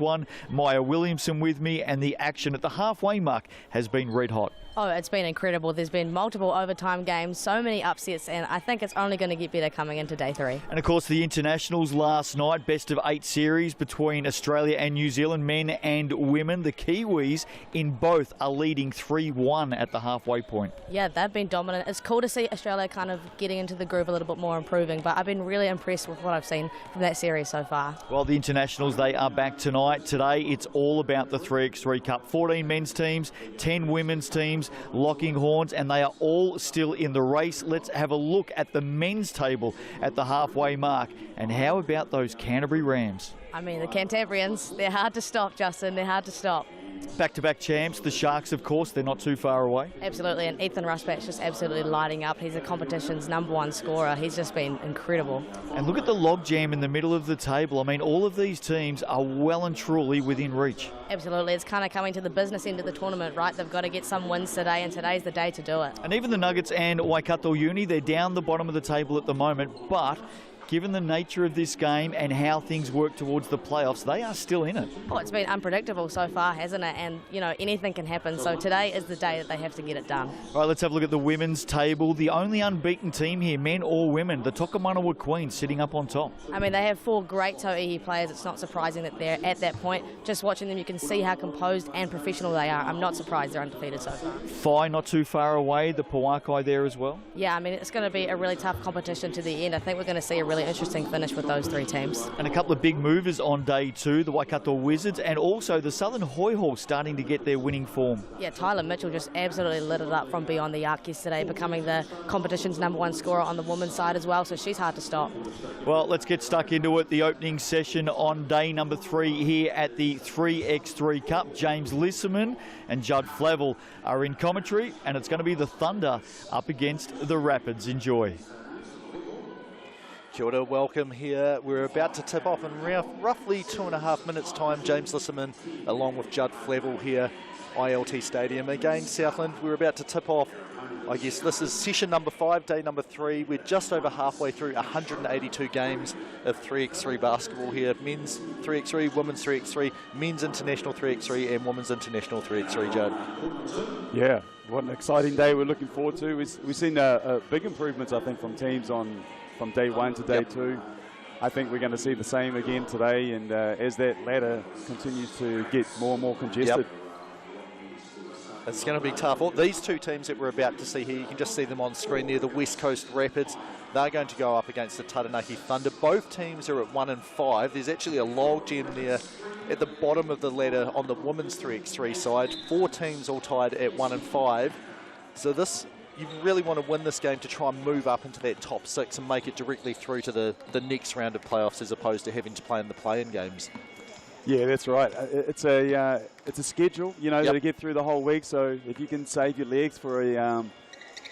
one. Maya Williamson with me, and the action at the halfway mark has been red hot. Oh, it's been incredible. There's been multiple overtime games, so many upsets, and I think it's only going to get better coming into day 3. And of course the internationals last night, best of 8 series between Australia and New Zealand, men and women. The Kiwis in both are leading 3-1 at the halfway point. Yeah, they've been dominant. It's cool to see Australia kind of getting into the groove a little bit more, improving, but I've been really impressed with what I've seen from that series so far. Well, the internationals, they are back tonight. Today it's all about the 3x3 Cup. 14 men's teams, 10 women's teams locking horns, and they are all still in the race. Let's have a look at the men's table at the halfway mark. And how about those Canterbury Rams? I mean, the Cantabrians, they're hard to stop, Justin. They're hard to stop. Back-to-back champs, the Sharks, of course, they're not too far away. Absolutely, and Ethan Rusbach's just absolutely lighting up. He's the competition's #1 scorer. He's just been incredible. And look at the logjam in the middle of the table. I mean, all of these teams are well and truly within reach. Absolutely, it's kind of coming to the business end of the tournament, right? They've got to get some wins today, and today's the day to do it. And even the Nuggets and Waikato Uni, they're down the bottom of the table at the moment, but given the nature of this game and how things work towards the playoffs, they are still in it. Oh, it's been unpredictable so far, hasn't it? And, you know, anything can happen. So today is the day that they have to get it done. All right, let's have a look at the women's table. The only unbeaten team here, men or women, the Tokomanawa Queens sitting up on top. I mean, they have 4 great Tauihi players. It's not surprising that they're at that point. Just watching them, you can see how composed and professional they are. I'm not surprised they're undefeated so far. Whai not too far away, the Pauakai there as well. Yeah, I mean, it's going to be a really tough competition to the end. I think we're going to see a really interesting finish with those 3 teams. And a couple of big movers on day 2, the Waikato Wizards and also the Southern Hoi starting to get their winning form. Yeah, Tyler Mitchell just absolutely lit it up from beyond the arc yesterday, becoming the competition's #1 scorer on the women's side as well, so she's hard to stop. Well, let's get stuck into it. The opening session on day number 3 here at the 3x3 Cup. James Lisserman and Judd Flavel are in commentary, and it's going to be the Thunder up against the Rapids. Enjoy. Kia ora, welcome here. We're about to tip off in roughly 2.5 minutes time. James Lisserman along with Judd Flavel here, ILT Stadium. Again, Southland, we're about to tip off. I guess this is session number 5, day number 3. We're just over halfway through 182 games of 3x3 basketball here. Men's 3x3, women's 3x3, men's international 3x3 and women's international 3x3, Judd. Yeah, what an exciting day we're looking forward to. We've seen big improvements, I think, from teams from day 1 to day 2. I think we're going to see the same again today, and as that ladder continues to get more and more congested. It's going to be tough. Well, these 2 teams that we're about to see here, you can just see them on screen there, the West Coast Rapids. They're going to go up against the Taranaki Thunder. Both teams are at 1 and 5. There's actually a log jam there at the bottom of the ladder on the women's 3x3 side. 4 teams all tied at 1 and 5. So this, you really want to win this game to try and move up into that top 6 and make it directly through to the next round of playoffs, as opposed to having to play in the play-in games. Yeah, that's right. It's a schedule, you know, to get through the whole week. So if you can save your legs for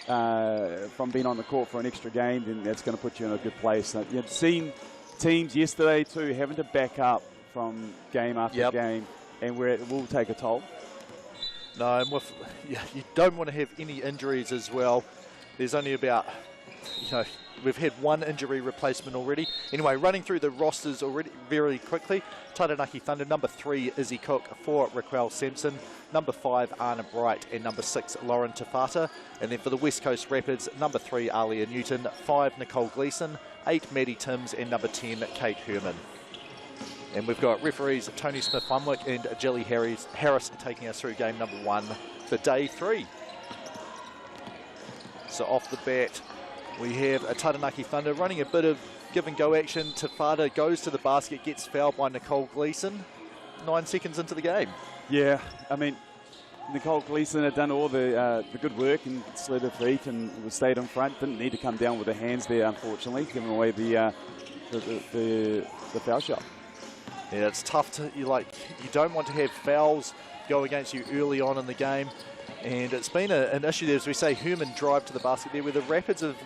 from being on the court for an extra game, then that's going to put you in a good place. So, you've seen teams yesterday too having to back up from game after game, and where it will take a toll. No, and you don't want to have any injuries as well. There's only about, we've had 1 injury replacement already. Anyway, running through the rosters already very quickly. Taranaki Thunder, number 3, Izzy Cook. 4, Raquel Sampson. Number 5, Anna Bright. And number 6, Lauren Tafata. And then for the West Coast Rapids, number 3, Alia Newton. 5, Nicole Gleeson. 8, Maddie Timms. And number 10, Kate Herman. And we've got referees Tony Smith-Funwick and Jelly Harris taking us through game number 1 for day 3. So off the bat, we have a Taranaki Thunder running a bit of give-and-go action. Tafata goes to the basket, gets fouled by Nicole Gleeson 9 seconds into the game. Yeah, I mean, Nicole Gleeson had done all the good work and slid her feet and stayed in front. Didn't need to come down with her hands there, unfortunately, giving away the foul shot. Yeah, it's tough to, you don't want to have fouls go against you early on in the game. And it's been an issue there, as we say, Herman drive to the basket there, where the Rapids have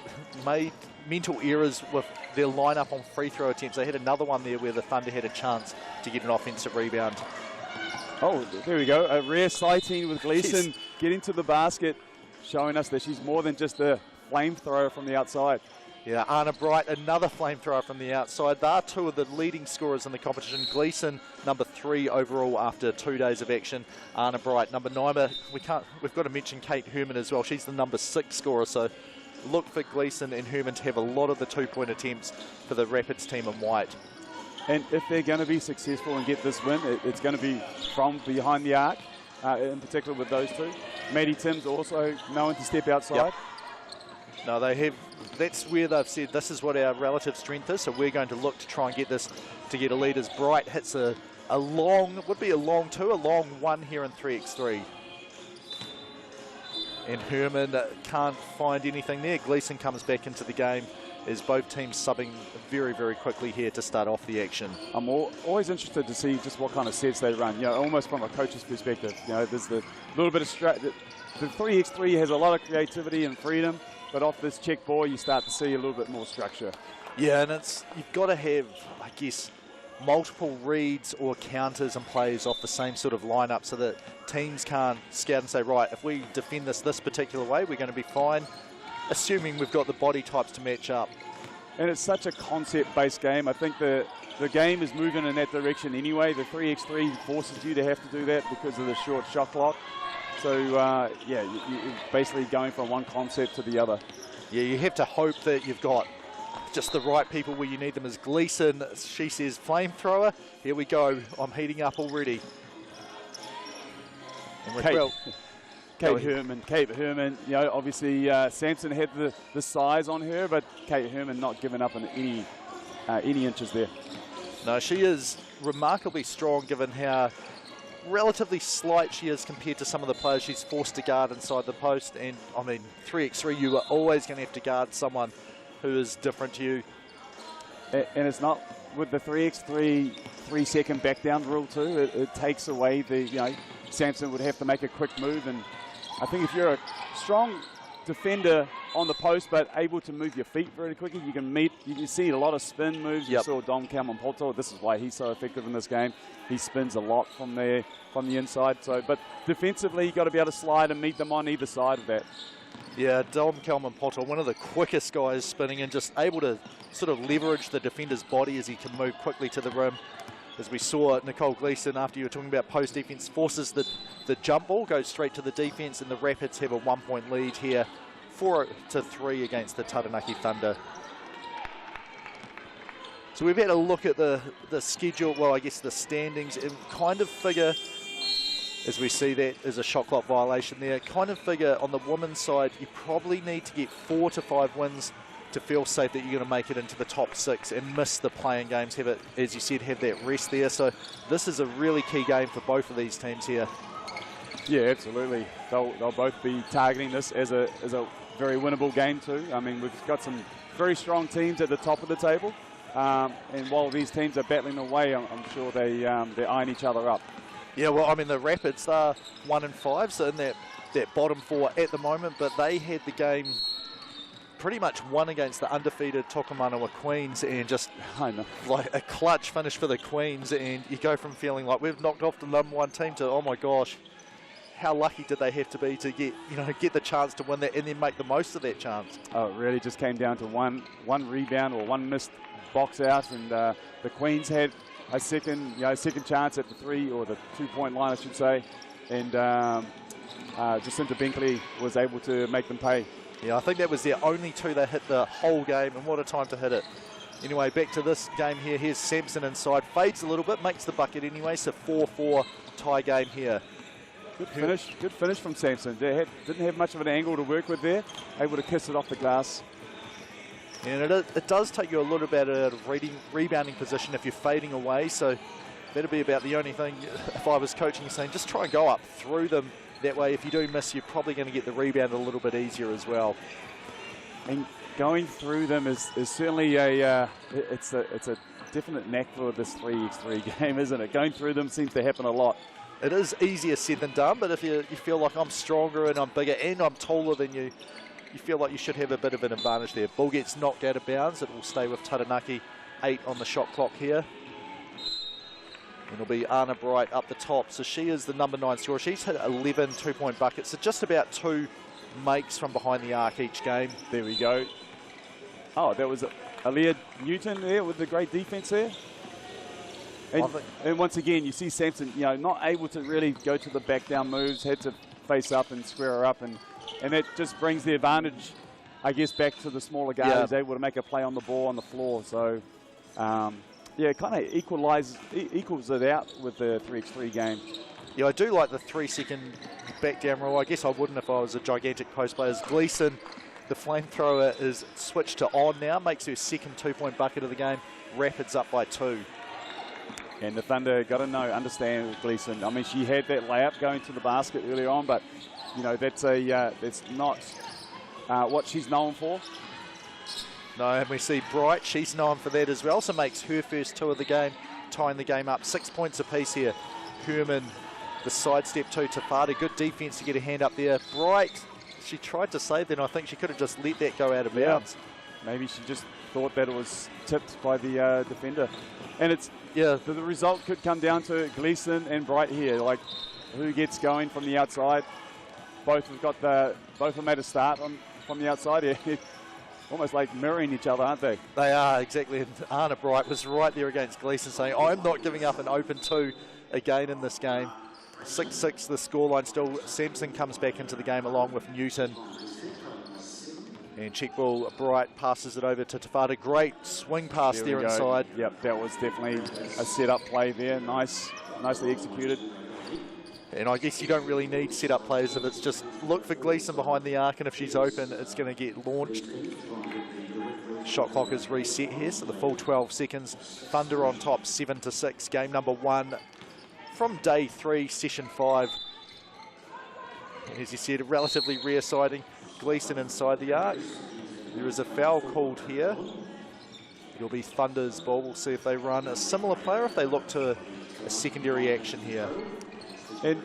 made mental errors with their lineup on free throw attempts. They had another one there where the Thunder had a chance to get an offensive rebound. Oh, there we go. A rare sighting with Gleeson getting to the basket, showing us that she's more than just a flamethrower from the outside. Yeah, Anna Bright, another flamethrower from the outside. They are two of the leading scorers in the competition. Gleeson, number 3 overall after 2 days of action. Anna Bright, number 9. We've got to mention Kate Herman as well. She's the number 6 scorer. So look for Gleeson and Herman to have a lot of the 2-point attempts for the Rapids team in white. And if they're going to be successful and get this win, it's going to be from behind the arc, in particular with those two. Maddie Timms also known to step outside. Yep. No, they have. That's where they've said this is what our relative strength is, so we're going to look to try and get this to get a lead. As Bright hits a long, would be a long 2, a long 1 here in 3x3. And Herman can't find anything there. Gleeson comes back into the game as both teams subbing very, very quickly here to start off the action. I'm always interested to see just what kind of sets they run, almost from a coach's perspective. There's the little bit of the 3x3 has a lot of creativity and freedom, but off this check ball, you start to see a little bit more structure. Yeah, and you've got to have, I guess, multiple reads or counters and plays off the same sort of lineup so that teams can't scout and say, right, if we defend this particular way, we're going to be fine, assuming we've got the body types to match up. And it's such a concept-based game. I think the game is moving in that direction anyway. The 3x3 forces you to have to do that because of the short shot clock. So, you're basically going from one concept to the other. Yeah, you have to hope that you've got just the right people where you need them. As Gleeson, she says, flamethrower. Here we go. I'm heating up already. And Kate Herman, obviously Sampson had the size on her, but Kate Herman not giving up on any inches there. No, she is remarkably strong given how relatively slight she is compared to some of the players she's forced to guard inside the post. And, 3x3, you are always going to have to guard someone who is different to you. And it's not with the 3x3 3-second back down rule too. It takes away the, Sampson would have to make a quick move. And I think if you're a strong defender on the post but able to move your feet very quickly, you can see a lot of spin moves. Yep. You saw Dom Kalman-Poto. This is why he's so effective in this game. He spins a lot from the inside. So, but defensively, you've got to be able to slide and meet them on either side of that. Yeah, Dom Kalman-Poto, one of the quickest guys spinning and just able to sort of leverage the defender's body as he can move quickly to the rim. As we saw Nicole Gleeson, after you were talking about post defense, forces the jump ball, goes straight to the defense, and the Rapids have a 1-point lead here, 4-3 against the Taranaki Thunder. So we've had a look at the schedule, well, I guess the standings, and kind of figure, as we see that as a shot clock violation there, kind of figure on the women's side, you probably need to get 4 to 5 wins to feel safe that you're going to make it into the top 6 and miss the playing games, have it, as you said, have that rest there. So this is a really key game for both of these teams here. Yeah, absolutely. They'll both be targeting this as a very winnable game too. We've got some very strong teams at the top of the table, and while these teams are battling away, I'm sure they're eyeing each other up. Yeah, well, the Rapids are 1-5, so in that bottom 4 at the moment, but they had the game pretty much won against the undefeated Tokomanawa Queens, and just like a clutch finish for the Queens, and you go from feeling like we've knocked off the #1 team to, oh my gosh, how lucky did they have to be to get the chance to win that and then make the most of that chance. Oh, it really just came down to one rebound or one missed box out, and the Queens had a second chance at the 3 or the 2-point line, I should say, and Jacinta Binkley was able to make them pay. Yeah, I think that was their only 2 they hit the whole game, and what a time to hit it. Anyway, back to this game here. Here's Sampson inside, fades a little bit, makes the bucket anyway, so 4-4 tie game here. Good finish from Sampson. Didn't have much of an angle to work with there, able to kiss it off the glass. And it does take you a little bit out of rebounding position if you're fading away, so that'd be about the only thing, if I was coaching, saying just try and go up through them. That way, if you do miss, you're probably going to get the rebound a little bit easier as well. And going through them is certainly it's a definite knack for this 3x3 game, isn't it? Going through them seems to happen a lot. It is easier said than done, but if you feel like I'm stronger and I'm bigger and I'm taller than you, you feel like you should have a bit of an advantage there. Ball gets knocked out of bounds. It will stay with Taranaki. 8 on the shot clock here. And it'll be Anna Bright up the top. So she is the #9 scorer. She's hit 11 2-point buckets. So just about 2 makes from behind the arc each game. There we go. Oh, that was Aaliyah Newton there with the great defense there. And once again, you see Sampson, you know, not able to really go to the back down moves, had to face up and square her up, and that just brings the advantage, I guess, back to the smaller guy who's able to make a play on the ball on the floor. So, yeah, kind of equals it out with the 3x3 game. Yeah, I do like the 3-second back down rule. I guess I wouldn't if I was a gigantic post player. As Gleeson, the flamethrower, is switched to on now, makes her second 2-point bucket of the game. Rapids up by 2. And the Thunder got to understand with Gleeson. I mean, she had that layup going to the basket earlier on, but you know that's not what she's known for. No, and we see Bright. She's known for that as well. So makes her first 2 of the game, tying the game up. 6 points apiece here. Herman, the sidestep to Tafada. Good defense to get a hand up there. Bright, she tried to save that, and I think she could have just let that go out of bounds. Maybe she just thought that it was tipped by the defender. And it's the result could come down to Gleeson and Bright here. Like, who gets going from the outside? Both have made a start from the outside here. Almost like mirroring each other, aren't they? They are, exactly. And Anna Bright was right there against Gleeson, saying, I'm not giving up an open 2 again in this game. 6-6 the scoreline still. Sampson comes back into the game along with Newton. And check ball, Bright passes it over to Tafada. Great swing pass there inside. Yep, that was definitely a set-up play there. Nicely executed. And I guess you don't really need set-up plays if it's just look for Gleeson behind the arc, and if she's open, it's going to get launched. Shot clock is reset here, so the full 12 seconds. Thunder on top, 7-6. Game number 1 from day 3, session 5. And as you said, a relatively rare sighting. Gleeson inside the arc. There is a foul called here. It'll be Thunder's ball. We'll see if they run a similar player, if they look to a secondary action here. And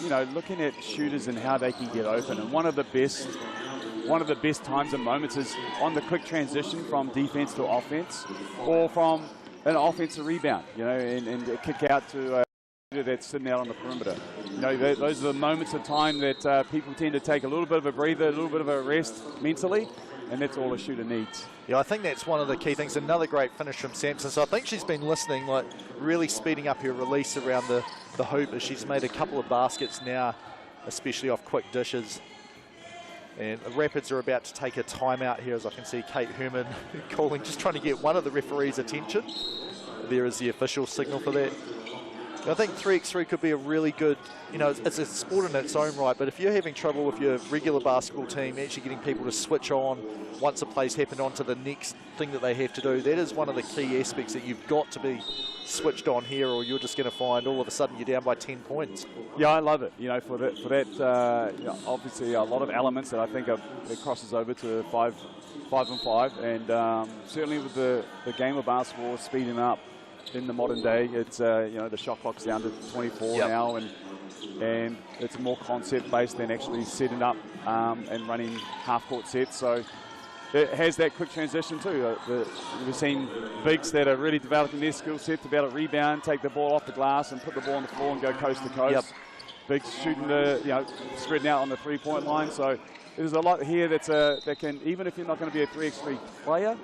you know, looking at shooters and how they can get open, and one of the best times and moments is on the quick transition from defense to offense, or from an offense to rebound. You know, and a kick out to that's sitting out on the perimeter. You know, those are the moments of time that people tend to take a little bit of a breather, a little bit of a rest mentally, and that's all a shooter needs. Yeah, I think that's one of the key things. Another great finish from Sampson. So I think she's been listening, like really speeding up her release around the hoop, as she's made a couple of baskets now, especially off quick dishes. And the Rapids are about to take a timeout here, as I can see Kate Herman calling, just trying to get one of the referees' attention. There is the official signal for that. I think 3x3 could be a really good, you know, it's a sport in its own right, but if you're having trouble with your regular basketball team actually getting people to switch on once a play's happened on to the next thing that they have to do, that is one of the key aspects that you've got to be switched on here, or you're just going to find all of a sudden you're down by 10 points. Yeah, I love it. You know, for that you know, obviously a lot of elements that I think it crosses over to 5-on-5, and certainly with the game of basketball speeding up in the modern day, it's you know, the shot clock's down to 24 now, and it's more concept based than actually setting up and running half-court sets. So it has that quick transition too. We've seen bigs that are really developing their skill set to be able to rebound, take the ball off the glass, and put the ball on the floor and go coast to coast. Bigs shooting spreading out on the 3-point line. So there's a lot here that can, even if you're not going to be a 3x3 player,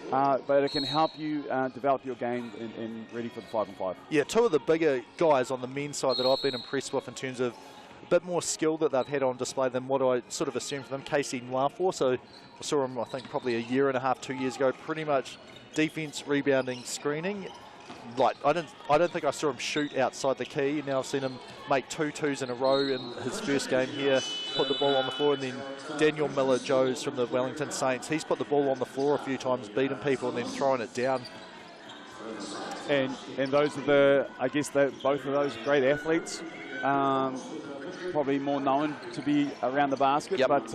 but it can help you develop your game and ready for the 5-on-5. Yeah, 2 of the bigger guys on the men's side that I've been impressed with in terms of a bit more skill that they've had on display than what I sort of assumed from them. Casey Nwafor, so I saw him I think probably a year and a half, 2 years ago, pretty much defense, rebounding, screening. Like I don't think I saw him shoot outside the key. Now I've seen him make 2 twos in a row in his first game here, put the ball on the floor. And then Daniel Miller-Jones from the Wellington Saints, he's put the ball on the floor a few times, beating people and then throwing it down. And those are I guess both of those great athletes, probably more known to be around the basket, but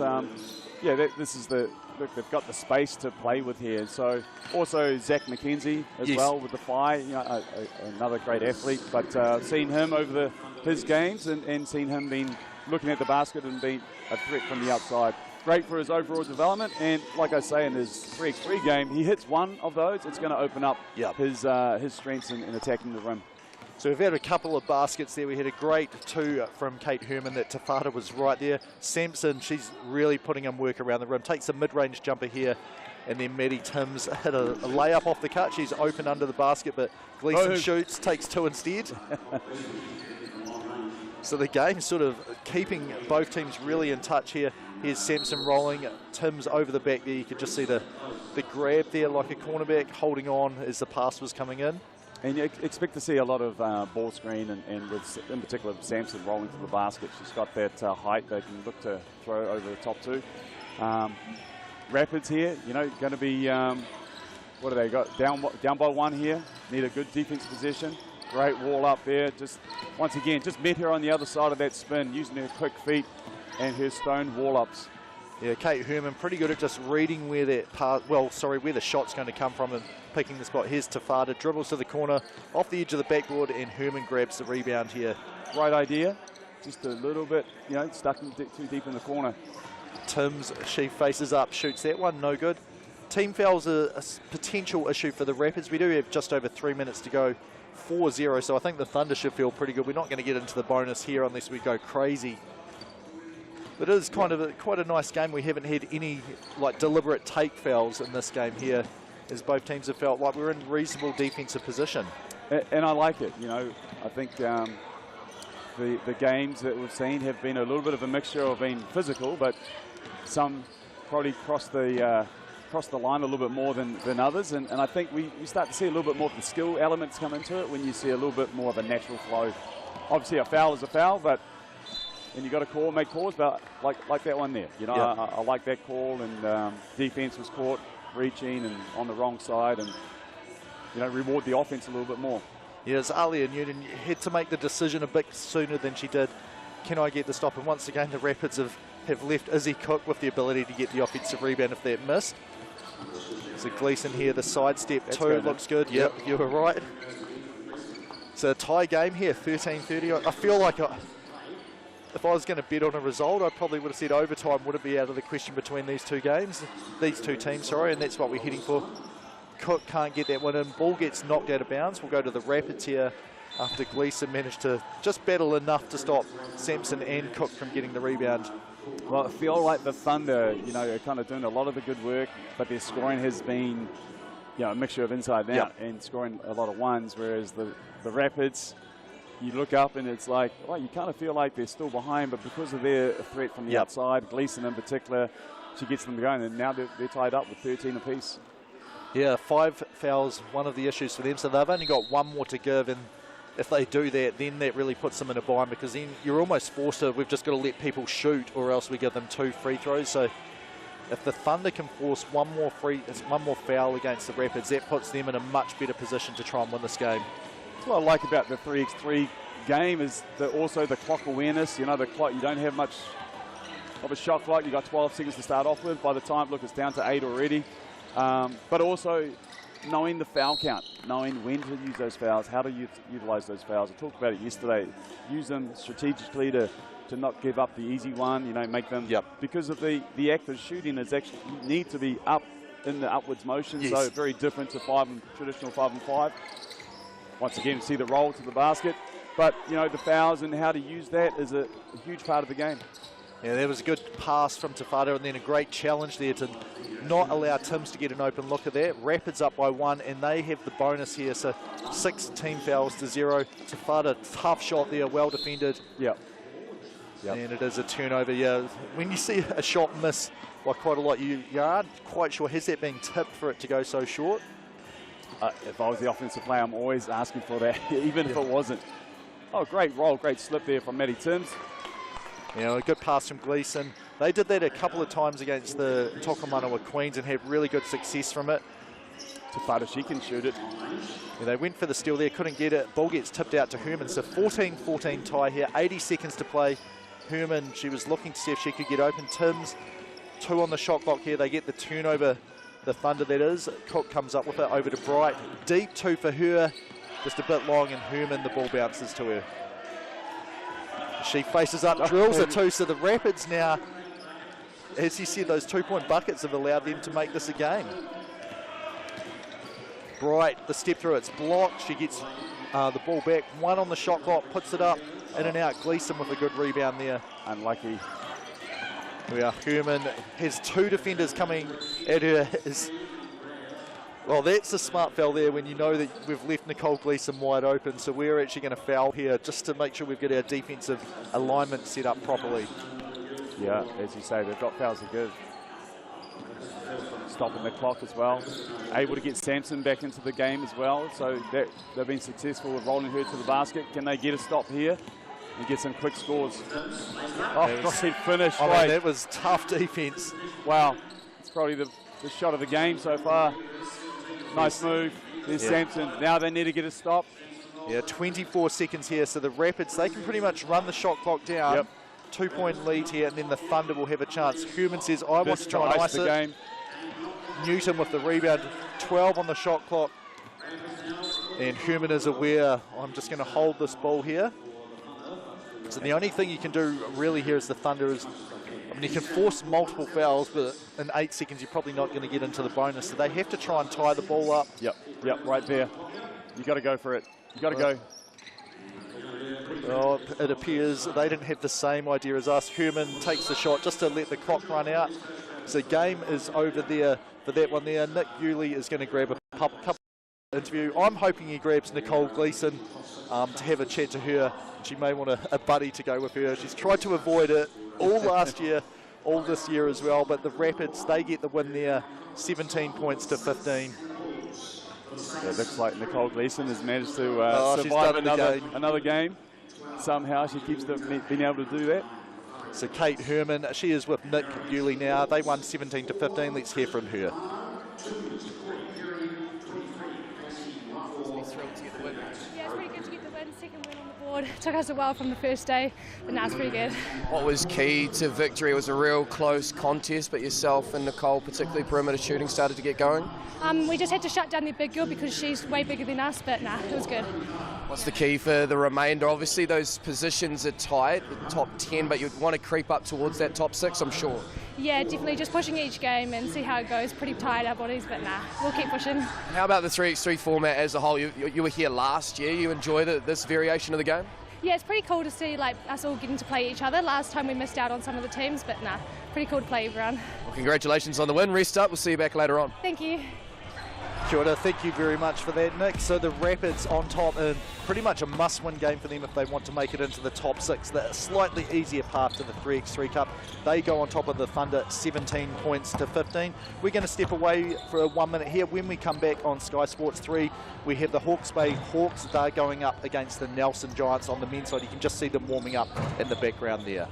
yeah, this is look, they've got the space to play with here. So also Zach McKenzie as well with the Whai, you know, another great athlete. But seeing him over his games and seeing him being looking at the basket and being a threat from the outside. Great for his overall development. And like I say, in his 3x3 game, he hits one of those, it's going to open up his strengths in attacking the rim. So we've had a couple of baskets there. We had a great 2 from Kate Herman that Tafada was right there. Sampson, she's really putting in work around the rim. Takes a mid-range jumper here. And then Maddie Timms hit a layup off the cut. She's open under the basket, but Gleeson shoots, takes 2 instead. So the game's sort of keeping both teams really in touch here. Here's Sampson rolling, Timms over the back there. You could just see the grab there like a cornerback holding on as the pass was coming in. And you expect to see a lot of ball screen and with, in particular, Sampson rolling to the basket. She's got that height they can look to throw over the top two. Rapids here, you know, going to be, what do they got? Down by 1 here. Need a good defense position. Great wall up there. Just, once again, just met her on the other side of that spin, using her quick feet and her stone wall ups. Yeah, Kate Herman pretty good at just reading where that pass, where the shot's going to come from and picking the spot. Here's Tafada, dribbles to the corner, off the edge of the backboard, and Herman grabs the rebound here. Right idea. Just a little bit, you know, stuck too deep in the corner. Timms, she faces up, shoots that one, no good. Team fouls are a potential issue for the Rapids. We do have just over 3 minutes to go, 4-0, so I think the Thunder should feel pretty good. We're not going to get into the bonus here unless we go crazy. But it is kind of quite a nice game. We haven't had any like deliberate take fouls in this game here, as both teams have felt like we're in reasonable defensive position. And I like it, you know. I think the games that we've seen have been a little bit of a mixture of being physical, but some probably cross the line a little bit more than others. And I think we start to see a little bit more of the skill elements come into it when you see a little bit more of a natural flow. Obviously, a foul is a foul, but and you got to make calls, but like that one there. You know, yeah. I like that call, and defense was caught reaching and on the wrong side, and you know, reward the offense a little bit more. Yes, Alia Newton had to make the decision a bit sooner than she did. Can I get the stop? And once again, the Rapids have left Izzy Cook with the ability to get the offensive rebound if they're missed. So Gleeson here, the sidestep too looks good. Yep, you were right. So a tie game here, 13-30. I feel like if I was going to bet on a result, I probably would have said overtime wouldn't be out of the question between these two teams, and that's what we're heading for. Cook can't get that one in. Ball gets knocked out of bounds. We'll go to the Rapids here after Gleeson managed to just battle enough to stop Sampson and Cook from getting the rebound. Well, I feel like the Thunder, you know, are kind of doing a lot of the good work, but their scoring has been, you know, a mixture of inside and out and scoring a lot of ones, whereas the Rapids, you look up and it's like, well, you kind of feel like they're still behind, but because of their threat from the outside, Gleeson in particular, she gets them going, and now they're tied up with 13 apiece. Yeah, 5 fouls, one of the issues for them, so they've only got 1 more to give, and if they do that, then that really puts them in a bind, because then you're almost forced to, we've just got to let people shoot, or else we give them 2 free throws. So if the Thunder can force one more foul against the Rapids, that puts them in a much better position to try and win this game. What I like about the 3x3 game is also the clock awareness. You know, the clock, you don't have much of a shot clock. You've got 12 seconds to start off with. By the time, look, it's down to 8 already. But also knowing the foul count, knowing when to use those fouls, how to utilize those fouls. I talked about it yesterday. Use them strategically to not give up the easy one, you know, make them, because of the act of shooting is actually, you need to be up in the upwards motion, so very different to traditional 5 and 5. Once again, see the roll to the basket, but you know, the fouls and how to use that is a huge part of the game. Yeah, there was a good pass from Tafada, and then a great challenge there to not allow Timms to get an open look at that. Rapids up by 1, and they have the bonus here, so 6 team fouls to 0. Tafada, tough shot there, well defended. And it is a turnover. Yeah, when you see a shot miss by quite a lot, you aren't quite sure, has that been tipped for it to go so short? If I was the offensive player, I'm always asking for that, even if it wasn't. Oh, great roll, great slip there from Maddie Timms. A good pass from Gleeson. They did that a couple of times against the Tokomanawa Queens and had really good success from it. Tafada, she can shoot it. Yeah, they went for the steal there, couldn't get it. Ball gets tipped out to Herman. So 14-14 tie here, 80 seconds to play. Herman, she was looking to see if she could get open. Timms, 2 on the shot clock here. They get the turnover, the Thunder that is. Cook comes up with it over to Bright. Deep 2 for her, just a bit long, and Herman, the ball bounces to her. She faces up, drills a 2, so the Rapids now, as you said, those 2-point buckets have allowed them to make this a game. Bright, the step through, it's blocked. She gets the ball back. 1 on the shot clock, puts it up, in and out. Gleeson with a good rebound there. Unlucky. Herman has 2 defenders coming It is. Well, that's a smart foul there when you know that we've left Nicole Gleeson wide open, so we're actually going to foul here just to make sure we've got our defensive alignment set up properly. Yeah, as you say, they've got fouls to give. Stopping the clock as well. Able to get Sampson back into the game as well, so they've been successful with rolling her to the basket. Can they get a stop here and get some quick scores? Oh, great finish. I right. mean, that was tough defense. Wow, it's probably the shot of the game so far. Nice move. There's Sampson. Now they need to get a stop. Yeah, 24 seconds here, so the Rapids, they can pretty much run the shot clock down. Yep. 2-point lead here, and then the Thunder will have a chance. Herman says, I want to try and ice the it. game. Newton with the rebound, 12 on the shot clock. And Herman is aware, I'm just going to hold this ball here. So the only thing you can do really here is the Thunder is, I mean, you can force multiple fouls, but in 8 seconds, you're probably not going to get into the bonus. So they have to try and tie the ball up. Yep, right there. You got to go for it. You got to go. Well, it appears they didn't have the same idea as us. Herman takes the shot just to let the clock run out. So game is over there for that one there. Nick Yulee is going to grab a couple interview. I'm hoping he grabs Nicole Gleeson to have a chat to her. She may want a buddy to go with her. She's tried to avoid it all last year, all this year as well. But the Rapids, they get the win there, 17 points to 15. It looks like Nicole Gleeson has managed to survive another game. Somehow she keeps being able to do that. So Kate Herman, she is with Nick Yulee now. They won 17 to 15. Let's hear from her. Yeah, it's pretty good to get the win. Second win on the board. Took us a while from the first day, but now it's pretty good. What was key to victory? It was a real close contest, but yourself and Nicole, particularly perimeter shooting, started to get going. We just had to shut down their big girl because she's way bigger than us, but nah, it was good. What's the key for the remainder? Obviously, those positions are tight, the top 10, but you'd want to creep up towards that top 6, I'm sure. Yeah, definitely just pushing each game and see how it goes. Pretty tired our bodies, but nah, we'll keep pushing. How about the 3x3 format as a whole? You were here last year. You enjoy this variation of the game? Yeah, it's pretty cool to see like us all getting to play each other. Last time we missed out on some of the teams, but nah, pretty cool to play everyone. Well, congratulations on the win. Rest up. We'll see you back later on. Thank you. Kia ora, thank you very much for that, Nick. So the Rapids on top, and pretty much a must-win game for them if they want to make it into the top 6. The slightly easier path to the 3x3 Cup. They go on top of the Thunder, 17 points to 15. We're going to step away for 1 minute here. When we come back on Sky Sports 3, we have the Hawke's Bay Hawks. They're going up against the Nelson Giants on the men's side. You can just see them warming up in the background there.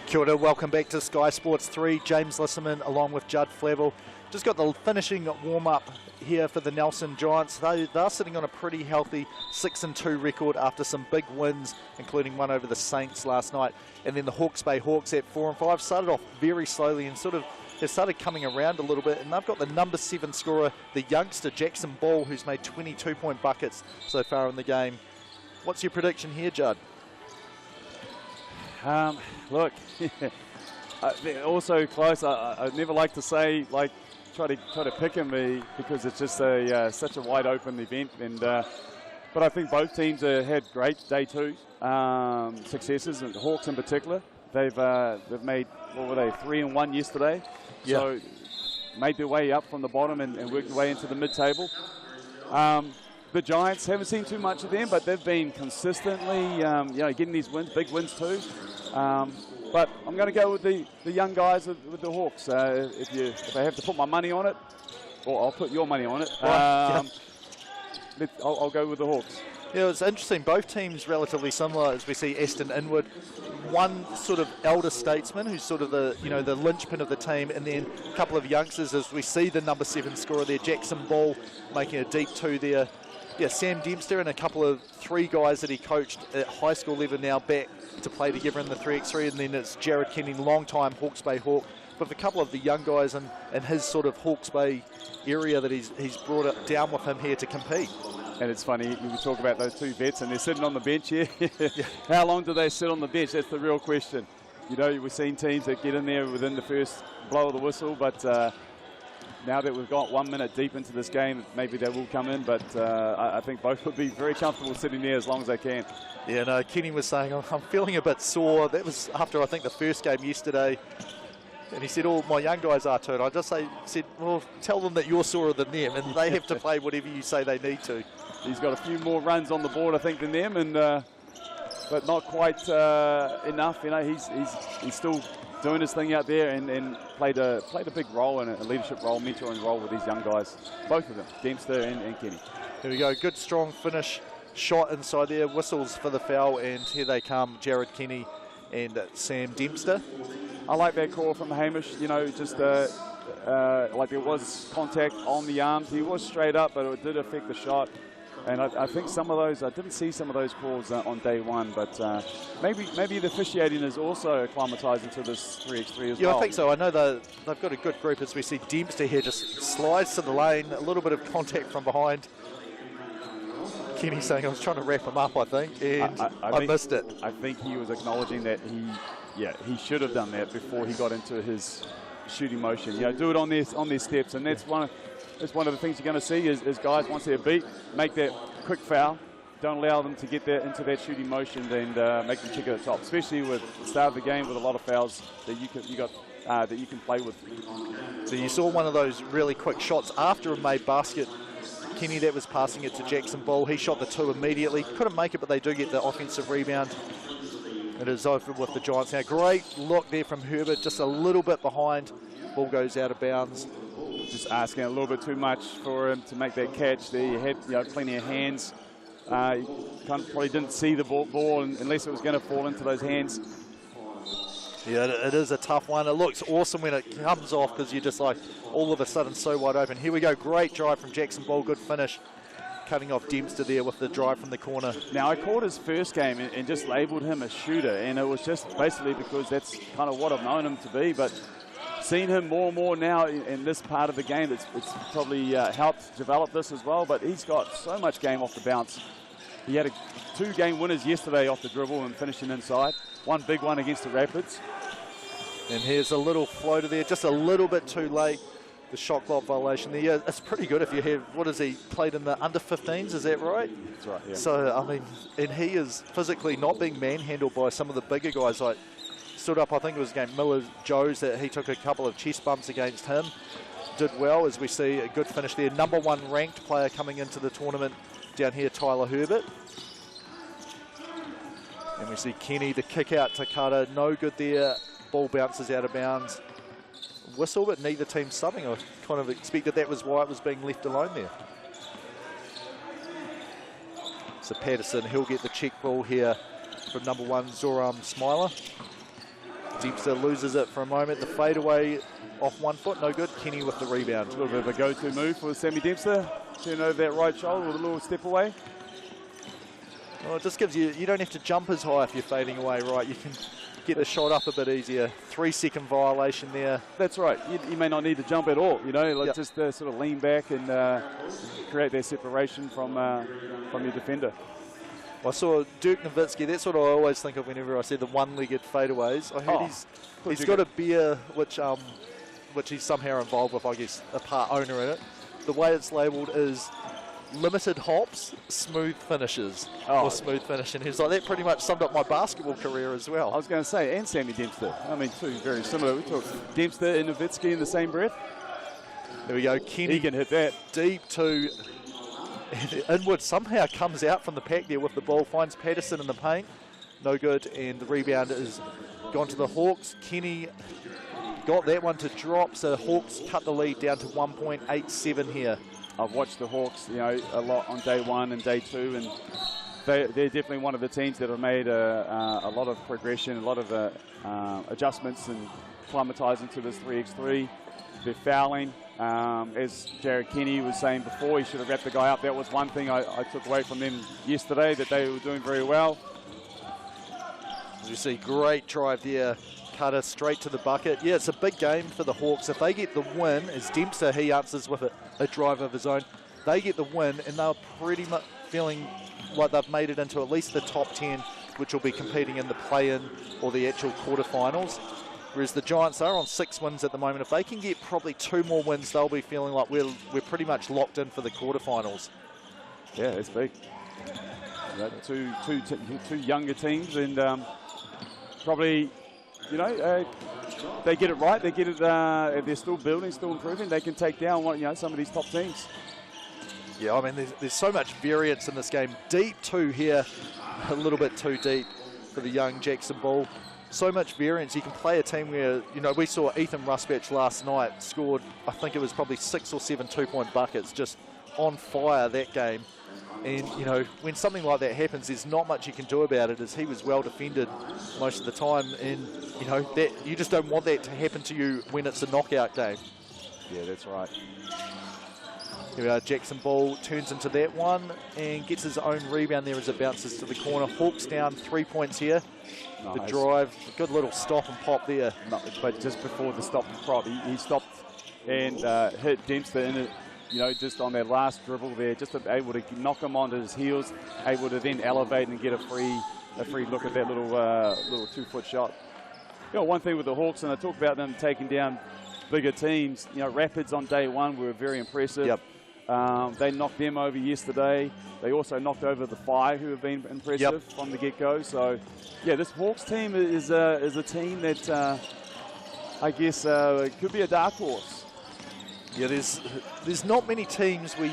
Kia ora, welcome back to Sky Sports 3. James Lisserman along with Judd Flavel. Just got the finishing warm-up here for the Nelson Giants. They're sitting on a pretty healthy 6-2 record after some big wins, including one over the Saints last night. And then the Hawke's Bay Hawks at 4-5 started off very slowly and sort of they've started coming around a little bit, and they've got the number 7 scorer, the youngster Jackson Ball, who's made 22-point buckets so far in the game. What's your prediction here, Judd? Look, they're also close. I never like to say try to pick him because it's just such a wide open event. And but I think both teams have had great day 2 successes, and the Hawks in particular. They've made, what were they, 3-1 yesterday. Yeah. So made their way up from the bottom and worked their way into the mid-table. The Giants, haven't seen too much of them, but they've been consistently, getting these wins, big wins too. But I'm going to go with the young guys with the Hawks. If I have to put my money on it, or I'll put your money on it, I'll go with the Hawks. Yeah, it's interesting. Both teams relatively similar as we see Aston Inwood. One sort of elder statesman who's sort of the linchpin of the team, and then a couple of youngsters as we see the number 7 scorer there, Jackson Ball, making a deep 2 there. Yeah, Sam Dempster and a couple of 3 guys that he coached at high school level now back to play together in the 3x3, and then it's Jared Kenny, long-time Hawke's Bay Hawk, with a couple of the young guys in his sort of Hawke's Bay area that he's brought it down with him here to compete. And it's funny, you talk about those 2 vets and they're sitting on the bench here. How long do they sit on the bench? That's the real question. We've seen teams that get in there within the first blow of the whistle, but now that we've got 1 minute deep into this game, maybe they will come in, but I think both would be very comfortable sitting there as long as they can. Yeah, no, Kenny was saying, I'm feeling a bit sore. That was after, I think, the first game yesterday. And he said, all my young guys are too. And I just said, well, tell them that you're sorer than them, and they have to play whatever you say they need to. He's got a few more runs on the board, I think, than them, and but not quite enough. He's still doing his thing out there, and played a big role and a leadership role, mentoring role with these young guys, both of them, Dempster and Kenny. Here we go, good strong finish, shot inside there, whistles for the foul, and here they come, Jared Kenny and Sam Dempster. I like that call from Hamish, just like there was contact on the arms. He was straight up, but it did affect the shot. And I think some of those, I didn't see some of those calls on day one, but maybe the officiating is also acclimatising to this 3x3 as well. Yeah, I think so. I know they've got a good group as we see Dempster here just slides to the lane, a little bit of contact from behind. Kenny saying I was trying to wrap him up, I think, and I missed it. I think he was acknowledging that he should have done that before he got into his shooting motion. Do it on their steps, and that's one of the things you're going to see is guys, once they're beat, make that quick foul. Don't allow them to get into that shooting motion and make them kick at the top, especially with the start of the game with a lot of fouls that you can play with. So you saw one of those really quick shots after a made basket. Kenny that was passing it to Jackson Ball. He shot the 2 immediately. Couldn't make it, but they do get the offensive rebound. It is over with the Giants now. Great look there from Herbert, just a little bit behind. Ball goes out of bounds. Just asking a little bit too much for him to make that catch there. He had plenty of hands. He probably didn't see the ball unless it was going to fall into those hands. Yeah, it is a tough one. It looks awesome when it comes off because you're just like all of a sudden so wide open. Here we go, great drive from Jackson Ball, good finish. Cutting off Dempster there with the drive from the corner. Now, I called his first game and just labelled him a shooter, and it was just basically because that's kind of what I've known him to be, but seen him more and more now in this part of the game. It's probably helped develop this as well, but he's got so much game off the bounce. He had 2 game winners yesterday off the dribble and finishing inside. One big one against the Rapids. And here's a little floater there, just a little bit too late. The shot clock violation there. Yeah, it's pretty good if you have, what is he, played in the under 15s, is that right? That's right, yeah. So, I mean, and he is physically not being manhandled by some of the bigger guys. Like, stood up, I think it was against Miller-Joes, that he took a couple of chest bumps against him. Did well, as we see a good finish there. Number 1 ranked player coming into the tournament down here, Tyler Herbert. And we see Kenny, the kick out to Carter, no good there. Ball bounces out of bounds. Whistle, but neither team subbing. I kind of expected that was why it was being left alone there. So Patterson, he'll get the check ball here from number 1, Zoram Smiler. Dempster loses it for a moment. The fadeaway off 1 foot, no good. Kenny with the rebound. A little bit of a go-to move for Sammy Dempster. Turn over that right shoulder with a little step away. Well, it just gives you, you don't have to jump as high if you're fading away, right? You can get the shot up a bit easier. 3-second violation there. That's right. You may not need to jump at all, like just sort of lean back and create that separation from your defender. I saw Dirk Nowitzki. That's what I always think of whenever I see the one-legged fadeaways. I heard he's got a beer which he's somehow involved with, I guess, a part owner in it. The way it's labelled is limited hops, smooth finishes, or smooth finish. And he's like, that pretty much summed up my basketball career as well. I was going to say, and Sammy Dempster. I mean, 2 very similar. We talked Dempster and Nowitzki in the same breath. There we go. Kenny He can hit that. deep to Inwood. Somehow comes out from the pack there with the ball. Finds Patterson in the paint. No good. And the rebound is gone to the Hawks. Kenny got that one to drop. So Hawks cut the lead down to 1.87 here. I've watched the Hawks, a lot on day 1 and day 2, and they're definitely one of the teams that have made a lot of progression, a lot of adjustments and acclimatizing to this 3x3. They're fouling. As Jared Kenny was saying before, he should have wrapped the guy up. That was one thing I took away from them yesterday, that they were doing very well. As you see, great drive there. Cutter straight to the bucket. Yeah, it's a big game for the Hawks. If they get the win, as Dempster, he answers with a drive of his own. They get the win, and they're pretty much feeling like they've made it into at least the top 10, which will be competing in the play-in or the actual quarterfinals. Whereas the Giants are on 6 wins at the moment. If they can get probably 2 more wins, they'll be feeling like we're pretty much locked in for the quarterfinals. Yeah, it's big. Two younger teams, and probably, they get it right. They get it. If they're still building, still improving, they can take down some of these top teams. Yeah, I mean, there's so much variance in this game. Deep 2 here, a little bit too deep for the young Jackson Bull. So much variance. You can play a team where, we saw Ethan Rusbatch last night scored, I think it was probably 6 or 7 two-point buckets, just on fire that game. And, when something like that happens, there's not much you can do about it, as he was well defended most of the time. And, that you just don't want that to happen to you when it's a knockout game. Yeah, that's right. Here we are, Jackson Ball turns into that one and gets his own rebound there as it bounces to the corner. Hawks down 3 points here. Nice. The drive, good little stop and pop there. No, but just before the stop and pop, he stopped and hit Dempster in it, just on that last dribble there, just able to knock him onto his heels, able to then elevate and get a free look at that little 2-foot shot. One thing with the Hawks, and I talked about them taking down bigger teams, Rapids on day 1 were very impressive. Yep. They knocked them over yesterday. They also knocked over the Whai, who have been impressive from the get-go. So, yeah, this Hawks team is a team that I guess could be a dark horse. Yeah, there's not many teams where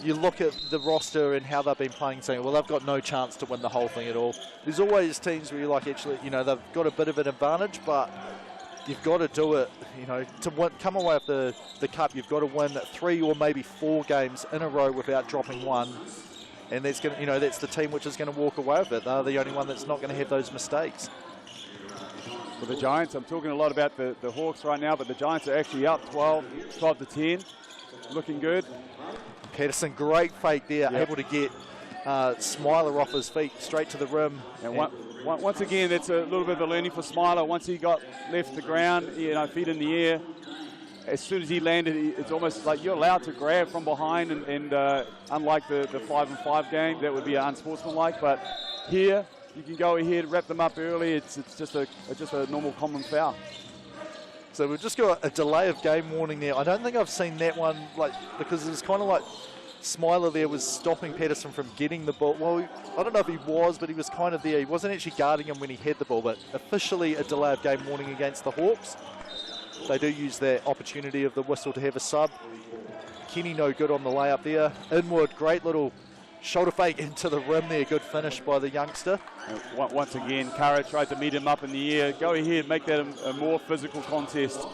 you look at the roster and how they've been playing, saying, well, they've got no chance to win the whole thing at all. There's always teams where you're like, actually, they've got a bit of an advantage, but you've got to do it, to come away with the cup. You've got to win 3 or maybe 4 games in a row without dropping one, and that's going to, that's the team which is going to walk away with it. They're the only one that's not going to have those mistakes. For the Giants, I'm talking a lot about the Hawks right now, but the Giants are actually up 12 to 10, looking good. Patterson, great fake there, able to get Smiler off his feet straight to the rim. And once again, it's a little bit of a learning for Smiler. Once he got left the ground, feet in the air, as soon as he landed, it's almost like you're allowed to grab from behind, and unlike the 5-and-5 game, that would be unsportsmanlike. But here, you can go ahead, wrap them up early. It's just a normal common foul. So we've just got a delay of game warning there. I don't think I've seen that one, because it was kind of like Smiler there was stopping Patterson from getting the ball. Well, I don't know if he was, but he was kind of there. He wasn't actually guarding him when he had the ball, but officially a delay of game warning against the Hawks. They do use that opportunity of the whistle to have a sub. Kenny no good on the layup there. Inwood, great little shoulder fake into the rim there. Good finish by the youngster. Once again, Kara tried to meet him up in the air. Go ahead, make that a more physical contest.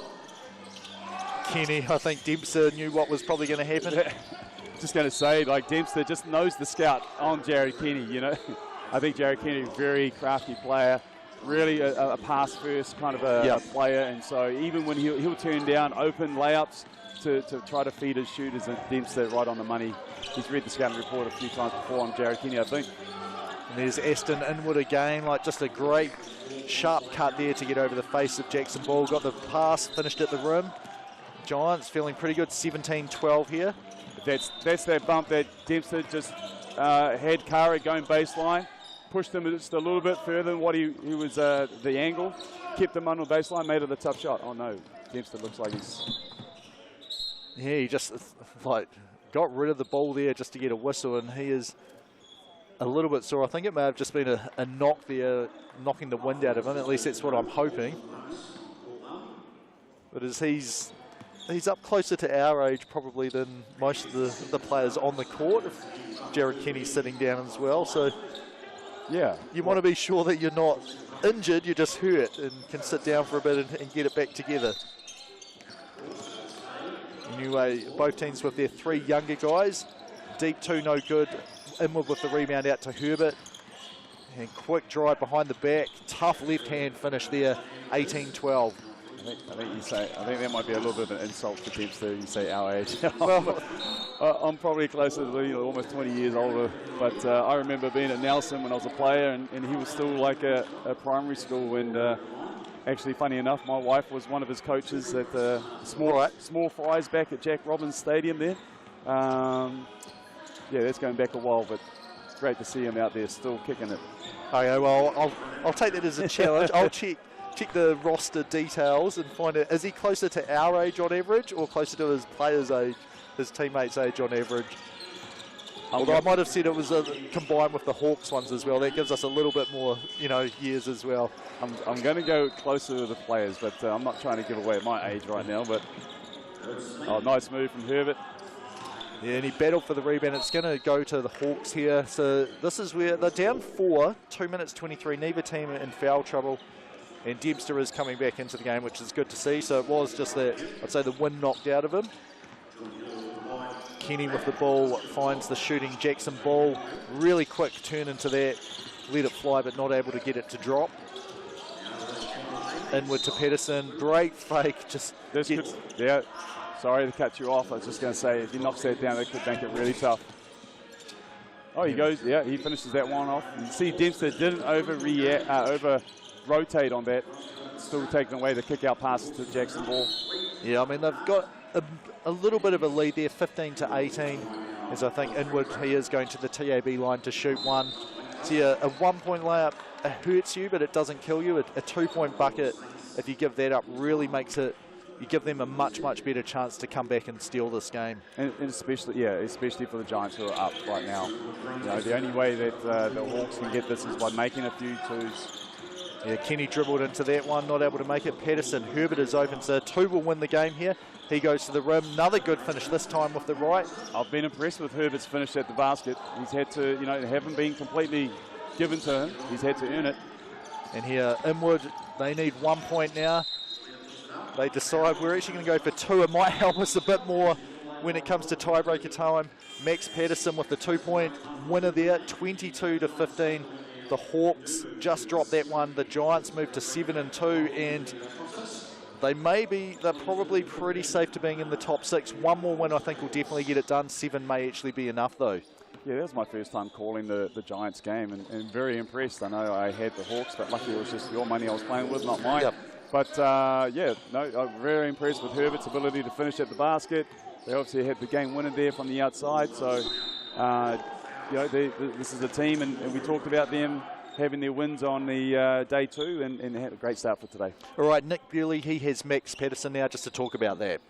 Kenny, I think Dempster knew what was probably going to happen. Just going to say, Dempster just knows the scout on Jared Kenny, I think Jared Kenny is a very crafty player, really a pass-first kind of a player, and so even when he'll turn down open layups to try to feed his shooters, and Dempster right on the money. He's read the scouting report a few times before on Jared Kenny, I think. And there's Aston Inwood again, just a great sharp cut there to get over the face of Jackson Ball. Got the pass, finished at the rim. Giants feeling pretty good, 17-12 here. That's that bump that Dempster just had Kara going baseline, pushed him just a little bit further than what he was, the angle, kept him under baseline, made it a tough shot. Oh no, Dempster looks like he's... Yeah, he just got rid of the ball there just to get a whistle, and he is a little bit sore. I think it may have just been a knock there, knocking the wind out of him. At least that's what I'm hoping. But as he's he's up closer to our age probably than most of the players on the court. Jared Kenny's sitting down as well, so yeah, you want to be sure that you're not injured, you're just hurt and can sit down for a bit and get it back together. Anyway, both teams with their 3 younger guys. Deep 2, no good. Inward with the rebound out to Herbert. And quick drive behind the back. Tough left-hand finish there, 18-12. I think that might be a little bit of an insult to Dempster. You say our age. I'm probably closer to almost 20 years older, but I remember being at Nelson when I was a player, and he was still like a primary school. And actually, funny enough, my wife was one of his coaches at the small fries back at Jack Robbins Stadium there. Yeah, that's going back a while, but it's great to see him out there still kicking it. Okay, well, I'll take that as a challenge. I'll check the roster details and find out, is he closer to our age on average or closer to his players' age, his teammates' age on average? Although I might have said it was combined with the Hawks ones as well. That gives us a little bit more, years as well. I'm going to go closer to the players, but I'm not trying to give away my age right now. But nice move from Herbert. Yeah, and he battled for the rebound. It's going to go to the Hawks here. So this is where they're down 4, 2 minutes 23. Neither team in foul trouble. And Dempster is coming back into the game, which is good to see. So it was just that, I'd say, the wind knocked out of him. Kenny with the ball finds the shooting Jackson ball. Really quick turn into that. Let it fly, but not able to get it to drop. Inward to Pedersen. Great fake. Yeah, sorry to cut you off. I was just going to say, if he knocks that down, that could make it really tough. Oh, he goes, yeah, he finishes that one off. You see Dempster didn't over-rotate on that. Still taking away the kick-out pass to Jackson ball. Yeah, I mean, they've got a little bit of a lead there, 15-18, as I think Inward, he is going to the TAB line to shoot one. See, a 1-point layup, it hurts you, but it doesn't kill you. A 2-point bucket, if you give that up, really makes it, you give them a much, much better chance to come back and steal this game. And especially for the Giants who are up right now. The only way that the Hawks can get this is by making a few twos. Yeah, Kenny dribbled into that one, not able to make it. Pedersen, Herbert is open, so 2 will win the game here. He goes to the rim, another good finish, this time with the right. I've been impressed with Herbert's finish at the basket. He's had to, haven't been completely given to him. He's had to earn it. And here, Inward, they need 1 point now. They decide we're actually going to go for 2. It might help us a bit more when it comes to tiebreaker time. Max Pedersen with the 2-point winner there, 22-15. The Hawks just dropped that one. The Giants moved to 7-2, and they're probably pretty safe to being in the top 6. One more win, I think, will definitely get it done. 7 may actually be enough, though. Yeah, that was my first time calling the Giants game, and very impressed. I know I had the Hawks, but luckily it was just your money I was playing with, not mine. Yep. But I'm very impressed with Herbert's ability to finish at the basket. They obviously had the game winner there from the outside, so this is a team, and we talked about them having their wins on the day 2, and had a great start for today. All right, Nick Bewley, he has Max Pedersen now, just to talk about that.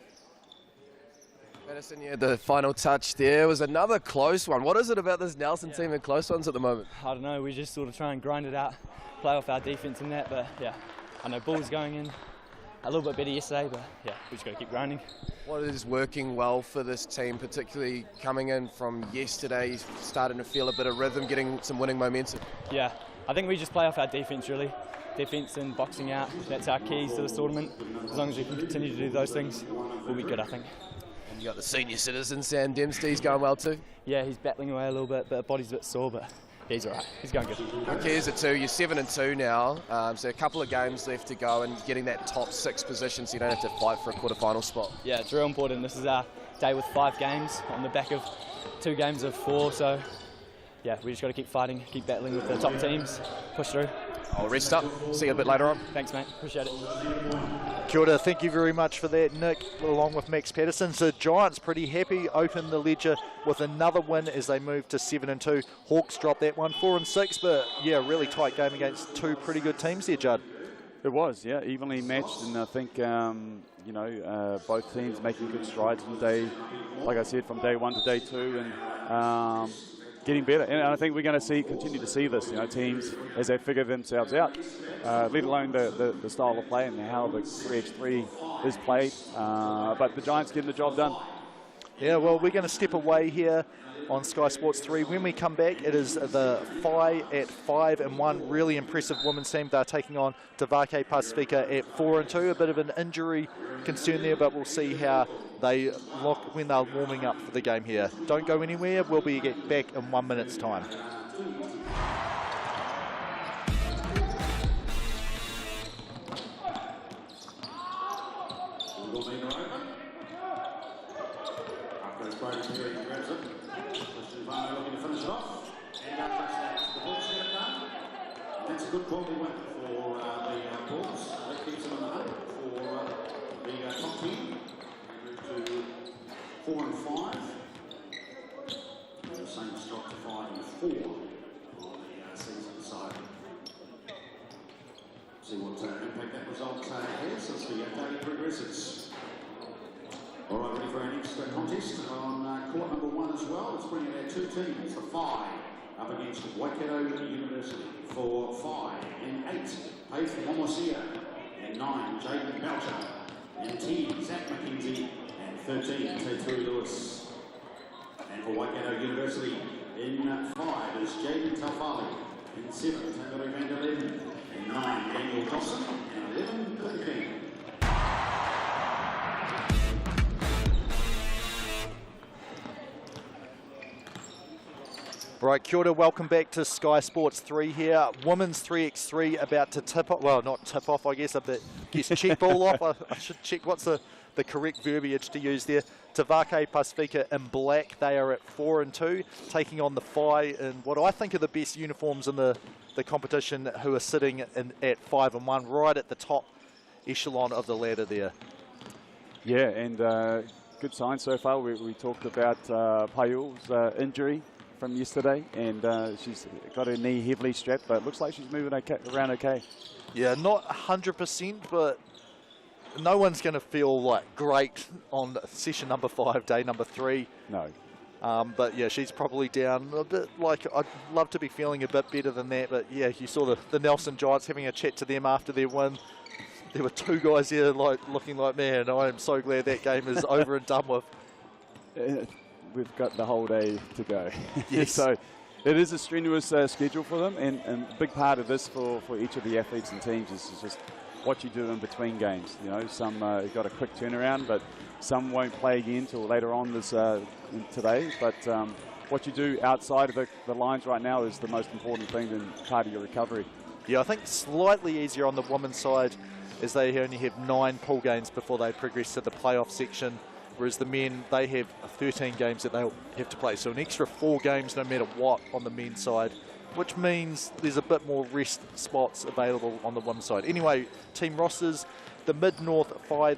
Pedersen, yeah, the final touch there was another close one. What is it about this Nelson team and close ones at the moment? I don't know, we just sort of try and grind it out, play off our defense in that, but yeah, I know Bull's going in a little bit better yesterday, but yeah, we just got to keep grinding. What is working well for this team, particularly coming in from yesterday, starting to feel a bit of rhythm, getting some winning momentum? Yeah, I think we just play off our defense really. Defense and boxing out, that's our keys to this tournament. As long as we can continue to do those things, we'll be good, I think. And you got the senior citizen, Sam Dempster, he's going well too? Yeah, he's battling away a little bit, but body's a bit sore, but he's all right. He's going good. Okay, here's it too. You're 7-2 now, so a couple of games left to go and getting that top 6 position so you don't have to fight for a quarterfinal spot. Yeah, it's real important. This is our day with 5 games on the back of 2 games of 4, so yeah, we just got to keep fighting, keep battling with the top teams, push through. I'll rest up. See you a bit later on. Thanks, mate. Appreciate it. Kia ora, thank you very much for that, Nick, along with Max Pedersen. So Giants pretty happy, open the ledger with another win as they move to 7-2. Hawks dropped that one, 4-6, but yeah, really tight game against 2 pretty good teams there, Judd. It was, yeah, evenly matched, and I think, both teams making good strides from day, like I said, from day 1 to day 2, and getting better. And I think we're going to continue to see this, teams as they figure themselves out, let alone the style of play and how the 3x3 is played. But the Giants getting the job done. Yeah, well, we're going to step away here on Sky Sports 3. When we come back, it is the Whai at 5-1. Really impressive women's team. They're taking on Tavake Pacifica at 4-2. A bit of an injury concern there, but we'll see how they look when they're warming up for the game here. Don't go anywhere. We'll be back in 1 minute's time. That's a good quality win for the Bulls. That keeps them in the hunt for the top team. Move to 4 and 5. The same drop to 5 and 4 on the season side. See what impact that result has as the day progresses. All right, ready for our next contest on court number 1 as well. Let's bring in our two teams, the Whai up against Waikato University. For 5 and 8, Faith Momosia, and 9, Jaden Belcher, and 10, Zach McKenzie, and 13, Taituri Lewis. And for Waikato University, in 5 is Jaden Taufali, in 7, Tango Vandalin, and 9, Daniel Dawson, and 11, Clint King. Right, kia ora, welcome back to Sky Sports 3 here. Women's 3x3 about to tip off, well, not tip off, I guess check ball off. I should check what's the correct verbiage to use there. Tavake Pacifica in black, they are at 4-2, taking on the Whai in what I think are the best uniforms in the competition, who are sitting at 5-1, right at the top echelon of the ladder there. Yeah, and good sign so far. We talked about Payul's injury from yesterday, and she's got her knee heavily strapped, but it looks like she's moving around okay. Yeah, not 100%, but no one's going to feel like great on session number 5, day number 3. No. But yeah, she's probably down a bit. Like, I'd love to be feeling a bit better than that, but yeah, you saw the Nelson Giants having a chat to them after their win. There were 2 guys here looking like, man, I am so glad that game is over and done with. We've got the whole day to go. Yes. So it is a strenuous schedule for them, and a big part of this for each of the athletes and teams is just what you do in between games. Some got a quick turnaround, but some won't play again till later on today. But what you do outside of the lines right now is the most important thing in part of your recovery. Yeah, I think slightly easier on the women's side, as they only have 9 pool games before they progress to the playoff section. Whereas the men, they have 13 games that they'll have to play. So an extra 4 games no matter what on the men's side, which means there's a bit more rest spots available on the women's side. Anyway, team rosters, the Mid-North Whai,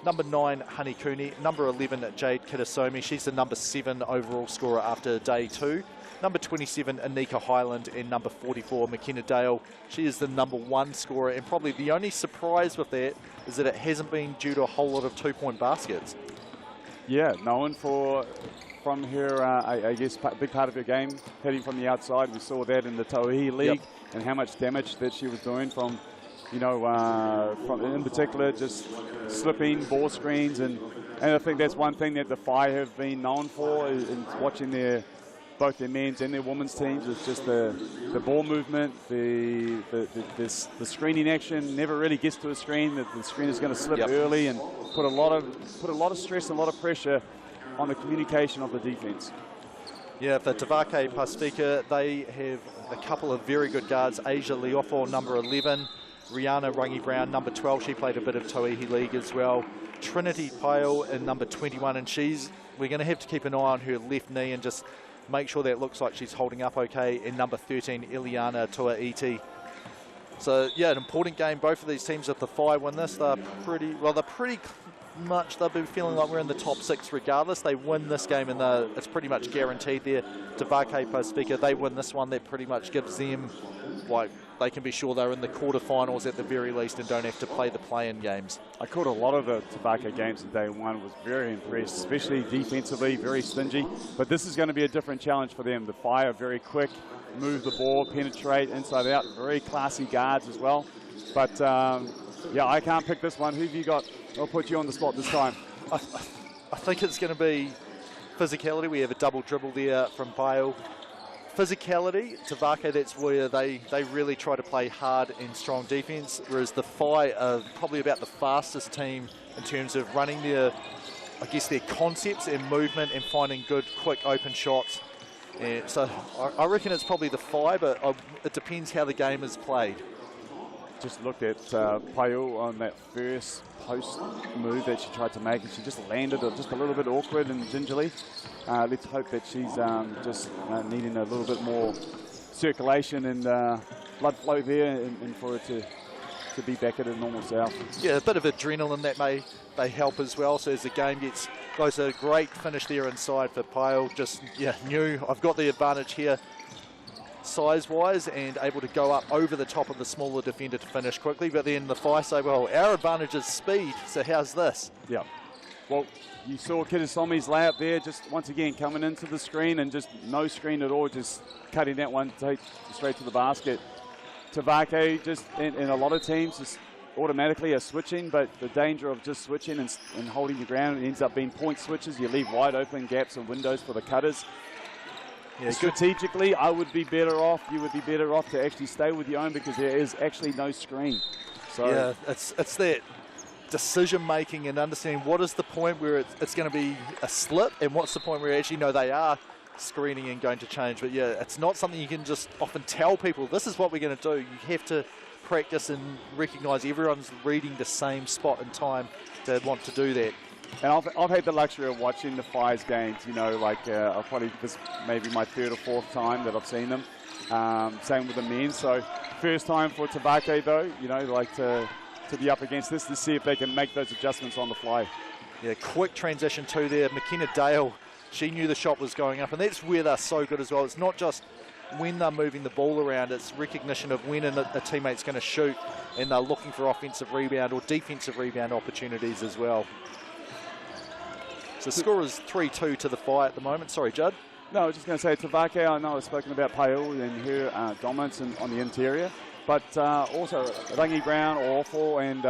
number 9, Honey Cooney, number 11, Jade Kitasomi. She's the number 7 overall scorer after day 2. Number 27, Anika Highland, and number 44, McKenna Dale. She is the number 1 scorer, and probably the only surprise with that is that it hasn't been due to a whole lot of 2-point baskets. Yeah, known from her, I guess, a big part of her game, hitting from the outside. We saw that in the Tauihi League, and how much damage that she was doing from in particular, just slipping, ball screens, and I think that's one thing that the Whai have been known for, is watching both their men's and their women's teams, is just the ball movement, the screening action never really gets to a screen. The screen is going to slip early and put a lot of stress and a lot of pressure on the communication of the defense. Yeah, for Tavake Pacifica, they have a couple of very good guards. Asia Leofo, number 11. Rihanna Rangi-Brown, number 12. She played a bit of Tauihi League as well. Trinity Pyle in number 21, and we're going to have to keep an eye on her left knee and just make sure that looks like she's holding up okay. And number 13, Iliana Tuaiti. So yeah, an important game. Both of these teams, if the Whai win this, they'll be feeling like we're in the top 6 regardless. They win this game and it's pretty much guaranteed there. Tavake Pacifica, they win this one, that pretty much gives them like they can be sure they're in the quarterfinals at the very least and don't have to play the play-in games. I caught a lot of the Tavake games in day one, was very impressed, especially defensively, very stingy. But this is going to be a different challenge for them. The Whai are very quick, move the ball, penetrate inside out, very classy guards as well. But yeah, I can't pick this one. Who have you got? I'll put you on the spot this time. I think it's going to be physicality. We have a double dribble there from Bale. Physicality, Tavake, that's where they really try to play hard and strong defense, whereas the Whai are probably about the fastest team in terms of running their, I guess, their concepts and movement and finding good, quick, open shots. And so I reckon it's probably the Whai, but it depends how the game is played. Just looked at Payul on that first post move that she tried to make, and she just landed it just a little bit awkward and gingerly. Let's hope that she's just needing a little bit more circulation and blood flow there, and for it to be back at a normal self. Yeah, a bit of adrenaline that may help as well. So as the game goes, a great finish there inside for Payul. Just knew I've got the advantage here, size-wise, and able to go up over the top of the smaller defender to finish quickly. But then the Whai say, well, our advantage is speed, so how's this? Yeah. Well, you saw Kitasomi's layup there, just once again coming into the screen and just no screen at all, just cutting that one straight to the basket. Tavake just, in a lot of teams, just automatically are switching, but the danger of just switching and holding your ground, it ends up being point switches. You leave wide open gaps and windows for the cutters. Yeah, strategically, I would be better off, you would be better off to actually stay with your own, because there is actually no screen. So yeah, it's that decision making and understanding what is the point where it's going to be a slip and what's the point where you actually know they are screening and going to change. But yeah, it's not something you can just often tell people, this is what we're going to do. You have to practice and recognise everyone's reading the same spot and time to want to do that. And I've had the luxury of watching the Whai's games, you know, like I've probably, this maybe my third or fourth time that I've seen them. Same with the men. So first time for Tavake though, you know, like to be up against this, to see if they can make those adjustments on the fly. Yeah, quick transition too there. McKenna Dale, she knew the shot was going up, and that's where they're so good as well. It's not just when they're moving the ball around, it's recognition of when a teammate's going to shoot, and they're looking for offensive rebound or defensive rebound opportunities as well. So the score is 3-2 to the Whai at the moment. Sorry, Judd. No, I was just going to say, Tavake, I know I've spoken about Payul and her dominance on the interior, but also Rangi Brown, awful, and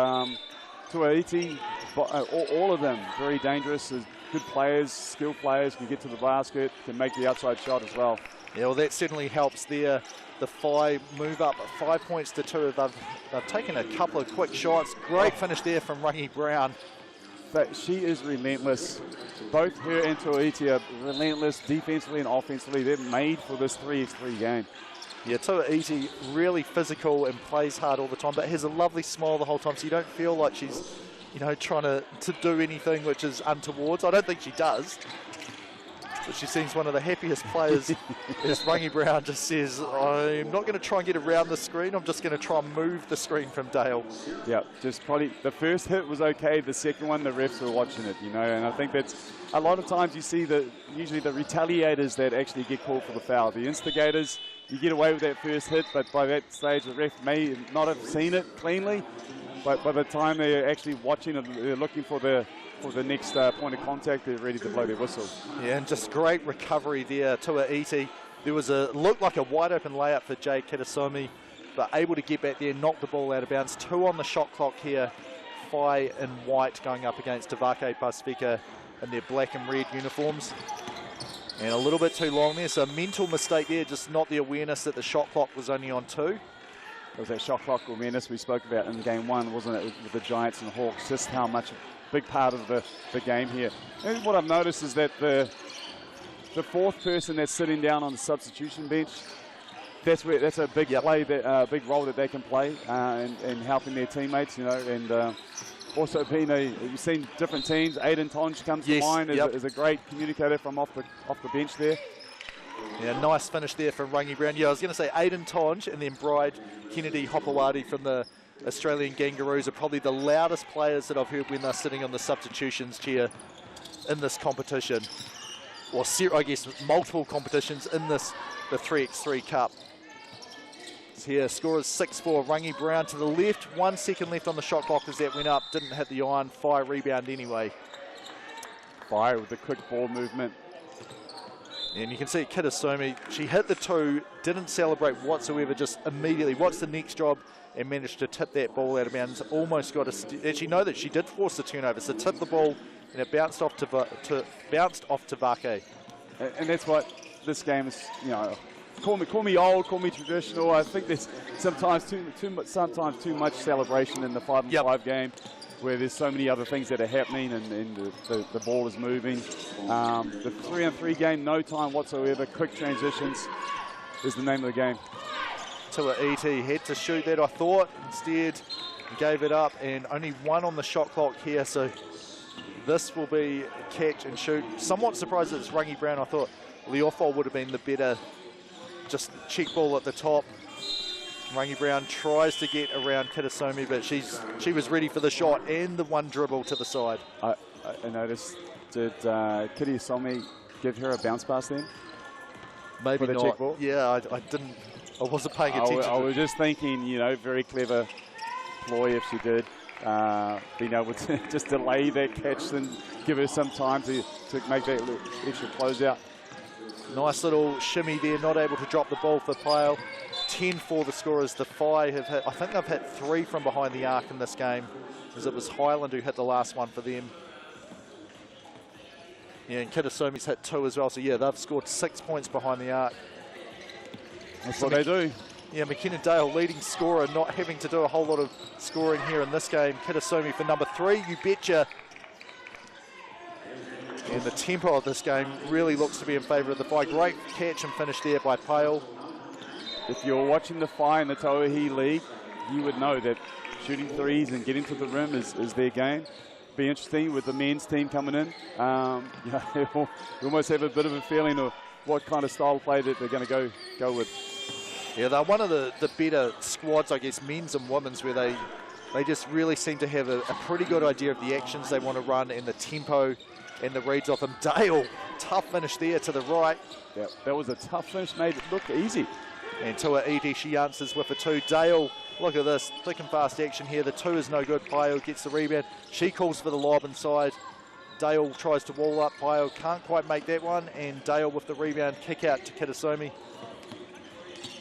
Tuaiti, all of them very dangerous, good players, skilled players, can get to the basket, can make the outside shot as well. Yeah, well, that certainly helps there. The Whai move up 5 points to 2. They've taken a couple of quick shots. Great finish there from Rangi Brown. But she is relentless. Both her and Tuaiti are relentless defensively and offensively. They're made for this 3x3 game. Yeah, Tuaiti really physical and plays hard all the time, but has a lovely smile the whole time, so you don't feel like she's, you know, trying to do anything which is untowards. I don't think she does. But she seems one of the happiest players as Rangi Brown just says, I'm not going to try and get around the screen, I'm just going to try and move the screen from Dale. Yeah, just probably the first hit was okay, the second one, the refs were watching it, you know, and I think that's, a lot of times you see usually the retaliators that actually get called for the foul. The instigators, you get away with that first hit, but by that stage the ref may not have seen it cleanly, but by the time they're actually watching it, they're looking for the next point of contact, they're ready to blow their whistle. Yeah, and just great recovery there. Tuaiti, there was looked like a wide open layup for Jay Kitasomi, but able to get back there, knock the ball out of bounds. 2 on the shot clock here. Whai in white going up against Tavake Pacifica in their black and red uniforms. And a little bit too long there, so a mental mistake there, just not the awareness that the shot clock was only on 2. It was that shot clock awareness we spoke about in game 1, wasn't it, with the Giants and Hawks, just how much big part of the game here. And what I've noticed is that the fourth person that's sitting down on the substitution bench, that's a big play, big role that they can play in helping their teammates, you know, and also being you've seen different teams. Aiden Tonge comes to mind as a great communicator from off the bench there. Yeah, nice finish there from Rangi Brown. Yeah, I was going to say Aiden Tonge and then Bride Kennedy Hopewadi from the Australian Kangaroos are probably the loudest players that I've heard when they're sitting on the substitutions chair in this competition. Or I guess multiple competitions in the 3x3 Cup. So here, scorers 6-4, Rangi Brown to the left, 1 second left on the shot clock as that went up, didn't hit the iron, Whai rebound anyway. Whai with the quick ball movement. And you can see Kitasomi, she hit the 2, didn't celebrate whatsoever, just immediately, what's the next job? And managed to tip that ball out of bounds, almost got a, actually know that she did force the turnover, so tipped the ball and it bounced off to Tavake. And that's what this game is, you know, call me old, call me traditional. I think there's sometimes too much celebration in the 5-on-5 game, where there's so many other things that are happening and the ball is moving. The 3-on-3 game, no time whatsoever, quick transitions is the name of the game. Tua Iti had to shoot that, I thought, instead gave it up, and only 1 on the shot clock here, so this will be catch and shoot. Somewhat surprised that it's Rangi Brown. I thought Leofo would have been the better just check ball at the top. Rangi Brown tries to get around Kitasomi, but she was ready for the shot and the 1 dribble to the side. I noticed, did Kitasomi give her a bounce pass then? Maybe for the not. check ball? Yeah, I didn't. I wasn't paying attention. I was just thinking, you know, very clever ploy if she did. Being able to just delay that catch and give her some time to make that extra closeout. Nice little shimmy there, not able to drop the ball for Pyle. 10 for the scorers. The Whai have hit, I think they've hit 3 from behind the arc in this game, as it was Highland who hit the last one for them. Yeah, and Kitasomi's hit 2 as well, so yeah, they've scored 6 points behind the arc. That's what they do. Yeah, McKenna Dale, leading scorer, not having to do a whole lot of scoring here in this game. Kitasomi for number 3, you betcha. And the tempo of this game really looks to be in favour of the Whai. Great catch and finish there by Pale. If you're watching the Whai in the Tauahi League, you would know that shooting threes and getting to the rim is their game. Be interesting with the men's team coming in. You know, you almost have a bit of a feeling of what kind of style play that they're going to go with. Yeah, they're one of the better squads, I guess, men's and women's, where they just really seem to have a pretty good idea of the actions they want to run and the tempo and the reads off them. Dale, tough finish there to the right. Yeah, that was a tough finish, made it look easy. And Tua Iti, she answers with a 2. Dale, look at this, thick and fast action here. The 2 is no good. Pyle gets the rebound. She calls for the lob inside. Dale tries to wall up. Pyle can't quite make that one. And Dale with the rebound, kick out to Kitasomi.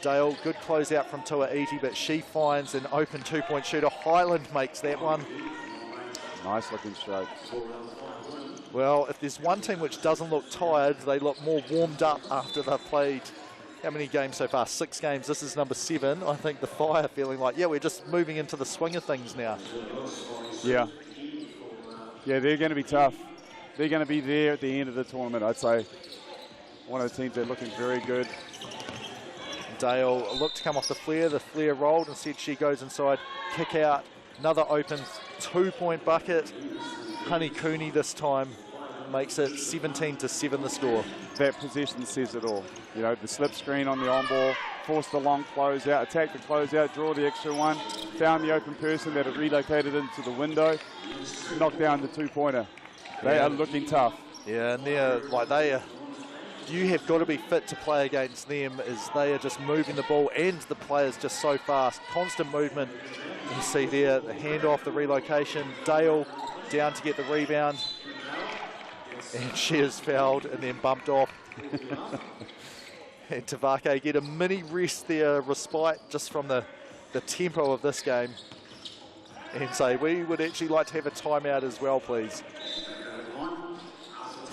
Dale, good closeout from Tua Iti, but she finds an open 2-point shooter. Highland makes that one. Nice looking stroke. Well, if there's one team which doesn't look tired, they look more warmed up after they've played, how many games so far? 6 games. This is number 7. I think the Whai are feeling like, yeah, we're just moving into the swing of things now. Yeah. Yeah, they're going to be tough. They're going to be there at the end of the tournament, I'd say. One of the teams that are looking very good. Dale looked to come off the flare. The flare rolled. Instead, she goes inside. Kick out. Another open 2-point bucket. Honey Cooney this time makes it 17-7 the score. That possession says it all. You know, the slip screen on the on ball, force the long closeout, attack the closeout, draw the extra one, found the open person that had relocated into the window, knock down the 2-pointer. They are looking tough. Yeah, and you have got to be fit to play against them, as they are just moving the ball and the players just so fast. Constant movement. You see there, the handoff, the relocation. Dale down to get the rebound. And she is fouled and then bumped off. And Tavake get a mini rest there, respite just from the tempo of this game. And say, we would actually like to have a timeout as well, please.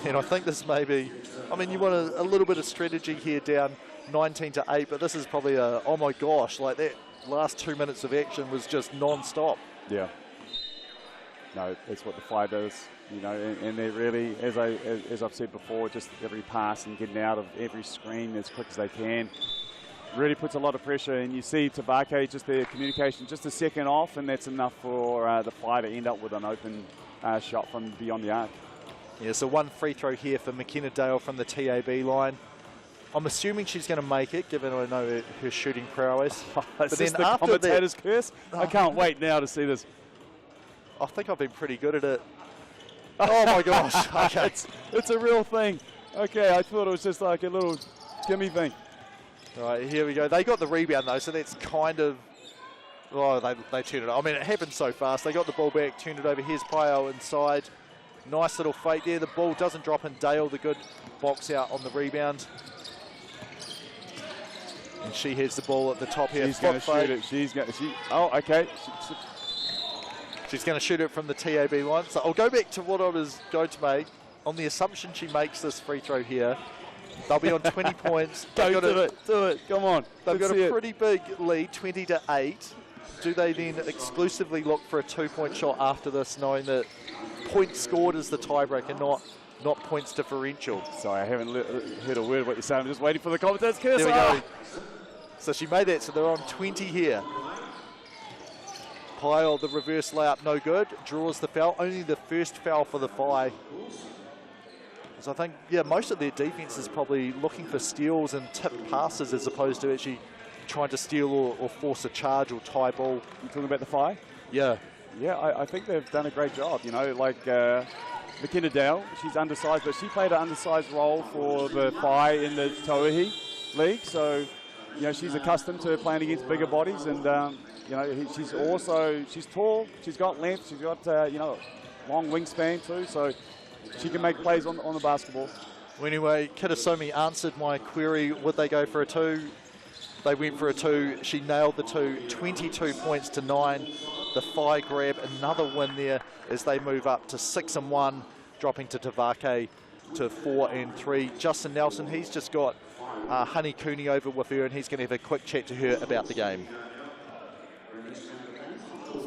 And I think this may be, I mean, you want a little bit of strategy here, down 19-8, but this is probably a, oh my gosh, like that last 2 minutes of action was just non-stop. Yeah. No, that's what the Whai does, you know, and they're really, as I've said before, just every pass and getting out of every screen as quick as they can. Really puts a lot of pressure, and you see Tavake, just their communication just a second off, and that's enough for the Whai to end up with an open shot from beyond the arc. Yeah, so 1 free throw here for McKenna Dale from the TAB line. I'm assuming she's going to make it, given I know her shooting prowess. But then the after commentator's curse? I can't wait now to see this. I think I've been pretty good at it. Oh my gosh. Okay. It's a real thing. Okay, I thought it was just like a little gimme thing. All right, here we go. They got the rebound though, so that's kind of, oh, they turned it. I mean, it happened so fast. They got the ball back, turned it over. Here's Paio inside. Nice little fake there. The ball doesn't drop in. Dale, the good box out on the rebound. And she has the ball at the top here. She's going to shoot it. Oh, okay. She's going to shoot it from the TAB line. So I'll go back to what I was going to make. On the assumption she makes this free throw here, they'll be on 20 points. Do it. Come on. They've got a pretty big lead, 20-8. Do they then exclusively look for a 2-point shot after this, knowing that points scored is the tiebreaker, not points differential? Sorry, I haven't heard a word of what you're saying. I'm just waiting for the commentators. There we go. So she made that, so they're on 20 here. Pyle, the reverse layup, no good. Draws the foul, only the first foul for the Whai. So I think, yeah, most of their defense is probably looking for steals and tipped passes as opposed to actually trying to steal or force a charge or tie ball. You talking about the Whai? Yeah. Yeah, I think they've done a great job. You know, like McKenna Dale, she's undersized, but she played an undersized role for the Whai in the Tauihi League. So, you know, she's accustomed to playing against bigger bodies, and you know, she's tall, she's got length, she's got you know, long wingspan too. So she can make plays on the basketball. Well, anyway, Kitasomi answered my query. Would they go for a 2? They went for a 2. She nailed the 2. 22 points to 9. The Whai grab another win there as they move up to 6-1, dropping to Tavake to 4-3. Justin Nelson, he's just got Honey Cooney over with her, and he's going to have a quick chat to her about the game.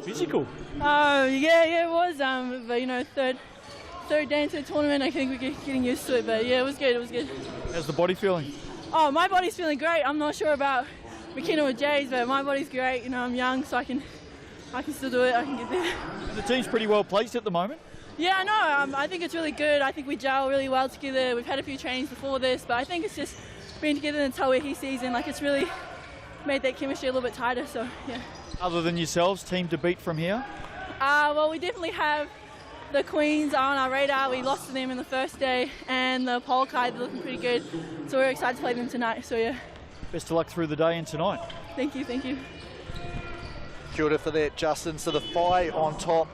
Physical. Yeah, it was. But you know, third day into the tournament, I think we're getting used to it. But yeah, it was good. How's the body feeling? Oh, my body's feeling great. I'm not sure about McKenna or Jay's, but my body's great. You know, I'm young, so I can still do it. I can get there. The team's pretty well placed at the moment. Yeah, I know. I think it's really good. I think we gel really well together. We've had a few trainings before this, but I think it's just being together in the Tauihi season. Like, it's really made that chemistry a little bit tighter. So yeah. Other than yourselves, team to beat from here? Well, we definitely have the Queens on our radar. We lost to them in the first day, and the Polakai, they're looking pretty good. So we're excited to play them tonight. So yeah. Best of luck through the day and tonight. Thank you. Kia ora for that, Justin. So the Whai on top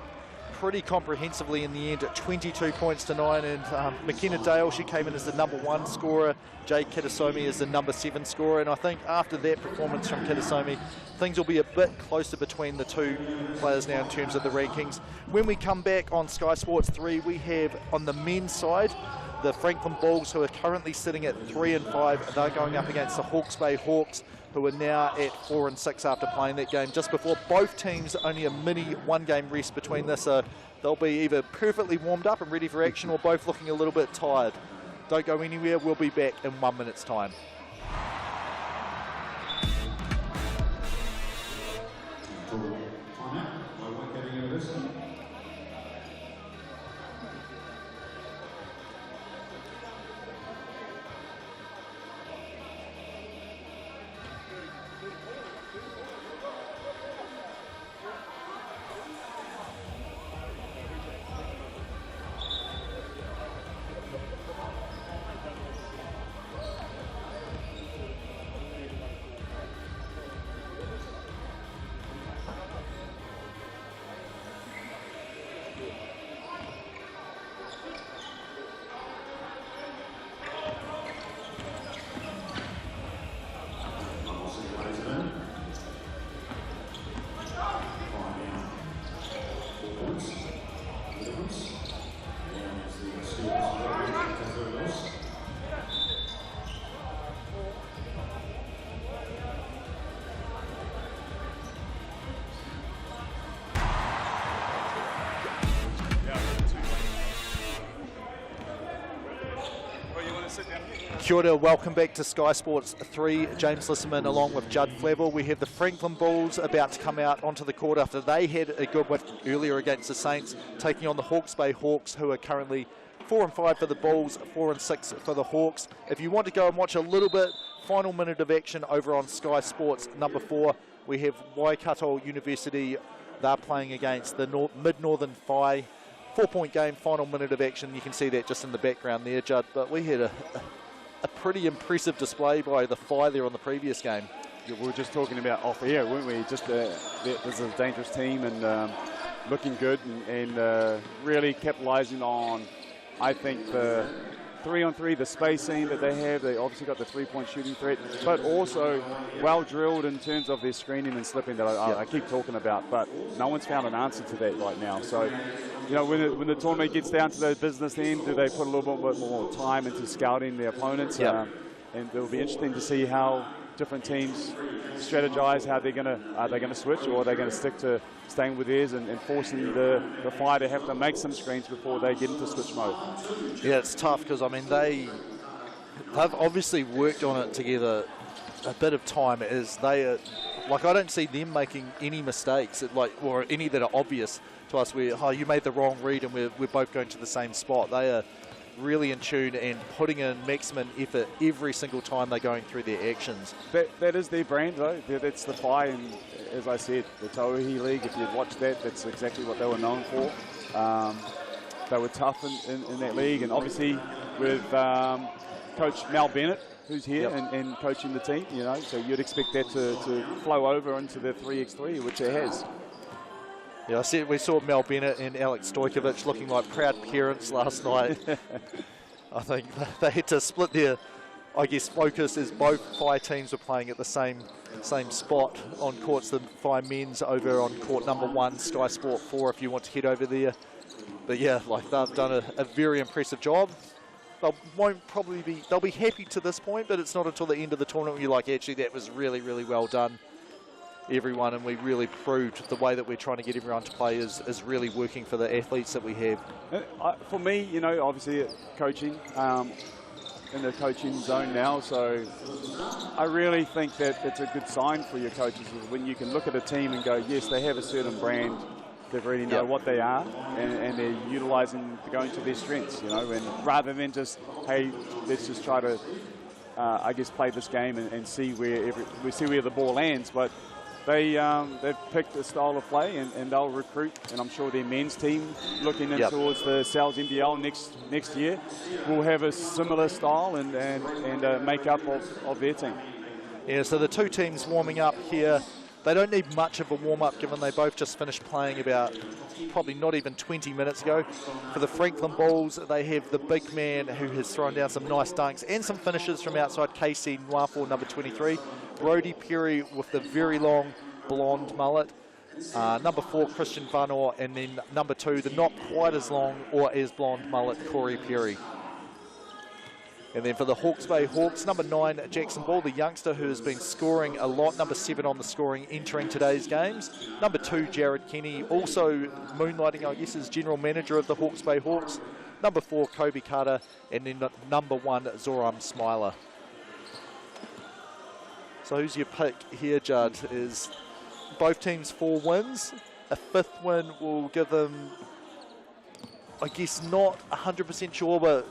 pretty comprehensively in the end at 22 points to 9, and McKenna Dale, she came in as the #1 scorer. Jay Kitasomi is the #7 scorer, and I think after that performance from Kitasomi, things will be a bit closer between the two players now in terms of the rankings. When we come back on Sky Sports 3, we have on the men's side the Franklin Bulls, who are currently sitting at 3-5. They're going up against the Hawke's Bay Hawks, who are now at 4-6 after playing that game just before. Both teams only a mini 1-game rest between this. They'll be either perfectly warmed up and ready for action, or both looking a little bit tired. Don't go anywhere. We'll be back in 1 minute's time. Kia ora, welcome back to Sky Sports 3. James Lisserman along with Judd Flavel. We have the Franklin Bulls about to come out onto the court after they had a good win earlier against the Saints, taking on the Hawke's Bay Hawks, who are currently 4-5 for the Bulls, 4-6 for the Hawks. If you want to go and watch a little bit, final minute of action over on Sky Sports number 4, we have Waikato University. They're playing against the Mid-Northern Whai. 4-point game, final minute of action. You can see that just in the background there, Judd. But we had a pretty impressive display by the Whai there on the previous game. Yeah, we were just talking about off air, weren't we? Just this is a dangerous team and looking good and really capitalising on, I think, the 3-on-3, the spacing that they have. They obviously got the three-point shooting threat, but also well drilled in terms of their screening and slipping that I keep talking about. But no one's found an answer to that right now. So, you know, when the tournament gets down to the business end, do they put a little bit more time into scouting their opponents? Yep. And it'll be interesting to see how different teams strategize, how they're gonna switch, or are they gonna stick to staying with theirs and forcing the Whai to have to make some screens before they get into switch mode. Yeah, it's tough because I mean they've obviously worked on it together a bit of time. As they are, like, I don't see them making any mistakes, or any that are obvious to us where, oh, you made the wrong read and we're both going to the same spot. They are really in tune and putting in maximum effort every single time they're going through their actions. That is their brand, though. That's the Whai, and as I said, the Tauihi League, if you'd watched that, that's exactly what they were known for. They were tough in that league, and obviously with Coach Mal Bennett, who's here and coaching the team, you know, so you'd expect that to flow over into the 3x3, which it has. Yeah, we saw Mel Bennett and Alex Stojkovic looking like proud parents last night. I think they had to split their, I guess, focus as both Whai teams were playing at the same spot on courts. The Whai men's over on court number 1, Sky Sport 4, if you want to head over there. But yeah, like, they've done a very impressive job. They'll be happy to this point, but it's not until the end of the tournament when you're like, actually, that was really, really well done, everyone, and we really proved the way that we're trying to get everyone to play is really working for the athletes that we have. For me, you know, obviously coaching, in the coaching zone now, so I really think that it's a good sign for your coaches when you can look at a team and go, yes, they have a certain brand, they really know what they are, and they're utilising, going to their strengths, you know, and rather than just, hey, let's just try to, I guess, play this game and see where the ball lands, but they've picked a style of play and they'll recruit, and I'm sure their men's team looking in towards the Sal's NBL next year will have a similar style and make-up of their team. Yeah, so the two teams warming up here, they don't need much of a warm-up given they both just finished playing about probably not even 20 minutes ago. For the Franklin Bulls, they have the big man who has thrown down some nice dunks and some finishes from outside, KC Nwafo, number 23. Brody Perry with the very long blonde mullet. Number 4, Christian Vanor, and then number 2, the not quite as long or as blonde mullet, Corey Perry. And then for the Hawke's Bay Hawks, number 9, Jackson Ball, the youngster who has been scoring a lot. Number 7 on the scoring, entering today's games. Number 2, Jared Kenny, also moonlighting, I guess, as general manager of the Hawke's Bay Hawks. Number 4, Kobe Carter, and then number 1, Zoram Smiler. So who's your pick here, Judd? Is both teams 4 wins. A 5th win will give them, I guess, not 100% sure, but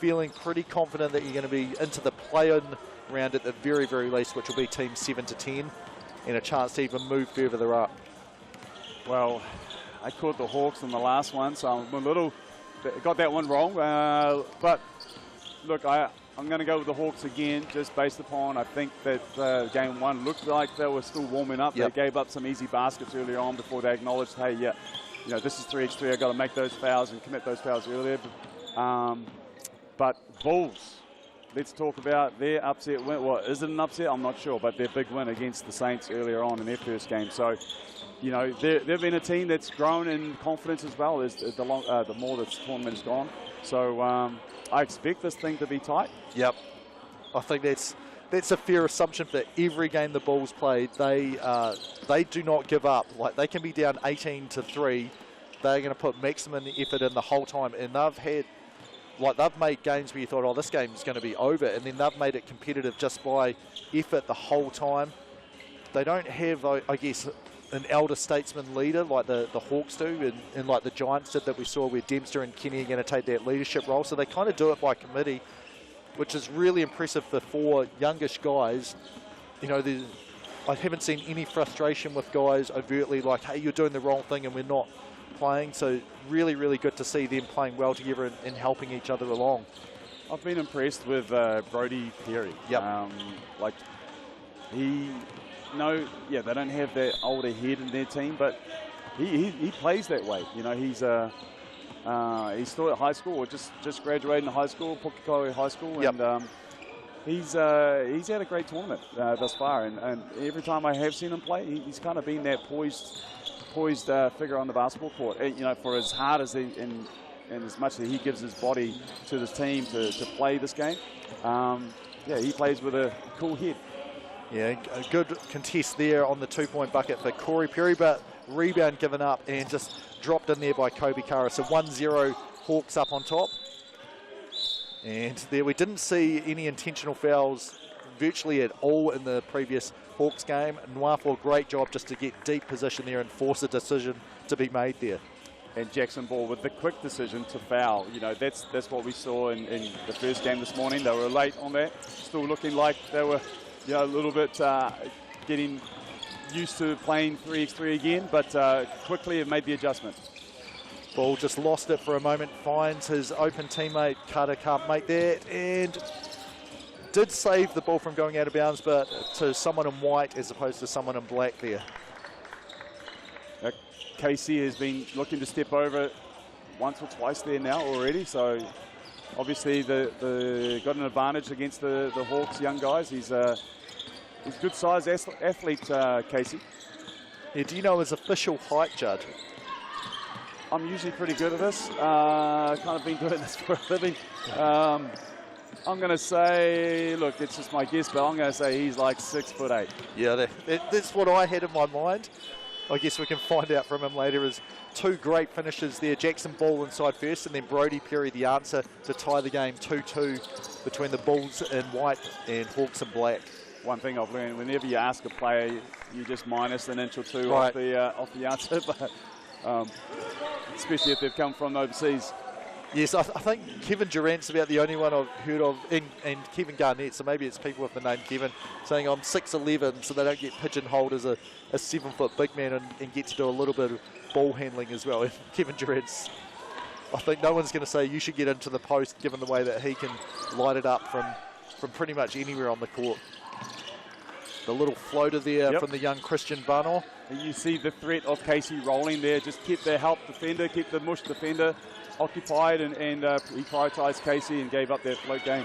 feeling pretty confident that you're going to be into the play-in round at the very, very least, which will be teams 7 to 10, and a chance to even move further up. Well, I caught the Hawks in the last one, so I'm a little, got that one wrong. But look, I'm going to go with the Hawks again, just based upon, I think that game 1 looked like they were still warming up. They gave up some easy baskets earlier on before they acknowledged, hey, yeah, you know, this is 3x3. I've got to make those fouls and commit those fouls earlier. But Bulls, let's talk about their upset win. Well, is it an upset? I'm not sure, but their big win against the Saints earlier on in their first game. So, you know, they've been a team that's grown in confidence as well as the more the tournament's gone. So I expect this thing to be tight. Yep. I think that's a fair assumption for every game the Bulls played. They do not give up. Like, they can be down 18 to 3. They're going to put maximum effort in the whole time, and they've made games where you thought, oh, this game's going to be over, and then they've made it competitive just by effort the whole time. They don't have, I guess, an elder statesman leader like the Hawks do, and like the Giants did that we saw where Dempster and Kenny are going to take that leadership role. So they kind of do it by committee, which is really impressive for 4 youngish guys. You know, I haven't seen any frustration with guys overtly like, hey, you're doing the wrong thing and we're not playing. So really, really good to see them playing well together and helping each other along. I've been impressed with Brody Perry. Yep. Like they don't have that older head in their team, but he plays that way. You know, he's still at high school or just graduating high school, Pukekohe High School, yep. and he's had a great tournament thus far. And every time I have seen him play, he's kind of been that poised figure on the basketball court. You know, for as hard as and as much as he gives his body to this team to play this game, he plays with a cool head. Yeah, a good contest there on the 2-point bucket for Corey Perry, but rebound given up and just dropped in there by Kobe Kara. So 1-0 Hawks up on top. And there we didn't see any intentional fouls virtually at all in the previous Hawks game. Nwafo, great job just to get deep position there and force a decision to be made there. And Jackson Ball with the quick decision to foul. You know, that's what we saw in the first game this morning. They were late on that, still looking like they were a little bit getting used to playing 3x3 again, but quickly have made the adjustment. Ball just lost it for a moment, finds his open teammate. Carter can't make that, and did save the ball from going out of bounds, but to someone in white as opposed to someone in black there. Casey has been looking to step over once or twice there now already, so obviously the got an advantage against the Hawks young guys. He's good size athlete, Casey. Yeah, do you know his official height, Judd? I'm usually pretty good at this. Kind of been doing this for a living. I'm going to say, look, it's just my guess, but I'm going to say he's like 6'8". Yeah, that's what I had in my mind. I guess we can find out from him later. Is two great finishes there. Jackson Ball inside first, and then Brody Perry the answer to tie the game 2-2 between the Bulls in white and Hawks in black. One thing I've learned, whenever you ask a player, you just minus an inch or two right off the answer, but, especially if they've come from overseas. Yes, I think Kevin Durant's about the only one I've heard of, and Kevin Garnett, so maybe it's people with the name Kevin, saying I'm 6'11", so they don't get pigeonholed as a 7-foot big man and get to do a little bit of ball handling as well. And Kevin Durant's, I think no one's going to say you should get into the post given the way that he can light it up from pretty much anywhere on the court. The little floater there from the young Christian Barnor. And you see the threat of Casey rolling there, just keep the help defender, keep the mush defender occupied, and he prioritised Casey and gave up that float game.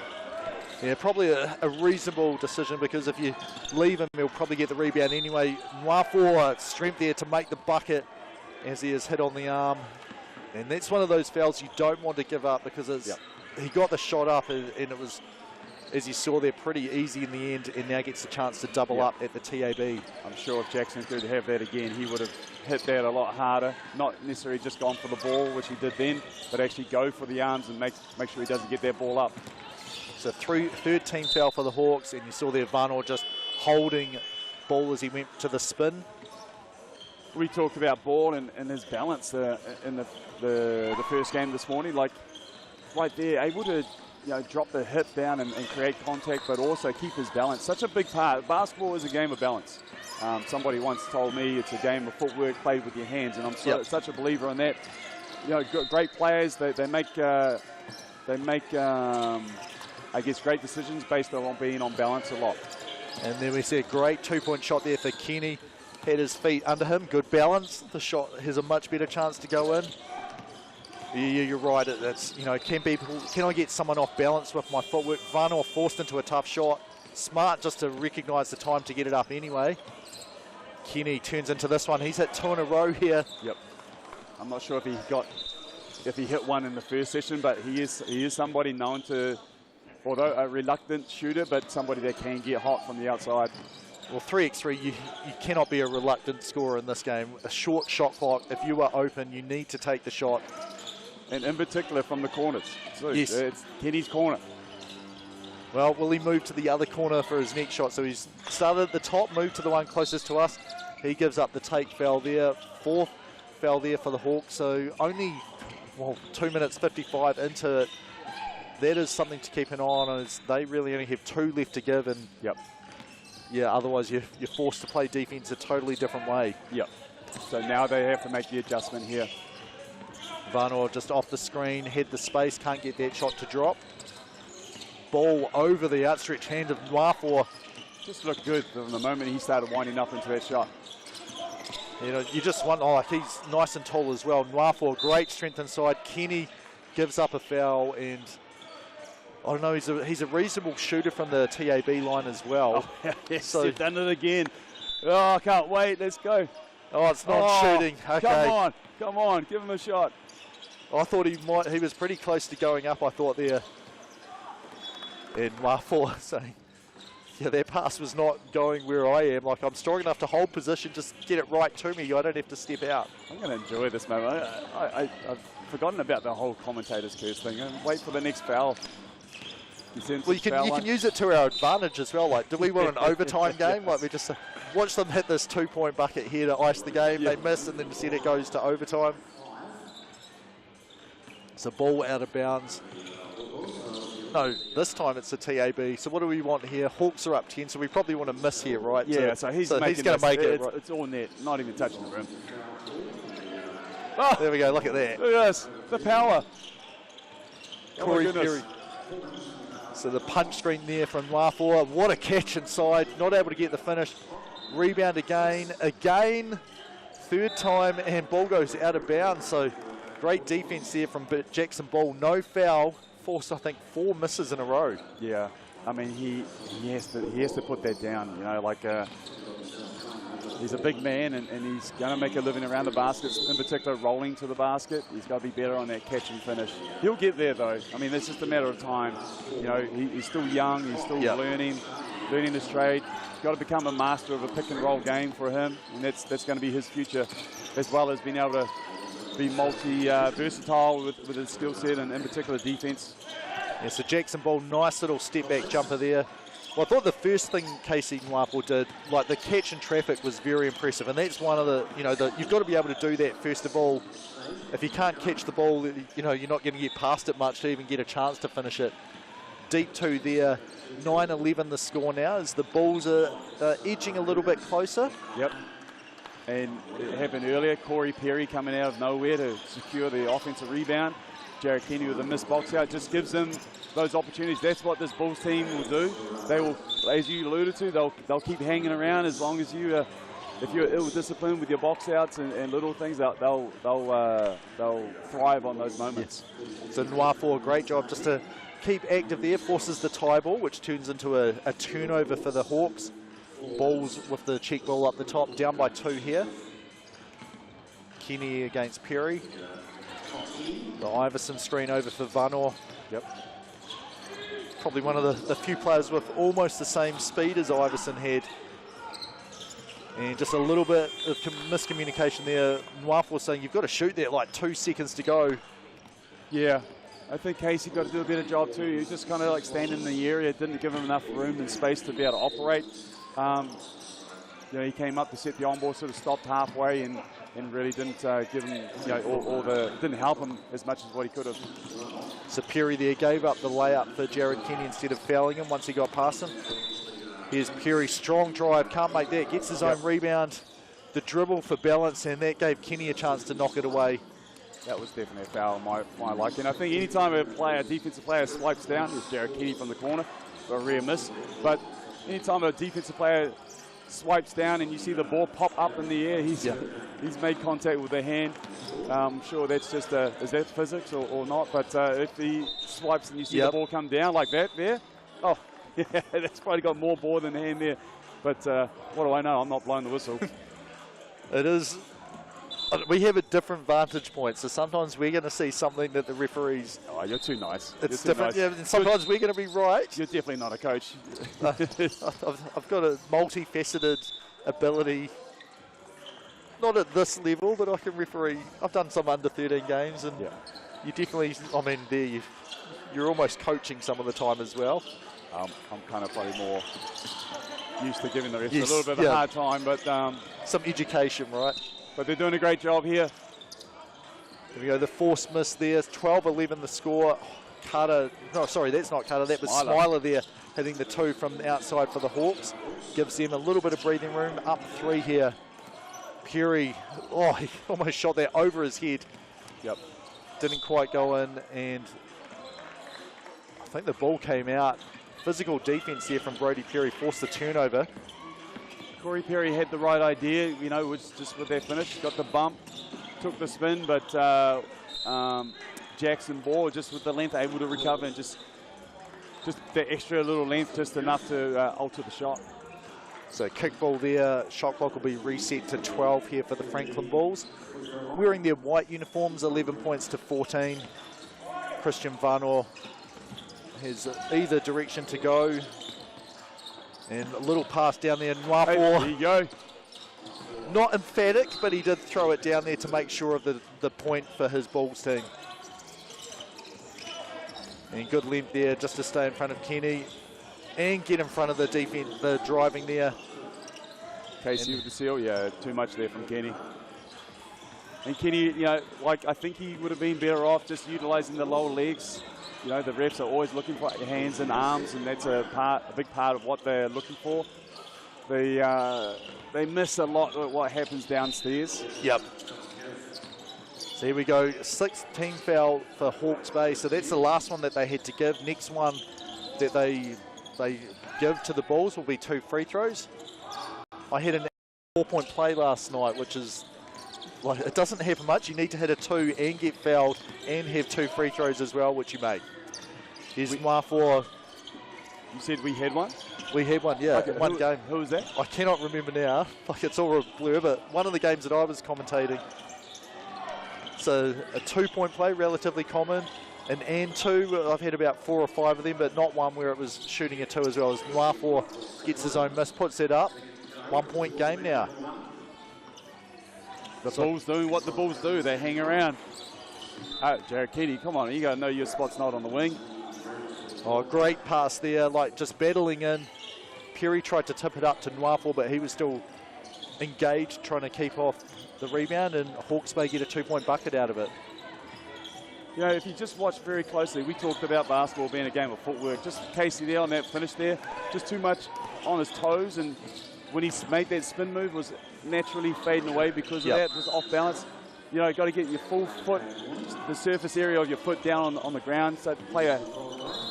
Yeah, probably a reasonable decision, because if you leave him, he'll probably get the rebound anyway. Nwafo, strength there to make the bucket as he is hit on the arm. And that's one of those fouls you don't want to give up, because he got the shot up and it was, as you saw there, pretty easy in the end, and now gets the chance to double up at the TAB. I'm sure if Jackson could have that again, he would have hit that a lot harder. Not necessarily just gone for the ball, which he did then, but actually go for the arms and make sure he doesn't get that ball up. So third team foul for the Hawks, and you saw there Varnor just holding Ball as he went to the spin. We talked about Ball and his balance in the first game this morning. Like right there, able to drop the hip down and create contact, but also keep his balance. Such a big part. Basketball is a game of balance. Somebody once told me it's a game of footwork played with your hands, and I'm such a believer in that. Great players. They make I guess great decisions based on being on balance a lot. And then we see a great 2-point shot there for Kenny. Had his feet under him, good balance. The shot has a much better chance to go in. Yeah, you're right. That's can I get someone off balance with my footwork? Varnor forced into a tough shot. Smart just to recognise the time to get it up anyway. Kenny turns into this one. He's hit 2 in a row here. Yep. I'm not sure if he hit one in the first session, but he is somebody known to, although a reluctant shooter, but somebody that can get hot from the outside. Well, 3x3, you cannot be a reluctant scorer in this game. A short shot clock. If you are open, you need to take the shot. And in particular from the corners. So yes. It's Kenny's corner. Well, will he move to the other corner for his next shot? So he's started at the top, moved to the one closest to us. He gives up the take foul there. 4th foul there for the Hawks. So only 2 minutes 55 into it. That is something to keep an eye on, as they really only have 2 left to give. And yeah, otherwise you're forced to play defense a totally different way. Yep. So now they have to make the adjustment here. Varnor just off the screen, had the space, can't get that shot to drop. ball over the outstretched hand of Nwafo. Just looked good from the moment he started winding up into that shot. You know, you just want, oh, he's nice and tall as well. Nwafo, great strength inside. Kenny gives up a foul, and I don't know, he's a reasonable shooter from the TAB line as well. Oh, yes, so they've done it again. Oh, I can't wait. Let's go. Oh, it's not shooting. Okay. Come on, give him a shot. I thought he was pretty close to going up, I thought there. And Nwafo saying, yeah, their pass was not going where I am. Like, I'm strong enough to hold position, just get it right to me. I don't have to step out. I'm going to enjoy this moment. I've forgotten about the whole commentator's curse thing. Wait for the next foul. Well, you can use it to our advantage as well. Like, do we want an overtime game? Like, we just watch them hit this 2-point bucket here to ice the game. They miss, and then instead it goes to overtime. It's a ball out of bounds. No, this time it's a TAB. So what do we want here? Hawks are up 10, so we probably want to miss here, right? Yeah, so he's going to make it. Right. It's all net, not even touching the rim. Oh, there we go. Look at that. Look at this. The power. Corey Perry. So the punch screen there from Nwafo. What a catch inside. Not able to get the finish. Rebound again. Third time, and ball goes out of bounds. So great defense there from Jackson Ball. No foul. Forced, I think, 4 misses in a row. Yeah. I mean, he has to put that down. You know, like he's a big man, and he's going to make a living around the basket, in particular rolling to the basket. He's got to be better on that catch and finish. He'll get there, though. I mean, it's just a matter of time. You know, he's still young. He's still learning his trade. He's got to become a master of a pick and roll game for him, and that's going to be his future, as well as being able to be versatile with his skill set, and in particular defense. Yeah, so Jackson Ball, nice little step back jumper there. Well, I thought the first thing Casey Nwafo did, like the catch in traffic, was very impressive, and that's one of the, you've got to be able to do that first of all. If you can't catch the ball, you're not going to get past it much to even get a chance to finish it. Deep 2 there, 9-11 the score now, as the Bulls are edging a little bit closer. Yep. And it happened earlier, Corey Perry coming out of nowhere to secure the offensive rebound. Jared Kenny with a missed box out just gives them those opportunities. That's what this Bulls team will do. They will, as you alluded to, they'll keep hanging around as long as you, if you're ill-disciplined with your box outs and little things, they'll thrive on those moments. Yes. So Nwafo, a great job just to keep active there, forces the tie ball, which turns into a turnover for the Hawks. Bulls with the check ball up the top, down by 2 here. Kenny against Perry. The Iverson screen over for Vanor. Yep. Probably one of the few players with almost the same speed as Iverson had. And just a little bit of miscommunication there. Nwafo was saying, you've got to shoot there, like 2 seconds to go. Yeah, I think Casey got to do a better job too. He was just kind of like standing in the area, didn't give him enough room and space to be able to operate. He came up to set the on-ball, sort of stopped halfway and really didn't give him, didn't help him as much as what he could have. So Perry there gave up the layup for Jared Kenny instead of fouling him once he got past him. Here's Perry, strong drive, can't make that, gets his own rebound. The dribble for balance, and that gave Kenny a chance to knock it away. That was definitely a foul, my liking. I think anytime a defensive player swipes down, there's Jared Kenny from the corner, a rare miss. But anytime a defensive player swipes down and you see the ball pop up in the air, he's made contact with the hand. I'm sure that's just, is that physics or not? But if he swipes and you see the ball come down like that there, oh, yeah, that's probably got more ball than the hand there. But what do I know? I'm not blowing the whistle. It is. We have a different vantage point, so sometimes we're going to see something that the referees... Oh, you're too nice. It's different, yeah, and sometimes we're going to be right. You're definitely not a coach. I've got a multifaceted ability. Not at this level, but I can referee. I've done some under 13 games, and you definitely, you're almost coaching some of the time as well. I'm kind of probably more used to giving the refs a little bit of a hard time, but... some education, right? But they're doing a great job here. There we go, the force miss there. 12-11 the score. Carter, no, sorry, that's not Carter. That was Smiler there, hitting the 2 from the outside for the Hawks. Gives them a little bit of breathing room. Up 3 here. Perry, he almost shot that over his head. Yep. Didn't quite go in, and I think the ball came out. Physical defense there from Brodie Perry forced the turnover. Corey Perry had the right idea, you know, which just with their finish, got the bump, took the spin, but Jackson Ball just with the length able to recover and just the extra little length, just enough to alter the shot. So kickball there, shot clock will be reset to 12 here for the Franklin Bulls. Wearing their white uniforms, 11 points to 14. Christian Vanor has either direction to go. And a little pass down there, Nwafo. Hey, there you go. Not emphatic, but he did throw it down there to make sure of the point for his Bulls team. And good length there just to stay in front of Kenny and get in front of the defense, the driving there. Casey with the seal, yeah, too much there from Kenny. And Kenny, you know, like I think he would have been better off just utilising the lower legs. You know, the refs are always looking for hands and arms, and that's a big part of what they're looking for. They miss a lot of what happens downstairs. Yep. So here we go, 16 foul for Hawke's Bay. So that's the last one that they had to give. Next one that they give to the Bulls will be 2 free throws. I had a 4-point play last night, which is, like, it doesn't happen much. You need to hit a 2 and get fouled and have 2 free throws as well, which you make. Here's Nwafo. You said we had one? We had one, yeah, Okay, one game. Who was that? I cannot remember now. Like, it's all a blur, but one of the games that I was commentating. So a 2-point play, relatively common. An and 2, I've had about 4 or 5 of them, but not one where it was shooting a 2 as well. As Nwafo gets his own miss, puts it up. 1-point game now. The Bulls doing what the Bulls do. They hang around. Jared Kenny, come on. You got to know your spot's not on the wing. Oh, great pass there, like just battling in. Perry tried to tip it up to Nwafo, but he was still engaged, trying to keep off the rebound, and Hawke's Bay get a 2-point bucket out of it. You know, if you just watch very closely, we talked about basketball being a game of footwork. Just Casey there on that finish there, just too much on his toes, and when he made that spin move, was naturally fading away because of that, just off balance. You know, got to get your full foot, the surface area of your foot down on the ground, so to play a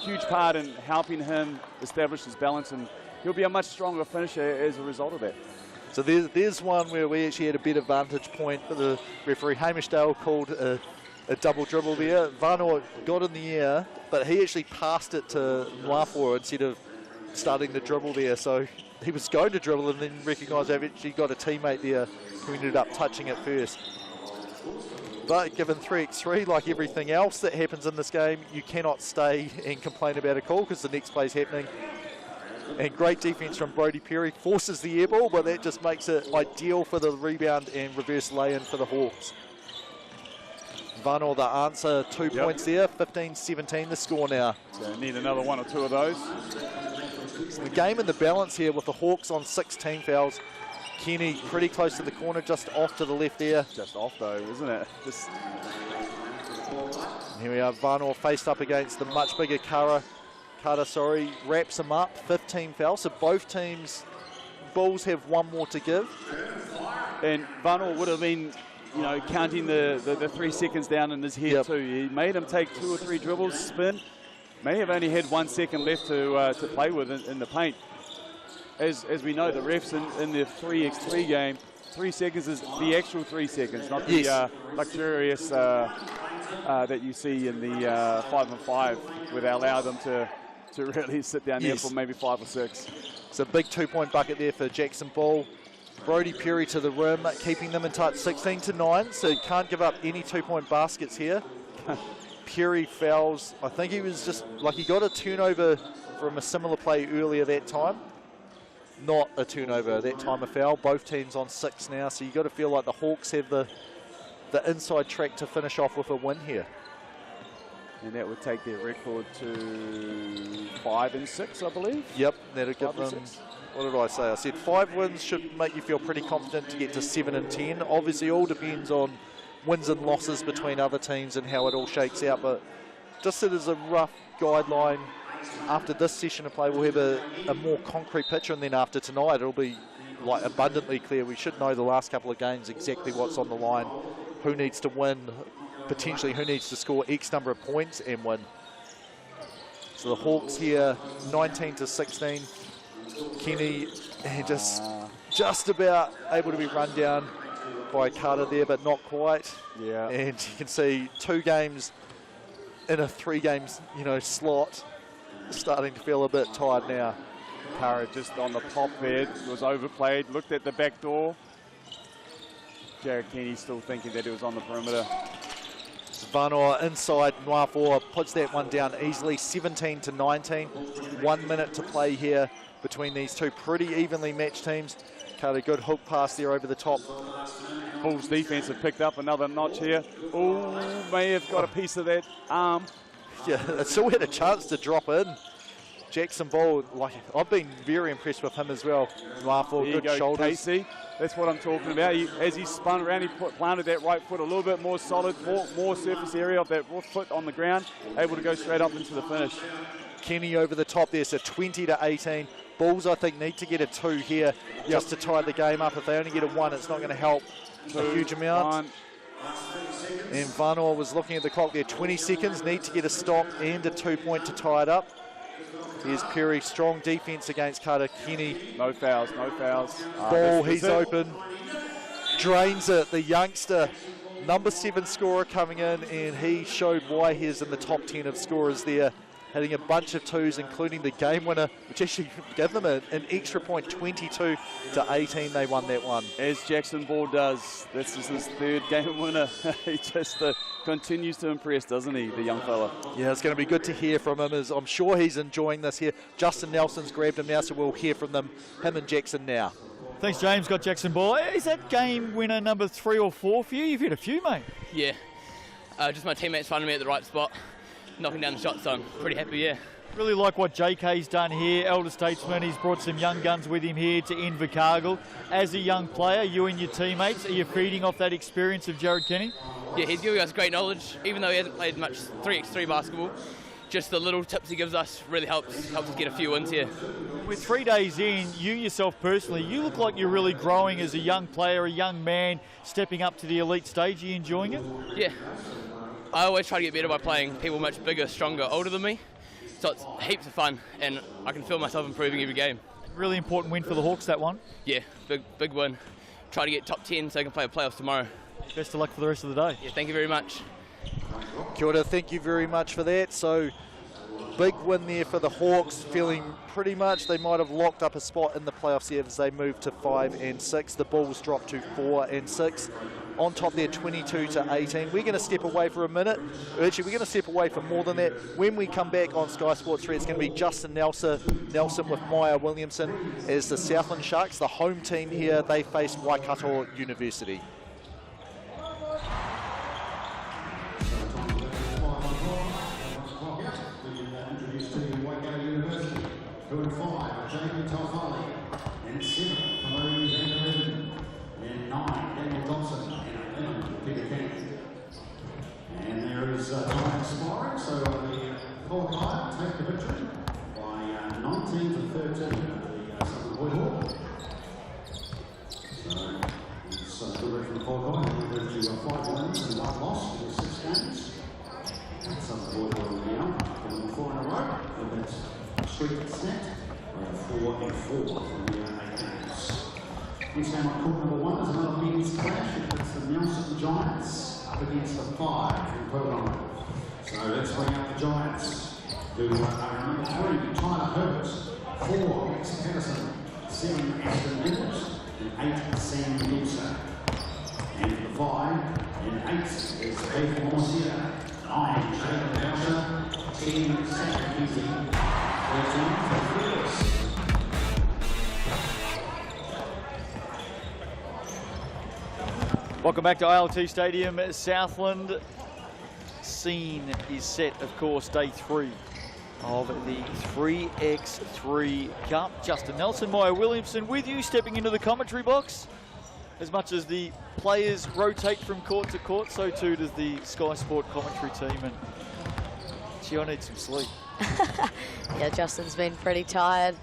huge part in helping him establish his balance, and he'll be a much stronger finisher as a result of that. So there's one where we actually had a better vantage point for the referee. Hamish Dale called a double dribble there. Vanor got in the air, but he actually passed it to Nwafo instead of starting the dribble there. So he was going to dribble and then recognised they've actually got a teammate there who ended up touching it first. But given 3x3, like everything else that happens in this game, you cannot stay and complain about a call because the next play's happening. And great defense from Brodie Perry, forces the air ball, but that just makes it ideal for the rebound and reverse lay-in for the Hawks. Vanor the answer, 2 points there, 15-17 the score now. So need another 1 or 2 of those. So the game in the balance here with the Hawks on 16 fouls. Kenny pretty close to the corner, just off to the left there. Just off though, isn't it? Just... Here we are, Vanor faced up against the much bigger Carter, wraps him up, 15 fouls. So both teams, Bulls have 1 more to give. And Vanor would have been, you know, counting the 3 seconds down in his head too. He made him take 2 or 3 dribbles, spin. May have only had 1 second left to play with in the paint. As we know, the refs in the 3x3 game, 3 seconds is the actual 3 seconds, not the luxurious that you see in the 5-on-5, where they allow them to really sit down there for maybe 5 or 6. It's a big 2-point bucket there for Jackson Ball. Brodie Perry to the rim, keeping them in touch, 16-9, so you can't give up any 2-point baskets here. Perry fouls, I think he was just, like he got a turnover from a similar play earlier that time. Not a turnover, that time a foul. Both teams on 6 now, so you've got to feel like the Hawks have the inside track to finish off with a win here. And that would take their record to 5-6, I believe. Yep, that'll give them, what did I say? I said 5 wins should make you feel pretty confident to get to 7-10. Obviously, all depends on wins and losses between other teams and how it all shakes out, but just as a rough guideline, after this session of play, we'll have a more concrete picture, and then after tonight, it'll be like abundantly clear. We should know the last couple of games exactly what's on the line, who needs to win, potentially who needs to score X number of points and win. So the Hawks here, 19-16. Kenny just about able to be run down by Carter there, but not quite. Yeah. And you can see 2 games in a 3 games, slot, starting to feel a bit tired now. Carter just on the pop there, was overplayed, looked at the back door. Jared Kenny still thinking that he was on the perimeter. Vanoa inside, Nuafoa puts that one down easily, 17-19. 1 minute to play here between these two pretty evenly matched teams. Carter, good hook pass there over the top. Bulls defense have picked up another notch here. Oh, may have got a piece of that arm. Yeah, it still had a chance to drop in. Jackson Ball, I've been very impressed with him as well. Nuafoa, good shoulders. Casey. That's what I'm talking about. As he spun around, he planted that right foot a little bit more solid, more surface area of that foot on the ground, able to go straight up into the finish. Kenny over the top there, so 20-18. Bulls, I think, need to get a 2 here just to tie the game up. If they only get a 1, it's not going to help a huge amount. And Vanoa was looking at the clock there, 20 seconds, need to get a stop and a 2-point to tie it up. Here's Perry, strong defense against Carter. Kenny. No fouls, no fouls. Ball, he's open. Drains it, the youngster. Number 7 scorer coming in, and he showed why he's in the top 10 of scorers there. Hitting a bunch of 2s, including the game winner, which actually gave them an extra point, 22-18. They won that one. As Jackson Ball does, this is his 3rd game winner. He just continues to impress, doesn't he, the young fella? Yeah, it's going to be good to hear from him. As I'm sure he's enjoying this here. Justin Nelson's grabbed him now, so we'll hear from him and Jackson now. Thanks, James. Got Jackson Ball. Is that game winner number 3 or 4 for you? You've hit a few, mate. Yeah. Just my teammates finding me at the right spot, knocking down the shot, so I'm pretty happy, yeah. Really like what JK's done here, elder statesman. He's brought some young guns with him here to Invercargill. As a young player, you and your teammates, are you feeding off that experience of Jared Kenny? Yeah, he's giving us great knowledge, even though he hasn't played much 3x3 basketball. Just the little tips he gives us really helps us get a few wins here. With 3 days in, you yourself personally, you look like you're really growing as a young player, a young man, stepping up to the elite stage. Are you enjoying it? Yeah. I always try to get better by playing people much bigger, stronger, older than me. So it's heaps of fun, and I can feel myself improving every game. Really important win for the Hawks, that one. Yeah, big win. Try to get top 10 so I can play playoffs tomorrow. Best of luck for the rest of the day. Yeah, thank you very much. Kia ora, thank you very much for that. So, big win there for the Hawks, feeling pretty much they might have locked up a spot in the playoffs here as they moved to 5 and 6. The Bulls dropped to 4 and 6. On top there, 22-18. We're going to step away for a minute. Actually, we're going to step away for more than that. When we come back on Sky Sports 3, it's going to be Justin Nelson with Maya Williamson as the Southland Sharks, the home team here. They face Waikato University. Going 5, Jamie Tavake, and 7, Malone and 9, Daniel Thompson, and 11, Peter King. And there is time expiring, so the Hawkeye take the victory by 19-13 over the Southern Boyd Hawk. So it's good from the Hawkeye, who moved to 5 wins and 1 loss for 6 games. And Southern Boyd Hawk now, coming 4 in a row, with that streak snapped. 4 and 4 from the 8 games. Next game on court number 1 is another men's clash. It's the Nelson Giants up against the 5 from Pokemon. So let's bring up the Giants, who are number 3, Tyler Herbert, 4, Max Patterson, 7, Ashton Nichols, and 8, Sam Gilser. And the 5 and 8 is Dave Morcia, 9, Jacob Boucher, 10, Sam Easy, 13 for Phillips. Welcome back to ILT Stadium, Southland. Scene is set, of course, day 3 of the 3x3 Cup. Justin Nelson, Maya Williamson with you, stepping into the commentary box. As much as the players rotate from court to court, so too does the Sky Sport commentary team. And gee, I need some sleep. Yeah, Justin's been pretty tired.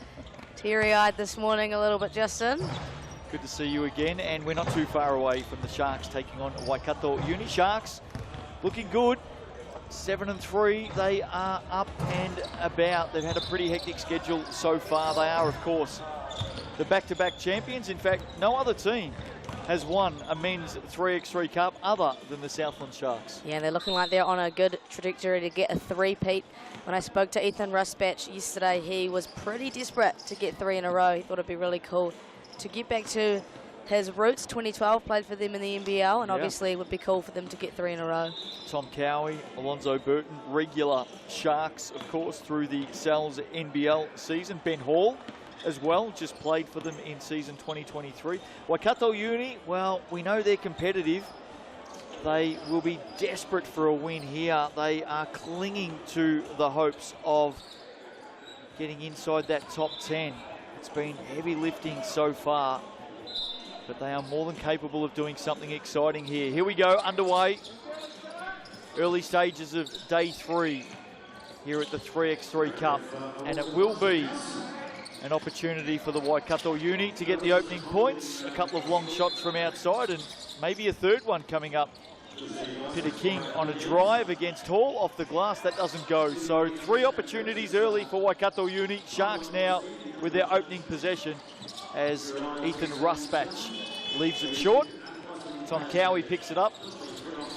Teary-eyed this morning a little bit, Justin. Good to see you again, and we're not too far away from the Sharks taking on Waikato Uni. Sharks looking good. 7-3, they are up and about. They've had a pretty hectic schedule so far. They are, of course, the back-to-back champions. In fact, no other team has won a men's 3x3 Cup other than the Southland Sharks. Yeah, they're looking like they're on a good trajectory to get a three-peat. When I spoke to Ethan Rusbatch yesterday, he was pretty desperate to get 3 in a row. He thought it'd be really cool to get back to his roots. 2012, played for them in the NBL, and obviously it would be cool for them to get 3 in a row. Tom Cowie, Alonzo Burton, regular Sharks, of course, through the Sal's NBL season. Ben Hall as well, just played for them in season 2023. Waikato Uni, well, we know they're competitive. They will be desperate for a win here. They are clinging to the hopes of getting inside that top 10. It's been heavy lifting so far, but they are more than capable of doing something exciting here. Here we go, underway. Early stages of day 3 here at the 3x3 Cup, and it will be an opportunity for the Waikato Uni to get the opening points. A couple of long shots from outside and maybe a third one coming up. Peter King on a drive against Hall off the glass. That doesn't go. So 3 opportunities early for Waikato Uni. Sharks now with their opening possession as Ethan Rusbatch leaves it short. Tom Cowie picks it up.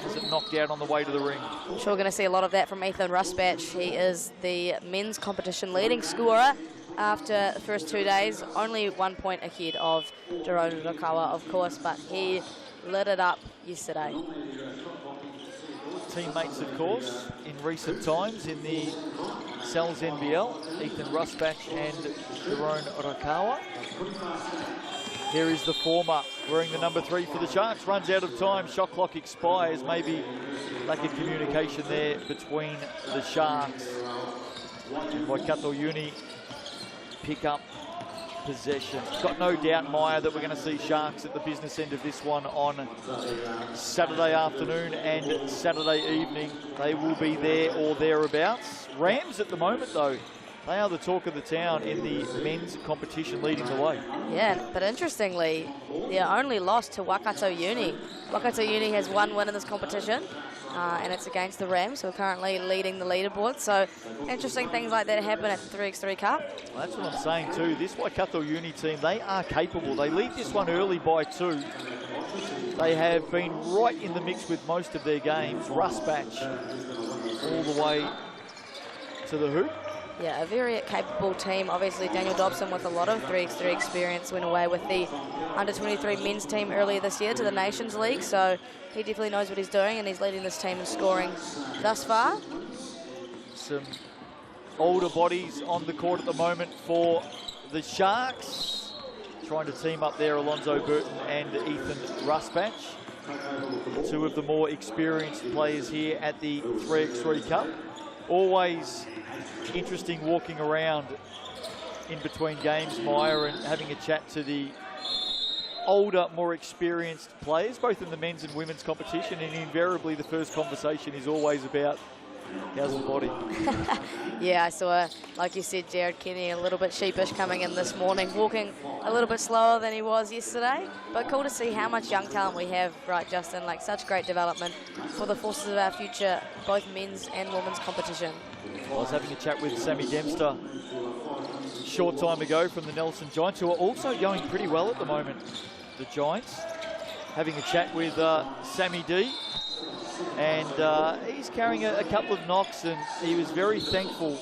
Is it knocked out on the way to the ring? I'm sure we're going to see a lot of that from Ethan Rusbatch. He is the men's competition leading scorer after the first 2 days. Only 1 point ahead of Jerome Rakawa, of course, but he lit it up yesterday. Teammates, of course, in recent times in the Sal's NBL, Ethan Rusbatch and Jerome Rakawa. Here is the former, wearing the number 3 for the Sharks. Runs out of time, shot clock expires. Maybe lack of communication there between the Sharks. And Waikato Uni pick up possession. Got no doubt, Maya, that we're going to see Sharks at the business end of this one on Saturday afternoon and Saturday evening. They will be there or thereabouts. Rams at the moment, though, they are the talk of the town in the men's competition, leading the way. Yeah, but interestingly, their only loss to Waikato Uni. Waikato Uni has 1 win in this competition, and it's against the Rams, who are currently leading the leaderboard. So interesting things like that happen at the 3x3 Cup. Well, that's what I'm saying too. This Waikato Uni team, they are capable. They lead this one early by 2. They have been right in the mix with most of their games. Rusbatch all the way to the hoop. Yeah, a very capable team. Obviously, Daniel Dobson, with a lot of 3x3 experience, went away with the under-23 men's team earlier this year to the Nations League. So he definitely knows what he's doing, and he's leading this team in scoring thus far. Some older bodies on the court at the moment for the Sharks. Trying to team up there, Alonzo Burton and Ethan Rusbatch. 2 of the more experienced players here at the 3x3 Cup. Always interesting walking around in between games, Maya, and having a chat to the older, more experienced players, both in the men's and women's competition, and invariably the first conversation is always about how's the body. Yeah, I saw, like you said, Jared Kenny a little bit sheepish coming in this morning, walking a little bit slower than he was yesterday, but cool to see how much young talent we have, right, Justin? Like, such great development for the forces of our future, both men's and women's competition. I was having a chat with Sammy Dempster a short time ago from the Nelson Giants, who are also going pretty well at the moment, the Giants. Having a chat with Sammy D, and he's carrying a couple of knocks, and he was very thankful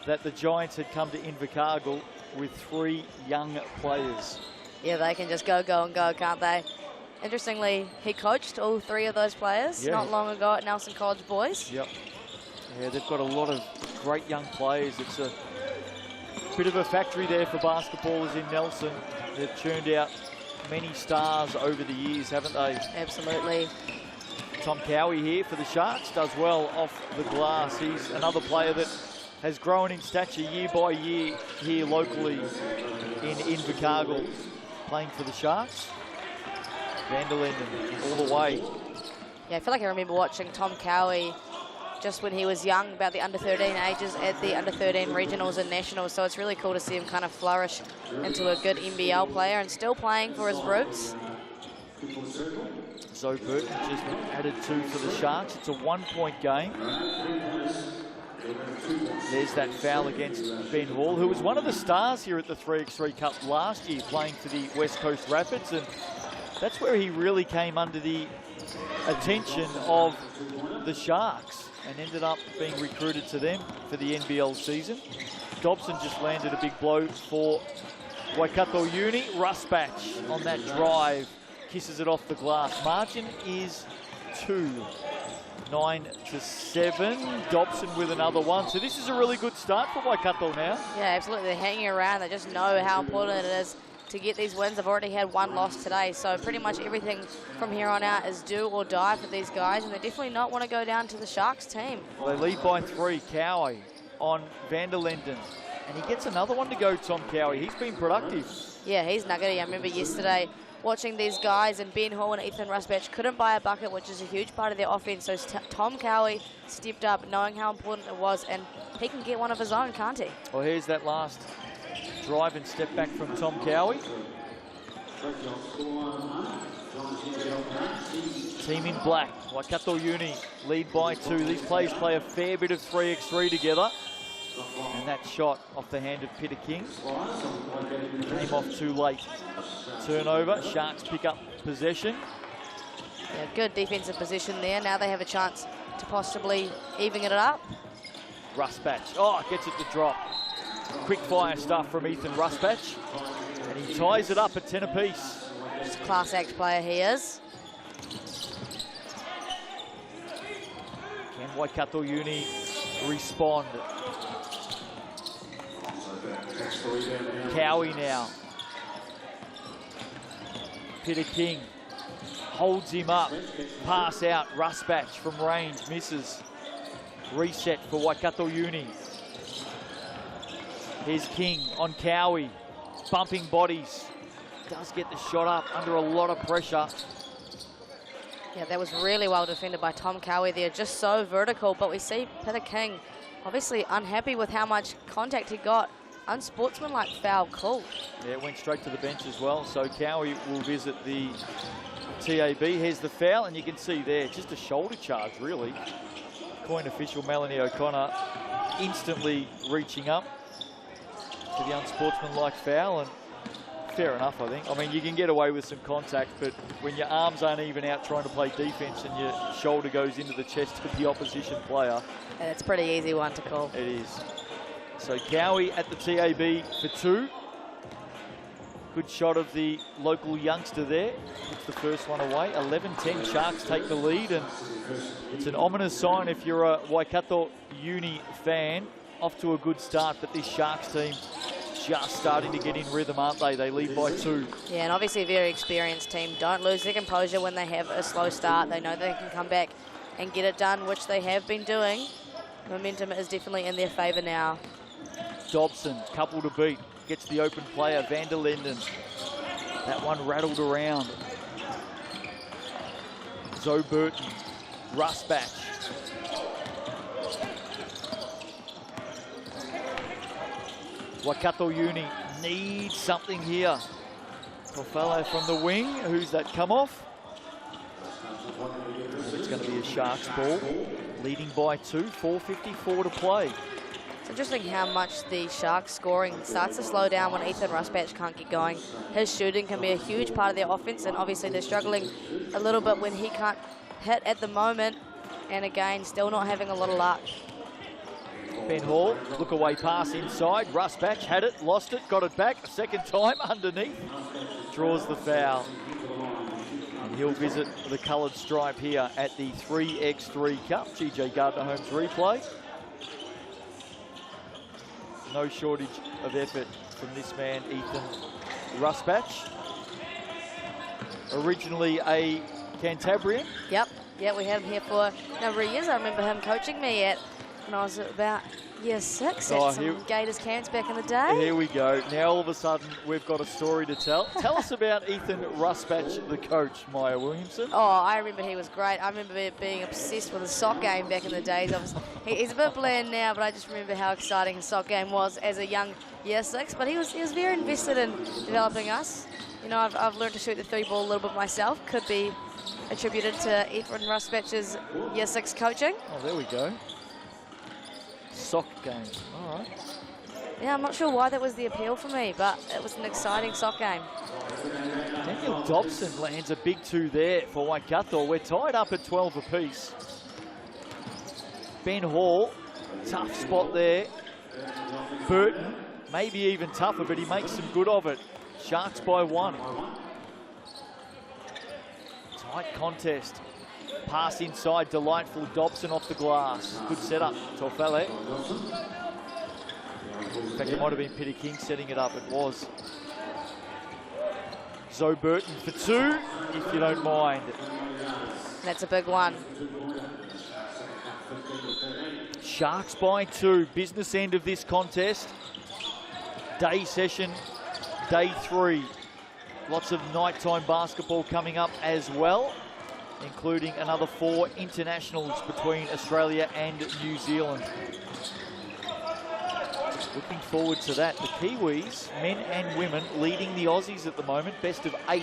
that the Giants had come to Invercargill with 3 young players. Yeah, they can just go, can't they? Interestingly, he coached all 3 of those players not long ago at Nelson College Boys. Yep. Yeah, they've got a lot of great young players. It's a bit of a factory there for basketballers in Nelson. They've churned out many stars over the years, haven't they? Absolutely. Tom Cowie here for the Sharks does well off the glass. He's another player that has grown in stature year by year here locally in Invercargill, playing for the Sharks. Vanderlinden all the way. Yeah, I feel like I remember watching Tom Cowie just when he was young, about the under-13 ages at the under-13 regionals and nationals. So it's really cool to see him kind of flourish into a good NBL player and still playing for his roots. Zoe Burton just added 2 for the Sharks. It's a 1-point game. There's that foul against Ben Hall, who was one of the stars here at the 3x3 Cup last year, playing for the West Coast Rapids, and that's where he really came under the attention of the Sharks and ended up being recruited to them for the NBL season. Dobson just landed a big blow for Waikato Uni. Rusbatch on that drive kisses it off the glass. Margin is 2. 9-7. Dobson with another one. So this is a really good start for Waikato now. Yeah, absolutely. They're hanging around. They just know how important it is to get these wins. They've already had 1 loss today, so pretty much everything from here on out is do or die for these guys, and they definitely not want to go down to the Sharks team. Well, they lead by 3. Cowie on Van der Linden. And he gets another one to go, Tom Cowie. He's been productive. Yeah, he's nuggety. I remember yesterday watching these guys, and Ben Hall and Ethan Rusbatch couldn't buy a bucket, which is a huge part of their offense. So Tom Cowie stepped up, knowing how important it was, and he can get one of his own, can't he? Well, here's that last drive and step back from Tom Cowie. Team in black. Waikato Uni lead by 2. These players play a fair bit of 3x3 together. And that shot off the hand of Peter King came off too late. Turnover. Sharks pick up possession. Yeah, good defensive position there. Now they have a chance to possibly even it up. Rusbatch. Oh, gets it to drop. Quick fire stuff from Ethan Rusbatch. And he ties it up at 10 apiece. Just a class act player he is. Can Waikato Uni respond? Cowie now. Peter King holds him up. Pass out. Rusbatch from range. Misses. Reset for Waikato Uni. Here's King on Cowie. Bumping bodies. Does get the shot up under a lot of pressure. Yeah, that was really well defended by Tom Cowie there. Just so vertical, but we see Peter King obviously unhappy with how much contact he got. Unsportsmanlike foul called. Yeah, it went straight to the bench as well. So Cowie will visit the TAB. Here's the foul, and you can see there, just a shoulder charge, really. Coin official Melanie O'Connor instantly reaching up to the unsportsmanlike foul, and fair enough, I think. I mean, you can get away with some contact, but when your arms aren't even out trying to play defense and your shoulder goes into the chest of the opposition player. And it's a pretty easy one to call. It is. So Cowie at the TAB for 2. Good shot of the local youngster there. Puts the first one away. 11-10, Sharks take the lead, and it's an ominous sign if you're a Waikato Uni fan. Off to a good start, but this Sharks team just starting to get in rhythm, aren't they? They lead by 2. Yeah, and obviously a very experienced team. Don't lose their composure when they have a slow start. They know they can come back and get it done, which they have been doing. Momentum is definitely in their favour now. Dobson, couple to beat, gets the open player, Van der Linden. That one rattled around. Zoe Burton, Rusbatch. Waikato Uni needs something here. Tofalo from the wing, who's that come off? It's going to be a Sharks ball, leading by 2, 4:54 to play. It's interesting how much the Sharks scoring starts to slow down when Ethan Rusbatch can't get going. His shooting can be a huge part of their offense, and obviously they're struggling a little bit when he can't hit at the moment. And again, still not having a lot of luck. Ben Hall, look away pass inside. Rusbatch had it, lost it, got it back a second time underneath. Draws the foul. And he'll visit the coloured stripe here at the 3x3 Cup. GJ Gardner Holmes replay. No shortage of effort from this man, Ethan Rusbatch. Originally a Cantabrian. Yep, yeah, we had him here for a number of years. I remember him coaching me at when I was about year 6 Oh, at some Gators camps back in the day. Here we go. Now all of a sudden we've got a story to tell. Tell us about Ethan Rusbatch, the coach, Maya Williamson. Oh, I remember he was great. I remember being obsessed with his sock game back in the days. He's a bit bland now, but I just remember how exciting his sock game was as a young year 6. But he was very invested in developing us. You know, I've learned to shoot the 3-ball a little bit myself. Could be attributed to Ethan Rusbatch's year 6 coaching. Oh, there we go. Sock game. All right. Yeah, I'm not sure why that was the appeal for me, but it was an exciting sock game. Daniel Dobson lands a big 2 there for Waikato. We're tied up at 12 apiece. Ben Hall, tough spot there. Burton, maybe even tougher, but he makes some good of it. Sharks by 1. Tight contest. Pass inside, delightful. Dobson off the glass. Good setup, Tavake. In fact, it might have been Peter King setting it up. It was. Zoe Burton for 2, if you don't mind. That's a big one. Sharks by 2. Business end of this contest. Day session, day 3. Lots of nighttime basketball coming up as well, including another 4 internationals between Australia and New Zealand. Looking forward to that. The Kiwis, men and women, leading the Aussies at the moment. Best of 8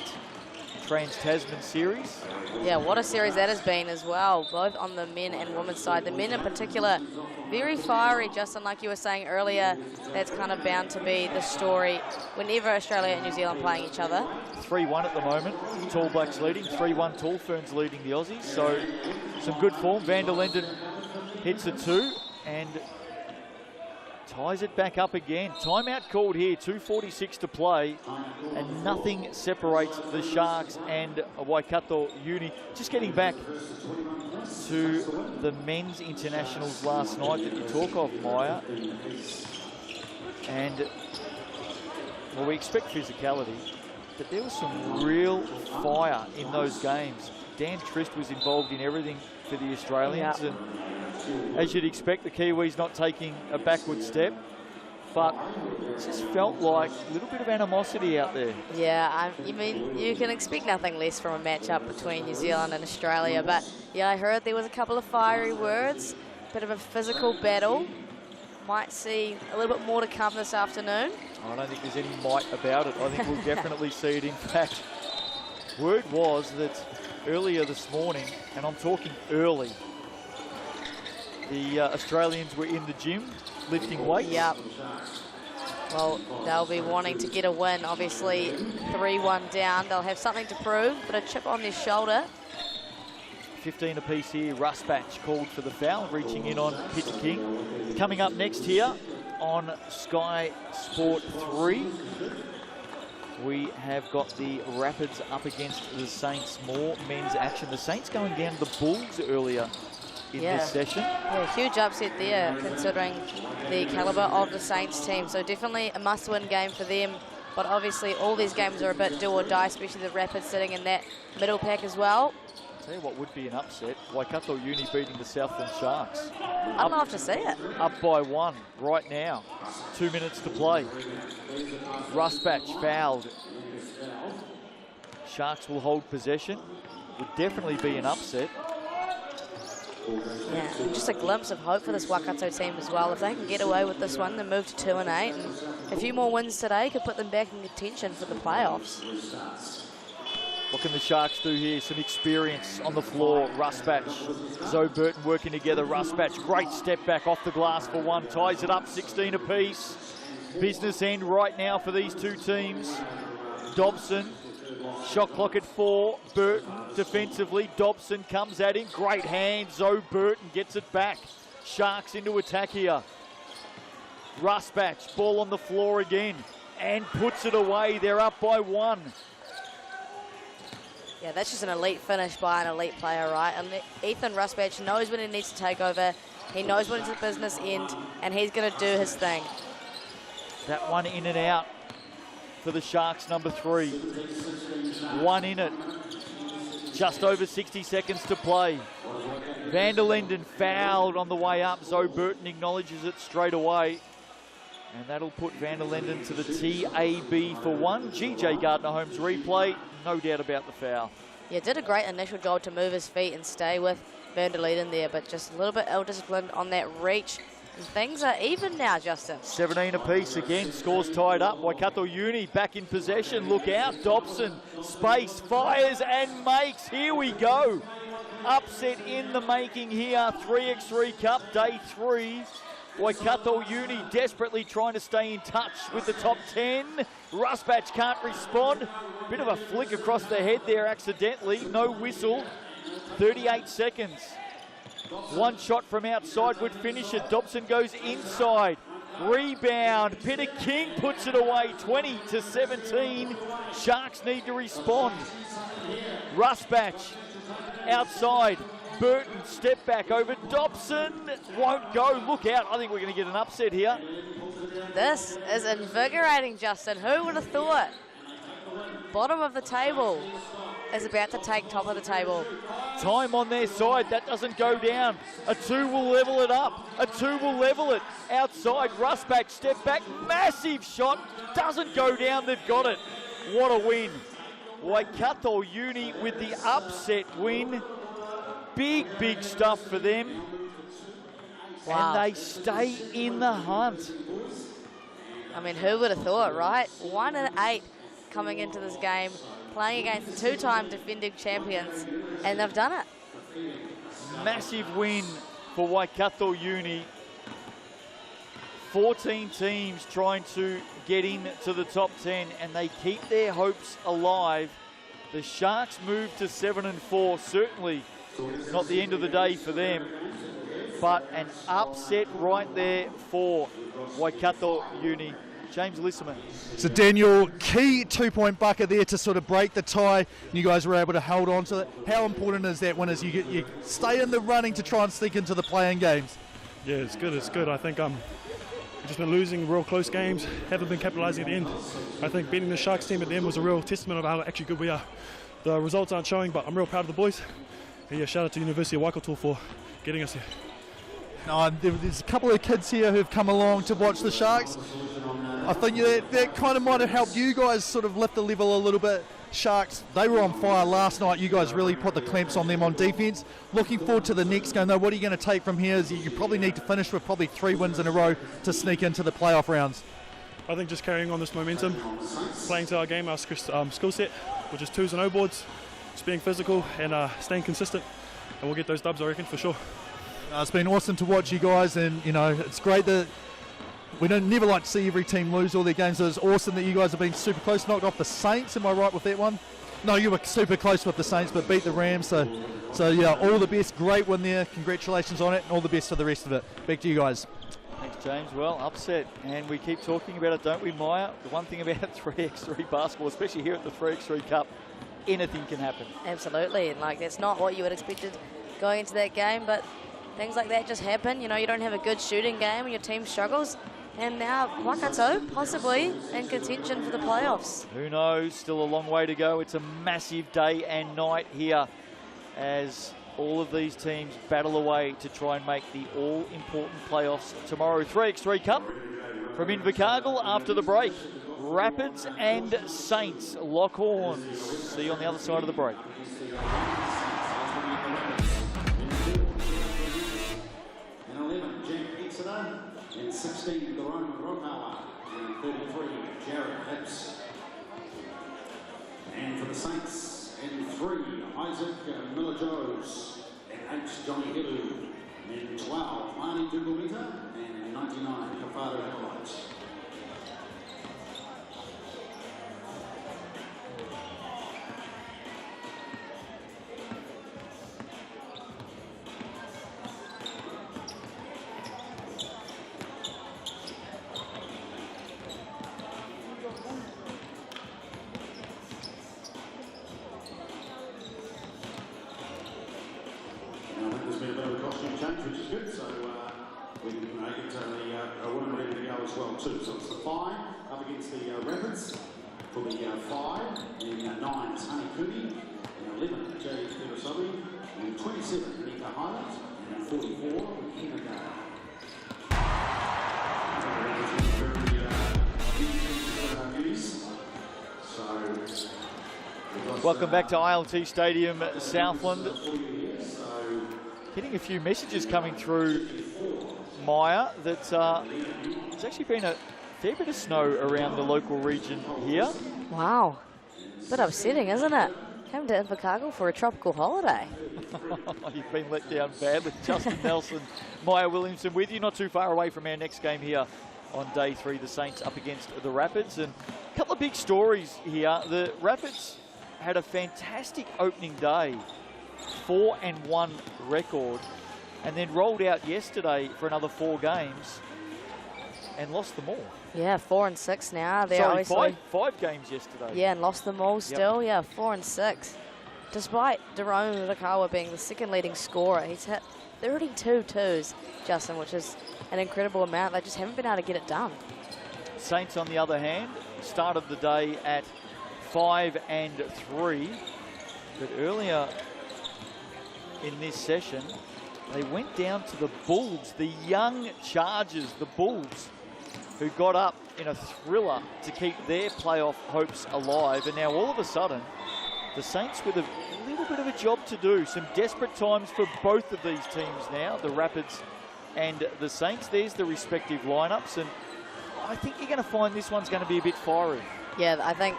Trans-Tasman series. Yeah, what a series that has been as well, both on the men and women's side. The men in particular, very fiery, Justin, like you were saying earlier. That's kind of bound to be the story whenever Australia and New Zealand playing each other. 3-1 at the moment. Tall Blacks leading. 3-1 Tall Ferns leading the Aussies. So some good form. Van der Linden hits a 2 and ties it back up again. Timeout called here. 2:46 to play. And nothing separates the Sharks and Waikato Uni. Just getting back to the men's internationals last night that you talk of, Maya. And, well, we expect physicality, but there was some real fire in those games. Dan Trist was involved in everything for the Australians, and as you'd expect, the Kiwis not taking a backward step, but it just felt like a little bit of animosity out there. Yeah, I mean, you can expect nothing less from a matchup between New Zealand and Australia, but yeah, I heard there was a couple of fiery words, bit of a physical battle. Might see a little bit more to come this afternoon. I don't think there's any might about it. I think we'll definitely see it. In fact, word was that earlier this morning, and I'm talking early, the Australians were in the gym lifting weights. Yep. Well, they'll be wanting to get a win. Obviously, 3-1 down. They'll have something to prove, but a chip on their shoulder. 15 apiece here. Rusbatch called for the foul, reaching in on Peter King. Coming up next here on Sky Sport 3, we have got the Rapids up against the Saints. More men's action. The Saints going down to the Bulls earlier in this session. Yeah, huge upset there considering the calibre of the Saints team. So definitely a must-win game for them. But obviously all these games are a bit do or die, especially the Rapids sitting in that middle pack as well. I'll tell you what would be an upset. Waikato Uni beating the Southland Sharks. I'd love to see it. Up by 1 right now. 2 minutes to play. Rusbatch fouled. Sharks will hold possession. Would definitely be an upset. Yeah, just a glimpse of hope for this Waikato team as well. If they can get away with this one, they move to 2-8, and a few more wins today could put them back in contention for the playoffs. What can the Sharks do here? Some experience on the floor. Rusbatch, Zoe Burton working together. Rusbatch, great step back off the glass for 1. Ties it up, 16 apiece. Business end right now for these two teams. Dobson, shot clock at 4. Burton defensively. Dobson comes at him. Great hand. Zoe Burton gets it back. Sharks into attack here. Rusbatch, ball on the floor again and puts it away. They're up by 1. Yeah, that's just an elite finish by an elite player, right? And Ethan Rusbatch knows when he needs to take over. He knows when it's a business end, and he's going to do his thing. That one in and out for the Sharks, number 3. 1 in it. Just over 60 seconds to play. Van der Linden fouled on the way up. Zoe Burton acknowledges it straight away. And that'll put Van der Linden to the TAB for 1. GJ Gardner-Holmes replay, no doubt about the foul. Yeah, did a great initial job to move his feet and stay with Van der Linden there, but just a little bit ill-disciplined on that reach. And things are even now, Justin. 17 apiece again, scores tied up. Waikato Uni back in possession. Look out, Dobson, space, fires and makes. Here we go. Upset in the making here. 3x3 Cup, day 3. Waikato Uni desperately trying to stay in touch with the top 10. Rusbatch can't respond. Bit of a flick across the head there accidentally. No whistle. 38 seconds. One shot from outside would finish it. Dobson goes inside. Rebound. Peter King puts it away. 20-17. Sharks need to respond. Rusbatch outside. Burton, step back over Dobson, won't go, look out, I think we're going to get an upset here. This is invigorating, Justin. Who would have thought? Bottom of the table is about to take top of the table. Time on their side, that doesn't go down. A 2 will level it up, a 2 will level it. Outside, Rusback, step back, massive shot, doesn't go down, they've got it. What a win. Waikato Uni with the upset win. Big, big stuff for them. Wow. And they stay in the hunt. I mean, who would have thought, right? 1-8 coming into this game, playing against two-time defending champions, and they've done it. Massive win for Waikato Uni. 14 teams trying to get into the top 10, and they keep their hopes alive. The Sharks move to 7-4, certainly not the end of the day for them, but an upset right there for Waikato Uni. James Lissaman. So Daniel, key 2-point bucket there to sort of break the tie, and you guys were able to hold on to it. How important is that win as you stay in the running to try and sneak into the play-in games? Yeah, it's good. I think we've just been losing real close games, haven't been capitalising at the end. I think beating the Sharks team at the end was a real testament of how actually good we are. The results aren't showing, but I'm real proud of the boys. And yeah, shout out to University of Waikato for getting us here. There's a couple of kids here who've come along to watch the Sharks. I think that kind of might have helped you guys sort of lift the level a little bit. Sharks, they were on fire last night. You guys really put the clamps on them on defence. Looking forward to the next game, though. What are you going to take from here? Is you probably need to finish with probably 3 wins in a row to sneak into the playoff rounds. I think just carrying on this momentum, playing to our game, our skill set, which is 2s and O boards, just being physical and staying consistent, and we'll get those dubs, I reckon, for sure. It's been awesome to watch you guys, and it's great that we never like to see every team lose all their games. So it's awesome that you guys have been super close, knocked off the Saints. Am I right with that one? No, you were super close with the Saints, but beat the Rams. So yeah, all the best. Great win there. Congratulations on it, and all the best for the rest of it. Back to you guys. Thanks, James. Well, upset, and we keep talking about it, don't we, Maya? The one thing about 3x3 basketball, especially here at the 3x3 Cup, anything can happen. Absolutely, and that's not what you would expected going into that game, but things like that just happen. You don't have a good shooting game and your team struggles, and now Waikato possibly in contention for the playoffs. Who knows? Still a long way to go. It's a massive day and night here as all of these teams battle away to try and make the all-important playoffs tomorrow. 3x3 Cup from Invercargill after the break. Rapids and Saints lock horns. See you on the other side of the break. And 11, Jack Exeter. And 16, Garone Rokawa. And 33, Jared Hibbs. And for the Saints, and 3, Isaac Miller-Joes. And 8, Johnny Hilu. And 12, Marnie Dugumita. And 99, Kafado Highlights. Which is good, so we can get the women ready to go as well too. So it's the 5 up against the Rapids for the 5, and 9 is Honey Cooney, and 11 Jay Petersobi, and 27 Welcome back to ILT Stadium, Southland. Getting a few messages coming through, Maya, that there's actually been a fair bit of snow around the local region here. Wow. Bit upsetting, isn't it? Came to Invercargill for a tropical holiday. You've been let down badly. Justin Nelson, Maya Williamson with you, not too far away from our next game here on day 3, the Saints up against the Rapids. And a couple of big stories here. The Rapids had a fantastic opening day, 4-1 record, and then rolled out yesterday for another 4 games and lost them all. Yeah, 4-6 now. They're Sorry, obviously five games yesterday. Yeah, and lost them all still. Yep. Yeah, 4-6. Despite Daron Urakawa being the second leading scorer, he's hit 32 twos, Justin, which is an incredible amount. They just haven't been able to get it done. Saints, on the other hand, started the day at 5-3, but earlier in this session, they went down to the Bulls, the young Chargers, the Bulls, who got up in a thriller to keep their playoff hopes alive. And now all of a sudden, the Saints with a little bit of a job to do. Some desperate times for both of these teams now, the Rapids and the Saints. There's the respective lineups, and I think you're going to find this one's going to be a bit fiery. Yeah, I think,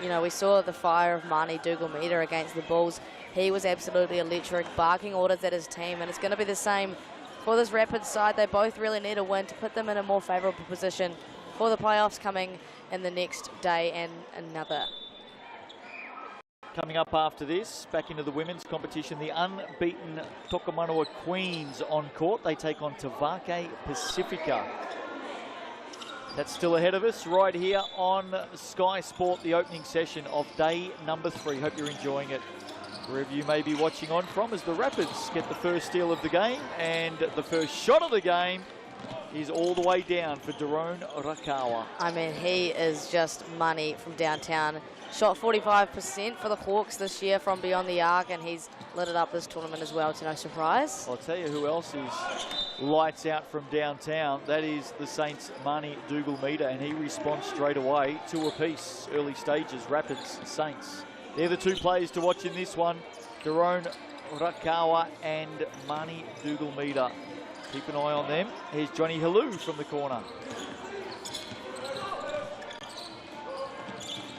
you know, we saw the fire of Marnie Dougal-Meter against the Bulls. He was absolutely electric, barking orders at his team, and it's going to be the same for this Rapids side. They both really need a win to put them in a more favourable position for the playoffs coming in the next day and another. Coming up after this, back into the women's competition, the unbeaten Tokomanua Queens on court. They take on Tavake Pacifica. That's still ahead of us right here on Sky Sport, the opening session of day number 3. Hope you're enjoying it wherever you may be watching on from, as the Rapids get the first steal of the game, and the first shot of the game is all the way down for Daron Urakawa. I mean, he is just money from downtown. Shot 45% for the Hawks this year from beyond the arc, and he's lit it up this tournament as well, to no surprise. I'll tell you who else is lights out from downtown. That is the Saints' Marnie Dougal-Meter, and he responds straight away. 2 apiece, early stages, Rapids, Saints. They're the 2 players to watch in this one, Daron Urakawa and Marnie Dougal-Meter. Keep an eye on them. Here's Johnny Halou from the corner.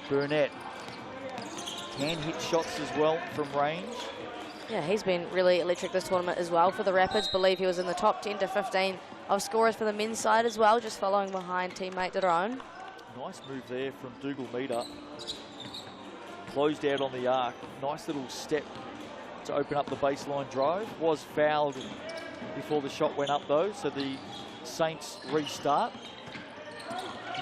Burnett can hit shots as well from range. Yeah, he's been really electric this tournament as well for the Rapids. Believe he was in the top 10 to 15 of scorers for the men's side as well, just following behind teammate Daron. Nice move there from Dougal-Meter. Closed out on the arc. Nice little step to open up the baseline drive. Was fouled before the shot went up though, so the Saints restart.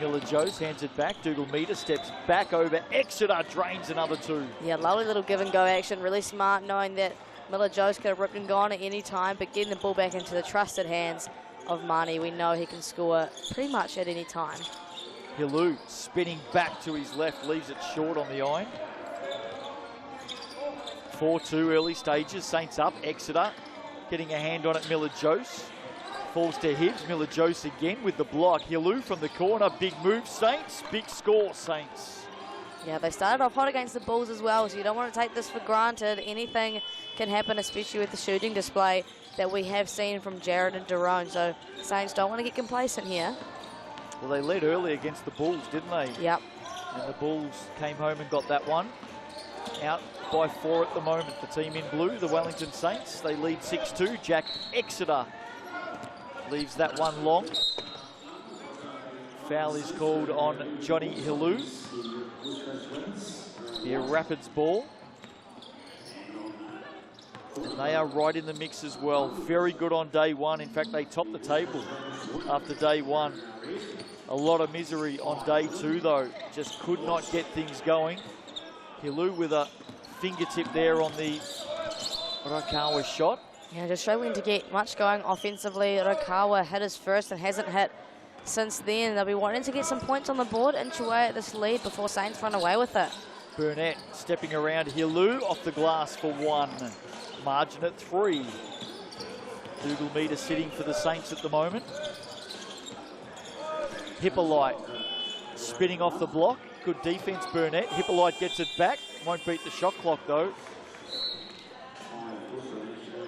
Miller-Jose hands it back. Dougal-Meter steps back over. Exeter drains another 2. Yeah, lovely little give and go action. Really smart, knowing that Miller-Jose could have ripped and gone at any time, but getting the ball back into the trusted hands of Marnie. We know he can score pretty much at any time. Halou spinning back to his left, leaves it short on the iron. 4-2 early stages. Saints up. Exeter getting a hand on it. Miller-Jose falls to Hibbs. Miller-Jose again with the block. Halou from the corner. Big move, Saints. Big score, Saints. Yeah, they started off hot against the Bulls as well, so you don't want to take this for granted. Anything can happen, especially with the shooting display that we have seen from Jared and Daron. So Saints don't want to get complacent here. Well, they led early against the Bulls, didn't they? Yep. And the Bulls came home and got that one. Out by 4 at the moment. The team in blue, the Wellington Saints, they lead 6-2. Jack Exeter leaves that one long. Foul is called on Johnny Halou. The Rapids ball. And they are right in the mix as well. Very good on day 1. In fact, they topped the table after day 1. A lot of misery on day 2 though. Just could not get things going. Halou with a fingertip there on the Urakawa shot. Yeah, just struggling to get much going offensively. Urakawa hit his first and hasn't hit since then. They'll be wanting to get some points on the board, inch away at this lead before Saints run away with it. Burnett stepping around Halou off the glass for 1. Margin at 3. Dougal Meter sitting for the Saints at the moment. Hippolyte spinning off the block. Good defence, Burnett. Hippolyte gets it back. Won't beat the shot clock, though.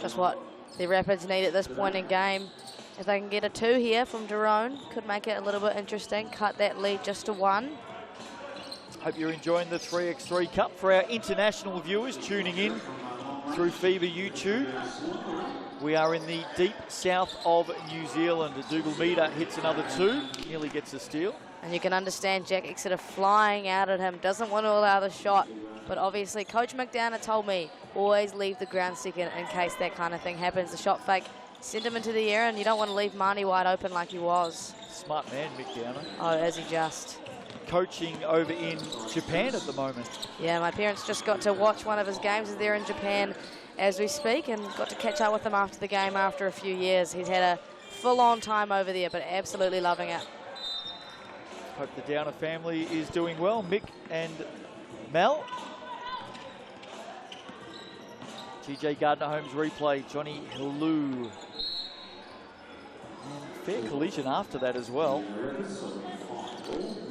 Just what the Rapids need at this point in game. If they can get a 2 here from Daron, could make it a little bit interesting. Cut that lead just to 1. Hope you're enjoying the 3x3 Cup. For our international viewers tuning in through FIBA YouTube, we are in the deep south of New Zealand. Dougal Meter hits another 2, nearly gets a steal. And you can understand Jack Exeter flying out at him, doesn't want to allow the shot. But obviously, Coach McDonough told me, always leave the ground second in case that kind of thing happens. The shot fake, send him into the air, and you don't want to leave Marnie wide open like he was. Smart man, McDonough. Oh, is he just? Coaching over in Japan at the moment. Yeah, my parents just got to watch one of his games. They're in Japan as we speak, and got to catch up with him after the game after a few years. He's had a full-on time over there, but absolutely loving it. Hope the Downer family is doing well. Mick and Mel. GJ Gardner-Holmes replay, Johnny Hilou. And fair collision after that as well.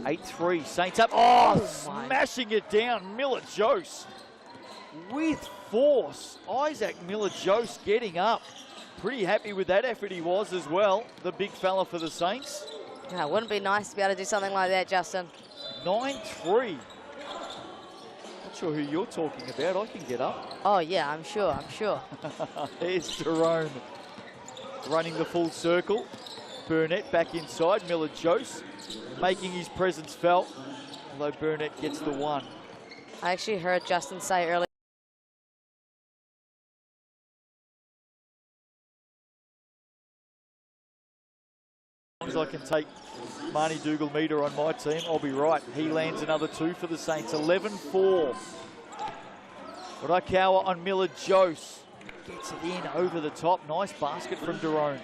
8-3, Saints up. Oh, smashing it down. Miller-Jose with force. Isaac Miller-Jose getting up. Pretty happy with that effort he was as well. The big fella for the Saints. Yeah, it wouldn't be nice to be able to do something like that, Justin. 9-3. Not sure who you're talking about. I can get up. Oh, yeah, I'm sure. There's Daron running the full circle. Burnett back inside. Miller-Jose making his presence felt, although Burnett gets the 1. I actually heard Justin say earlier. As I can take Marnie Dougal Meter on my team, I'll be right. He lands another 2 for the Saints. 11-4. Rakawa on Miller-Jose. Gets it in over the top. Nice basket from Daron.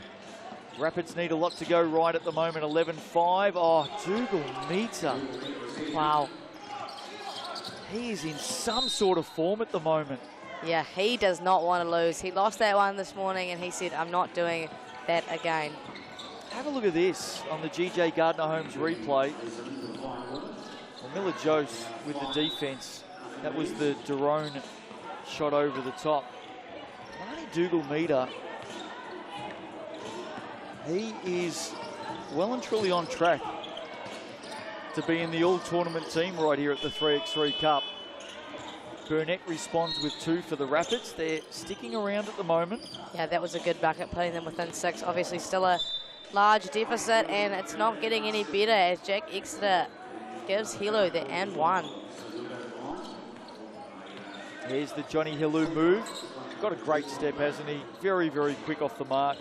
Rapids need a lot to go right at the moment. 11-5. Oh, Dougal Meter. Wow. He is in some sort of form at the moment. Yeah, he does not want to lose. He lost that one this morning, and he said, I'm not doing that again. Have a look at this on the GJ Gardner-Holmes replay. Well, Miller-Jose with the defense. That was the Daron shot over the top. Marnie Dougal Meter, he is well and truly on track to be in the all-tournament team right here at the 3x3 Cup. Burnett responds with 2 for the Rapids. They're sticking around at the moment. Yeah, that was a good bucket, putting them within 6. Obviously still a large deficit, and it's not getting any better as Jack Exeter gives Hilo the and 1. Here's the Johnny Hilou move. Got a great step, hasn't he? Very, very quick off the mark,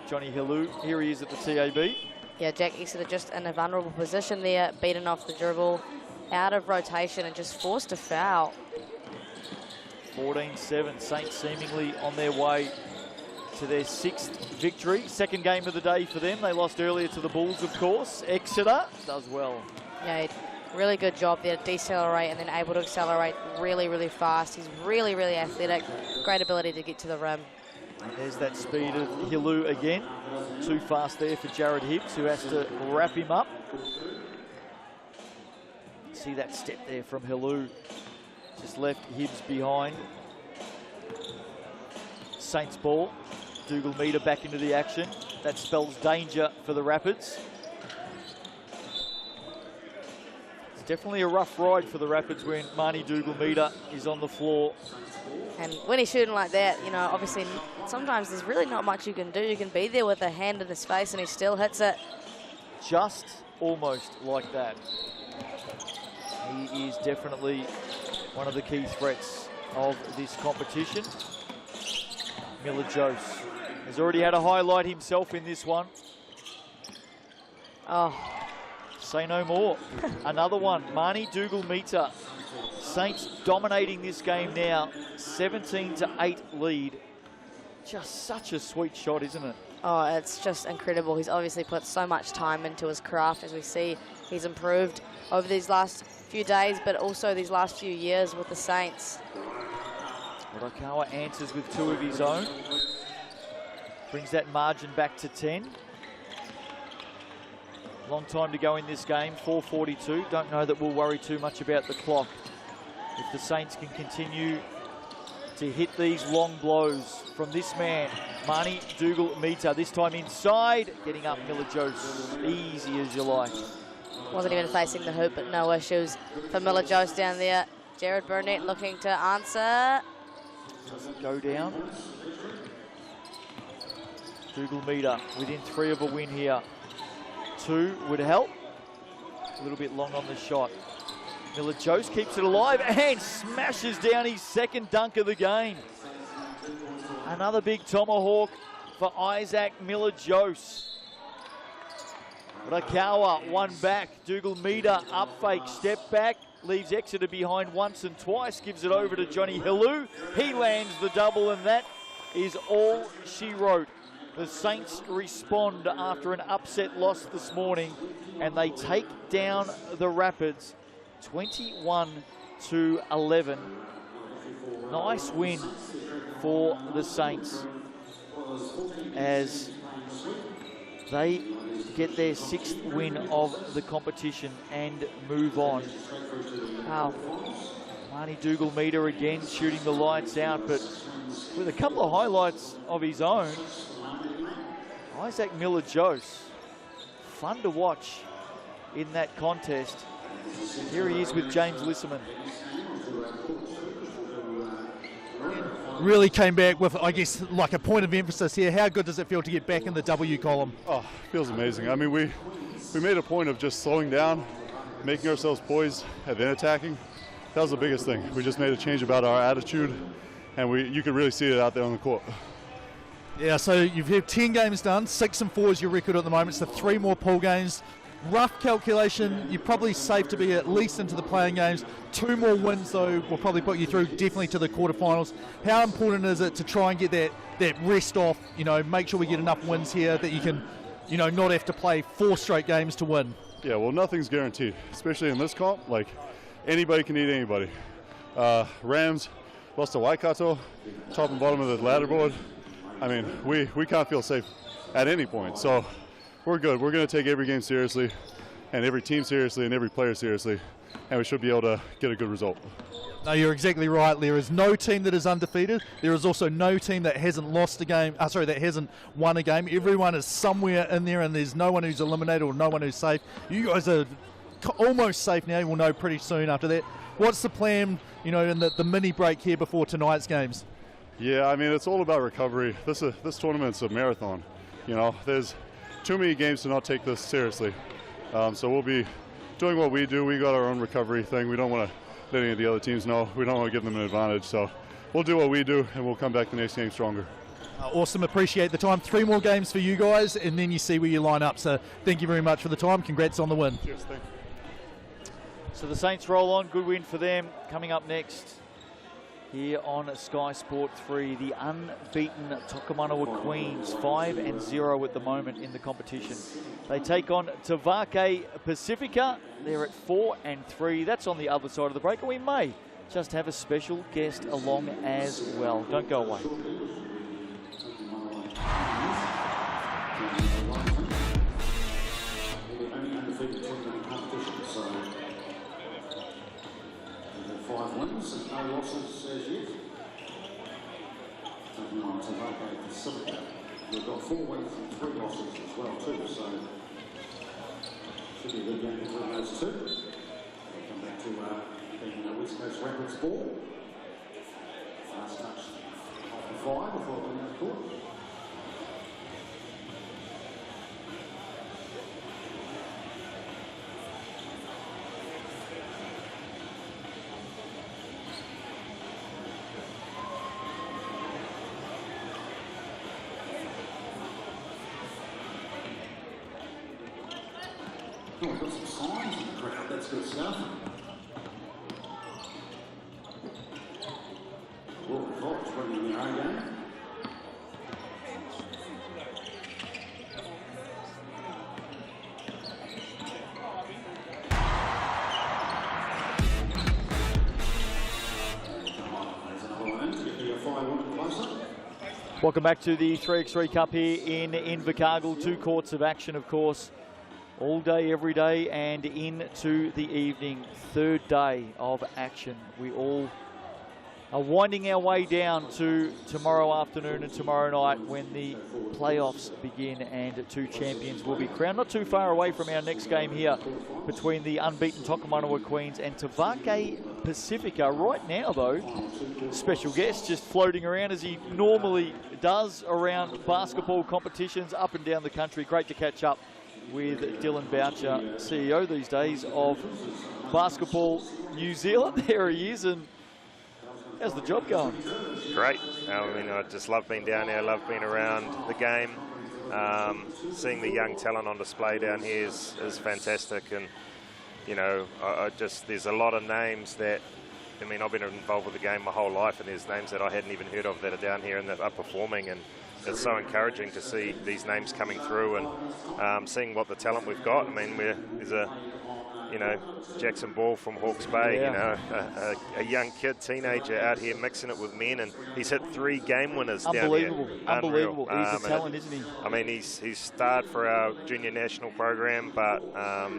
Johnny Hilou. Here he is at the TAB. Yeah, Jack Exeter just in a vulnerable position there, beaten off the dribble, out of rotation and just forced to foul. 14-7, Saints seemingly on their way to their 6th victory. Second game of the day for them. They lost earlier to the Bulls, of course. Exeter does well. Yeah, really good job there to decelerate and then able to accelerate really, really fast. He's really, really athletic. Great ability to get to the rim. And there's that speed of Hilou again. Too fast there for Jared Hibbs, who has to wrap him up. See that step there from Hilou. Just left Hibbs behind. Saints ball. Dougal Meter back into the action. That spells danger for the Rapids. It's definitely a rough ride for the Rapids when Marnie Dougal Meter is on the floor. And when he's shooting like that, you know, obviously sometimes there's really not much you can do. You can be there with a hand in his face and he still hits it. Just almost like that. He is definitely one of the key threats of this competition. Miller-Jose has already had a highlight himself in this one. Oh. Say no more. Another one. Marnie Dougal Meter. Saints dominating this game now. 17-8 lead. Just such a sweet shot, isn't it? Oh, it's just incredible. He's obviously put so much time into his craft. As we see, he's improved over these last few days, but also these last few years with the Saints. Rakawa answers with 2 of his own. Brings that margin back to 10. Long time to go in this game, 4:42. Don't know that we'll worry too much about the clock. If the Saints can continue to hit these long blows from this man, Marnie Dougal-Meter, this time inside, getting up Miller-Jose, easy as you like. Wasn't even facing the hoop, but no issues for Miller-Jose down there. Jared Burnett looking to answer. Doesn't go down. Dougal-Meter within 3 of a win here. 2 would help. A little bit long on the shot. Miller-Jose keeps it alive and smashes down his second dunk of the game. Another big tomahawk for Isaac Miller-Jose. Rakawa, one back. Dougal-Meter, up fake, step back. Leaves Exeter behind once and twice. Gives it over to Johnny Hillu. He lands the double, and that is all she wrote. The Saints respond after an upset loss this morning, and they take down the Rapids 21-11. Nice win for the Saints as they get their 6th win of the competition and move on. Wow. Marnie Dougal-Meter again shooting the lights out, but with a couple of highlights of his own. Isaac Miller-Jose, fun to watch in that contest. Here he is with James Lisserman. Really came back with, I guess, like a point of emphasis here. How good does it feel to get back in the W column? Oh, feels amazing. I mean, we made a point of just slowing down, making ourselves poised, and then attacking. That was the biggest thing. We just made a change about our attitude, and you could really see it out there on the court. Yeah, so you've had 10 games done, 6-4 is your record at the moment, so 3 more pool games. Rough calculation, you're probably safe to be at least into the playing games. 2 more wins, though, will probably put you through definitely to the quarterfinals. How important is it to try and get that rest off, make sure we get enough wins here that you can, not have to play 4 straight games to win? Yeah, well, nothing's guaranteed, especially in this comp. Like, anybody can beat anybody. Rams lost to Waikato, top and bottom of the ladder board. I mean, we can't feel safe at any point. So we're good. We're going to take every game seriously and every team seriously and every player seriously, and we should be able to get a good result. No, you're exactly right. There is no team that is undefeated. There is also no team that hasn't lost a game. That hasn't won a game. Everyone is somewhere in there, and there's no one who's eliminated or no one who's safe. You guys are almost safe now. We'll know pretty soon after that. What's the plan, in the mini break here before tonight's games? Yeah, I mean, it's all about recovery. This tournament's a marathon. There's too many games to not take this seriously. So we'll be doing what we do. We got our own recovery thing. We don't want to let any of the other teams know. We don't want to give them an advantage. So we'll do what we do, and we'll come back the next game stronger. Awesome. Appreciate the time. 3 more games for you guys, and then you see where you line up. So thank you very much for the time. Congrats on the win. Cheers. Thank you. So the Saints roll on. Good win for them. Coming up next here on Sky Sport 3, the unbeaten Tokomanawa Queens, 5-0 at the moment in the competition. They take on Tavake Pacifica. They're at 4-3. That's on the other side of the break, and we may just have a special guest along as well. Don't go away. Only undefeated tournament competition, so 5 wins and no losses as yet. Taking on Tavake Pacifica. We've got 4 wins and 3 losses as well too, so should be a good game between those two. We'll come back to being a West Coast Rapids ball. Last touch off the 5 before going out of court. Oh, we've got some signs in the crowd, that's good stuff. Walker Fox bringing their own game. There's another one in to get the 5 women closer. Welcome back to the 3x3 Cup here in Invercargill. 2 courts of action, of course, all day, every day, and into the evening. 3rd day of action. We all are winding our way down to tomorrow afternoon and tomorrow night when the playoffs begin and 2 champions will be crowned. Not too far away from our next game here between the unbeaten Tokomanawa Queens and Tavake Pacifica. Right now, though, special guest just floating around as he normally does around basketball competitions up and down the country. Great to catch up with Dylan Boucher, CEO these days of Basketball New Zealand. There he is, and how's the job going? Great. I mean, I just love being down here. I love being around the game. Seeing the young talent on display down here is fantastic. And, you know, there's a lot of names that, I mean, I've been involved with the game my whole life, and there's names that I hadn't even heard of that are down here and that are performing. And it's so encouraging to see these names coming through and seeing what the talent we've got. I mean, there's a, you know, Jackson Ball from Hawke's Bay, you know, a young kid, teenager out here mixing it with men, and he's hit 3 game winners down here. Unbelievable. He's a talent, isn't he? I mean, he's starred for our junior national program, but,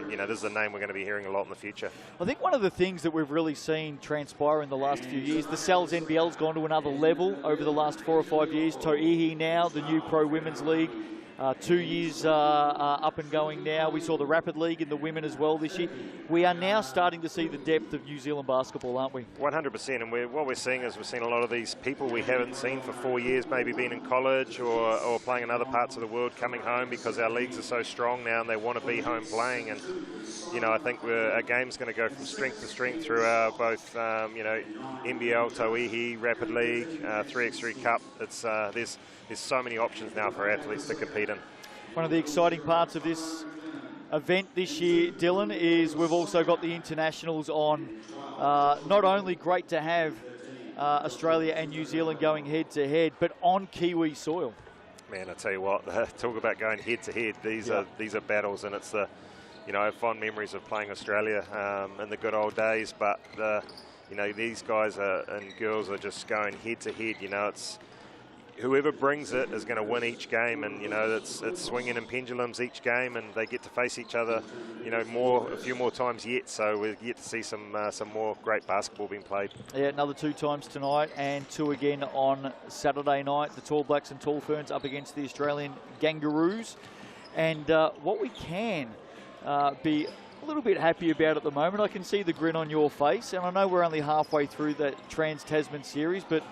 you know, this is a name we're going to be hearing a lot in the future. I think one of the things that we've really seen transpire in the last few years, the Sal's NBL's gone to another level over the last 4 or 5 years. To'ihi now, the new Pro Women's League. 2 years up and going now. We saw the Rapid League in the women as well this year. We are now starting to see the depth of New Zealand basketball, aren't we? 100%. And what we're seeing is we're seeing a lot of these people we haven't seen for 4 years, maybe being in college or playing in other parts of the world, coming home because our leagues are so strong now and they want to be home playing. And, you know, I think our game's going to go from strength to strength through our both, you know, NBL, To'ihi, Rapid League, 3x3 Cup. There's so many options now for athletes to compete in. One of the exciting parts of this event this year, Dylan, is we've also got the internationals on. Not only great to have Australia and New Zealand going head-to-head, but on Kiwi soil. Man, I tell you what, talk about going head-to-head. These are battles, and it's you know, I have fond memories of playing Australia in the good old days, but you know, these guys and girls are just going head-to-head. You know, it's whoever brings it is going to win each game, and you know it's swinging in pendulums each game, and they get to face each other, you know, a few more times yet. So we get to see some more great basketball being played. Yeah, another 2 times tonight, and 2 again on Saturday night. The Tall Blacks and Tall Ferns up against the Australian Kangaroos, and what we can be a little bit happy about at the moment. I can see the grin on your face, and I know we're only halfway through that Trans-Tasman series, but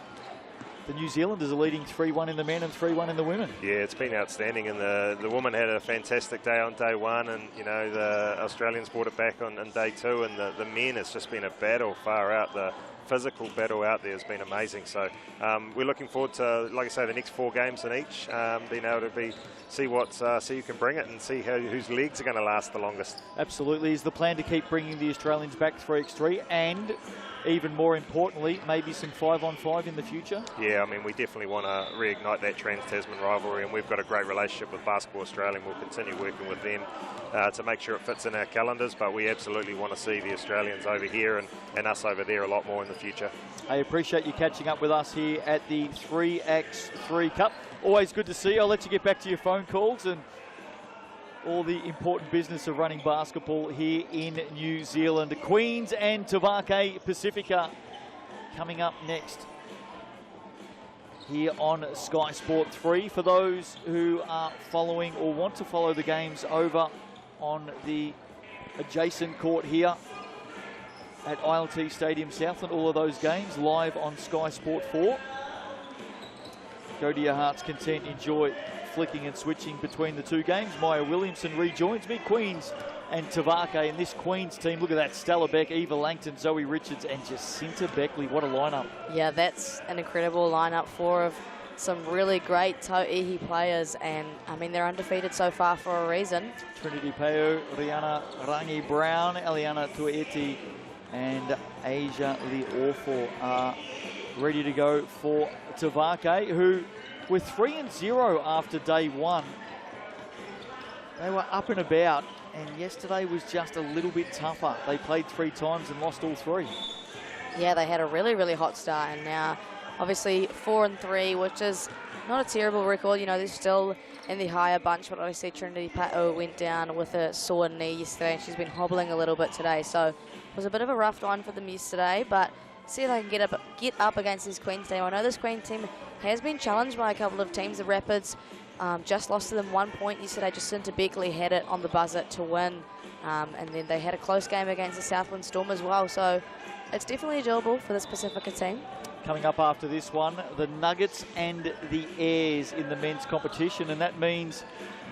the New Zealanders are leading 3-1 in the men and 3-1 in the women. Yeah, it's been outstanding, and the women had a fantastic day on day 1, and you know the Australians brought it back on day 2, and the men, it's just been a battle far out. The physical battle out there has been amazing. So we're looking forward to, like I say, the next 4 games in each, being able to see who can bring it and see whose legs are going to last the longest. Absolutely. Is the plan to keep bringing the Australians back 3x3 and, even more importantly, maybe some 5-on-5 in the future? Yeah, I mean, we definitely want to reignite that Trans-Tasman rivalry, and we've got a great relationship with Basketball Australia, and we'll continue working with them to make sure it fits in our calendars, but we absolutely want to see the Australians over here and us over there a lot more in the future. I appreciate you catching up with us here at the 3x3 Cup. Always good to see you. I'll let you get back to your phone calls and all the important business of running basketball here in New Zealand. Queens and Tavake Pacifica coming up next here on Sky Sport 3. For those who are following or want to follow the games over on the adjacent court here at ILT Stadium Southland, all of those games live on Sky Sport 4. Go to your heart's content, enjoy flicking and switching between the 2 games. Maya Williamson rejoins me. Queens and Tavake, and this Queens team, look at that. Stella Beck, Eva Langton, Zoe Richards and Jacinta Beckley. What a lineup. Yeah, that's an incredible lineup, 4 of some really great To'ihi players, and I mean, they're undefeated so far for a reason. Trinity Peo, Rihanna Rangi Brown, Eliana Tueti and Asia Leorfo are ready to go for Tavake, who were 3-0 after day 1. They were up and about, and yesterday was just a little bit tougher. They played 3 times and lost all 3. Yeah, they had a really, really hot start, and now obviously 4-3, which is not a terrible record. You know, they're still in the higher bunch, but obviously Trinity Pa'o went down with a sore knee yesterday, and she's been hobbling a little bit today. So it was a bit of a rough one for them yesterday, but see if they can get up against this Queens team. I know this Queens team has been challenged by a couple of teams. The Rapids just lost to them 1 point yesterday. Jacinta Beckley had it on the buzzer to win, and then they had a close game against the Southland Storm as well. So it's definitely doable for this Pacifica team. Coming up after this one, the Nuggets and the Airs in the men's competition, and that means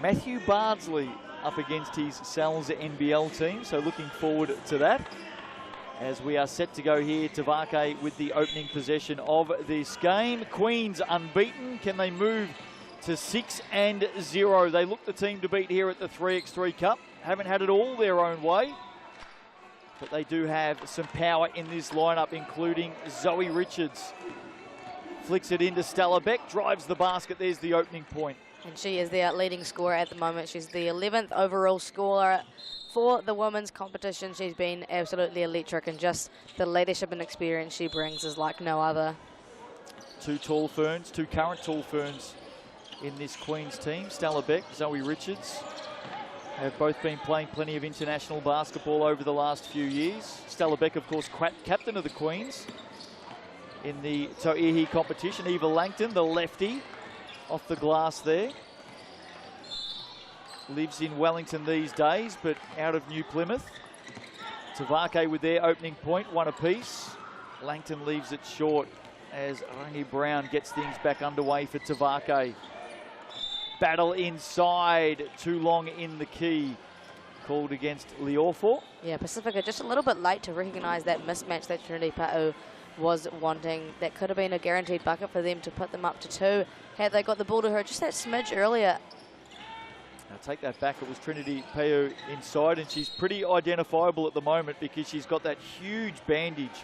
Matthew Bardsley up against his Sal's NBL team. So looking forward to that, as we are set to go here. Tavake with the opening possession of this game. Queens unbeaten. Can they move to 6-0? They look the team to beat here at the 3x3 Cup. Haven't had it all their own way, but they do have some power in this lineup, including Zoe Richards. Flicks it into Stella Beck, drives the basket. There's the opening point. And she is their leading scorer at the moment. She's the 11th overall scorer for the women's competition. She's been absolutely electric, and just the leadership and experience she brings is like no other. Two tall ferns, two current tall ferns in this Queens team. Stella Beck, Zoe Richards have both been playing plenty of international basketball over the last few years. Stella Beck, of course, captain of the Queens in the To'ihi competition. Eva Langton, the lefty, off the glass there. Lives in Wellington these days, but out of New Plymouth. Tavake with their opening point, one apiece. Langton leaves it short as Rangi Brown gets things back underway for Tavake. Battle inside, too long in the key. Called against Leorfor. Yeah, Pacifica just a little bit late to recognise that mismatch that Trinity Pa'o was wanting. That could have been a guaranteed bucket for them to put them up to 2 had they got the ball to her just that smidge earlier. Now take that back, it was Trinity Pa'o inside, and she's pretty identifiable at the moment because she's got that huge bandage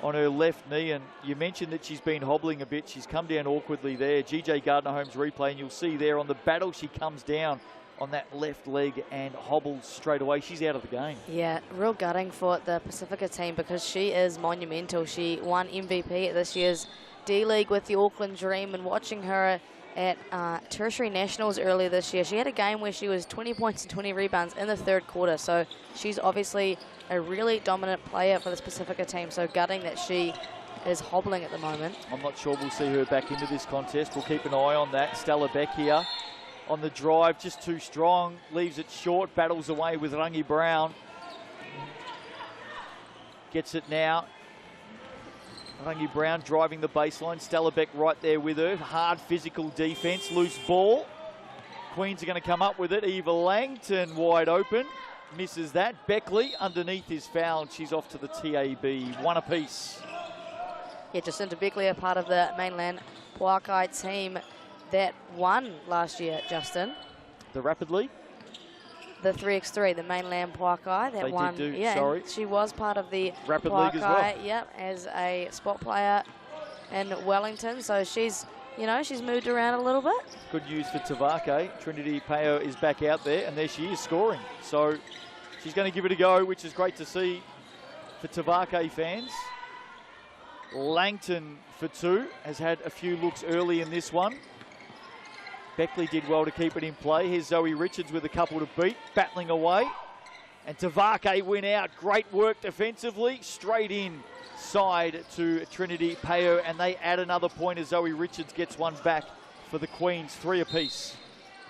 on her left knee, and you mentioned that she's been hobbling a bit. She's come down awkwardly there. GJ Gardner-Holmes replay, and you'll see there on the battle she comes down on that left leg and hobbles straight away. She's out of the game. Yeah, real gutting for the Pacifica team because she is monumental. She won MVP at this year's D-League with the Auckland Dream, and watching her at Tertiary Nationals earlier this year, she had a game where she was 20 points and 20 rebounds in the third quarter. So she's obviously a really dominant player for this Pacifica team. So gutting that she is hobbling at the moment. I'm not sure we'll see her back into this contest. We'll keep an eye on that. Stella Beck here on the drive, just too strong. Leaves it short, battles away with Rangi Brown. Gets it now. Rangi Brown driving the baseline. Stella Beck right there with her. Hard physical defense. Loose ball. Queens are going to come up with it. Eva Langton wide open. Misses that. Beckley underneath is fouled. She's off to the TAB. One apiece. Yeah, Jacinta Beckley, a part of the mainland Puakai team that won last year, Justin. The Rapid League? The 3x3, the mainland Puakai that won. Yeah, sorry. She was part of the Rapid Puakai, League as well. Yep, as a spot player in Wellington. So she's, you know, she's moved around a little bit. Good news for Tavake. Trinity Pa'o is back out there, and there she is scoring. So she's going to give it a go, which is great to see for Tavake fans. Langton for 2 has had a few looks early in this one. Beckley did well to keep it in play. Here's Zoe Richards with a couple to beat, battling away. And Tavake went out. Great work defensively. Straight inside to Trinity Pa'o, and they add another point as Zoe Richards gets one back for the Queens. 3 apiece.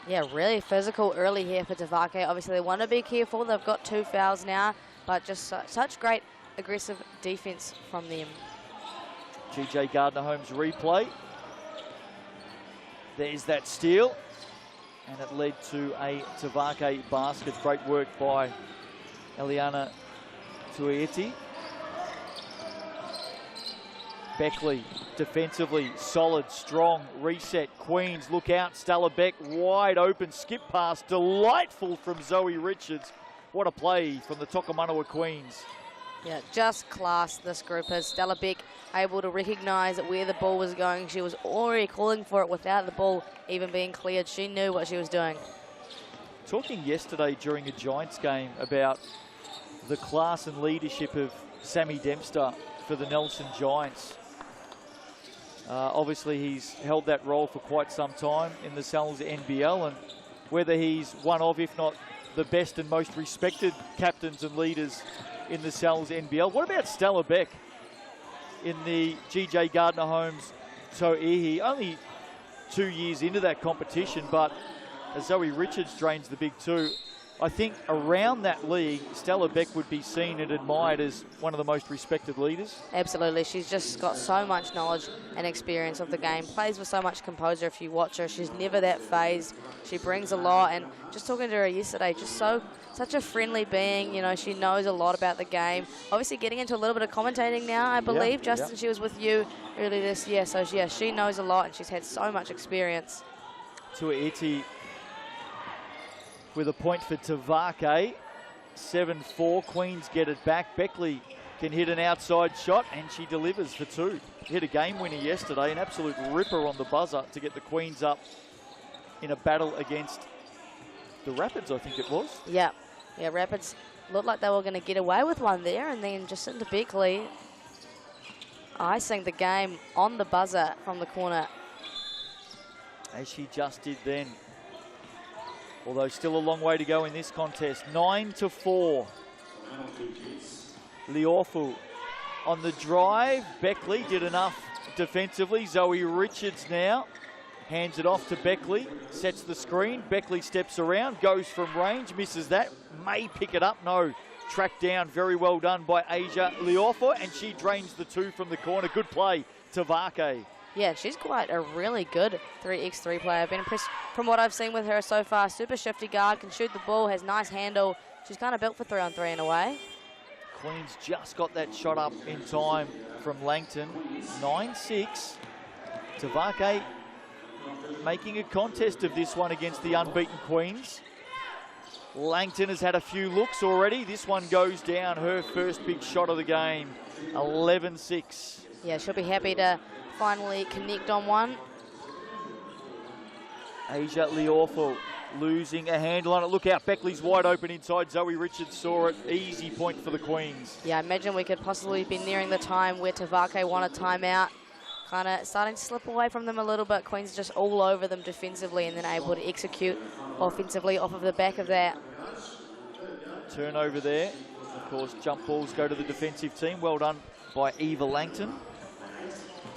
Yeah, really physical early here for Tavake. Obviously, they want to be careful. They've got 2 fouls now, but just such great aggressive defense from them. GJ Gardner-Holmes replay. There's that steal, and it led to a Tavake basket. Great work by Eliana Tuieti. Beckley defensively solid, strong, reset. Queens look out. Stella Beck wide open, skip pass, delightful from Zoe Richards. What a play from the Tokomanawa Queens. Yeah, just class this group is. Stella Beck able to recognise where the ball was going. She was already calling for it without the ball even being cleared. She knew what she was doing. Talking yesterday during a Giants game about the class and leadership of Sammy Dempster for the Nelson Giants. Obviously, he's held that role for quite some time in the Sal's NBL, and whether he's one of, if not the best and most respected captains and leaders in the Sal's NBL. What about Stella Beck in the GJ Gardner Holmes To'ihi? Only 2 years into that competition, but as Zoe Richards drains the big two, I think around that league, Stella Beck would be seen and admired as one of the most respected leaders. Absolutely. She's just got so much knowledge and experience of the game. Plays with so much composure if you watch her. She's never that phased. She brings a lot. And just talking to her yesterday, just such a friendly being. You know, she knows a lot about the game. Obviously getting into a little bit of commentating now, I believe. Justin, she was with you earlier this year. So, yeah, she knows a lot and she's had so much experience. Tuaiti with a point for Tavake, 7-4. Queens get it back. Beckley can hit an outside shot, and she delivers for two. Hit a game winner yesterday, an absolute ripper on the buzzer to get the Queens up in a battle against the Rapids, I think it was. Yeah, Rapids looked like they were going to get away with one there, and then Jacinta Beckley icing the game on the buzzer from the corner. As she just did then. Although still a long way to go in this contest. 9-4. Liorfu on the drive. Beckley did enough defensively. Zoe Richards now hands it off to Beckley. Sets the screen. Beckley steps around. Goes from range. Misses that. May pick it up. No. Tracked down. Very well done by Asia Liorfu. And she drains the two from the corner. Good play. Tavake. Yeah, she's quite a really good 3x3 player. I've been impressed from what I've seen with her so far. Super shifty guard, can shoot the ball, has nice handle. She's kind of built for 3-on-3 in a way. Queens just got that shot up in time from Langton. 9-6. Tavake making a contest of this one against the unbeaten Queens. Langton has had a few looks already. This one goes down, her first big shot of the game. 11-6. Yeah, she'll be happy to finally connect on one. Asia Liorfu losing a handle on it. Look out, Beckley's wide open inside. Zoe Richards saw it. Easy point for the Queens. Yeah, I imagine we could possibly be nearing the time where Tavake won a timeout. Kind of starting to slip away from them a little bit. Queens just all over them defensively and then able to execute offensively off of the back of that. Turnover there. Of course, jump balls go to the defensive team. Well done by Eva Langton.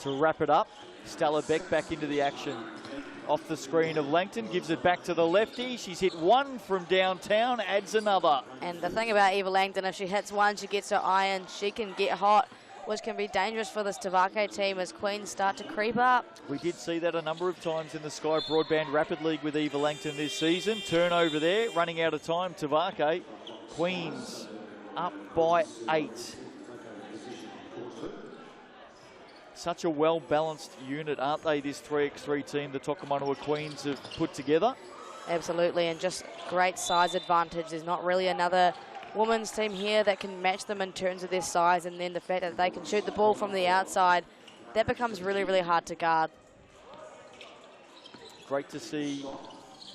To wrap it up, Stella Beck back into the action. Off the screen of Langton, gives it back to the lefty. She's hit one from downtown, adds another. And the thing about Eva Langton, if she hits one, she gets her iron, she can get hot, which can be dangerous for this Tavake team as Queens start to creep up. We did see that a number of times in the Sky Broadband Rapid League with Eva Langton this season. Turnover there, running out of time, Tavake. Queens up by 8. Such a well-balanced unit, aren't they, this 3x3 team the Tokomanua Queens have put together? Absolutely, and just great size advantage. There's not really another women's team here that can match them in terms of their size, and then the fact that they can shoot the ball from the outside, that becomes really, really hard to guard. Great to see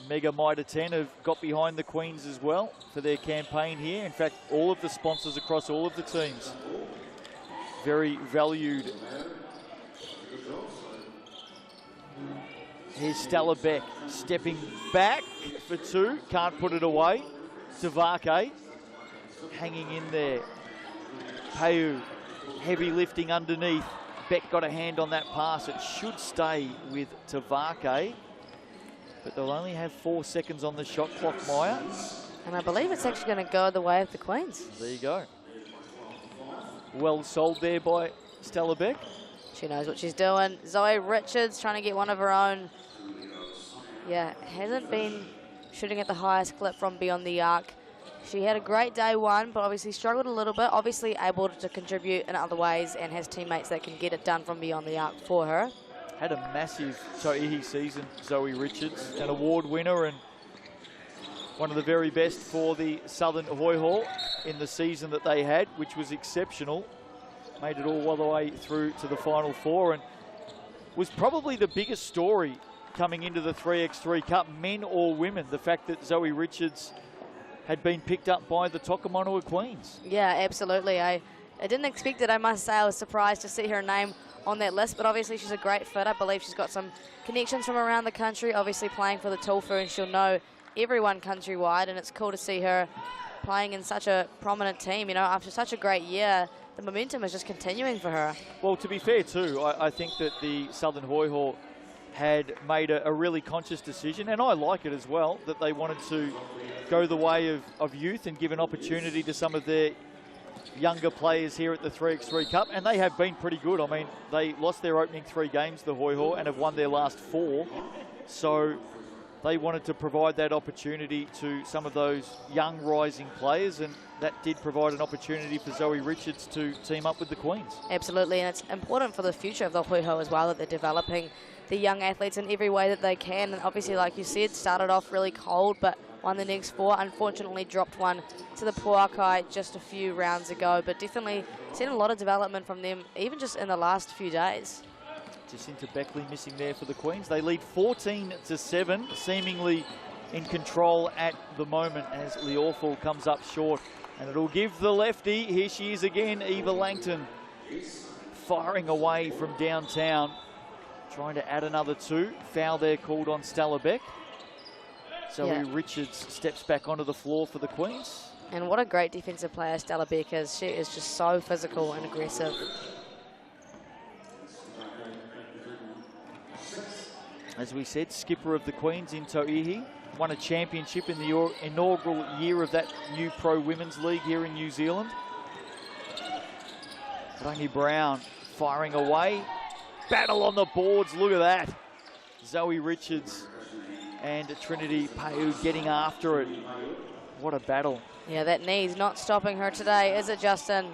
Mega Mitre 10 have got behind the Queens as well for their campaign here. In fact, all of the sponsors across all of the teams. Very valued. Here's Stella Beck stepping back for two. Can't put it away. Tavake hanging in there. Peu heavy lifting underneath. Beck got a hand on that pass. It should stay with Tavake. But they'll only have 4 seconds on the shot clock, Maya. And I believe it's actually going to go the way of the Queens. There you go. Well sold there by Stella Beck. She knows what she's doing. Zoe Richards trying to get one of her own. Yeah, hasn't been shooting at the highest clip from beyond the arc. She had a great day one, but obviously struggled a little bit. Obviously able to contribute in other ways and has teammates that can get it done from beyond the arc for her. Had a massive To'ihi season, Zoe Richards, an award winner and one of the very best for the Southern Hoi Hall in the season that they had, which was exceptional. Made it all the way through to the Final Four and was probably the biggest story coming into the 3x3 Cup, men or women, the fact that Zoe Richards had been picked up by the Tokomanua Queens. Yeah, absolutely. I didn't expect it, I must say. I was surprised to see her name on that list, but obviously she's a great fit. I believe she's got some connections from around the country, obviously playing for the Tulfu, and she'll know everyone countrywide, and it's cool to see her playing in such a prominent team. You know, after such a great year, the momentum is just continuing for her. Well, to be fair too, I think that the Southern Hoi had made a really conscious decision, and I like it as well, that they wanted to go the way of youth and give an opportunity to some of their younger players here at the 3x3 Cup, and they have been pretty good. I mean, they lost their opening 3 games, the Hoi, and have won their last 4. So they wanted to provide that opportunity to some of those young rising players, and that did provide an opportunity for Zoe Richards to team up with the Queens. Absolutely, and it's important for the future of the Hoi as well, that they're developing the young athletes in every way that they can. And obviously, like you said, started off really cold, but won the next 4. Unfortunately, dropped one to the Puakai just a few rounds ago, but definitely seen a lot of development from them, even just in the last few days. Jacinta Beckley missing there for the Queens. They lead 14-7, seemingly in control at the moment as Leorful comes up short. And it'll give the lefty, here she is again, Eva Langton, firing away from downtown, trying to add another 2. Foul there called on Stella Beck. Zoe Richards steps back onto the floor for the Queens. And what a great defensive player Stella Beck is. She is just so physical and aggressive. As we said, skipper of the Queens in To'ihi, won a championship in the inaugural year of that new Pro Women's League here in New Zealand. Rangi Brown firing away. Battle on the boards, look at that. Zoe Richards and Trinity Peu getting after it. What a battle. Yeah, that knee's not stopping her today, is it, Justin?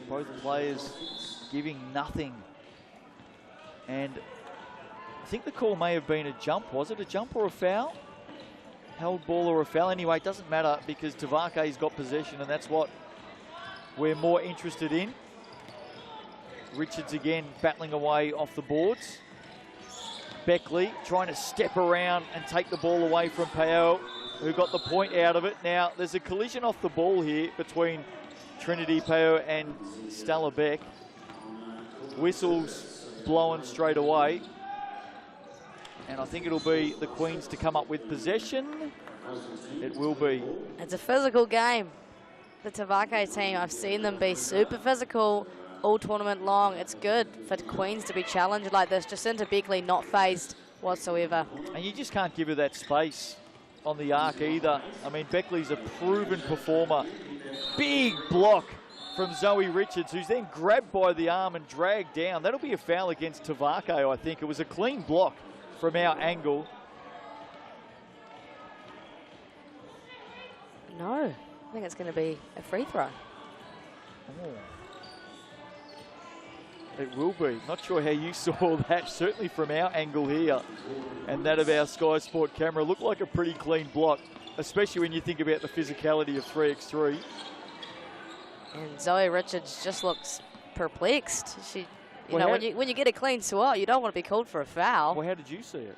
Both players giving nothing. And I think the call may have been a jump. Was it a jump or a foul? Held ball or a foul? Anyway, it doesn't matter because Tavake's got possession, and that's what we're more interested in. Richards again battling away off the boards. Beckley trying to step around and take the ball away from Pao, who got the point out of it. Now, there's a collision off the ball here between Trinity Pao and Stella Beck. Whistles blowing straight away. And I think it'll be the Queens to come up with possession. It will be. It's a physical game. The Tavake team, I've seen them be super physical all tournament long. It's good for the Queens to be challenged like this. Jacinta Beckley not phased whatsoever. And you just can't give her that space on the arc either. I mean, Beckley's a proven performer. Big block from Zoe Richards, who's then grabbed by the arm and dragged down. That'll be a foul against Tavake, I think. It was a clean block from our angle. No, I think it's going to be a free throw. Oh. It will be. Not sure how you saw that, certainly from our angle here. And that of our Sky Sport camera looked like a pretty clean block, especially when you think about the physicality of 3x3. And Zoe Richards just looks perplexed. She, you Well, know, when you get a clean swat, you don't want to be called for a foul. Well, how did you see it?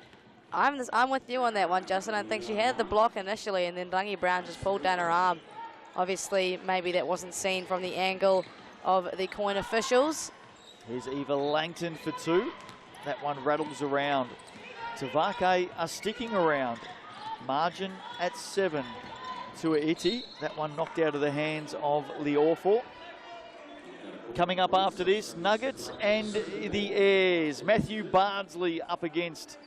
I'm with you on that one, Justin. I think she had the block initially, and then Rangi Brown just pulled down her arm. Obviously, maybe that wasn't seen from the angle of the coin officials. Here's Eva Langton for 2. That one rattles around. Tavake are sticking around. Margin at 7 to Iti. That one knocked out of the hands of Leorful. Coming up after this, Nuggets and the Airs. Matthew Bardsley up against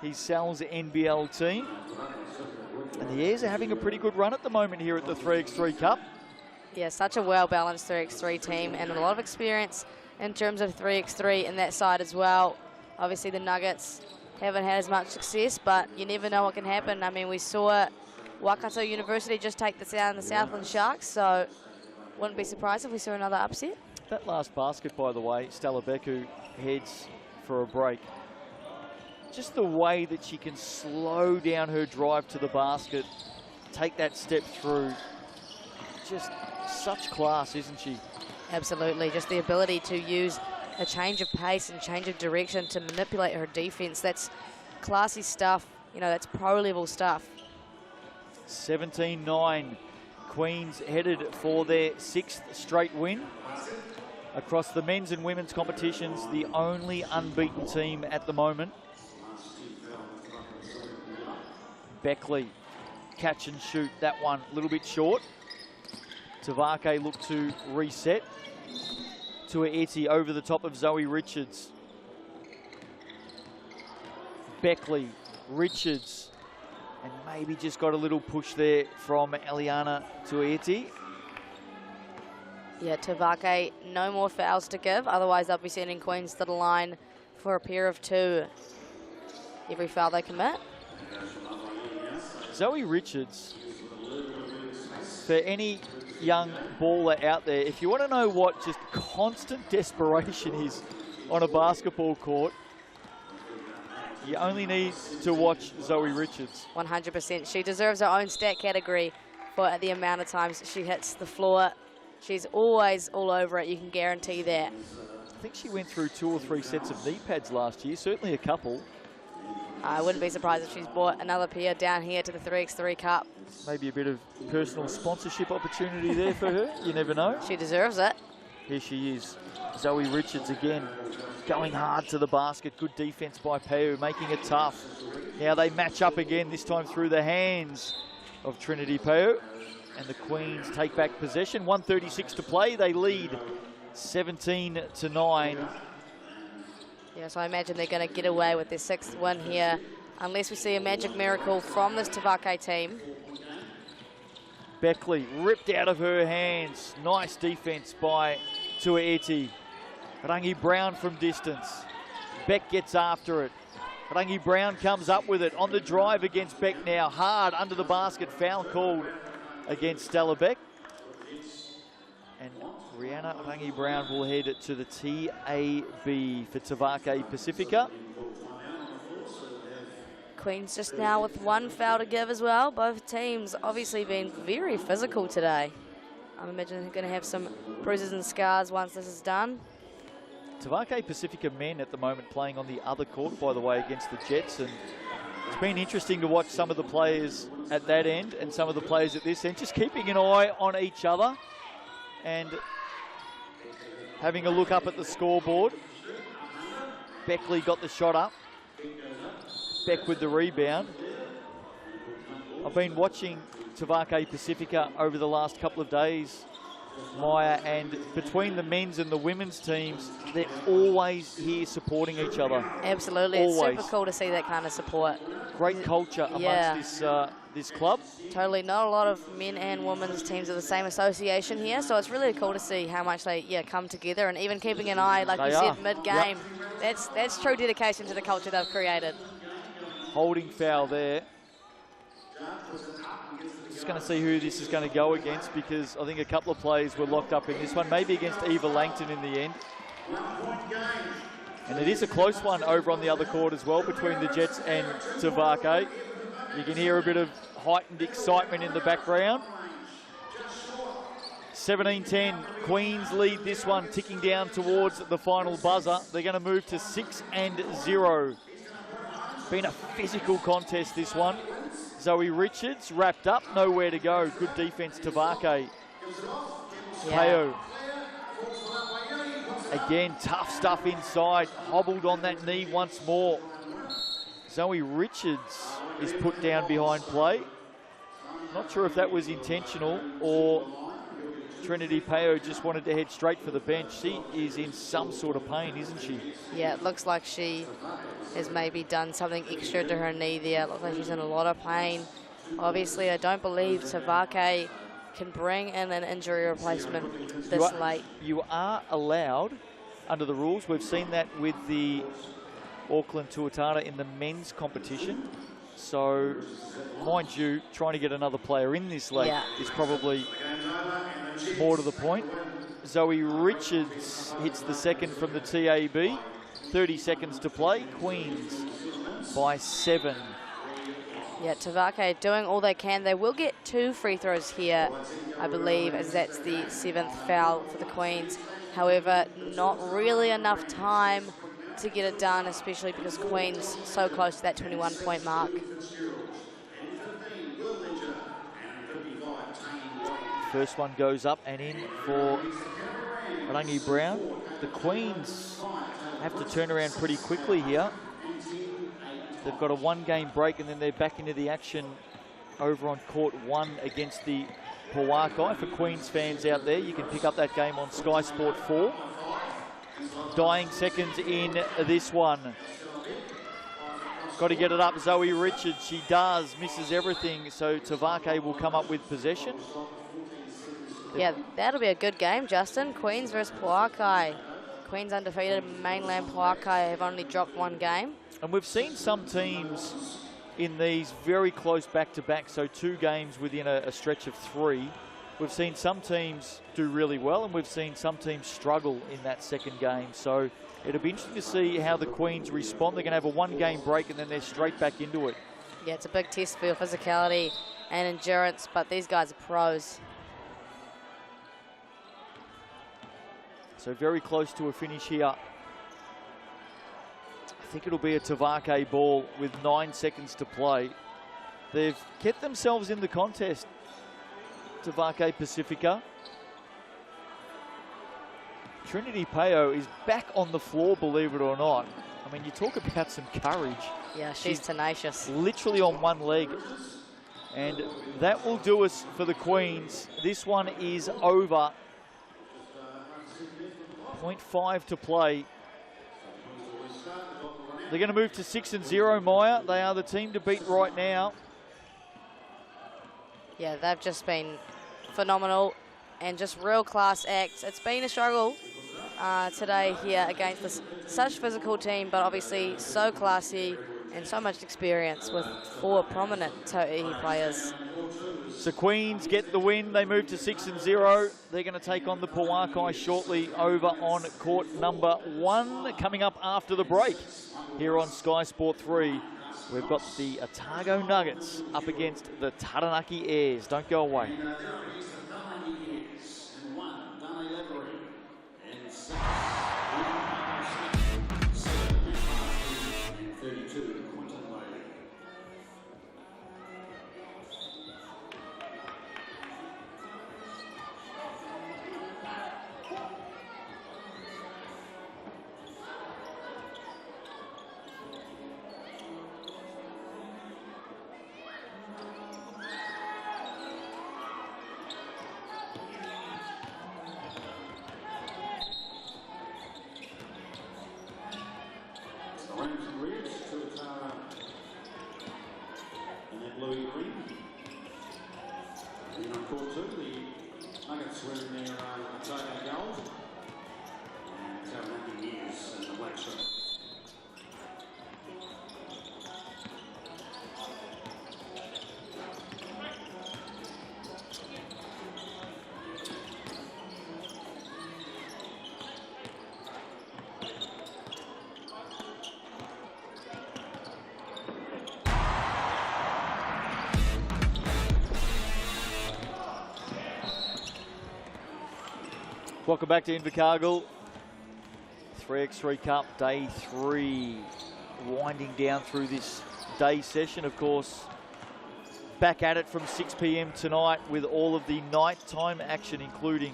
his Sal's NBL team. And the Airs are having a pretty good run at the moment here at the 3x3 Cup. Yeah, such a well-balanced 3x3 team and a lot of experience in terms of 3x3 in that side as well. Obviously the Nuggets haven't had as much success, but you never know what can happen. I mean, we saw Waikato University just take this down the Southland Sharks, so wouldn't be surprised if we saw another upset. That last basket, by the way, Stella Beck, who heads for a break. Just the way that she can slow down her drive to the basket, take that step through. Just such class, isn't she? Absolutely, just the ability to use a change of pace and change of direction to manipulate her defense. That's classy stuff, you know, that's pro-level stuff. 17-9, Queens headed for their 6th straight win. Across the men's and women's competitions, the only unbeaten team at the moment. Beckley, catch and shoot, that one a little bit short. Tavake looked to reset. Tuaeti over the top of Zoe Richards. Beckley, Richards, and maybe just got a little push there from Eliana Tuaeti. Yeah, Tavake, no more fouls to give, otherwise they'll be sending Queens to the line for a pair of 2 every foul they commit. Zoe Richards, for any young baller out there, if you want to know what just constant desperation is on a basketball court, you only need to watch Zoe Richards. 100%. She deserves her own stat category for the amount of times she hits the floor. She's always all over it, you can guarantee that. I think she went through 2 or 3 sets of knee pads last year, certainly a couple. I wouldn't be surprised if she's bought another pair down here to the 3x3 Cup. Maybe a bit of personal sponsorship opportunity there for her, you never know. She deserves it. Here she is, Zoe Richards again, going hard to the basket. Good defense by Peu, making it tough. Now they match up again, this time through the hands of Trinity Peu. And the Queens take back possession. 1:36 to play. They lead 17-9. Yeah, so I imagine they're going to get away with their 6th win here, unless we see a magic miracle from this Tavake team. Beckley ripped out of her hands. Nice defense by Tuaeti. Rangi Brown from distance. Beck gets after it. Rangi Brown comes up with it on the drive against Beck now. Hard under the basket. Foul called against Stella Beck. And Rihanna Rangi Brown will head to the TAB for Tavake Pacifica. Queens just now with 1 foul to give as well. Both teams obviously been very physical today. I imagine they're going to have some bruises and scars once this is done. Tavake Pacifica men at the moment playing on the other court, by the way, against the Jets. And it's been interesting to watch some of the players at that end and some of the players at this end, just keeping an eye on each other and having a look up at the scoreboard. Beckley got the shot up. Beck with the rebound. I've been watching Tavake Pacifica over the last couple of days, Maya, and between the men's and the women's teams, they're always here supporting each other. Absolutely, always. It's super cool to see that kind of support. Great culture amongst this club. Totally, not a lot of men and women's teams of the same association here, so it's really cool to see how much they come together, and even keeping an eye, like you said, mid-game. Yep. That's true dedication to the culture they've created. Holding foul there. Just going to see who this is going to go against, because I think a couple of players were locked up in this one, maybe against Eva Langton in the end. And it is a close one over on the other court as well between the Jets and Tavake. You can hear a bit of heightened excitement in the background. 17-10, Queens lead this one, ticking down towards the final buzzer. They're going to move to 6-0. Been a physical contest, this one. Zoe Richards wrapped up, nowhere to go. Good defense, Tavake. Peu. Again, tough stuff inside. Hobbled on that knee once more. Zoe Richards is put down behind play. Not sure if that was intentional or Trinity Peu just wanted to head straight for the bench. She is in some sort of pain, isn't she? Yeah, it looks like she has maybe done something extra to her knee there. It looks like she's in a lot of pain. Obviously, I don't believe Tavake can bring in an injury replacement this late. You are allowed, under the rules, we've seen that with the Auckland Tuatara in the men's competition. So, mind you, trying to get another player in this late is probably more to the point. Zoe Richards hits the second from the TAB. 30 seconds to play. Queens by 7. Yeah, Tavake doing all they can. They will get 2 free throws here, I believe, as that's the 7th foul for the Queens. However, not really enough time to get it done, especially because Queens so close to that 21-point mark. First one goes up and in for Rangi Brown. The Queens have to turn around pretty quickly here. They've got a 1-game break and then they're back into the action over on court 1 against the Pauakai. For Queens fans out there, you can pick up that game on Sky Sport 4. Dying seconds in this one. Got to get it up, Zoe Richards. She does, misses everything, so Tavake will come up with possession. Yeah, that'll be a good game, Justin. Queens versus Pauakai. Queens undefeated, mainland Pauakai have only dropped 1 game. And we've seen some teams in these very close back-to-back, so 2 games within a stretch of 3. We've seen some teams do really well, and we've seen some teams struggle in that second game. So it'll be interesting to see how the Queens respond. They're going to have a 1-game break, and then they're straight back into it. Yeah, it's a big test for your physicality and endurance, but these guys are pros. So very close to a finish here. I think it'll be a Tavake ball with 9 seconds to play. They've kept themselves in the contest, Tavake Pacifica. Trinity Peo is back on the floor, believe it or not. I mean, you talk about some courage. Yeah, she's tenacious. Literally on 1 leg. And that will do us for the Queens. This one is over. 0.5 to play. They're going to move to 6-0, Maya. They are the team to beat right now. Yeah, they've just been phenomenal and just real class acts. It's been a struggle today here against this such physical team, but obviously so classy and so much experience with 4 prominent Tauihi players. So Queens get the win. They move to 6-0. They're going to take on the Pauakai shortly over on court number 1. Coming up after the break here on Sky Sport 3, we've got the Otago Nuggets up against the Taranaki Airs. Don't go away. Welcome back to Invercargill. 3x3 Cup, day 3. Winding down through this day session, of course. Back at it from 6 p.m. tonight with all of the nighttime action, including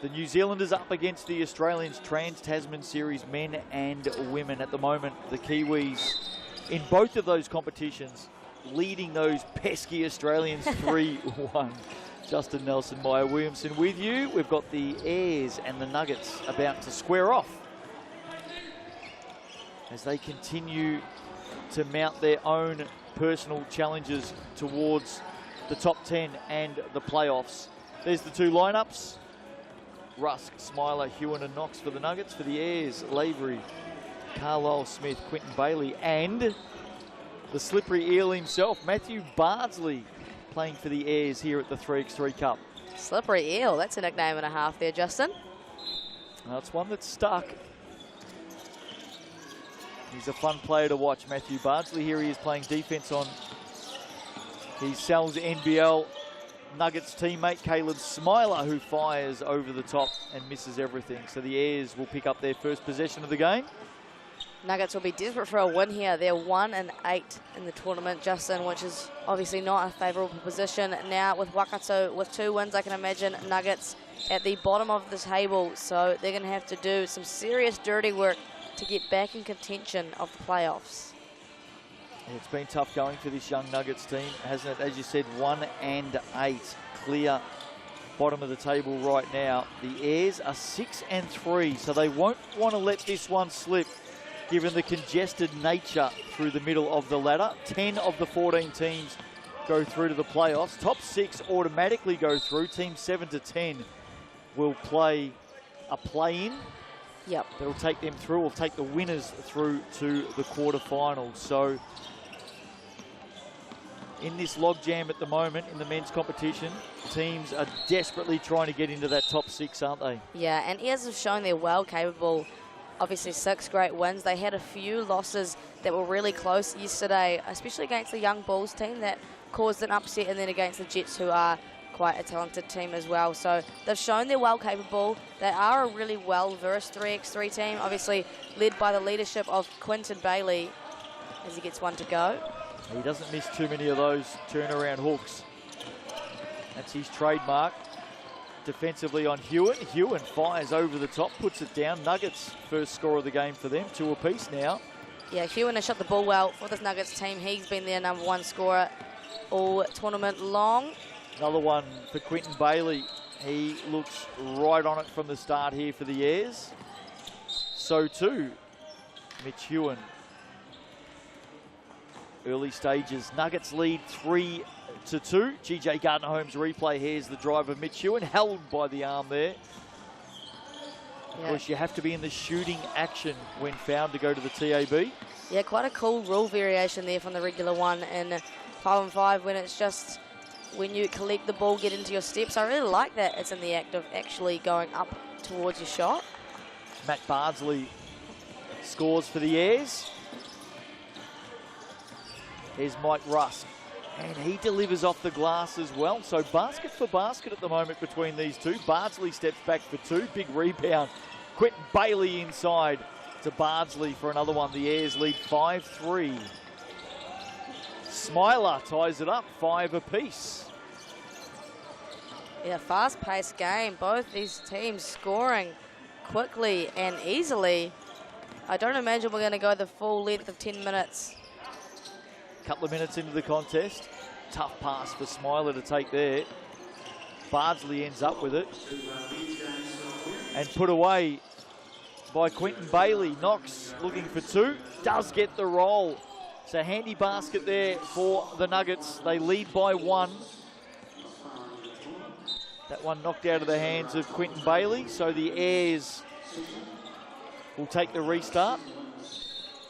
the New Zealanders up against the Australians, Trans-Tasman Series men and women. At the moment, the Kiwis in both of those competitions leading those pesky Australians 3-1. Justin Nelson, Maya Williamson with you. We've got the Airs and the Nuggets about to square off as they continue to mount their own personal challenges towards the top 10 and the playoffs. There's the 2 lineups. Rusk, Smiler, Hewen and Knox for the Nuggets. For the Airs, Lavery, Carlisle Smith, Quinton Bailey, and the slippery eel himself, Matthew Bardsley, playing for the Airs here at the 3x3 Cup. Slippery eel, that's a nickname and a half there, Justin. That's one that's stuck. He's a fun player to watch, Matthew Bardsley. Here he is playing defense on his Sal's NBL Nuggets teammate, Caleb Smiler, who fires over the top and misses everything. So the Airs will pick up their first possession of the game. Nuggets will be desperate for a win here. They're 1-8 in the tournament, Justin, which is obviously not a favourable position. Now with Waikato with 2 wins, I can imagine Nuggets at the bottom of the table, so they're going to have to do some serious dirty work to get back in contention of the playoffs. It's been tough going for this young Nuggets team, hasn't it? As you said, 1-8, clear bottom of the table right now. The Airs are 6-3, so they won't want to let this one slip, given the congested nature through the middle of the ladder. 10 of the 14 teams go through to the playoffs. Top 6 automatically go through. Teams 7 to 10 will play a play-in. Yep. That'll take them through, or take the winners through to the quarterfinals. So in this logjam at the moment in the men's competition, teams are desperately trying to get into that top 6, aren't they? Yeah, and Airs have shown they're well capable. Obviously 6 great wins. They had a few losses that were really close yesterday, especially against the Young Bulls team that caused an upset, and then against the Jets, who are quite a talented team as well. So they've shown they're well capable. They are a really well-versed 3x3 team, obviously led by the leadership of Quinton Bailey as he gets one to go. He doesn't miss too many of those turnaround hooks. That's his trademark. Defensively on Hewen. Hewen fires over the top, puts it down. Nuggets first score of the game for them, 2 apiece now. Yeah, Hewen has shot the ball well for this Nuggets team. He's been their #1 scorer all tournament long. Another one for Quinton Bailey. He looks right on it from the start here for the Airs. So too, Mitch Hewen. Early stages, Nuggets lead 3-2. GJ Gardner-Holmes replay. Here's the drive of Mitch Hewen, held by the arm there. Of course, you have to be in the shooting action when fouled to go to the TAB. Yeah, quite a cool rule variation there from the regular one in 5-on-5, when it's just when you collect the ball, get into your steps. I really like that it's in the act of actually going up towards your shot. Matt Bardsley scores for the Airs. Here's Mike Rusk, and he delivers off the glass as well. So basket for basket at the moment between these two. Bardsley steps back for 2, big rebound. Quinton Bailey inside to Bardsley for another one. The Airs lead 5-3. Smiler ties it up, 5 apiece. Yeah, fast-paced game. Both these teams scoring quickly and easily. I don't imagine we're going to go the full length of 10 minutes. Couple of minutes into the contest. Tough pass for Smiler to take there. Bardsley ends up with it. And put away by Quinton Bailey. Knox looking for 2. Does get the roll. So handy basket there for the Nuggets. They lead by 1. That one knocked out of the hands of Quinton Bailey. So the Airs will take the restart.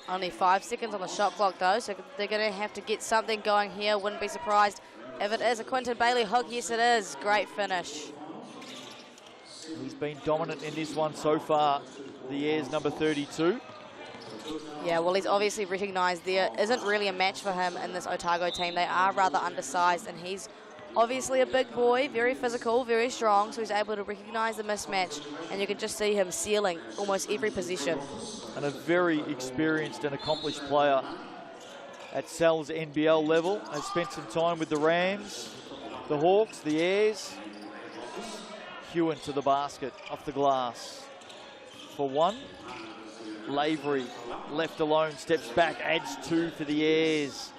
Only 5 seconds on the shot clock though, so they're going to have to get something going here. Wouldn't be surprised if it is a Quinton Bailey hook. Yes, it is. Great finish. He's been dominant in this one so far. The Airs number 32. Yeah, well, he's obviously recognised there isn't really a match for him in this Otago team. They are rather undersized, and he's obviously a big boy, very physical, very strong, so he's able to recognise the mismatch, and you can just see him sealing almost every position. And a very experienced and accomplished player at Sal's NBL level. Has spent some time with the Rams, the Hawks, the Airs. Hewen to the basket, off the glass for 1. Lavery left alone, steps back, adds 2 for the Airs.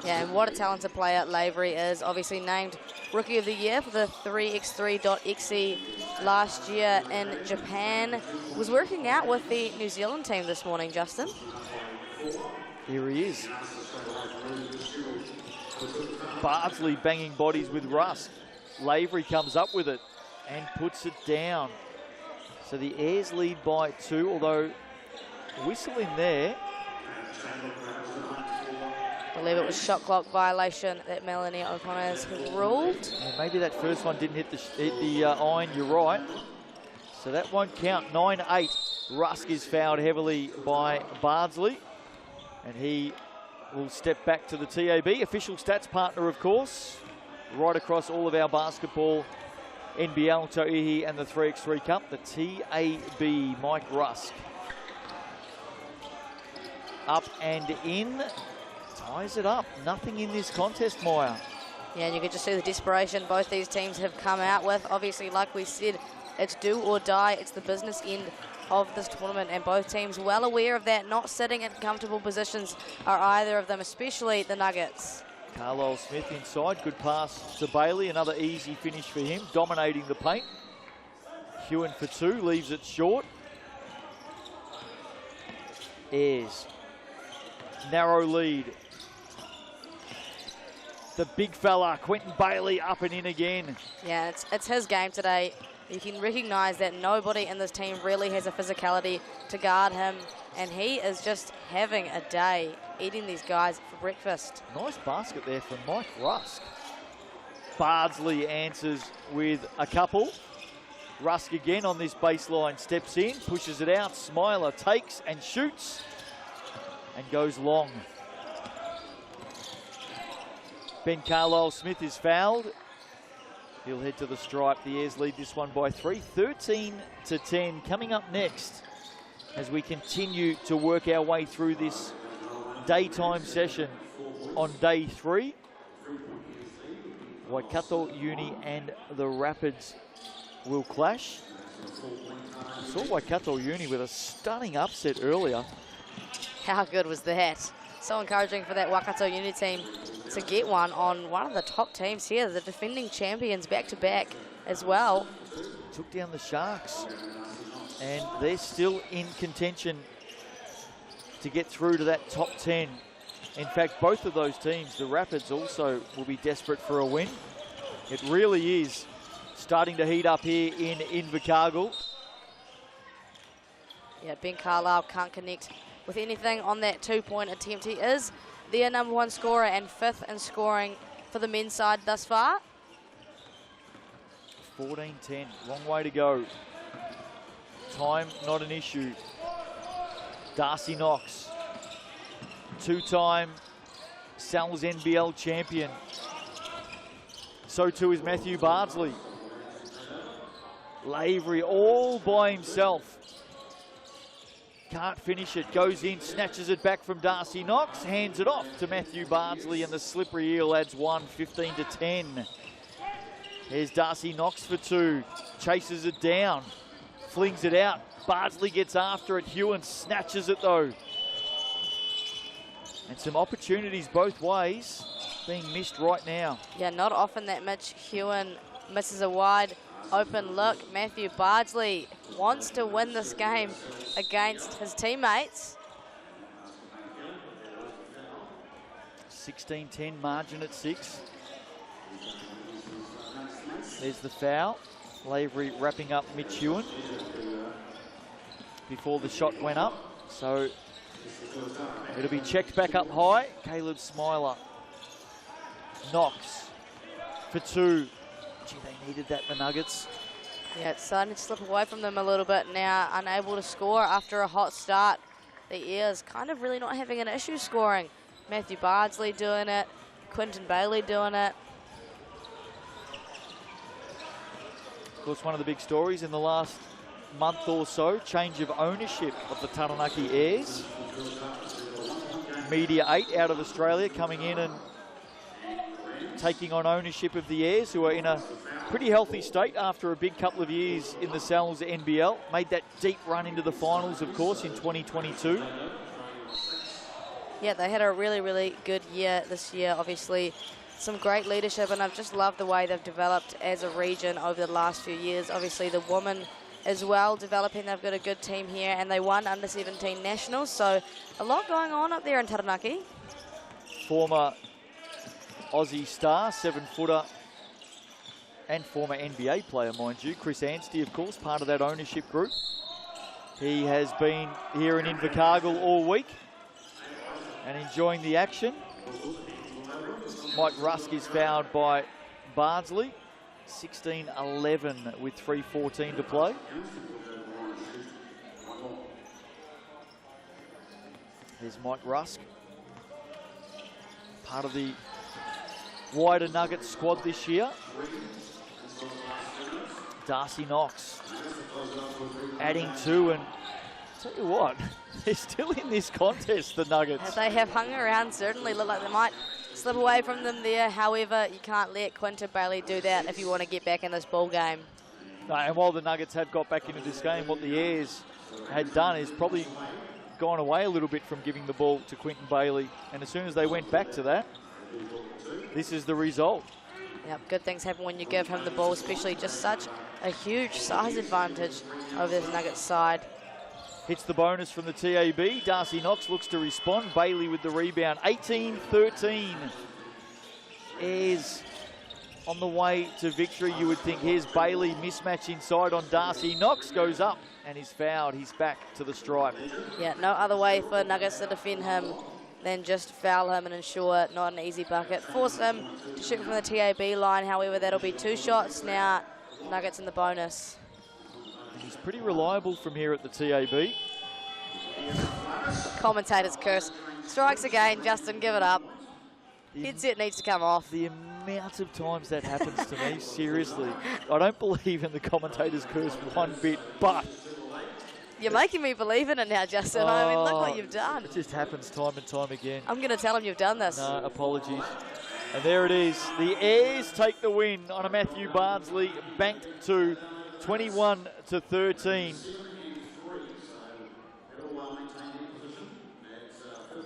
Yeah, and what a talented player Lavery is. Obviously named Rookie of the Year for the 3x3.exe last year in Japan. Was working out with the New Zealand team this morning, Justin. Here he is. Bardsley banging bodies with Rusk. Lavery comes up with it and puts it down. So the Airs lead by 2, although whistle in there. I believe it was shot clock violation that Melanie O'Connor's ruled. Yeah, maybe that first one didn't hit the iron, you're right. So that won't count. 9-8. Rusk is fouled heavily by Bardsley, and he will step back to the TAB. Official stats partner, of course, right across all of our basketball, NBL, Tauihi, and the 3x3 Cup, the TAB, Mike Rusk. Up and in. Ties it up. Nothing in this contest, Moya. Yeah, and you can just see the desperation both these teams have come out with. Obviously, like we said, it's do or die. It's the business end of this tournament, and both teams well aware of that. Not sitting in comfortable positions are either of them, especially the Nuggets. Carlisle Smith inside, good pass to Bailey, another easy finish for him, dominating the paint. Hewen for two, leaves it short. Ayres, narrow lead. The big fella, Quentin Bailey, up and in again. Yeah, it's his game today. You can recognise that nobody in this team really has a physicality to guard him, and he is just having a day, eating these guys for breakfast. Nice basket there from Mike Rusk. Bardsley answers with a couple. Rusk again on this baseline, steps in, pushes it out. Smiler takes and shoots and goes long. Ben Carlisle Smith is fouled. He'll head to the stripe. The Ayres lead this one by 3, 13-10. Coming up next, as we continue to work our way through this daytime session on day 3, Waikato Uni and the Rapids will clash. I saw Waikato Uni with a stunning upset earlier. How good was that? So encouraging for that Waikato Uni team to get one on one of the top teams here, the defending champions back-to-back as well. Took down the Sharks, and they're still in contention to get through to that top 10. In fact, both of those teams, the Rapids also will be desperate for a win. It really is starting to heat up here in Invercargill. Yeah, Ben Carlisle can't connect with anything on that two-point attempt. He is their #1 scorer and 5th in scoring for the men's side thus far. 14-10, long way to go. Time not an issue. Darcy Knox, two-time Sal's NBL champion. So too is Matthew Bardsley. Lavery all by himself. Can't finish it, goes in, snatches it back from Darcy Knox, hands it off to Matthew Bardsley, and the slippery eel adds one, 15-10. There's Darcy Knox for two, chases it down, flings it out. Bardsley gets after it, Hewen snatches it though. And some opportunities both ways being missed right now. Yeah, not often that Mitch Hewen misses a wide open look. Matthew Bardsley wants to win this game against his teammates. 16-10 margin at 6. There's the foul. Lavery wrapping up Mitch Hewen before the shot went up. So it'll be checked back up high. Caleb Smiler. Knox for two. Gee, they needed that, the Nuggets. Yeah, it's starting to slip away from them a little bit now, unable to score after a hot start. The Ayres kind of really not having an issue scoring. Matthew Bardsley doing it, Quentin Bailey doing it. Of course, one of the big stories in the last month or so, change of ownership of the Taranaki Ayres. Media 8 out of Australia coming in and taking on ownership of the Ayres, who are in a pretty healthy state after a big couple of years in the Sal's NBL. Made that deep run into the finals, of course, in 2022. Yeah, they had a really, really good year this year. Obviously, some great leadership, and I've just loved the way they've developed as a region over the last few years. Obviously, the women as well developing. They've got a good team here, and they won under-17 nationals, so a lot going on up there in Taranaki. Former Aussie star, 7-footer, and former NBA player, mind you, Chris Anstey, of course, part of that ownership group. He has been here in Invercargill all week and enjoying the action. Mike Rusk is fouled by Bardsley. 16-11 with 3:14 to play. There's Mike Rusk, part of the wider Nuggets squad this year. Darcy Knox adding two, and tell you what, they're still in this contest, the Nuggets. They have hung around, certainly look like they might slip away from them there. However, you can't let Quinton Bailey do that if you want to get back in this ball game. No, and while the Nuggets have got back into this game, what the Airs had done is probably gone away a little bit from giving the ball to Quinton Bailey. And as soon as they went back to that, this is the result. Yep, good things happen when you give him the ball, especially just such a huge size advantage over this Nuggets side. Hits the bonus from the TAB. Darcy Knox looks to respond. Bailey with the rebound. 18-13. Airs on the way to victory, you would think. Here's Bailey, mismatch inside on Darcy. Knox goes up and he's fouled. He's back to the stripe. Yeah, no other way for Nuggets to defend him than just foul him and ensure not an easy bucket. Force him to shoot from the TAB line. However, that'll be 2 shots now. Nuggets in the bonus. He's pretty reliable from here at the TAB. Commentator's curse. Strikes again, Justin, give it up. Headset needs to come off. The amount of times that happens to me, seriously. I don't believe in the commentator's curse one bit, but... You're making me believe in it now, Justin. I mean, look what you've done. It just happens time and time again. I'm going to tell him you've done this. No, apologies. And there it is. The Airs take the win on a Matthew Bardsley banked to 21-13.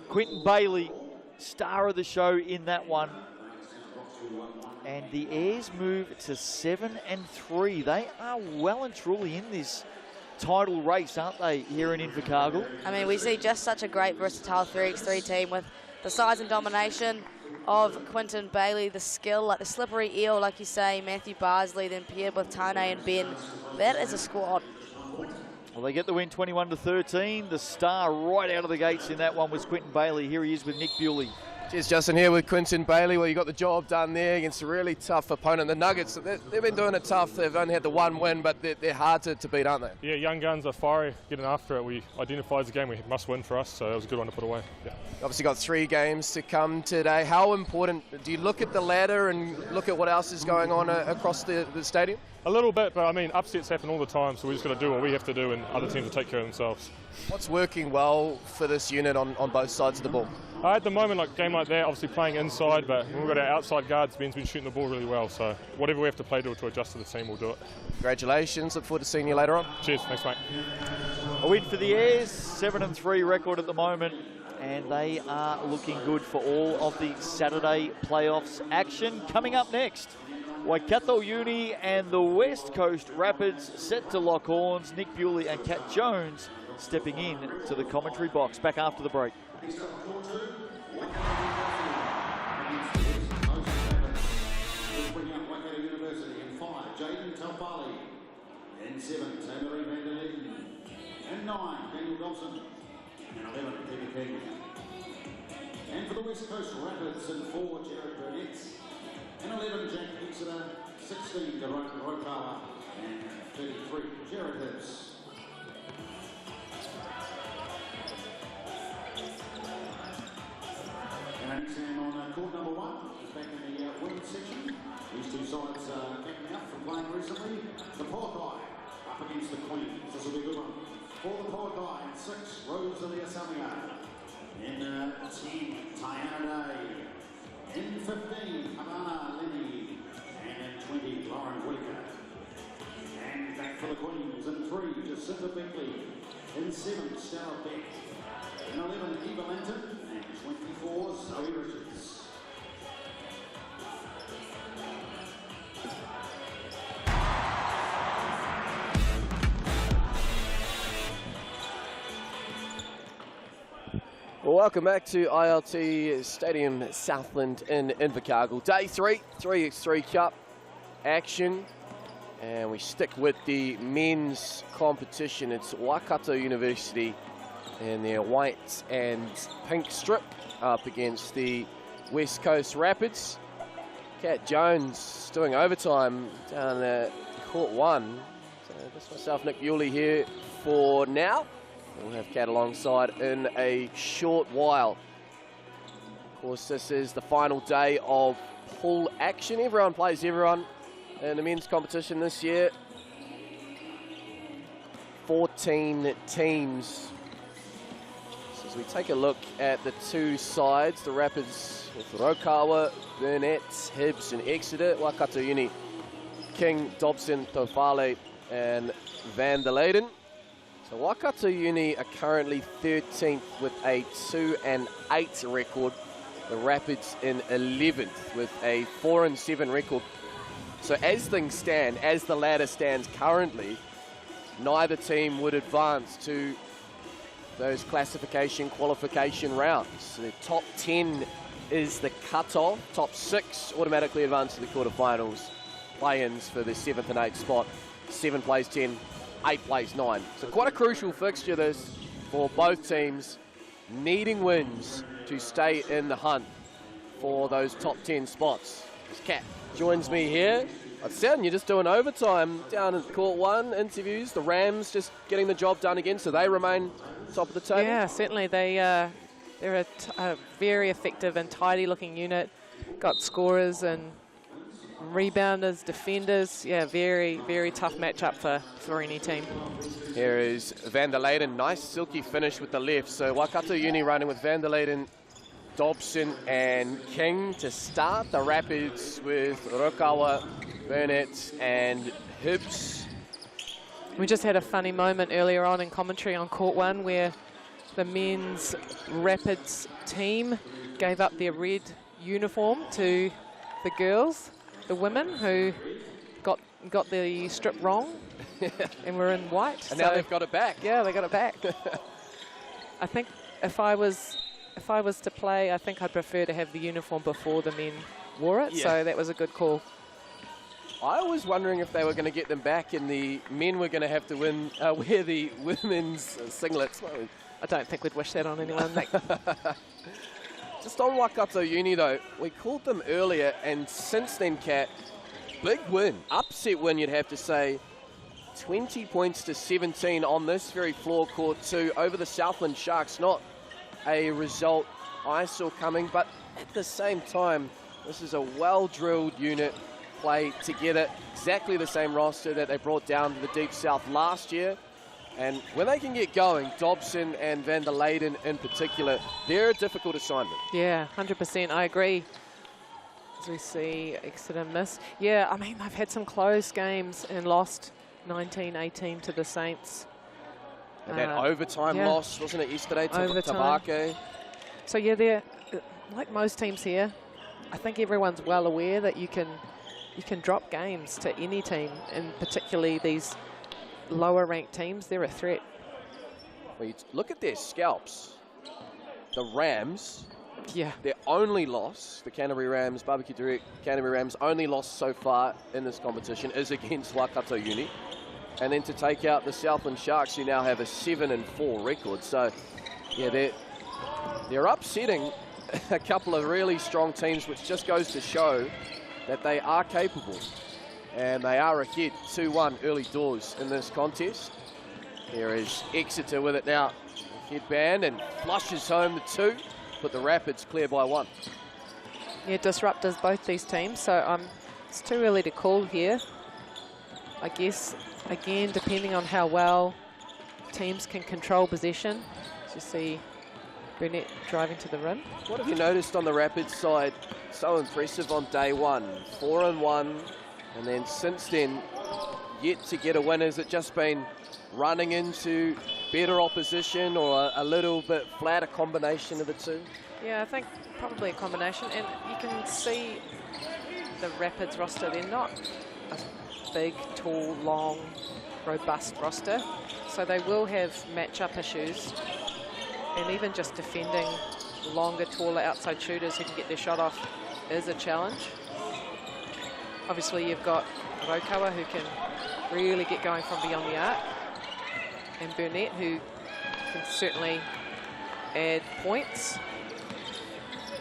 Quinton Bailey, star of the show in that one. And the Airs move to 7-3. They are well and truly in this title race, aren't they, here in Invercargill? I mean, we see just such a great versatile 3x3 team with the size and domination of Quinton Bailey, the skill, like the slippery eel, like you say, Matthew Bardsley, then paired with Tane and Ben. That is a squad. Well, they get the win 21-13. The star right out of the gates in that one was Quinton Bailey. Here he is with Nick Bewley. Cheers, Justin, here with Quinton Bailey. Well, you got the job done there against a really tough opponent. The Nuggets, they've been doing it tough. They've only had the one win, but they're hard to beat, aren't they? Yeah, young guns are fiery, getting after it. We identified as a game we must win for us, so it was a good one to put away. Yeah. Obviously got 3 games to come today. How important, do you look at the ladder and look at what else is going on across the stadium? A little bit, but I mean, upsets happen all the time, so we just got to do what we have to do and other teams will take care of themselves. What's working well for this unit on both sides of the ball? At the moment, like a game like that, obviously playing inside, but when we've got our outside guards, Ben's been shooting the ball really well, so whatever we have to play to adjust to the team, we'll do it. Congratulations, look forward to seeing you later on. Cheers, thanks mate. A win for the Airs, 7-3 record at the moment, and they are looking good for all of the Saturday playoffs action. Coming up next, Waikato Uni and the West Coast Rapids set to lock horns. Nick Bewley and Kat Jones stepping in to the commentary box. Back after the break. And 7, Taylor Evangeline. And 9, Daniel Dobson. And 11, Peter King. And for the West Coast Rapids, and 4, Jared Burnett. And 11, Jack Exeter. 16, Deron Rokawa. And 33, Jared Hibbs. And our next game on court number 1 is back in the women's section. These two sides backing up from playing recently. The Polokai up against the Queens. This will be a good one. For the Polokai, in 6, Rosalia Samia. In 10, Tiana Day. In 15, Havana Lenny. And in 20, Lauren Whitaker. And back for the Queens. In 3, Jacinta Beckley. In 7, Stella Beck. In 11, Eva Linton. And 24, Zoe Richards. Well, welcome back to ILT Stadium Southland in Invercargill. Day 3, 3x3 Cup action. And we stick with the men's competition. It's Waikato University in their white and pink strip up against the West Coast Rapids. Kat Jones doing overtime down at court 1. So that's myself, Nick Bewley, here for now. We'll have Kat alongside in a short while. Of course, this is the final day of pool action. Everyone plays everyone in the men's competition this year. 14 teams. This is So we take a look at the two sides. The Rapids with Rokawa, Burnett, Hibbs and Exeter. Waikato Uni, King, Dobson, Tofale and Van der Leyden. So Waikato Uni are currently 13th with a 2-8 record. The Rapids in 11th with a 4-7 record. So as things stand, as the ladder stands currently, neither team would advance to those classification qualification rounds. So the top 10 is the cut-off. Top 6 automatically advance to the quarterfinals. Play-ins for the 7th and 8th spot. 7 plays 10, 8 plays 9. So quite a crucial fixture this for both teams, needing wins to stay in the hunt for those top 10 spots. This Cat joins me here. I'm sounding you're just doing overtime down at Court 1 interviews. The Rams just getting the job done again, so they remain top of the table. Yeah, certainly. They're a very effective and tidy-looking unit. Got scorers and rebounders, defenders. Yeah, very, very tough matchup for any team. Here is Van der Leyden. Nice silky finish with the left. So Waikato Uni running with Van der Leyden, Dobson and King to start. The Rapids with Rokawa, Burnett and Hibbs. We just had a funny moment earlier on in commentary on Court 1 where the men's Rapids team gave up their red uniform to the girls, the women, who got the strip wrong and were in white. And now they've got it back. Yeah, they got it back. I think if I was to play, I think I'd prefer to have the uniform before the men wore it. Yeah. So that was a good call. I was wondering if they were going to get them back and the men were going to have to wear the women's singlets. I don't think we'd wish that on anyone. Just on Waikato Uni though, we called them earlier and since then, Kat, big win, upset win you'd have to say. 20 points to 17 on this very floor court 2 over the Southland Sharks. Not a result I saw coming, but at the same time, this is a well-drilled unit, play together, exactly the same roster that they brought down to the Deep South last year. And when they can get going, Dobson and Van der Leyden in particular, they're a difficult assignment. Yeah, 100%, I agree. As we see Exeter miss. Yeah, I mean, they've had some close games and lost 19-18 to the Saints. And that overtime loss, wasn't it, yesterday to Tavake? So yeah, they're like most teams here. I think everyone's well aware that you can drop games to any team, and particularly these lower ranked teams. They're a threat. Well, you look at their scalps. The Rams, yeah, their only loss, the Canterbury Rams, Barbecue Direct Canterbury Rams, only loss so far in this competition is against Waikato Uni. And then to take out the Southland Sharks, who now have a 7-4 record. So, yeah, they're upsetting a couple of really strong teams, which just goes to show that they are capable. And they are ahead 2-1 early doors in this contest. There is Exeter with it now. Headband and flushes home the 2, but the Rapids clear by 1. Yeah, disruptors both these teams, so it's too early to call here. I guess, again, depending on how well teams can control possession. As you see Burnett driving to the rim. What have you noticed on the Rapids side? So impressive on day 1, 4-1, and then since then, yet to get a win. Has it just been running into better opposition or a little bit flat, a combination of the two? Yeah, I think probably a combination, and you can see the Rapids roster, they're not a big, tall, long, robust roster, so they will have matchup issues, and even just defending longer, taller outside shooters who can get their shot off is a challenge. Obviously you've got Rokawa, who can really get going from beyond the arc, and Burnett, who can certainly add points.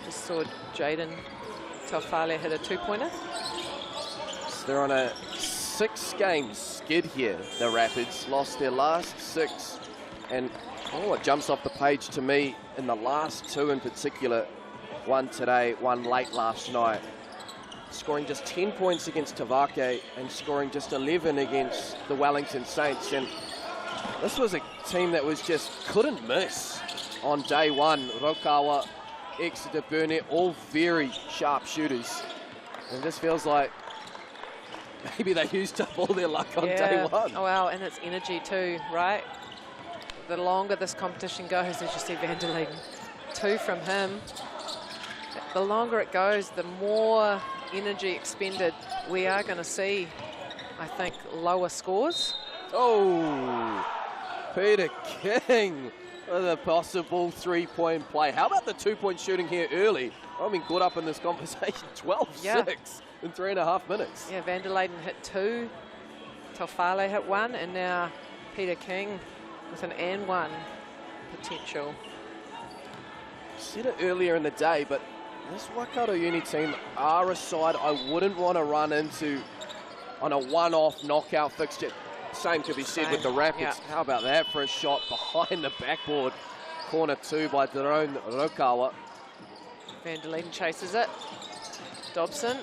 Just saw Jaden Taufale hit a 2-pointer. So they're on a 6-game skid here, the Rapids. Lost their last 6, and what jumps off the page to me in the last 2 in particular, one today, one late last night, scoring just 10 points against Tavake and scoring just 11 against the Wellington Saints. And this was a team that was just couldn't miss on day one. Rokawa, Exeter, Burnett, all very sharp shooters. And this feels like maybe they used up all their luck on day one. Oh, wow, and it's energy too, right? The longer this competition goes, as you see Van der Leyden, 2 from him. The longer it goes, the more energy expended. We are going to see, I think, lower scores. Oh, Peter King with a possible 3-point play. How about the 2-point shooting here early? I mean, caught up in this conversation, 12-6 in 3.5 minutes. Yeah, Van der Leyden hit 2, Taufale hit 1, and now Peter King with an and 1 potential. Said it earlier in the day, but this Waikato Uni team are a side I wouldn't want to run into on a one-off knockout fixture. Same could be said with the Rapids. How about that for a shot behind the backboard? Corner 2 by Daron Rokawa. Van der Leyden chases it. Dobson.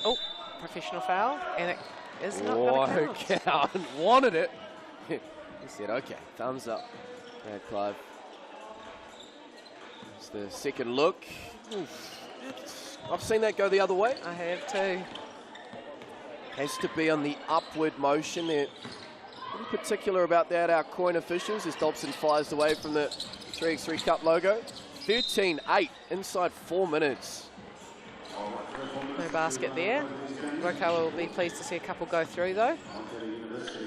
Oh, professional foul. And it is not going to count. Wanted it. He said, okay, thumbs up. Brad Clive. It's the second look. Oof. I've seen that go the other way. I have too. Has to be on the upward motion. They're pretty particular about that, our coin officials, as Dobson fires away from the 3x3 Cup logo. 13-8 inside 4 minutes. No basket there. Rokawa will be pleased to see a couple go through though.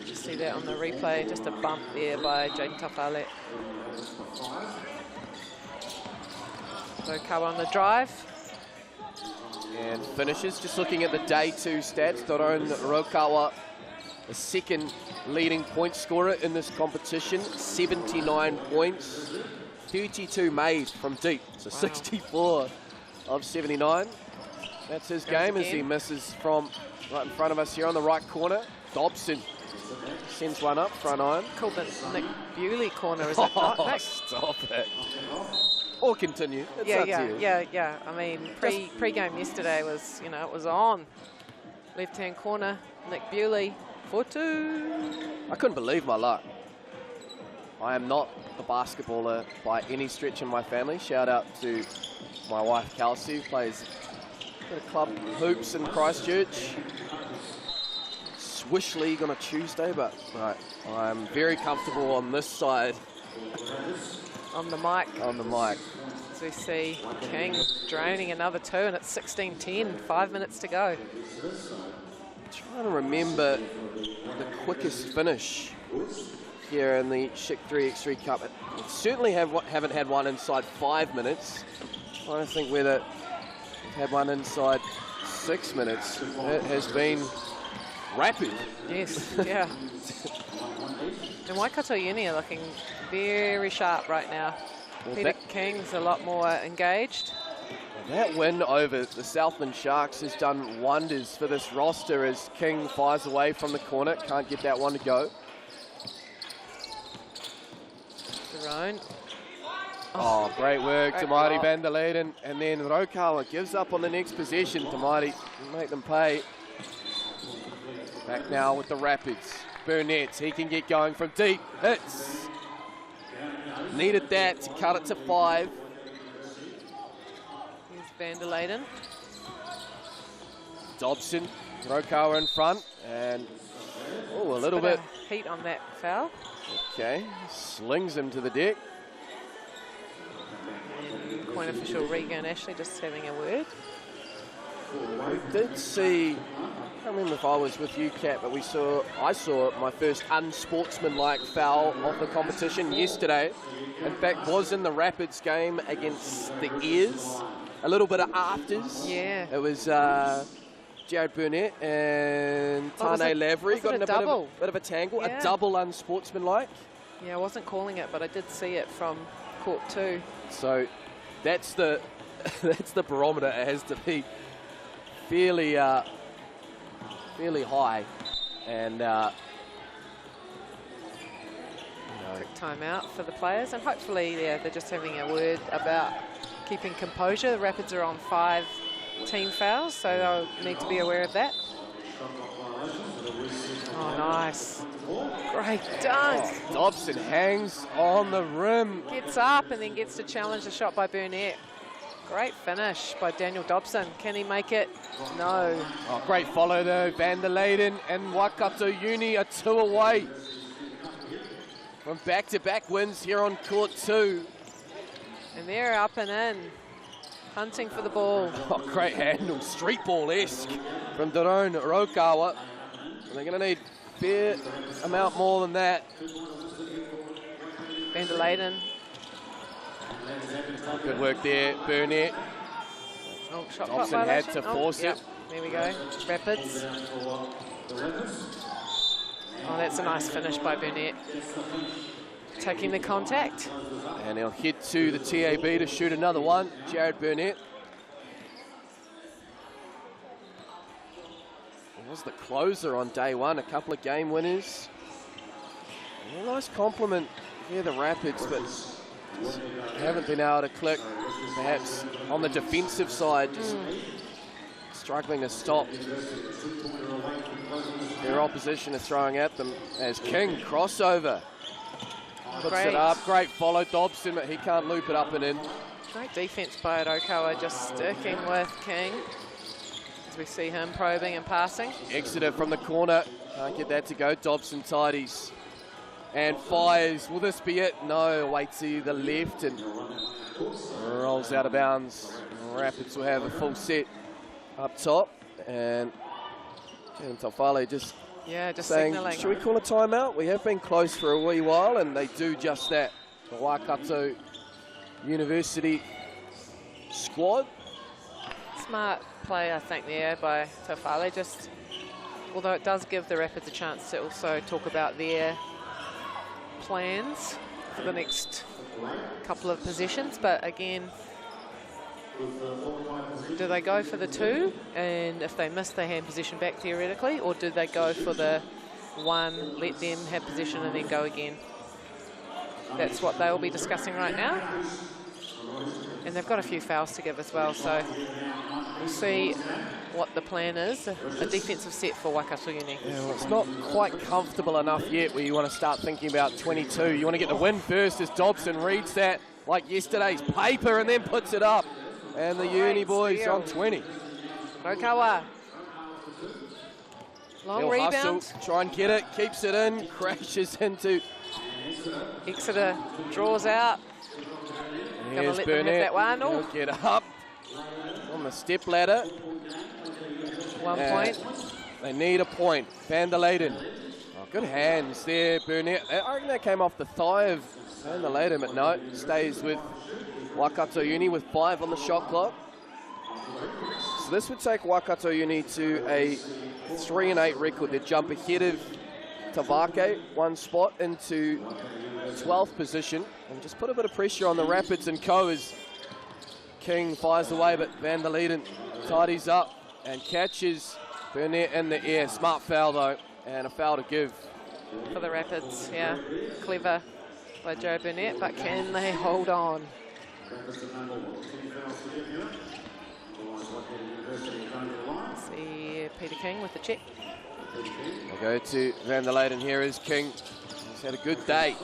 Just see that on the replay, just a bump there by Jaden Taufale. Rokawa on the drive. And finishes, just looking at the day 2 stats, Daron Rokawa, the second leading point scorer in this competition, 79 points, 32 made from deep, so 64 of 79. That's his game as he misses from right in front of us here on the right corner. Dobson sends one up, front iron. Called the Nick Bewley corner, is it not, Nick? Stop it. Or continue. It's up to you. Yeah. I mean, pre-game yesterday was, you know, it was on. Left-hand corner, Nick Bewley for 2. I couldn't believe my luck. I am not a basketballer by any stretch in my family. Shout out to my wife, Kelsey, who plays a bit of club hoops in Christchurch. Swish League on a Tuesday, but I'm very comfortable on this side. On the mic. On the mic. As we see King draining another 2, and it's 16-10, 5 minutes to go. Trying to remember the quickest finish here in the Schick 3x3 Cup. We certainly haven't had one inside 5 minutes. Trying to think whether we've had one inside 6 minutes. It has been rapid. Yes, yeah. And Waikato Uni are looking very sharp right now. Well, Peter King's a lot more engaged. That win over the Southland Sharks has done wonders for this roster as King fires away from the corner. Can't get that one to go. Jerome. Oh, great work, Great Tamati block. Van der Leyden. And then Rokawa gives up on the next possession. Tamati make them pay. Back now with the Rapids. Burnett, he can get going from deep. Hits. Needed that to cut it to 5. Here's Van der Leyden. Dobson, Rokawa in front. And, a little bit. Of heat on that foul. Okay, slings him to the deck. And coin official Regan Ashley just having a word. We did see, I can't remember if I was with you, Kat, but I saw my first unsportsmanlike foul of the competition yesterday. In fact, was in the Rapids game against the Ears. A little bit of afters. Yeah. It was Jared Burnett and Tane Lavery got in a bit of a tangle. Yeah. A double unsportsmanlike. Yeah, I wasn't calling it, but I did see it from court 2. So that's the that's the barometer. It has to be fairly high, and quick timeout for the players, and hopefully they're just having a word about keeping composure. The Rapids are on 5 team fouls, so they'll need to be aware of that. Oh, nice. Great dunk. Dobson hangs on the rim. Gets up and then gets to challenge the shot by Burnett. Great finish by Daniel Dobson. Can he make it? No. Oh, great follow though. Van der Leyden and Waikato Uni are 2 away from back-to-back wins here on court 2. And they're up and in, hunting for the ball. Oh, great handle, street ball-esque from Daron Rokawa. And they're going to need a fair amount more than that. Van der Leyden. Good work there, Burnett. Oh, shot Dobson clock had violation. to force it. There we go. Rapids. Oh, that's a nice finish by Burnett. Taking the contact. And he'll head to the TAB to shoot another one. Jared Burnett. He was the closer on day one, a couple of game winners. And a nice compliment here, the Rapids, but haven't been able to click. Perhaps on the defensive side, just struggling to stop their opposition is throwing at them as King crossover. Puts Great. it up, great follow Dobson, but he can't loop it up and in. Great defense by Rokawa, just sticking with King. As we see him probing and passing. Exeter from the corner, can't get that to go. Dobson tidies and fires. Will this be it? No, away to the left and rolls out of bounds. Rapids will have a full set up top, and Kevin Tofale just saying, signalling. should we call a timeout? We have been close for a wee while, and they do just that. The Waikato University squad. Smart play, I think, there by Tofale. Just, although it does give the Rapids a chance to also talk about their plans for the next couple of possessions, but again, do they go for the 2, and if they miss, they hand possession back theoretically, or do they go for the 1, let them have possession and then go again? That's what they'll be discussing right now. And they've got a few fouls to give as well, so we'll see what the plan is. A defensive set for Waikato Uni. Yeah, well, it's not quite comfortable enough yet where you want to start thinking about 22. You want to get the win first as Dobson reads that like yesterday's paper and then puts it up. And the Uni boys on 20. Rokawa. Long He'll rebound. hustle, try and get it, keeps it in, crashes into. Exeter draws out. Gonna Here's let them have Burnett. that one. Oh. He'll get up on the step ladder. 1 And point. They need a point. Van der Leyden. Oh, good hands there, Burnett. I reckon that came off the thigh of Van der Leyden, but no, stays with Waikato Uni with 5 on the shot clock. So this would take Waikato Uni to a 3-8 record. They'd jump ahead of Tavake, 1 spot into 12th position, and just put a bit of pressure on the Rapids and co as King fires away, but Van der Leyden tidies up and catches Burnett in the air. Smart foul though, and a foul to give. For the Rapids, yeah. Clever by Joe Burnett, but can they hold on? See Peter King with the check. We'll go to Van der Leyden. Here is King. He's had a good day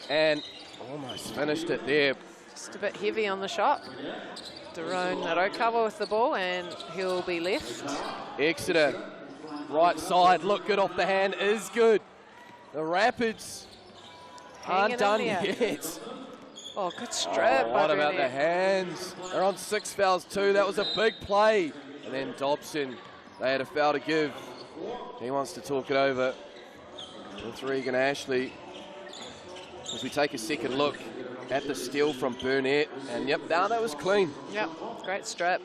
and almost finished it there. Just a bit heavy on the shot. Daron Rokawa with the ball, and he'll be left. Exeter, right side, look good off the hand, is good. The Rapids aren't done yet. Oh, good strip by What about the Burnett. hands? They're on 6 fouls too. That was a big play. And then Dobson, they had a foul to give. He wants to talk it over with Regan Ashley. As we take a second look at the steal from Burnett. And yep, now that was clean. Yep, great strip.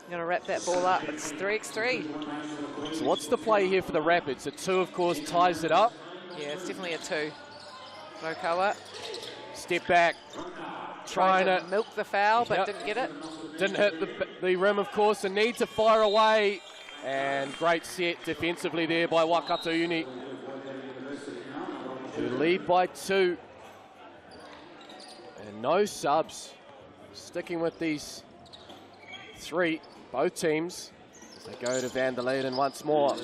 Going to wrap that ball up. It's 3x3. So what's the play here for the Rapids? A 2, of course, ties it up. Yeah, it's definitely a 2. Rokawa. Step back. Trying to milk the foul, but Yep. didn't get it. Didn't hit the rim, of course, and need to fire away. And great set defensively there by Waikato Uni, who lead by 2. And no subs. Sticking with these 3, both teams. As they go to Van der Leyden once more.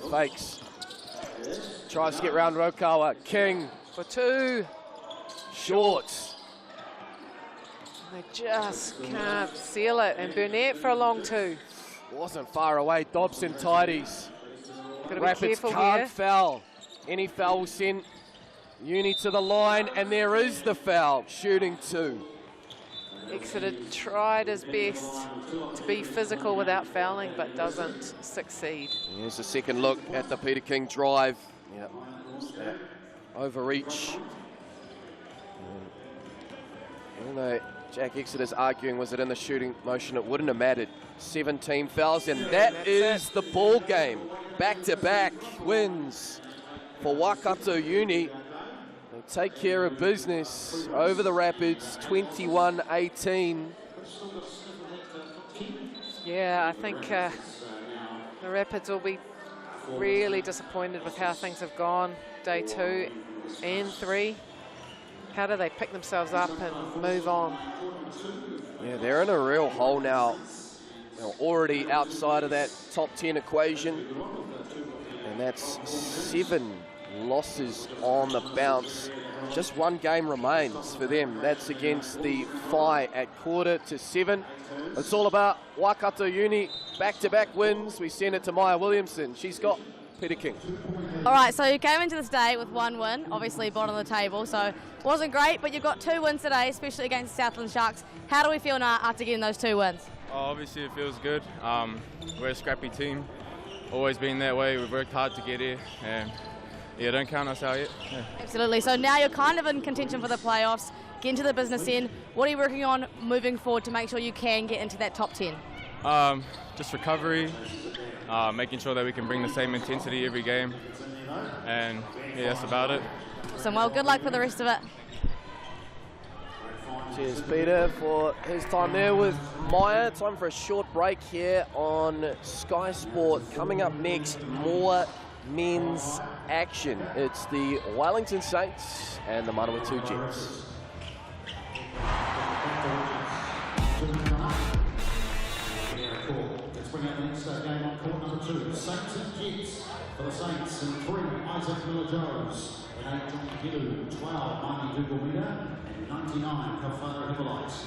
fakes. Tries to get round Rokawa. King for two. Short. They just can't seal it. And Burnett for a long two. Wasn't far away. Dobson tidies. Got to be Rapids careful can't here. foul. Any foul will send Uni to the line, and there is the foul. Shooting two. Exeter tried his best to be physical without fouling, but doesn't succeed. Here's a second look at the Peter King drive. Yep, that overreach. Even though Jack Exeter's arguing was it in the shooting motion, it wouldn't have mattered. 17 fouls, and that is the ball game. Back-to-back wins for Waikato Uni. They take care of business over the Rapids, 21-18. Yeah, I think the Rapids will be really disappointed with how things have gone day 2 and 3. How do they pick themselves up and move on? Yeah, they're in a real hole now. They're already outside of that top 10 equation. And that's 7 losses on the bounce. Just one game remains for them. That's against the Whai at 6:45. It's all about Waikato Uni. Back-to-back wins. We send it to Maya Williamson. She's got Peter King. All right, so you came into this day with 1 win, obviously bottom of the table, so wasn't great, but you've got 2 wins today, especially against Southland Sharks. How do we feel now after getting those 2 wins? Oh, obviously it feels good. We're a scrappy team, always been that way. We've worked hard to get here, and yeah, don't count us out yet. Yeah. Absolutely, so now you're kind of in contention for the playoffs, get into the business end. What are you working on moving forward to make sure you can get into that top 10? Just recovery, making sure that we can bring the same intensity every game, and yeah, that's about it. So, well, good luck for the rest of it. Cheers, Peter, for his time there with Maya. Time for a short break here on Sky Sport. Coming up next, more men's action. It's the Wellington Saints and the Manawatu Jets. Let's bring out the next game on court number 2. Saints and Jets. For the Saints, in 3, Isaac Miller-Jones. In 8, John Kidu. 12, Marty Dugomida. And 99, Kafara Hippolyte.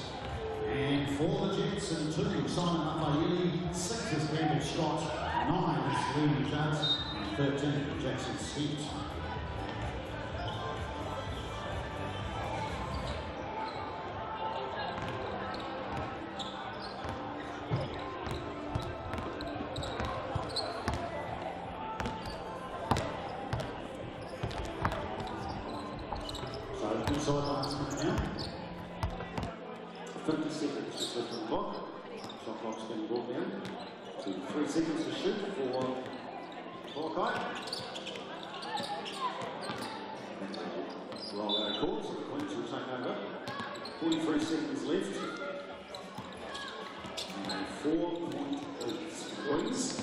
And for the Jets, in 2, Simon Raphaeli. 6 is Campbell Scott. 9 is Liam Judd. And 13, Jackson Steed. Sidelines coming down. 50 seconds just left on the clock. Shot clock's being brought down to 3 seconds to shoot for Whai. Roll out of court, so the Queens will take over. 43 seconds left. And a 4-point Queens.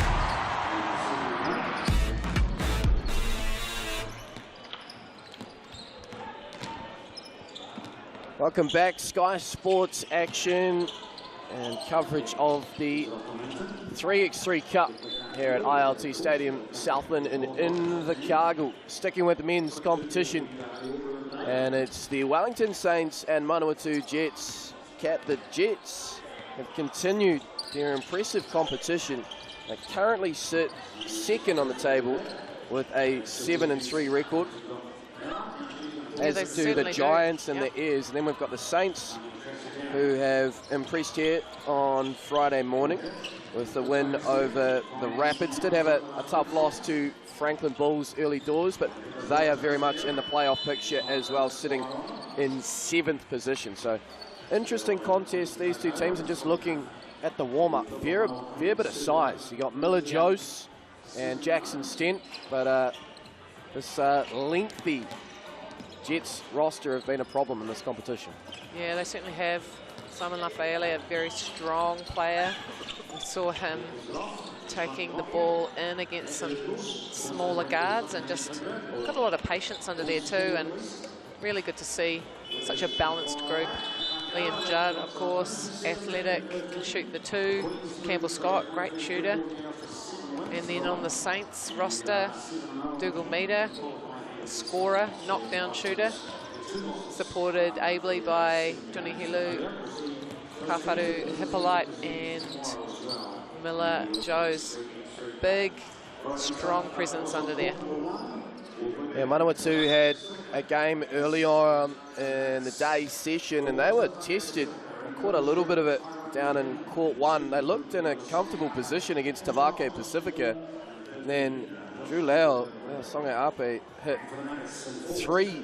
Welcome back, Sky Sports action and coverage of the 3x3 Cup here at ILT Stadium, Southland in Invercargill. Sticking with the men's competition, and it's the Wellington Saints and Manawatu Jets. The Jets have continued their impressive competition. They currently sit second on the table with a 7-3 record. As do the Giants and the Airs. And then we've got the Saints, who have impressed here on Friday morning with the win over the Rapids. Did have a tough loss to Franklin Bulls early doors, but they are very much in the playoff picture as well, sitting in 7th position. So interesting contest, these two teams. And just looking at the warm-up, fair bit of size. You got Miller Jose and Jackson Stent, but this lengthy Jets roster have been a problem in this competition. Yeah, they certainly have. Simon Raphaeli, a very strong player. We saw him taking the ball in against some smaller guards and just got a lot of patience under there too, and really good to see such a balanced group. Liam Judd, of course, athletic, can shoot the 2. Campbell Scott, great shooter. And then on the Saints roster, Dougal Meter, scorer, knockdown shooter, supported ably by Johnny Helu, Kawharu Hippolyte and Miller Joes. Big, strong presence under there. Yeah, Manawatu had a game early on in the day session and they were tested. Caught a little bit of it down in court 1. They looked in a comfortable position against Tavake Pacifica. And then Drew Lau, Songa Ape, hit 3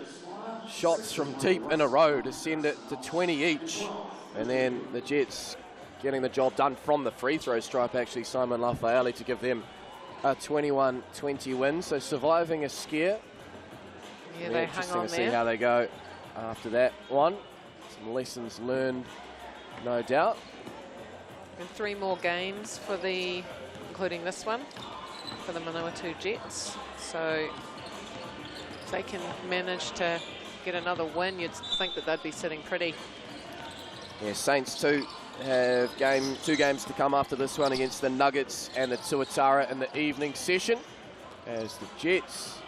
shots from deep in a row to send it to 20 each. And then the Jets getting the job done from the free throw stripe, actually, Simon Lafaele, to give them a 21-20 win. So surviving a scare. Yeah, they hung interesting on to see there. how they go after that one. Some lessons learned, no doubt. And 3 more games for the, including this one, for the Manawatu Jets. So if they can manage to get another win, you'd think that they'd be sitting pretty. Yeah, Saints too have 2 games to come after this one against the Nuggets and the Tuatara in the evening session as the Jets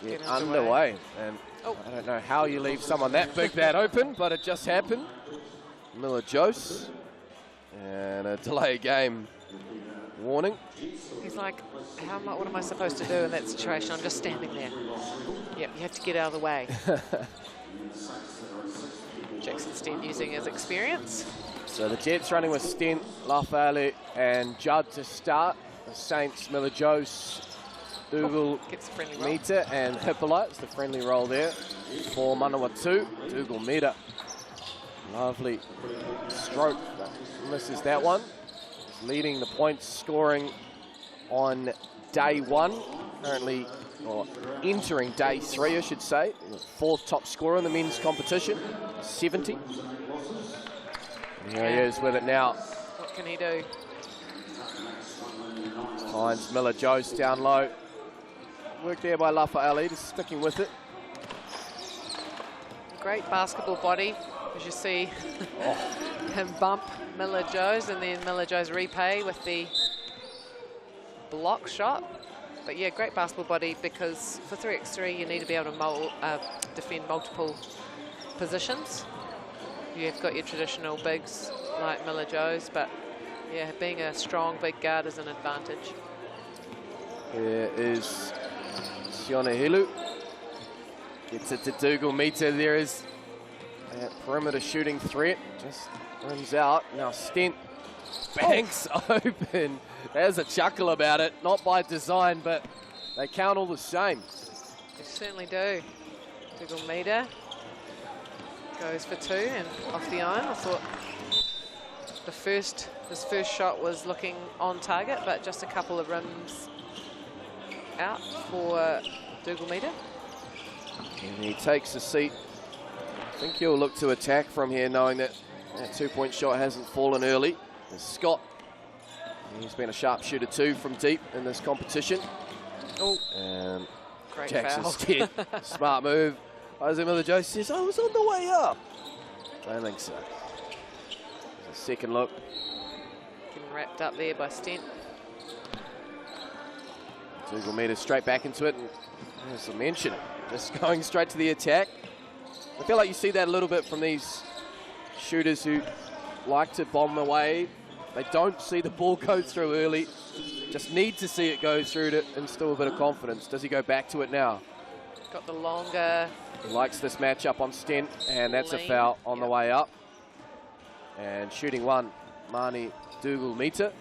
get underway. And I don't know how you leave someone that big that open, but it just happened. Miller Jose and a delay game warning. He's like, what am I supposed to do in that situation? I'm just standing there. Yep, you have to get out of the way. Jackson Stent using his experience. So the Jets running with Stent, Lafaele and Judd to start. The Saints, Miller Jose, Dougal Meter and Hippolyte. It's the friendly roll there for Manawatu. Dougal Meter. Lovely stroke, but misses that one. He's leading the points scoring on day 1. Currently, or entering day 3, I should say. 4th top scorer in the men's competition, 70. And here he is with it now. What can he do? Finds Miller Jose down low. Work there by Lafaele, just sticking with it. Great basketball body, as you see him bump Miller Jose, and then Miller Jose repay with the block shot. But yeah, great basketball body, because for 3x3 you need to be able to defend multiple positions. You've got your traditional bigs like Miller Jose, but yeah, being a strong big guard is an advantage. Here is Sione Helu. Gets it to Dougal Meter. There is that perimeter shooting threat. Just runs out. Now Stent banks open. There's a chuckle about it. Not by design, but they count all the same. They certainly do. Dougal Meter goes for 2 and off the iron. I thought his first shot was looking on target, but just a couple of rims out for Dougal Meter. And he takes a seat. I think he'll look to attack from here, knowing that that 2-point shot hasn't fallen early. There's Scott. He's been a sharpshooter too from deep in this competition. Oh, and great Jackson foul. Stent. Smart move. Isaac Miller Jose says, I was on the way up. Don't think so. There's a second look. Getting wrapped up there by Stent. Dougal Meter straight back into it. And as I mentioned, just going straight to the attack. I feel like you see that a little bit from these shooters who like to bomb away. They don't see the ball go through early. Just need to see it go through to instill a bit of confidence. Does he go back to it now? Got the longer. He likes this matchup on Stent, and that's a foul on the way up. And shooting one, Mani Dougal Meter.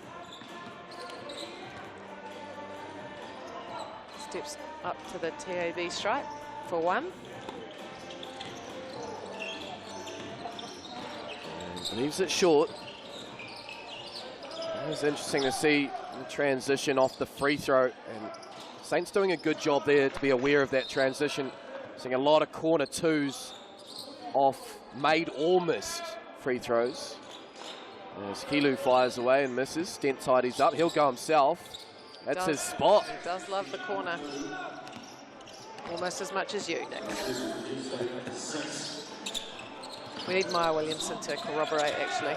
Steps up to the TAB stripe for 1. And leaves it short. It was interesting to see the transition off the free throw, and Saints doing a good job there to be aware of that transition. Seeing a lot of corner 2s off made or missed free throws. As Helu fires away and misses, Stent tidies up. He'll go himself. That's his spot. He does love the corner. Almost as much as you, Nick. We need Maya Williamson to corroborate, actually.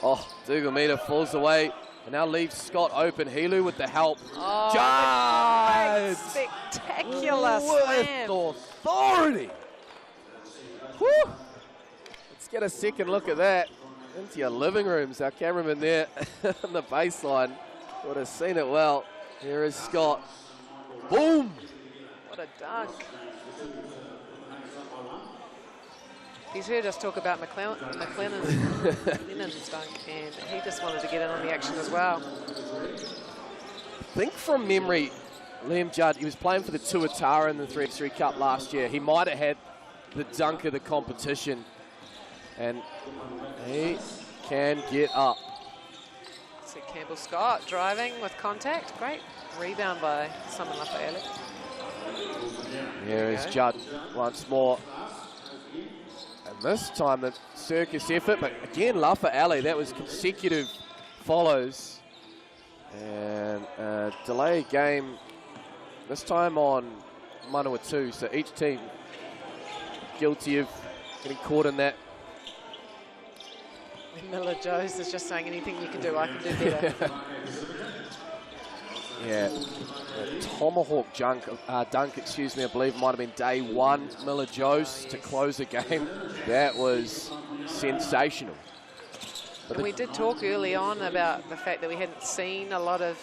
Oh, Dugomita falls away and now leaves Scott open. Helu with the help. Oh, Judd! spectacular With slam. authority. Woo! Let's get a second look at that. Into your living rooms. Our cameraman there on the baseline would have seen it well. Here is Scott. Boom! What a dunk. He's heard us talk about McLennan's dunk, and he just wanted to get in on the action as well. I think from memory, Liam Judd, he was playing for the Tuatara in the 3x3 Cup last year. He might have had the dunk of the competition, and he can get up. See Campbell Scott driving with contact. Great rebound by Simon Lafayette. Here is Judd once more. And this time the circus effort, but again Lafayette, that was consecutive follows. And a delay game, this time on Manawatu, so each team guilty of getting caught in that. Miller Joes is just saying, anything you can do, I can do better. Yeah, a tomahawk dunk, excuse me, I believe might have been day one. Miller Joes to close the game. That was sensational. But and we did talk early on about the fact that we hadn't seen a lot of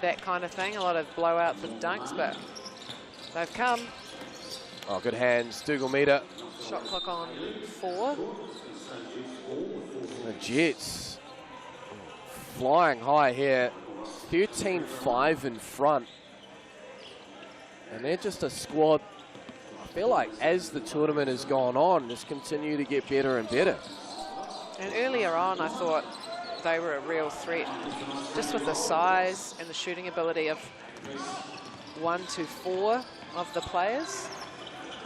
that kind of thing, a lot of blowouts with dunks, but they've come. Oh, good hands, Dugomita. Shot clock on 4. The Jets flying high here, 13-5 in front. And they're just a squad, I feel like, as the tournament has gone on, just continue to get better and better. And earlier on, I thought they were a real threat, just with the size and the shooting ability of 1 to 4 of the players.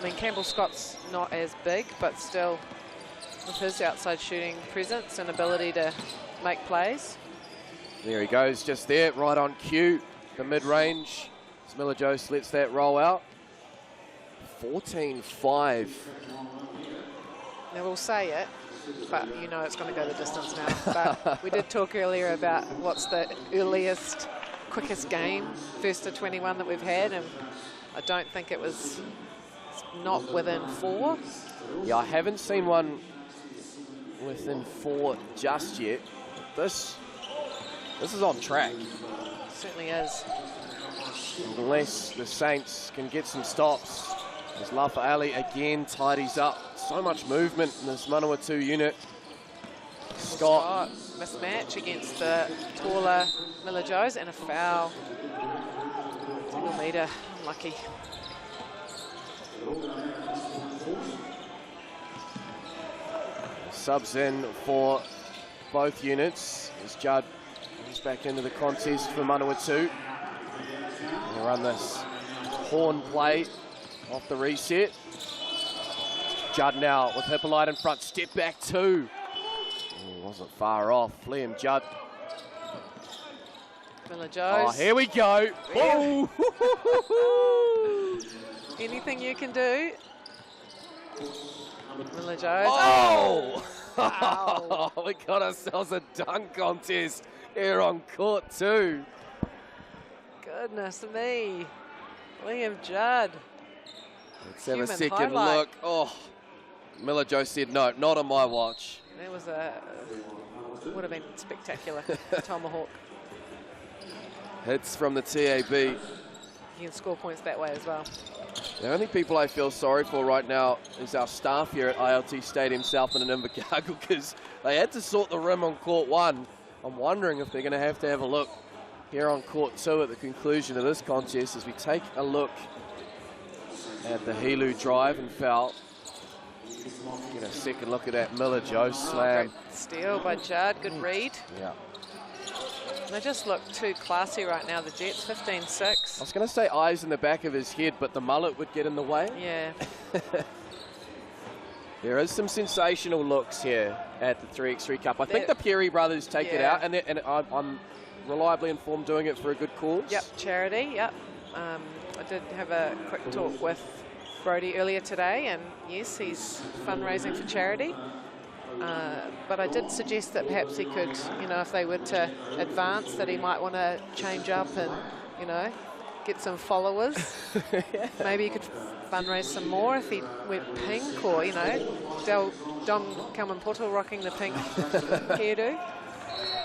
I mean, Campbell Scott's not as big, but still, with his outside shooting presence and ability to make plays. There he goes, just there, right on cue. The mid-range, as Miller Joes lets that roll out. 14-5. Now, we'll say it, but you know it's going to go the distance now. But we did talk earlier about what's the earliest, quickest game, first to 21 that we've had, and I don't think it was not within 4. Yeah, I haven't seen one within 4 just yet. This is on track. Certainly is. Unless the Saints can get some stops. As Lafayette again tidies up. So much movement in this Manawatu unit. Scott. Mismatch against the taller Miller Joes and a foul. Single meter, unlucky. Subs in for both units as Judd comes back into the contest for Manawatu. They run this horn play off the reset. Judd now with Hippolyte in front, step back 2. Wasn't far off, Liam Judd. Miller Joes. Oh, here we go. Yeah. Anything you can do. Miller Joes. Oh! Wow. We got ourselves a dunk contest here on court 2. Goodness me. Liam Judd. Let's have a Human second highlight. look. Oh, Miller Joe said no, not on my watch. That was would have been spectacular. Tomahawk. Hits from the TAB. You can score points that way as well. The only people I feel sorry for right now is our staff here at ILT Stadium, Southland and Invercargill, because they had to sort the rim on court 1. I'm wondering if they're going to have a look here on court 2 at the conclusion of this contest as we take a look at the Helu drive and foul. Get a second look at that Miller Joe slam. Great steal by Judd, good read. Yeah. They just look too classy right now, the Jets, 15-6. I was going to say eyes in the back of his head, but the mullet would get in the way. Yeah. There is some sensational looks here at the 3x3 Cup. I think the Perry brothers take it out, and I'm reliably informed doing it for a good cause. Yep, charity, yep. I did have a quick talk with Brody earlier today, and yes, he's fundraising for charity. But I did suggest that perhaps he could, you know, if they were to advance, that he might want to change up and, you know, get some followers. Maybe he could fundraise some more if he went pink, or, you know, Dom Kamanpoto rocking the pink hairdo.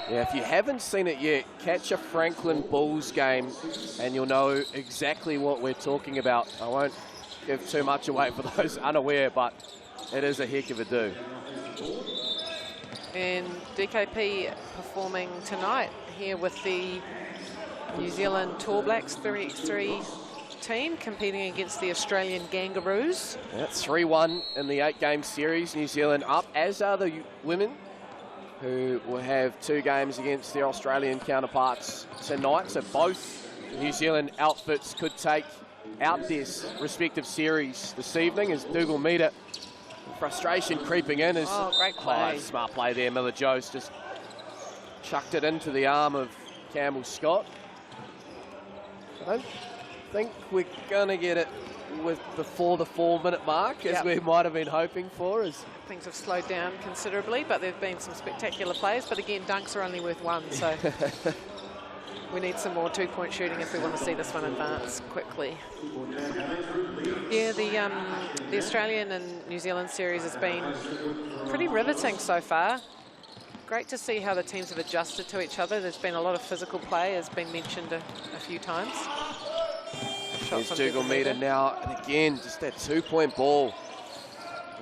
Yeah, if you haven't seen it yet, catch a Franklin Bulls game and you'll know exactly what we're talking about. I won't give too much away for those unaware, but it is a heck of a do. And DKP performing tonight here with the New Zealand Tall Blacks 3x3 team, competing against the Australian Kangaroos. Yeah, 3-1 in the 8-game series. New Zealand up, as are the women, who will have 2 games against their Australian counterparts tonight. So both New Zealand outfits could take out their respective series this evening, as Dougal Meter, frustration creeping in. As, great play. Smart play there. Miller Jones just chucked it into the arm of Campbell Scott. I don't think we're going to get it before the 4-minute mark, as we might have been hoping for. As things have slowed down considerably, but there have been some spectacular plays. But again, dunks are only worth 1, so we need some more 2-point shooting if we want to see this one advance quickly. Yeah, the Australian and New Zealand series has been pretty riveting so far. Great to see how the teams have adjusted to each other. There's been a lot of physical play, as been mentioned a few times. There's Dougal Meter now, and again, just that 2-point ball.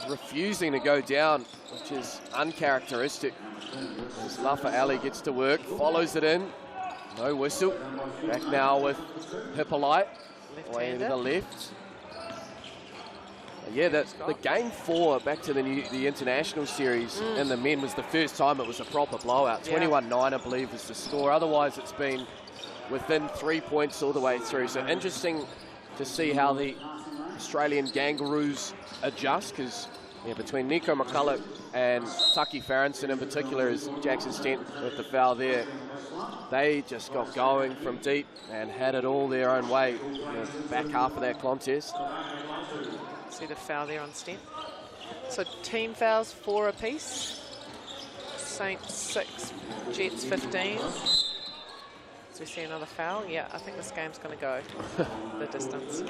Refusing to go down, which is uncharacteristic. As Lafa Ali gets to work, follows it in. No whistle. Back now with Hippolyte. Way to the left. Yeah, the game 4 back to the international series in the men was the first time it was a proper blowout. 21-9, I believe, is the score. Otherwise, it's been within 3 points all the way through. So interesting to see how the Australian Kangaroos adjust, because between Nico McCulloch and Taki Farrington in particular, as Jackson Stent with the foul there, they just got going from deep and had it all their own way in the back half of that contest. See the foul there on Stent. So team fouls 4 apiece. Saints 6, Jets 15. So we see another foul. Yeah, I think this game's going to go the distance.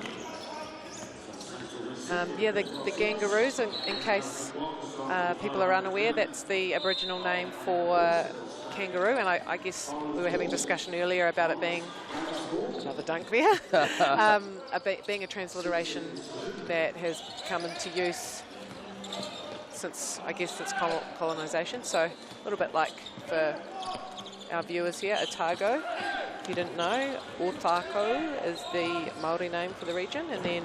Yeah, the Kangaroos, in case people are unaware, that's the Aboriginal name for kangaroo, and I guess we were having a discussion earlier about it being another dunk there, being a transliteration that has come into use since, I guess, since colonisation. So a little bit like for our viewers here, Otago. If you didn't know, Otako is the Māori name for the region, and then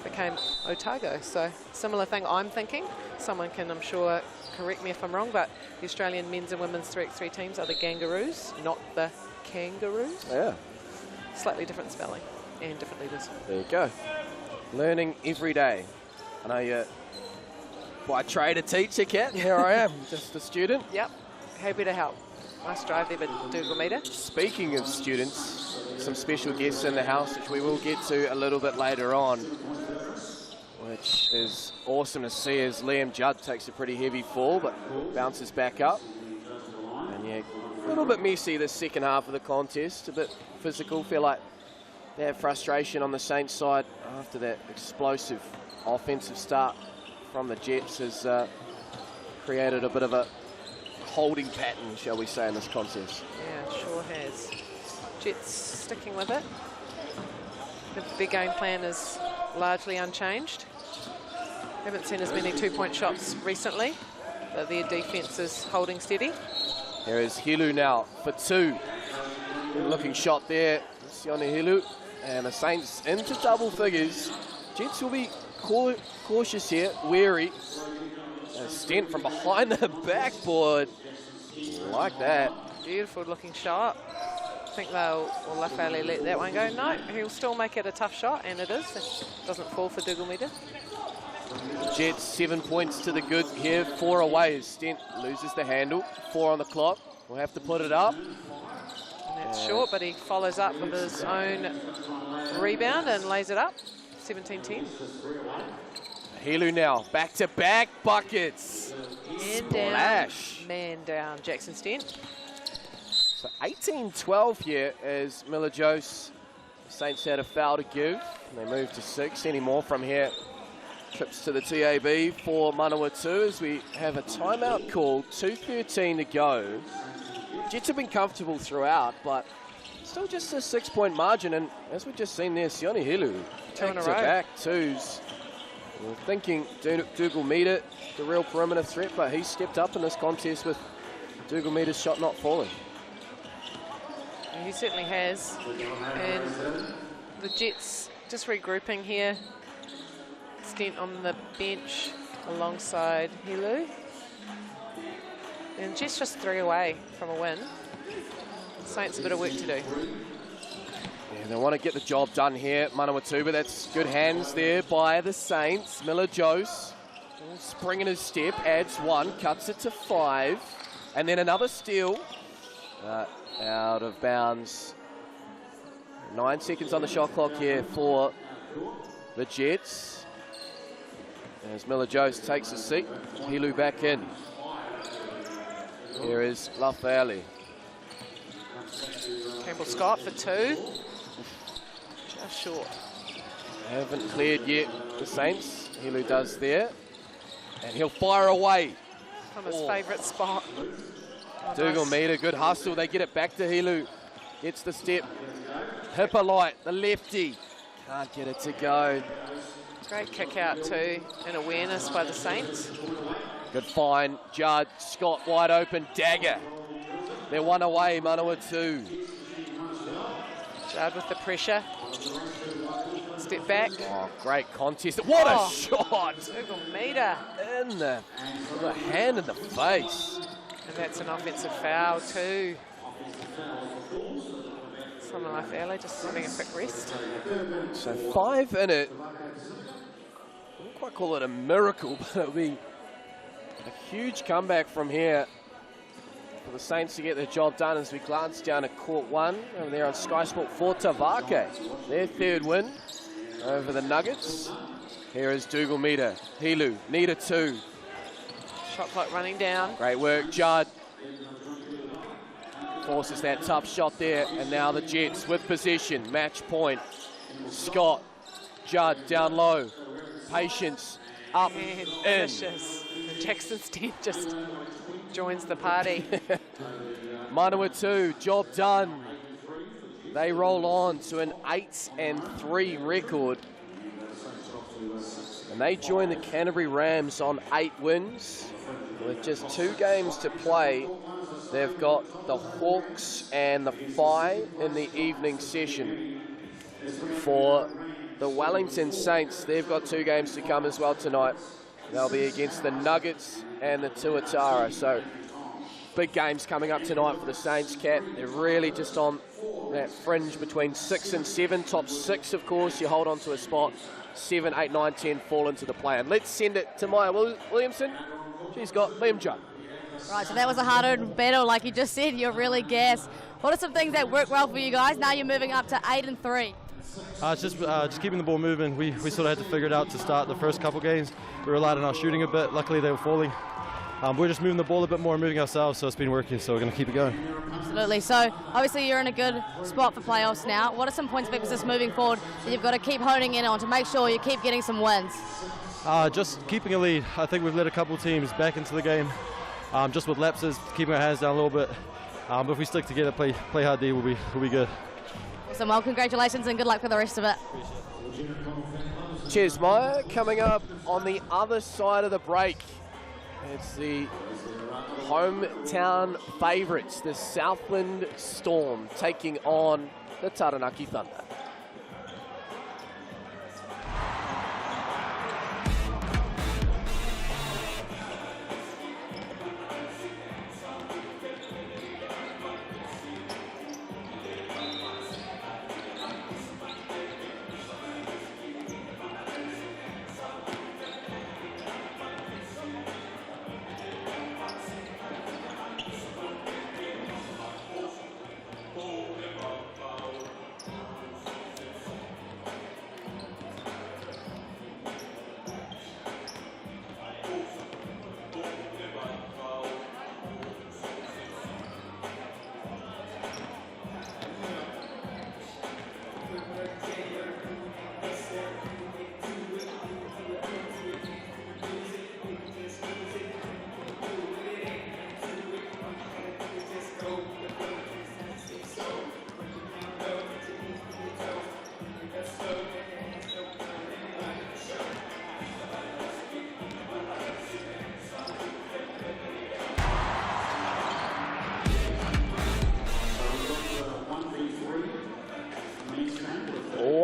became Otago. So similar thing, I'm thinking. Someone can, I'm sure, correct me if I'm wrong, but the Australian men's and women's 3x3 teams are the Kangaroos, not the Kangaroos. Yeah. Slightly different spelling and different letters. There you go. Learning every day. I know you're by trade a teacher, Kat. Here I am, just a student. Yep, happy to help. Nice drive there, but Dougal Meter. Speaking of students, some special guests in the house, which we will get to a little bit later on, which is awesome to see as Liam Judd takes a pretty heavy fall, but bounces back up. And yeah, a little bit messy this second half of the contest, a bit physical. Feel like they have frustration on the Saints side after that explosive offensive start from the Jets has created a bit of a holding pattern, shall we say, in this contest. Yeah, sure has. Jets sticking with it. Their game plan is largely unchanged. Haven't seen as many 2-point shots recently, but their defence is holding steady. Here is Hilu now for 2. Good looking shot there, Sione Hilu. And the Saints into double figures. Jets will be cautious here, wary. A Stent from behind the backboard. Like that. Beautiful looking shot. I think they'll Lafayette let that one go. No, he'll still make it a tough shot, and it is. It doesn't fall for Dougal Meter. Jets 7 points to the good here, 4 away as Stent loses the handle. 4 on the clock. We'll have to put it up. And that's short, but he follows up with his own rebound and lays it up. 17-10. Helu now, back-to-back buckets. Man down, Jackson Stent. So 18-12 here as Miller Jose. The Saints had a foul to give. And they move to 6. Any more from here? Trips to the TAB for Manawatu as we have a timeout called. 2:13 to go. Jets have been comfortable throughout, but still just a 6-point margin. And as we've just seen there, Sione Helu, back-to-back twos. We're thinking Dougal Meter, the real perimeter threat, but he's stepped up in this contest with Dougal Meter's shot not falling. He certainly has. And the Jets just regrouping here. Stent on the bench alongside Helu. And Jets just 3 away from a win. Saints a bit of work to do. Yeah, they want to get the job done here. Manawatu, but that's good hands there by the Saints. Miller Jose, spring in his step, adds 1, cuts it to 5. And then another steal. Out of bounds. 9 seconds on the shot clock here for the Jets. As Miller Jose takes a seat, Helu back in. Here is Lafayette. Campbell Scott for 2. Just short. Haven't cleared yet, the Saints. Helu does there. And he'll fire away. From his favourite spot. Dougal Meter, good hustle. They get it back to Helu. Gets the step. Hippolyte, the lefty. Can't get it to go. Great kick out too, and awareness by the Saints. Good find. Judd, Scott wide open, dagger. They're 1 away, Manawatu. Judd with the pressure. Step back. Oh, great contest. What a shot! Dougal Meter. In the hand in the face. And that's an offensive foul too. Someone like Ella just having a quick rest. So 5 in it. I wouldn't quite call it a miracle, but it'll be a huge comeback from here for the Saints to get their job done as we glance down at court 1 over there on Sky Sport for Tavake. Their 3rd win over the Nuggets. Here is Dougal Meter. Helu, Nita 2. Shot clock running down. Great work, Judd. Forces that tough shot there, and now the Jets with possession. Match point. Scott, Judd down low. Patience, up, And in. finishes. And Jackson Stent just joins the party. Manawatu, job done. They roll on to an 8-3 record. And they join the Canterbury Rams on 8 wins. With just 2 games to play, they've got the Hawks and the Whai in the evening session. For the Wellington Saints, they've got 2 games to come as well tonight. They'll be against the Nuggets and the Tuatara. So big games coming up tonight for the Saints, Cat. They're really just on that fringe between 6 and 7. Top 6, of course, you hold on to a spot. 7, 8, 9, 10 fall into the play. And let's send it to Maya Williamson. She's got Liam Judd. Right, so that was a hard-earned battle, like you just said. You're really gassed. What are some things that work well for you guys? Now you're moving up to 8-3. It's just keeping the ball moving. We sort of had to figure it out to start the first couple games. We relied on our shooting a bit. Luckily, they were falling. We're just moving the ball a bit more and moving ourselves, so it's been working, so we're going to keep it going. Absolutely. So, obviously, you're in a good spot for playoffs now. What are some points of emphasis moving forward that you've got to keep honing in on to make sure you keep getting some wins? Just keeping a lead. I think we've led a couple teams back into the game. Just with lapses, keeping our hands down a little bit. But if we stick together, play hard D, we'll be good. Awesome. Well, congratulations and good luck for the rest of it. Cheers, Maya. Coming up on the other side of the break, it's the hometown favourites, the Southland Storm, taking on the Taranaki Thunder.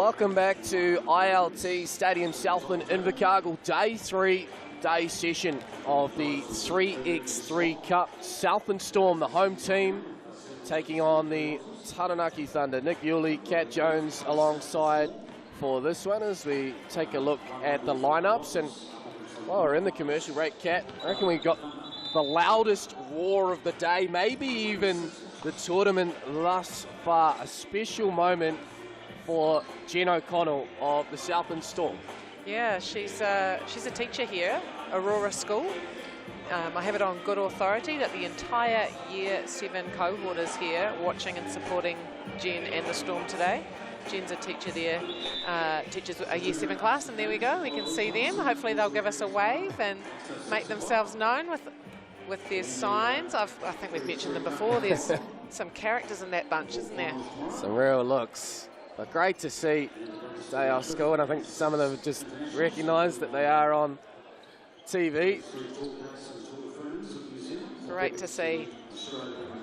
Welcome back to ILT Stadium Southland Invercargill, day 3, day session of the 3x3 Cup. Southland Storm, the home team, taking on the Taranaki Thunder. Nick Yuli, Kat Jones alongside for this one as we take a look at the lineups. And while we're in the commercial break, Kat, I reckon we got the loudest roar of the day, maybe even the tournament thus far. A special moment for Jen O'Connell of the Southland Storm. Yeah, she's a teacher here, Aurora School. I have it on good authority that the entire Year 7 cohort is here watching and supporting Jen and the Storm today. Jen's a teacher there, teaches a Year 7 class, and there we go, we can see them. Hopefully they'll give us a wave and make themselves known with their signs. I think we've mentioned them before. There's some characters in that bunch, isn't there? Some real looks. But great to see day off school, and I think some of them have just recognised that they are on TV. Great to see.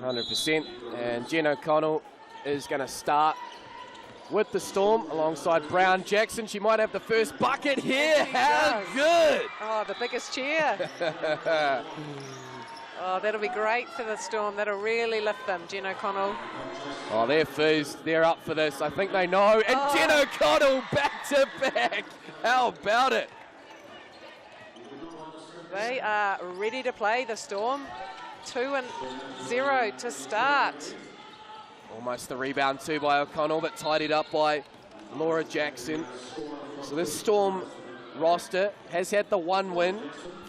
100%. And Jen O'Connell is going to start with the Storm alongside Brown Jackson. She might have the first bucket here. How good! Oh, the biggest cheer. Oh, that'll be great for the Storm. That'll really lift them, Jen O'Connell. Oh, they're fizzed. They're up for this. I think they know. And Jen O'Connell back to back. How about it? They are ready to play, the Storm. 2-0 to start. Almost the rebound too by O'Connell, but tidied up by Laura Jackson. So this Storm roster has had the 1 win,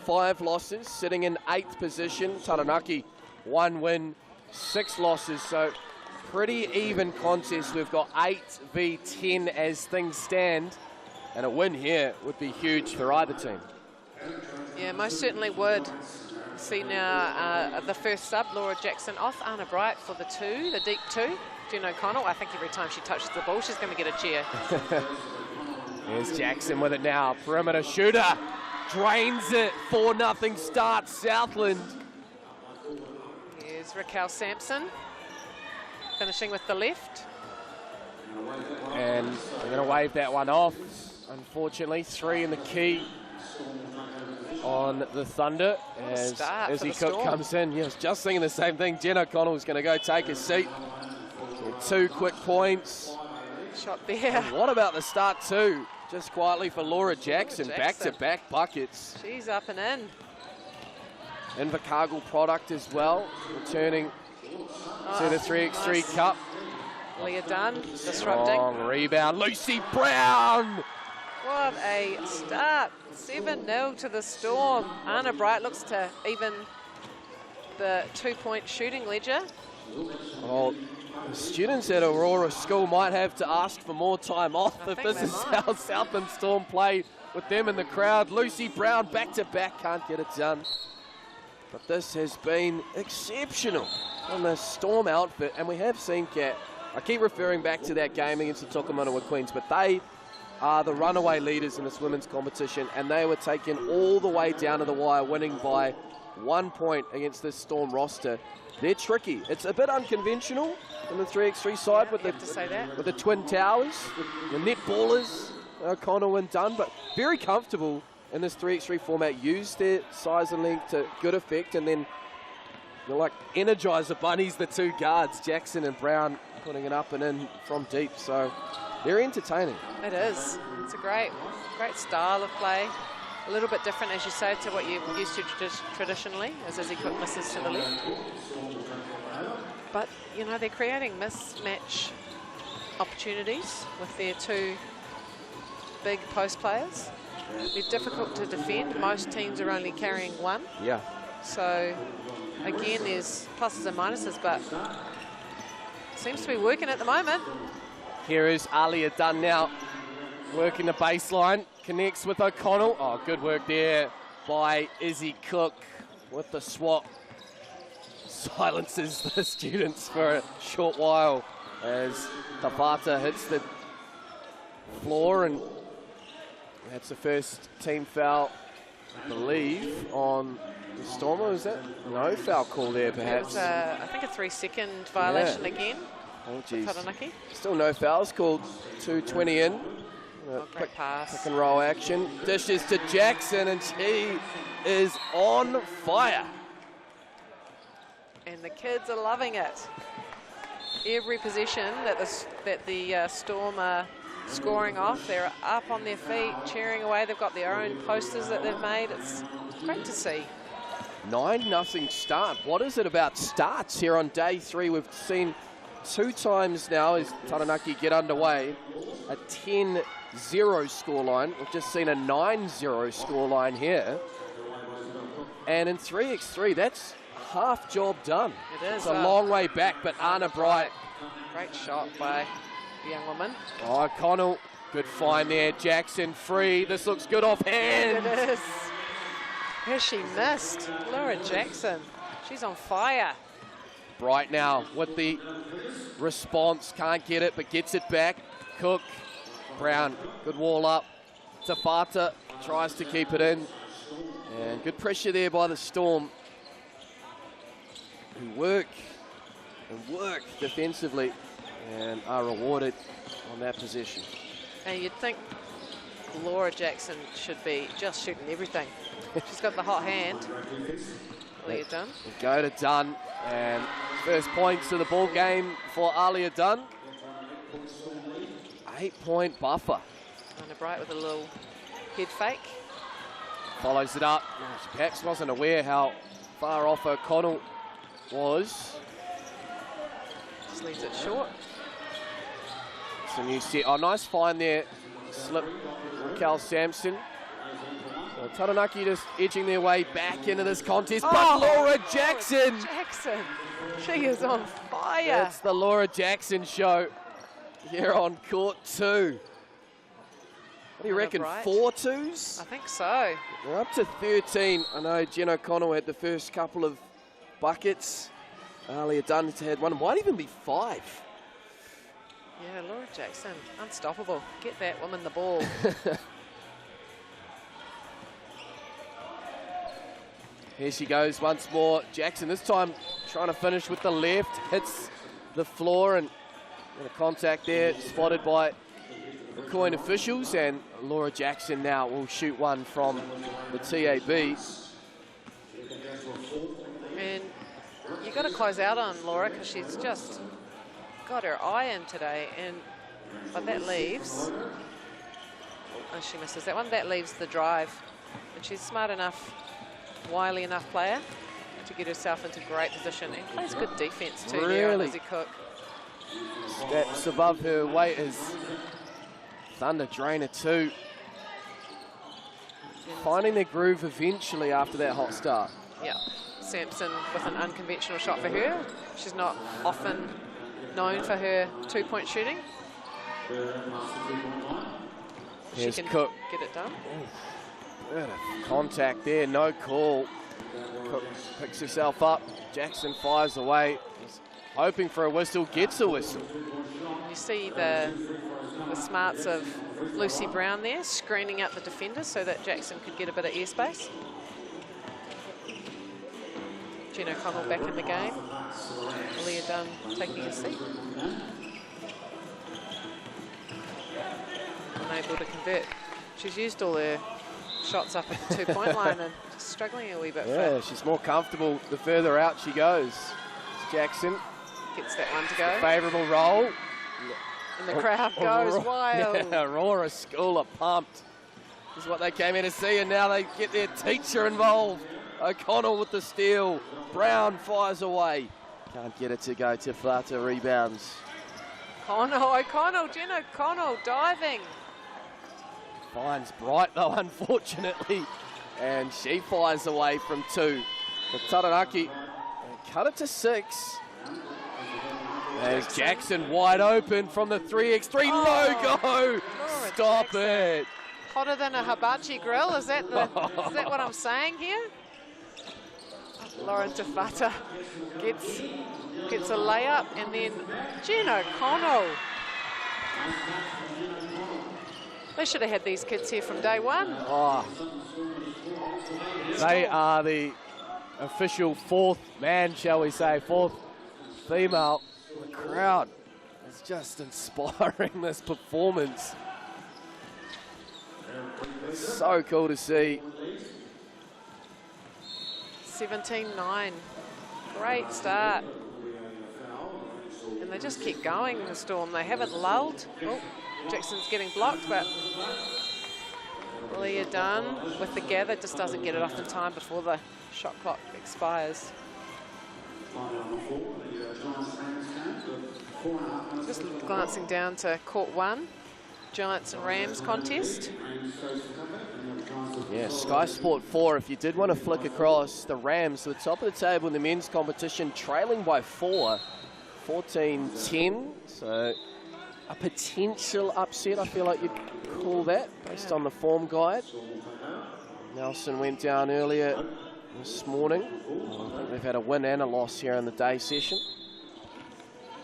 5 losses, sitting in 8th position. Taranaki, 1 win, 6 losses. So pretty even contest. We've got 8 v 10 as things stand. And a win here would be huge for either team. Yeah, most certainly would. See now the first sub, Laura Jackson off, Anna Bright for the 2, the deep 2. Jen O'Connell, I think every time she touches the ball, she's going to get a cheer. Here's Jackson with it now, perimeter shooter. Drains it, 4-0 start, Southland. Here's Raquel Sampson, finishing with the left. And they're going to wave that one off. Unfortunately, 3 in the key on the Thunder as Izzy Cook comes in. Yeah, I was just thinking the same thing. Jen O'Connell is going to go take a seat. So 2 quick points. Shot there. And what about the start too? Just quietly for Laura Jackson. Back-to-back buckets. She's up and in. Invercargill product as well, returning to the 3x3 Cup. Leah Dunn disrupting. Long rebound, Lucy Brown! What a start. 7-0 to the Storm. Anna Bright looks to even the 2-point shooting ledger. Well, the students at Aurora School might have to ask for more time off if this is how Southland Storm play with them in the crowd. Lucy Brown back-to-back, can't get it done. But this has been exceptional on the Storm outfit, and we have seen Kat. I keep referring back to that game against the Tokomatua Queens, but they are the runaway leaders in this women's competition, and they were taken all the way down to the wire, winning by 1 point against this Storm roster. They're tricky. It's a bit unconventional in the 3x3 side with the twin towers, the net ballers, O'Connell and Dunn, but very comfortable in this 3x3 format. Use their size and length to good effect, and then they're like Energizer Bunnies, the 2 guards, Jackson and Brown, putting it up and in from deep. So they're entertaining. It is. It's a great style of play. A little bit different, as you say, to what you're used to traditionally, as Izzy Cook misses to the left. But, you know, they're creating mismatch opportunities with their 2 big post players. They're difficult to defend. Most teams are only carrying 1. Yeah. So, again, there's pluses and minuses, but seems to be working at the moment. Here is Alia Dunn now, working the baseline, connects with O'Connell. Oh, good work there by Izzy Cook with the swap. Silences the students for a short while as Tabata hits the floor, and that's the first team foul, I believe, on the Stormer. Is that no foul call there, perhaps? It was, I think, a 3-second violation again. Oh, geez. Taranaki. Still no fouls called. 2:20 in. Great pass. Pick and roll action. Dishes to Jackson, and he is on fire. And the kids are loving it. Every possession that the Storm are scoring off, they're up on their feet, cheering away. They've got their own posters that they've made. It's great to see. 9-0 start. What is it about starts here on day 3? We've seen 2 times now as Taranaki get underway a 10-0 scoreline. We've just seen a 9-0 scoreline here. And in 3x3, that's half job done. It is. It's a long way back, but Anna Bright. Great shot by the young woman. Oh, Connell, good find there. Jackson free. This looks good offhand. It is. Has she missed? Laura Jackson. She's on fire. Bright now with the response. Can't get it, but gets it back. Cook. Brown, good wall up. Tafata tries to keep it in. And good pressure there by the Storm, who work defensively and are rewarded on that position. And you'd think Laura Jackson should be just shooting everything. She's got the hot hand. Alia Dunn. Go to Dunn, and first points of the ball game for Alia Dunn. 8-point buffer. Anna Bright with a little head fake. Follows it up. She perhaps wasn't aware how far off O'Connell was. Just leaves it short. It's a new set. Oh, nice find there. Slip Raquel Sampson. Well, Taranaki just edging their way back into this contest, but Laura Jackson! Laura Jackson! She is on fire! It's the Laura Jackson show here on court 2. What do you reckon, 4 twos? I think so. We're up to 13. I know Jen O'Connell had the first couple of buckets. Alia Dunn had one. It might even be 5. Yeah, Laura Jackson, unstoppable. Get that woman the ball. Here she goes once more. Jackson this time trying to finish with the left. Hits the floor and a contact there spotted by the coin officials, and Laura Jackson now will shoot one from the TAB. And you've got to close out on Laura because she's just got her eye in today. But that leaves, oh, she misses that one. That leaves the drive. And she's smart enough, wily enough player to get herself into great position and plays good defense too. There, Lizzie Cook. Steps above her weight as Thunder Drainer 2. Finding their groove eventually after that hot start. Yeah, Sampson with an unconventional shot for her. She's not often known for her 2-point shooting. Here's she can Cook. Get it done. Bit of contact there, no call. Cook picks herself up. Jackson fires away. He's hoping for a whistle, gets a whistle. You see the smarts of Lucy Brown there, screening out the defenders so that Jackson could get a bit of airspace. Jen O'Connell back in the game. Alia Dunn taking a seat. Unable to convert. She's used all her shots up at the 2-point line and just struggling a wee bit. Yeah, she's more comfortable the further out she goes. Jackson gets that one to go. Favourable roll. And the crowd goes wild. Yeah, Aurora School are pumped. This is what they came here to see, and now they get their teacher involved. O'Connell with the steal. Brown fires away. Can't get it to go. Tafata rebounds. O'Connell, Jen O'Connell diving. Finds Bright though, unfortunately. And she fires away from 2. The Taranaki cut it to 6. There's Jackson wide open from the 3x3. No go! Stop it. Hotter than a hibachi grill. Is that what I'm saying here? Lauren Tafata gets a layup, and then Jen O'Connell. They should have had these kids here from day one. Oh. They are the official 4th man, shall we say, 4th female. The crowd It's just inspiring, this performance. So cool to see. 17-9. Great start. And they just keep going, the Storm. They haven't lulled. Oh, Jackson's getting blocked, but Leah Dunn with the gather just doesn't get it off in time before the shot clock expires. Just glancing down to court 1, Giants and Rams contest. Yeah, Sky Sport 4, if you did want to flick across, the Rams to the top of the table in the men's competition, trailing by 4, 14-10. So a potential upset, I feel like you'd call that, based on the form guide. Nelson went down earlier this morning. I think they've had a win and a loss here in the day session.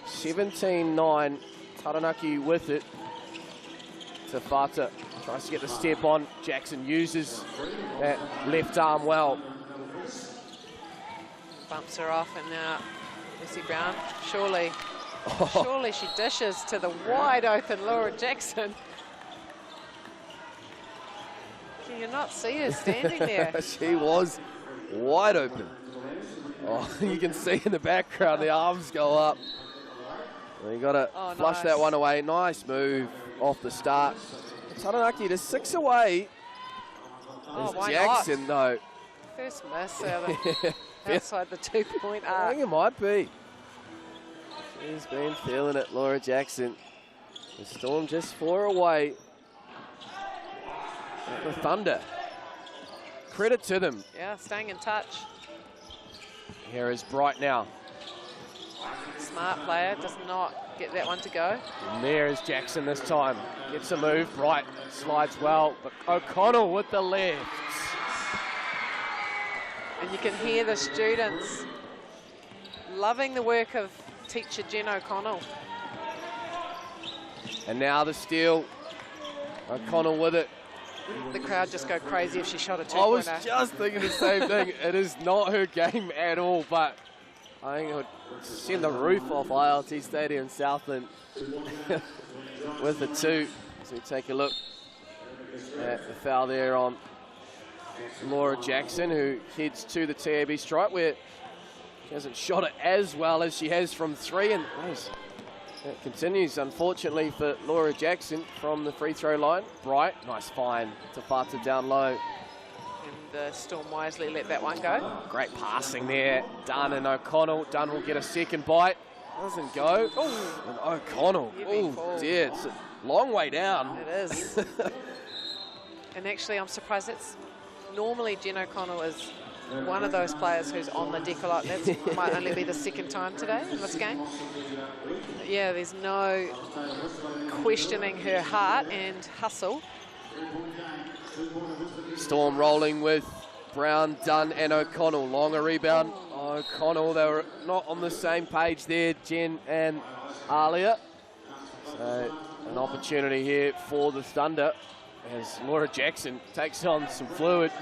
17-9, Taranaki with it. Tafata tries to get the step on. Jackson uses that left arm well. Bumps her off, and now Lucy Brown, surely she dishes to the wide open Laura Jackson. Can you not see her standing there? She was wide open. Oh, you can see in the background the arms go up. You got to flush that one away. Nice move off the start. Taranaki to 6 away. Why Jackson, though. First miss outside the 2-point arc. I think it might be. She's been feeling it, Laura Jackson. The Storm just 4 away. At the Thunder. Credit to them. Yeah, staying in touch. Here is Bright now. Smart player, does not get that one to go. And there is Jackson this time. Gets a move, Bright slides well, but O'Connell with the left. And you can hear the students loving the work of teacher Jen O'Connell. And now the steal. O'Connell with it. The crowd just go crazy if she shot a 2-pointer. I was just thinking the same thing. It is not her game at all, but I think it would send the roof off ILT Stadium Southland with the 2. So we take a look at the foul there on Laura Jackson, who heads to the TAB stripe, where she hasn't shot it as well as she has from 3, and it continues, unfortunately, for Laura Jackson from the free throw line. Bright, nice find. Tafata down low. And the Storm wisely let that one go. Great passing there. Dunn and O'Connell. Dunn will get a second bite. Doesn't go. Ooh. And O'Connell. Oh dear, it's a long way down. It is. And actually, I'm surprised. It's normally Jen O'Connell is one of those players who's on the deck a lot. That might only be the second time today in this game. But yeah, there's no questioning her heart and hustle. Storm rolling with Brown, Dunn and O'Connell. Longer rebound. O'Connell, they were not on the same page there, Jen and Alia. So an opportunity here for the Thunder as Laura Jackson takes on some fluid.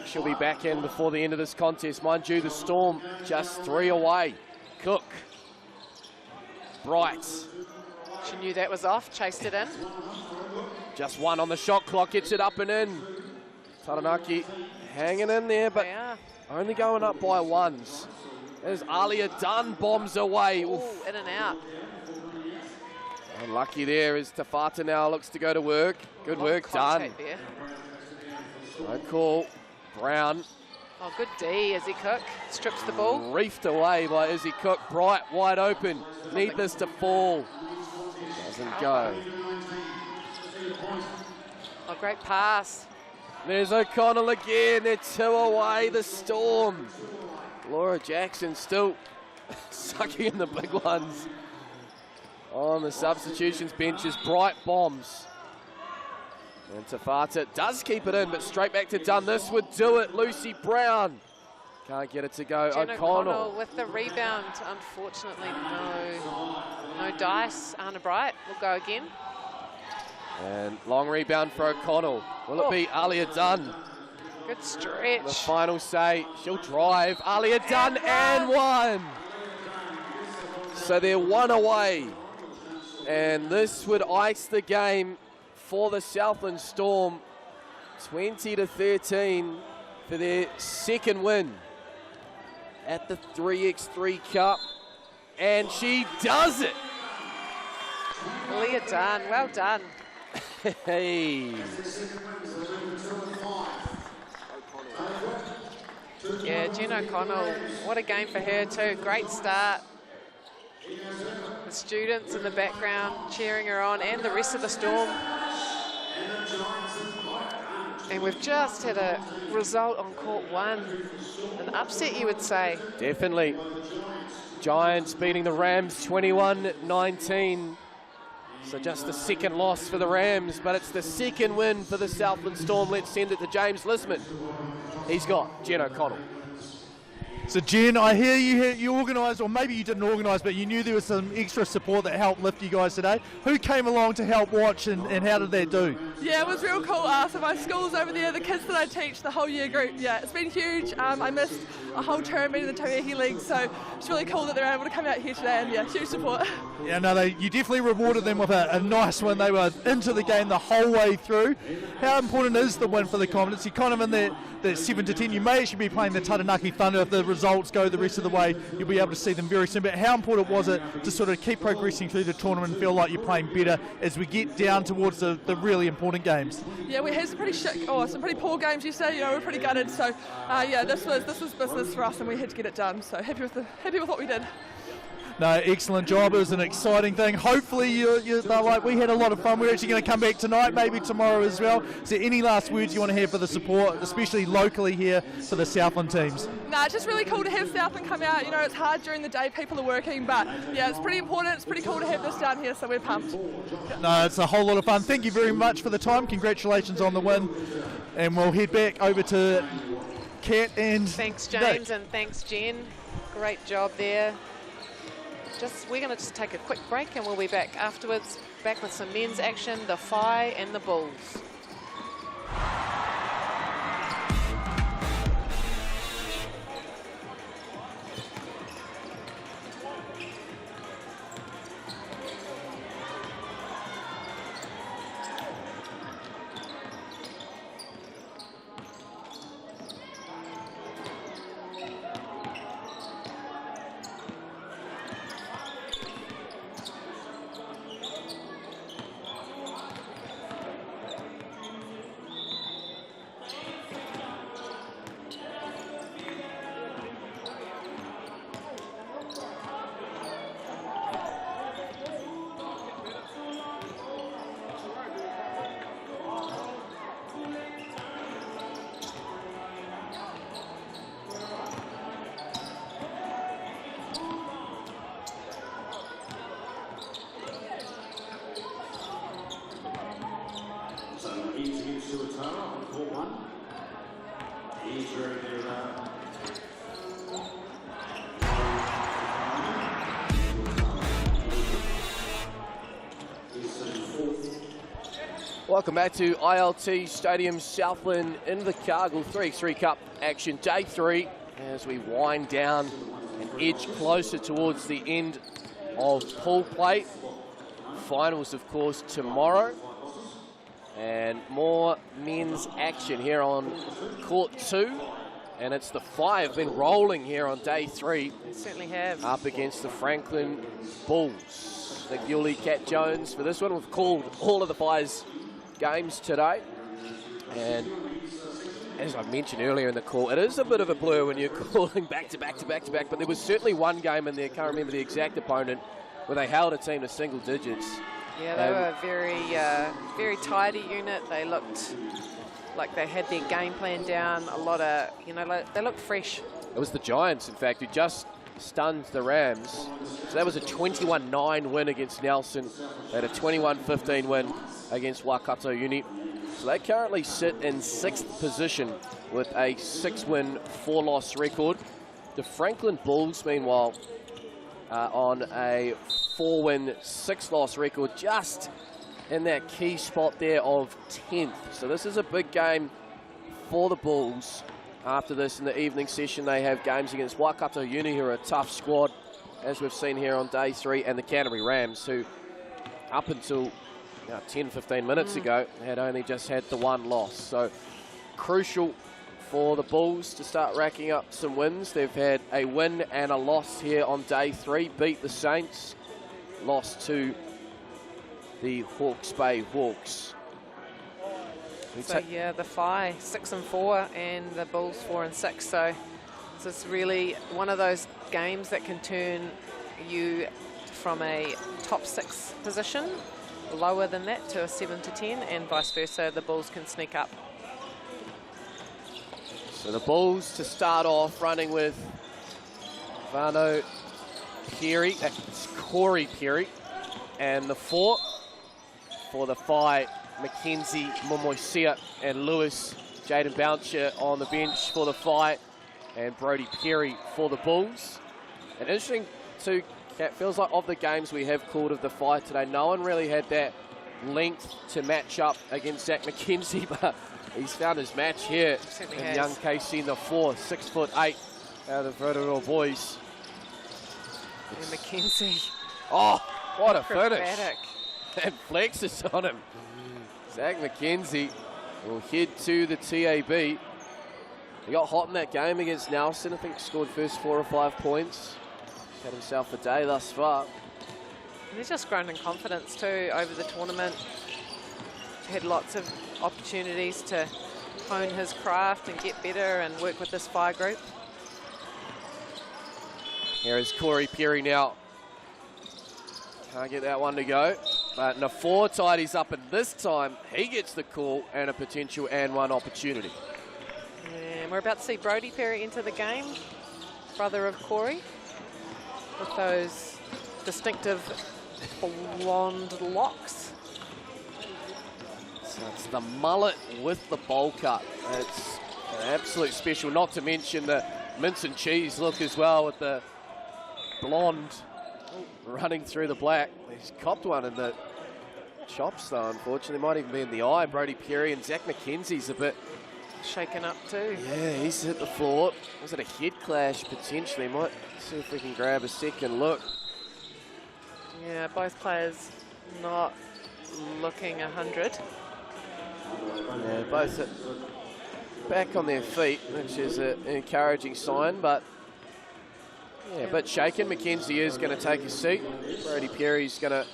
She'll be back in before the end of this contest. Mind you, the Storm just 3 away. Cook. Bright. She knew that was off, chased it in. Just 1 on the shot clock, gets it up and in. Taranaki hanging in there, but only going up by 1s. There's Alia Dunn, bombs away. Ooh, in and out. Unlucky there as Tafata now looks to go to work. Good work done. There. No call. Brown. Oh, good D, Izzy Cook. Strips the ball. Reefed away by Izzy Cook. Bright, wide open. Need this to fall. Doesn't go. Oh, great pass. There's O'Connell again. They're 2 away, the Storm. Laura Jackson still sucking in the big ones. On the substitutions bench is Bright bombs. And Tafata does keep it in, but straight back to Dunn. This would do it. Lucy Brown can't get it to go. Jen O'Connell with the rebound. Unfortunately, no dice. Anna Bright will go again. And long rebound for O'Connell. Will it be Alia Dunn? Good stretch. The final say, she'll drive. Alia Dunn and 1. So they're 1 away. And this would ice the game for the Southland Storm. 20-13 for their second win at the 3x3 Cup. And she does it. Leah Dunn, well done. Hey. Yeah, Jen O'Connell, what a game for her too. Great start. The students in the background cheering her on, and the rest of the Storm. And we've just had a result on court 1. An upset, you would say. Definitely. Giants beating the Rams 21-19. So just the second loss for the Rams, but it's the second win for the Southland Storm. Let's send it to James Lisman. He's got Jen O'Connell. So Jen, I hear you organised, or maybe you didn't organise, but you knew there was some extra support that helped lift you guys today. Who came along to help watch, and how did that do? Yeah, it was real cool. So my school's over there, the kids that I teach, the whole year group, yeah, it's been huge. I missed a whole term in the Tavake League, so it's really cool that they're able to come out here today, and yeah, huge support. Yeah, no, you definitely rewarded them with a nice win. They were into the game the whole way through. How important is the win for the confidence? You're kind of in that 7-10. You may actually be playing the Taranaki Thunder if the results go the rest of the way. You'll be able to see them very soon. But how important was it to sort of keep progressing through the tournament and feel like you're playing better as we get down towards the really important games? Yeah, we had some pretty poor games yesterday. You know, we're pretty gutted. So yeah, this was business for us, and we had to get it done. So happy with what we did. No, excellent job. It was an exciting thing. Hopefully, you're like, we had a lot of fun. We're actually going to come back tonight, maybe tomorrow as well. Is there any last words you want to have for the support, especially locally here for the Southland teams? No, it's just really cool to have Southland come out. You know, it's hard during the day, people are working, but yeah, it's pretty important. It's pretty cool to have this down here, so we're pumped. No, it's a whole lot of fun. Thank you very much for the time. Congratulations on the win. And we'll head back over to Kat and Thanks, James, and thanks, Jen. Great job there. We're going to take a quick break, and we'll be back afterwards, back with some men's action, the Whai and the Bulls. Welcome back to ILT Stadium, Southland Invercargill 3x3 Cup action, day 3, as we wind down and edge closer towards the end of pool play. Finals, of course, tomorrow. And more men's action here on court 2. And it's the Whai have been rolling here on day 3. They certainly have. Up against the Franklin Bulls. Nick Yuli, Kat Jones for this one. We've called all of the Whai's games today, and as I mentioned earlier in the call, it is a bit of a blur when you're calling back to back, but there was certainly one game in there, can't remember the exact opponent, where they held a team to single digits. Yeah, they were a very tidy unit. They looked like they had their game plan down. A lot of, they looked fresh. It was the Giants, in fact, who just stunned the Rams. So that was a 21-9 win against Nelson. They had a 21-15 win against Waikato Uni. So they currently sit in 6th position with a 6-win, 4-loss record. The Franklin Bulls, meanwhile, on a 4-win, 6-loss record, just in that key spot there of 10th. So this is a big game for the Bulls. After this, in the evening session, they have games against Waikato Uni, who are a tough squad, as we've seen here on day 3, and the Canterbury Rams, who up until 10-15 minutes ago, had only just had the one loss. So crucial for the Bulls to start racking up some wins. They've had a win and a loss here on day 3. Beat the Saints, lost to the Hawke's Bay Hawks. So yeah, the Whai 6-4 and the Bulls 4-6. So it's really one of those games that can turn you from a top 6 position lower than that to a 7-10, and vice versa. The Bulls can sneak up. So the Bulls to start off running with Vano Perry, that's Corey Perry, and the 4 for the Whai, Mackenzie Momoisia and Lewis. Jaden Bouncer on the bench for the Whai, and Brody Perry for the Bulls. And interesting too, Kat, feels like of the games we have called of the Whai today, no one really had that length to match up against Zach McKenzie, but he's found his match here. And young Casey in the 4, 6'8", out of the Rotorua boys. And McKenzie. Oh, what a finish. Acrobatic. And flexes on him. Zach McKenzie will head to the TAB. He got hot in that game against Nelson. I think scored first 4 or 5 points. He's had himself a day thus far. And he's just grown in confidence too over the tournament. Had lots of opportunities to hone his craft and get better and work with this Whai group. Here is Corey Perry now. Can't get that one to go. But Nafor tidies up, and this time he gets the call and a potential and one opportunity. And we're about to see Brody Perry enter the game, brother of Corey, with those distinctive blonde locks. So it's the mullet with the bowl cut. It's an absolute special, not to mention the mince and cheese look as well with the blonde running through the black. He's copped one in the chops though, unfortunately. Might even be in the eye. Brody Perry, and Zach McKenzie's a bit shaken up too. Yeah, he's hit the floor. Was it a head clash potentially? Might see if we can grab a second look. Yeah, both players not looking 100. Yeah, both back on their feet, which is an encouraging sign, but yeah, a bit shaken. McKenzie is going to take a seat. Brody Perry's going to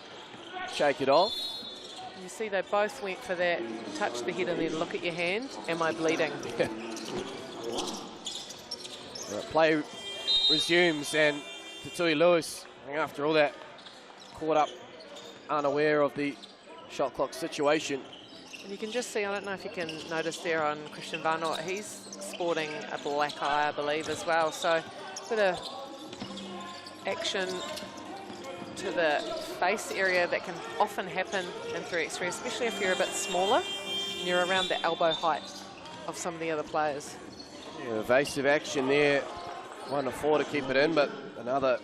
shake it off. You see they both went for that, touch the head and then look at your hand. Am I bleeding? Yeah. Play resumes, and Tatui Lewis, after all that, caught up unaware of the shot clock situation. And you can just see, I don't know if you can notice there on Christian Varnot, he's sporting a black eye, I believe, as well. So a bit of action to the face area that can often happen in 3x3, especially if you're a bit smaller and you're around the elbow height of some of the other players. Yeah, evasive action there. 1-4 to keep it in, but another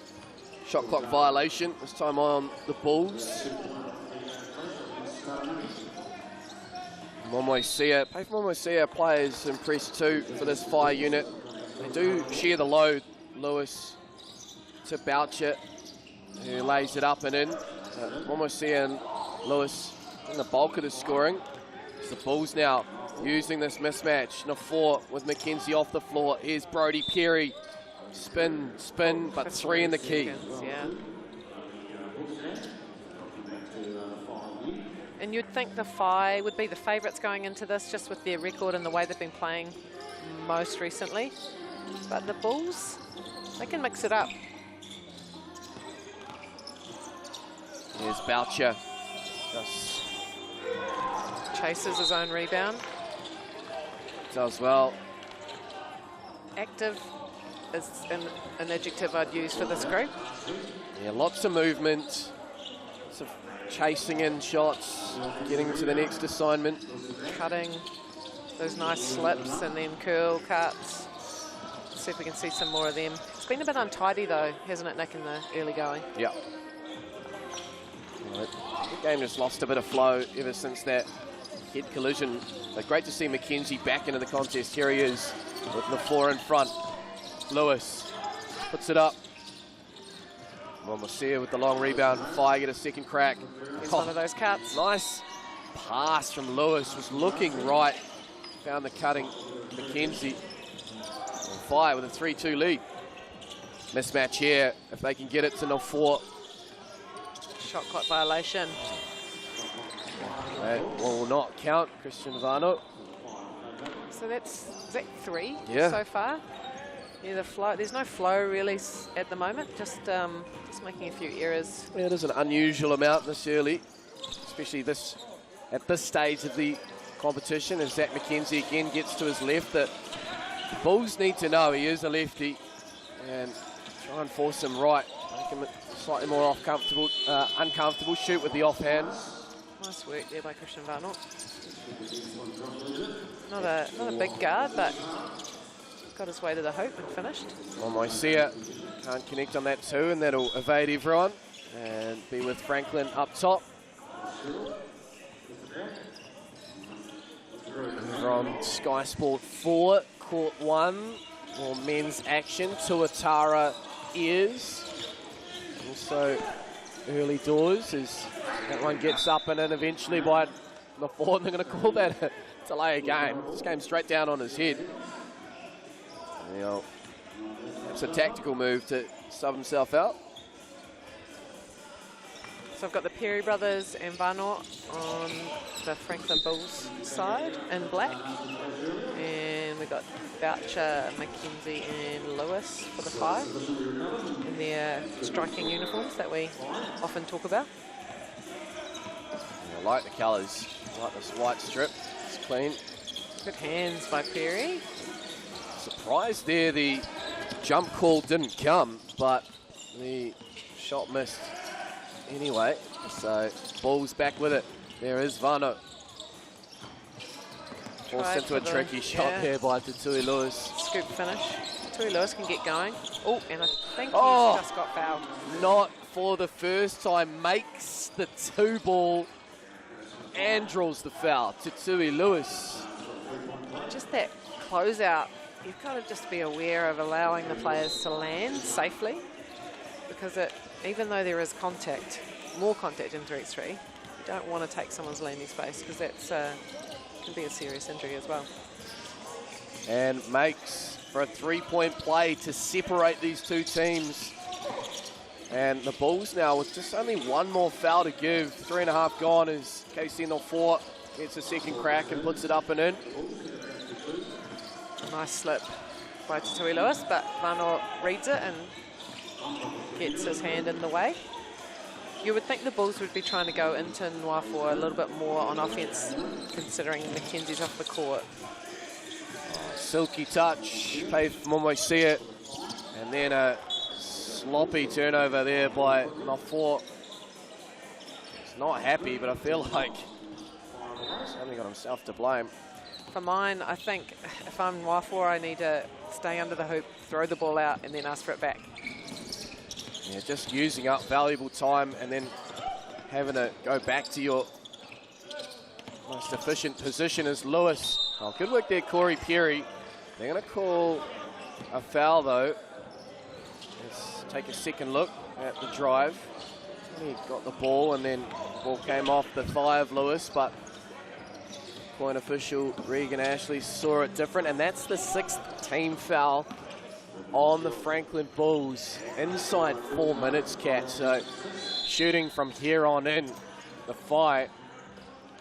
shot clock violation, this time on the Bulls. Momoisia, Paif Momoisia players impressed too for this Whai unit. They do share the load. Lewis to Boucher, who lays it up and in. Momoisia and Lewis in the bulk of the scoring. It's the Bulls now using this mismatch. Nafor with McKenzie off the floor. Here's Brody Perry. Spin, spin, but 3 in the key. Yeah. And you'd think the Whai would be the favourites going into this, just with their record and the way they've been playing most recently. But the Bulls, they can mix it up. Here's Boucher. Just chases his own rebound. Does well. Active is an adjective I'd use for this group. Yeah, lots of movement. Lots of chasing in shots, getting to the next assignment. Cutting those nice slips and then curl cuts. Let's see if we can see some more of them. It's been a bit untidy though, hasn't it, Nick, in the early going? Yeah. Right. The game just lost a bit of flow ever since that head collision. But great to see McKenzie back into the contest. Here he is with Nafor in front. Lewis puts it up. Momosia with the long rebound. Whai get a second crack. It's one of those cuts. Nice pass from Lewis. Was looking right. Found the cutting McKenzie. Whai with a 3-2 lead. Mismatch here. If they can get it to 0-4. Shot clock violation. That will not count. Christian Vano. So is that 3 Yeah. so far? Yeah, the flow. There's no flow really at the moment. Just making a few errors. Yeah, it is an unusual amount this early, especially at this stage of the competition. As Zach McKenzie again gets to his left, that the Bulls need to know he is a lefty and try and force him right. Make him slightly more uncomfortable. Shoot with the offhand. Nice work there by Christian Varnot. Not a big guard, but got his way to the hoop and finished. Momoisia can't connect on that too, and that'll evade everyone and be with Franklin up top. From Sky Sport 4, Court 1, more men's action. Tuatara is also early doors as that one gets up and in eventually by the 4. They're going to call that a delay of game. This came straight down on his head. You know, it's a tactical move to sub himself out. So I've got the Perry brothers and Varnot on the Franklin Bulls side in black. And we've got Boucher, McKenzie and Lewis for the 5 in their striking uniforms that we often talk about. I like the colours. I like this white strip. It's clean. Good hands by Perry. Surprised there the jump call didn't come, but the shot missed anyway. So Bulls back with it. There is Vano. Forced into a tricky shot there by Tutui Lewis. Scoop finish. Tutui Lewis can get going. Oh, and I think he's just got fouled. Not for the first time. Makes the 2 ball and draws the foul. Tutui Lewis. Just that closeout. You've got to just be aware of allowing the players to land safely, because even though there is contact, more contact in 3x3, you don't want to take someone's landing space, because that's can be a serious injury as well. And makes for a 3-point play to separate these two teams. And the Bulls now with just only one more foul to give. 3.5 gone as KC 04 gets a second crack and puts it up and in. Nice slip by Tutui Lewis, but Vano reads it and gets his hand in the way. You would think the Bulls would be trying to go into Nwafo a little bit more on offense, considering McKenzie's off the court. Silky touch, pay for Momoisia, and then a sloppy turnover there by Nwafo. He's not happy, but I feel like he's only got himself to blame. For mine, I think if I'm Nwafo, I need to stay under the hoop, throw the ball out, and then ask for it back. Yeah, just using up valuable time and then having to go back to your most efficient position as Lewis. Oh, good work there, Corey Perry. They're going to call a foul, though. Let's take a second look at the drive. He got the ball, and then the ball came off the thigh of Lewis, but point official Regan Ashley saw it different, and that's the 6th team foul on the Franklin Bulls. Inside 4 minutes, Cat. So shooting from here on in, the Whai,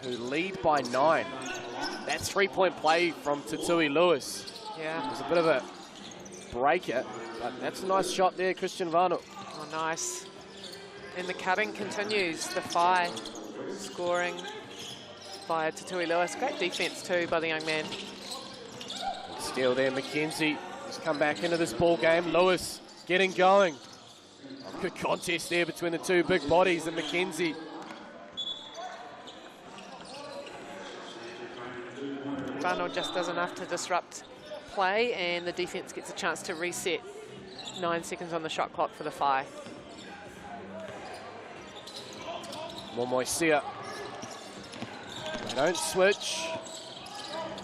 who lead by 9. That 3-point play from Tutui Lewis. Yeah. It was a bit of a breaker, but that's a nice shot there, Christian Vano. Oh, nice. And the cutting continues. The Whai scoring by Tutui Lewis. Great defense too by the young man. Steal there, McKenzie. He's come back into this ball game. Lewis getting going. Good contest there between the two big bodies and McKenzie. Vano just does enough to disrupt play, and the defense gets a chance to reset. 9 seconds on the shot clock for the Whai. Momoisia. They don't switch.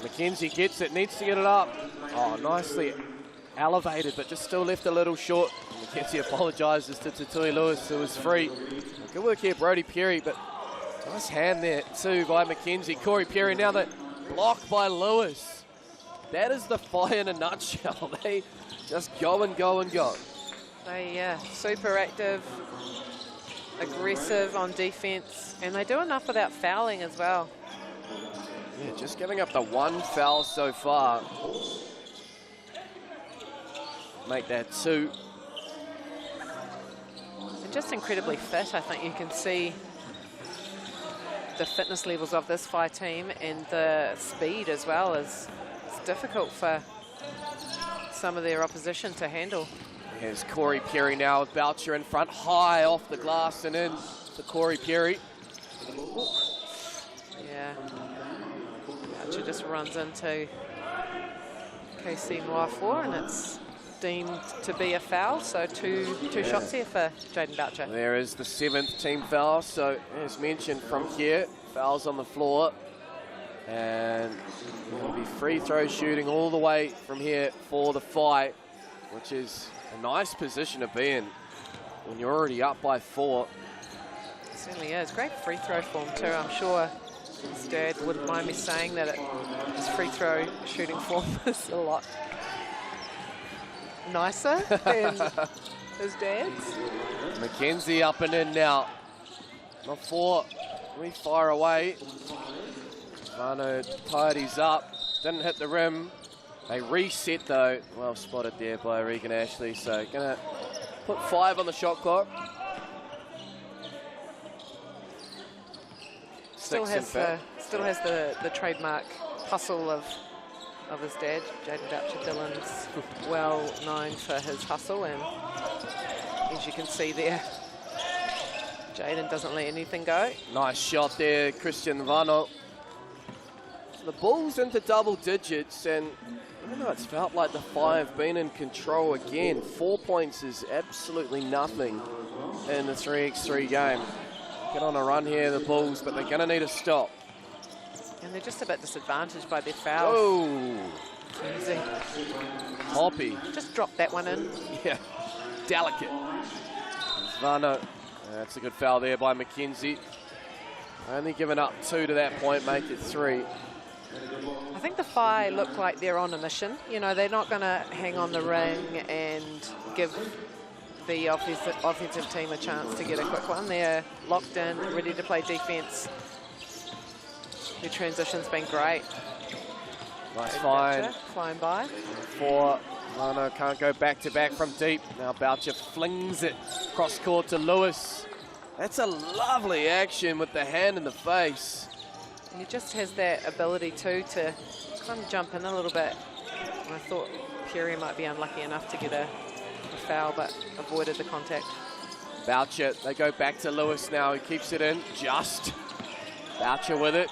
McKenzie gets it, needs to get it up. Oh, nicely elevated, but just still left a little short. McKenzie apologises to Tatui Lewis, who was free. Good work here, Brodie Perry, but nice hand there too by McKenzie. Corey Perry now that blocked by Lewis. That is the Whai in a nutshell. They just go and go and go. They super active, aggressive on defence, and they do enough without fouling as well. Yeah, just giving up the one foul so far. Make that 2. And just incredibly fit. I think you can see the fitness levels of this Whai team, and the speed as well is difficult for some of their opposition to handle. Here's Corey Perry now with Boucher in front, high off the glass and in to Corey Perry. Yeah, Boucher just runs into KC Moafua, and it's deemed to be a foul, so two shots here for Jaden Boucher. There is the 7th team foul, so as mentioned from here, fouls on the floor, and it'll be free throw shooting all the way from here for the Whai, which is a nice position to be in when you're already up by 4. It certainly is. Great free throw form too. I'm sure his dad wouldn't mind me saying that his free throw shooting form is a lot nicer than his dad's. McKenzie up and in now. Not 4. We fire away. Mano tidies up. Didn't hit the rim. They reset though. Well spotted there by Regan Ashley. So gonna put 5 on the shot clock. Still has the trademark hustle of his dad. Jaden Boucher Dillon's well known for his hustle, and as you can see there, Jaden doesn't let anything go. Nice shot there, Christian Vano. The Bulls into double digits, and I don't know, it's felt like the Whai have been in control again. 4 points is absolutely nothing in the 3x3 game. Get on a run here, the Bulls, but they're going to need a stop. And they're just a bit disadvantaged by their fouls. Oh, easy. Hoppy. Just drop that one in. Yeah, delicate. Vano. That's a good foul there by McKenzie. Only given up 2 to that point, make it 3. I think the Whai look like they're on a mission. You know, they're not going to hang on the ring and give the offensive team a chance to get a quick one. They're locked in, ready to play defense. Their transition's been great. Nice find. Flying by. 4. Vano can't go back to back from deep. Now Boucher flings it cross court to Lewis. That's a lovely action with the hand in the face. And he just has that ability too to kind of jump in a little bit. And I thought Perry might be unlucky enough to get a foul, but avoided the contact. Boucher, they go back to Lewis now. He keeps it in, just. Boucher with it.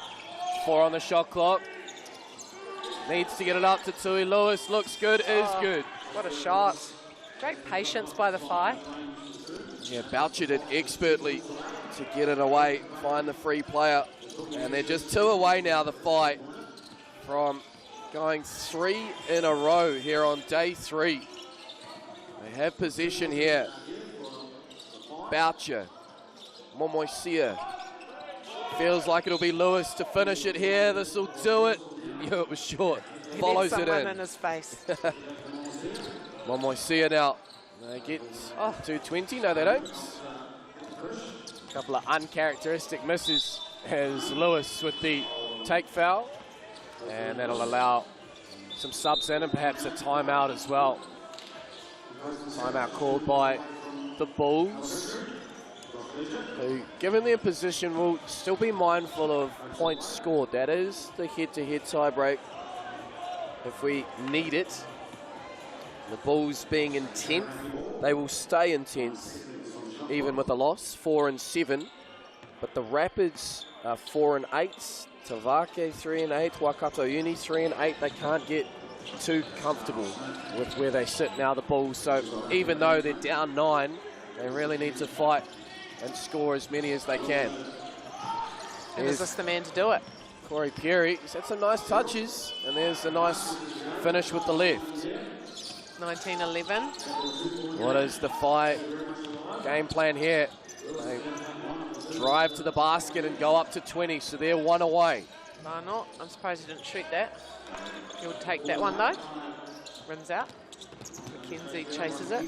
4 on the shot clock. Needs to get it up to Tui Lewis. Looks good, is good. What a shot. Great patience by the Whai. Yeah, Boucher did expertly to get it away, find the free player. And they're just 2 away now, the Whai, from going 3 in a row here on day 3. They have possession here. Boucher, Momoisia. Feels like it'll be Lewis to finish it here. This will do it. Yeah, it was short. He Follows it in. in his face. Momoisia now. They get 220. No, they don't. A couple of uncharacteristic misses as Lewis with the take foul. And that'll allow some subs in and perhaps a timeout as well. Timeout called by the Bulls, who, given their position, will still be mindful of points scored. That is the head-to-head tie-break if we need it. The Bulls being in 10th, they will stay in 10th, even with a loss, 4 and 7. But the Rapids are 4 and 8, Tavake 3 and 8, Waikato Uni 3 and 8. They can't get too comfortable with where they sit now, the Bulls. So even though they're down 9, they really need to fight and score as many as they can. And is this the man to do it? Corey Perry, he's had some nice touches, and there's a nice finish with the left. 19-11. What is the Whai game plan here? They drive to the basket and go up to 20, so they're one away. Why not? I'm surprised he didn't shoot that. He'll take that one though. Runs out. McKenzie chases it.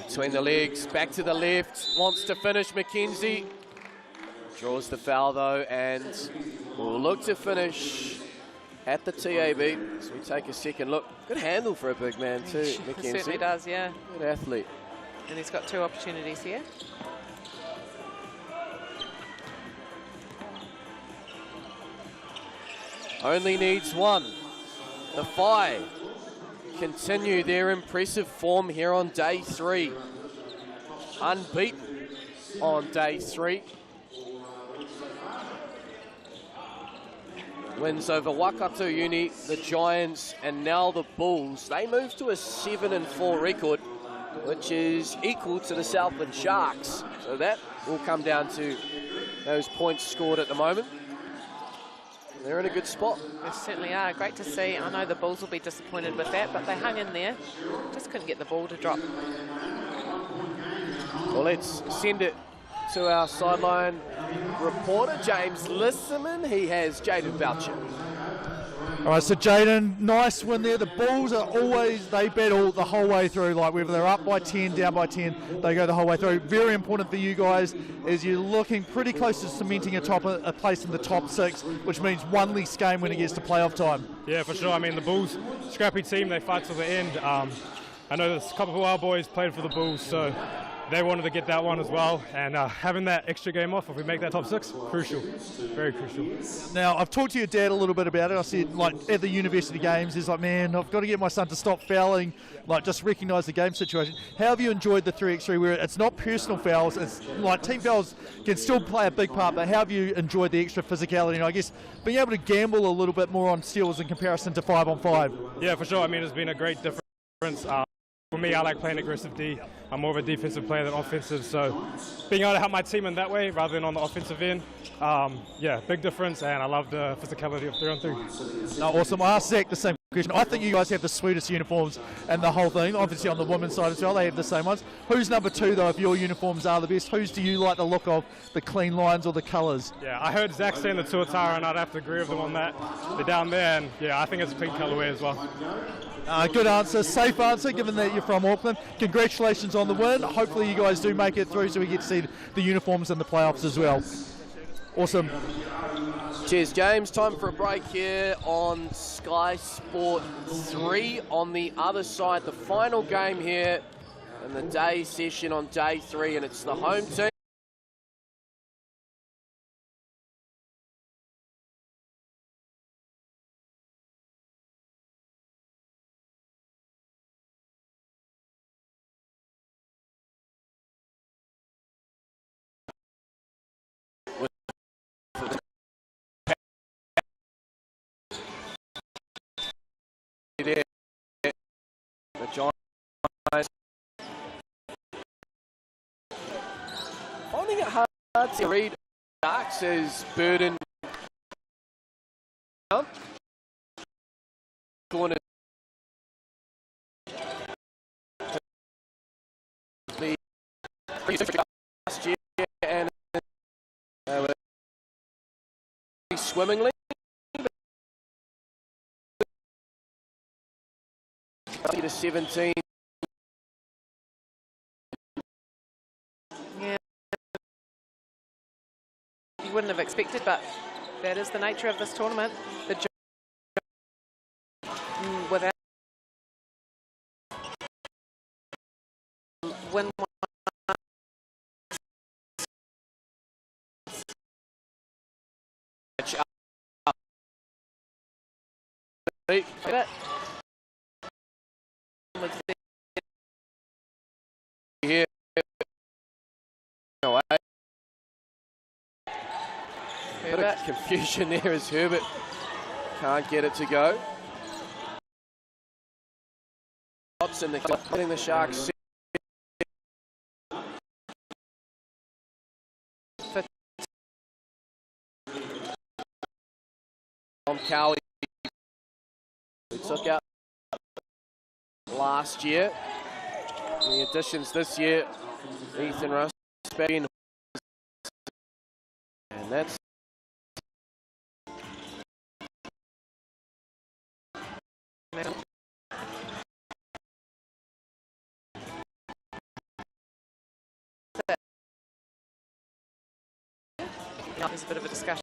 Between the legs, back to the left, wants to finish. McKenzie draws the foul though, and will look to finish at the TAB. So we take a second look. Good handle for a big man too, He McKenzie. certainly does, yeah. Good athlete. And he's got 2 opportunities here. Only needs one. The Whai continue their impressive form here on day 3. Unbeaten on day 3. Wins over Waikato Uni, the Giants, and now the Bulls. They move to a 7-4 record, which is equal to the Southland Sharks. So that will come down to those points scored at the moment. They're in a good spot. They certainly are. Great to see. I know the Bulls will be disappointed with that, but they hung in there. Just couldn't get the ball to drop. Well, let's send it to our sideline reporter, James Lisserman. He has Jaden Boucher. All right, so Jaden, nice win there. The Bulls are always, they battle the whole way through, like whether they're up by 10, down by 10, they go the whole way through. Very important for you guys as you're looking pretty close to cementing a place in the top 6, which means one less game when it gets to playoff time. Yeah, for sure. I mean, the Bulls, scrappy team, they fight till the end. I know there's a couple of our boys played for the Bulls, so they wanted to get that one as well, and having that extra game off, if we make that top 6, crucial, very crucial. Now, I've talked to your dad a little bit about it. I said, like, at the university games, he's like, man, I've got to get my son to stop fouling, like, just recognise the game situation. How have you enjoyed the 3x3 where it's not personal fouls, it's like team fouls can still play a big part, but how have you enjoyed the extra physicality and I guess being able to gamble a little bit more on steals in comparison to 5-on-5? Yeah, for sure. I mean, it's been a great difference. For me, I like playing aggressive D. I'm more of a defensive player than offensive, so being able to help my team in that way rather than on the offensive end, yeah, big difference, and I love the physicality of 3-on-3. No, awesome. I asked Zach the same question. I think you guys have the sweetest uniforms and the whole thing. Obviously on the women's side as well, they have the same ones. Who's number 2 though, if your uniforms are the best? Whose do you like the look of, the clean lines or the colours? Yeah, I heard Zach saying the Tuatara, and I'd have to agree with him on that. They're down there, and yeah, I think it's a clean colourway as well. Good answer, safe answer, given that you're from Auckland. Congratulations on the win. Hopefully you guys do make it through so we get to see the uniforms in the playoffs as well. Awesome. Cheers, James. Time for a break here on Sky Sport 3. On the other side, the final game here in the day session on day 3, and it's the home team. The Giants finding it hard to read Sharks as burden corner. The last year, and they were swimmingly. To 17. Yeah. You wouldn't have expected, but that is the nature of this tournament. The without win one. Here, no, bit of confusion there as Herbert can't get it to go. Hobson getting the Sharks. On Cowie, he took out last year. The additions this year, Ethan Russ, and that's there's a bit of a discussion.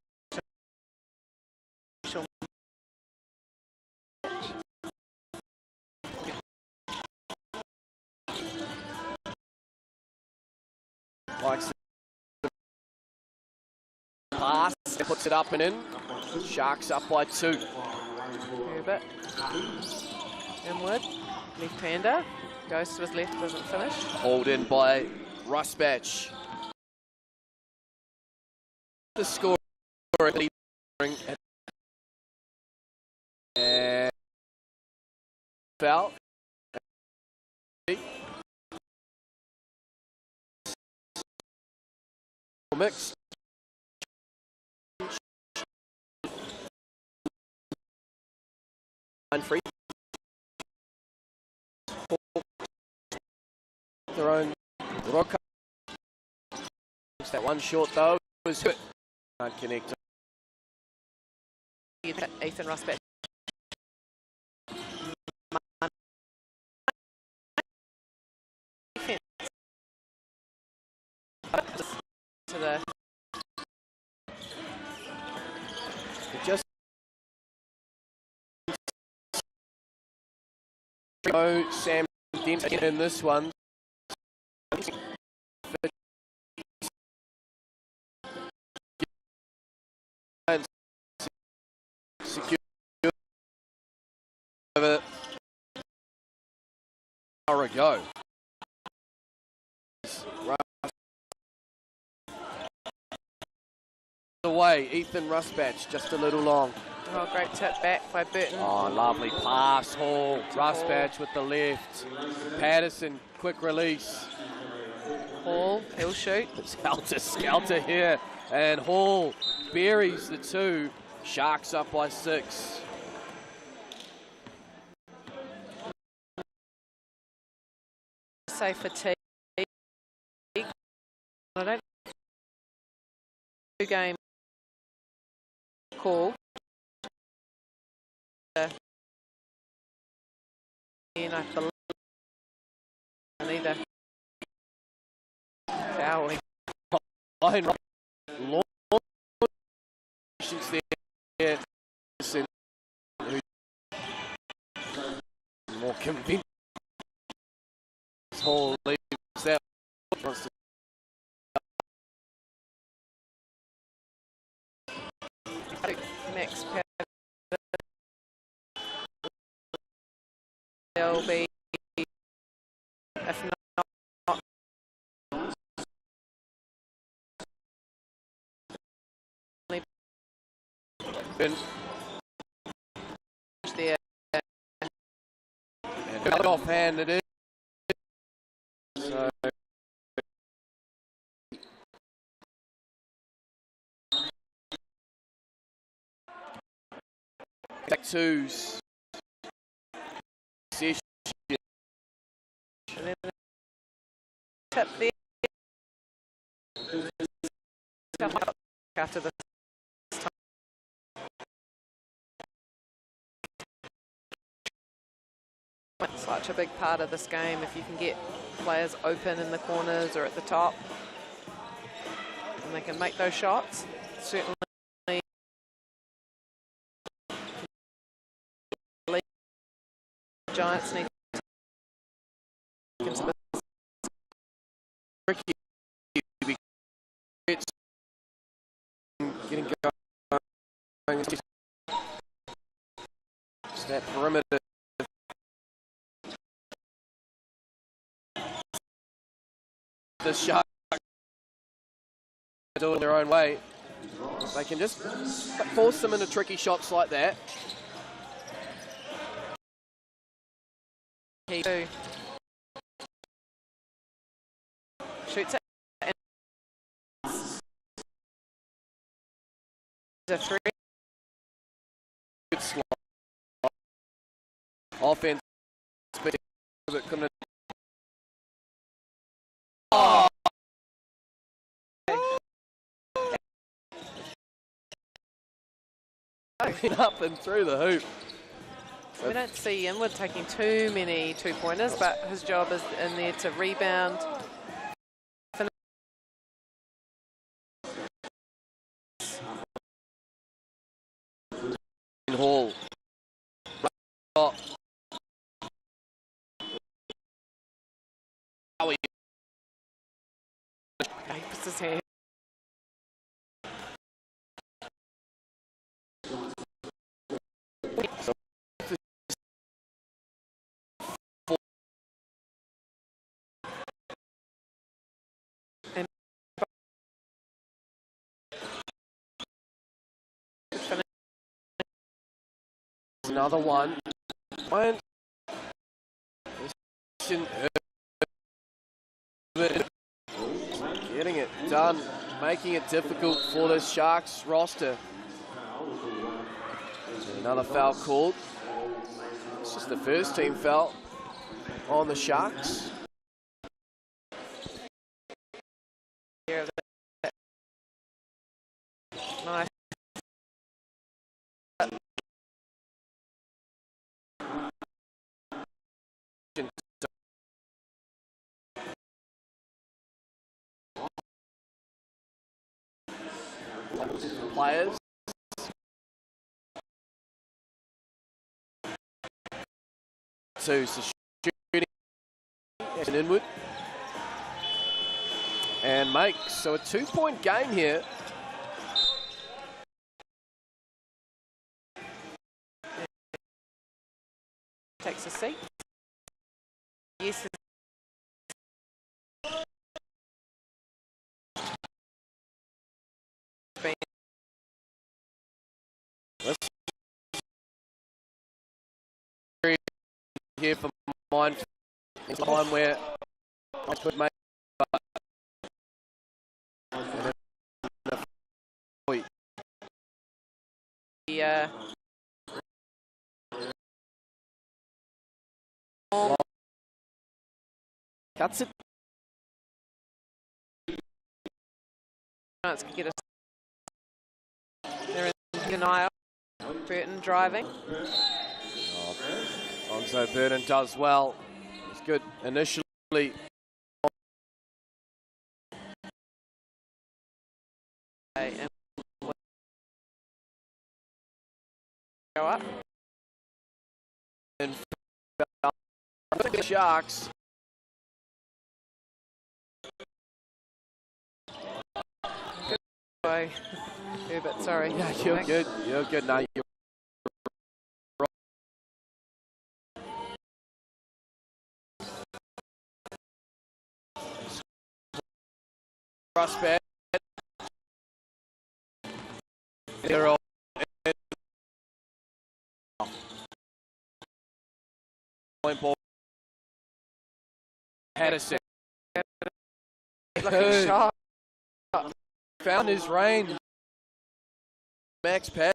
Likes the pass, puts it up and in. Sharks up by 2. Herbert. Inward. Left-hander. Goes to his left, doesn't finish. Hauled in by Rusbatch. The score and foul. Mixed. Free. Their own rock. That one short though was good. Can't connect. Ethan Rusbatch. To the just go Sam Dempsey in this one. Secure over hour ago. Away, Ethan Rusbatch, just a little long. Oh, great tip back by Burton. Oh, lovely pass, Hall. Rusbatch with the left. Patterson, quick release. Hall, he'll shoot. It's helter-skelter here. And Hall buries the 2. Sharks up by 6. Say fatigue. I don't 2-game call. And I believe neither. Fouling. There. More convinced. Hall leaves that. Max they'll be, if not there. And offhand it is. So back 2s. Session. And then tip there. After this time. Such a big part of this game if you can get players open in the corners or at the top and they can make those shots. Certainly Giants need into this. Getting going. That perimeter. The Sharks do it their own way. They can just force them into tricky shots like that. He do. Shoots it. A 3. Good slot. Offense. but couldn't. Oh. Up and through the hoop. We don't see Inwood taking too many two-pointers, but his job is in there to rebound. Hall. He puts his hand. Another one. Getting it done, making it difficult for the Sharks roster. Another foul called. It's just the first team foul on the Sharks. Nice. Players. So shooting and Inwood. And makes, so a 2-point game here. Takes a seat. Yes. Here for mine. It's a time where I could make. Yeah. Cuts it. Chance to get us. They're in denial. Burton driving. So Burton does well. It's good initially. And go up. And the Sharks. Good boy. Herbert, sorry. Yeah, you're good. You're good. No, you're prospect. They're all point ball. Hadison. Lucky shot. Found his range. Max Pat.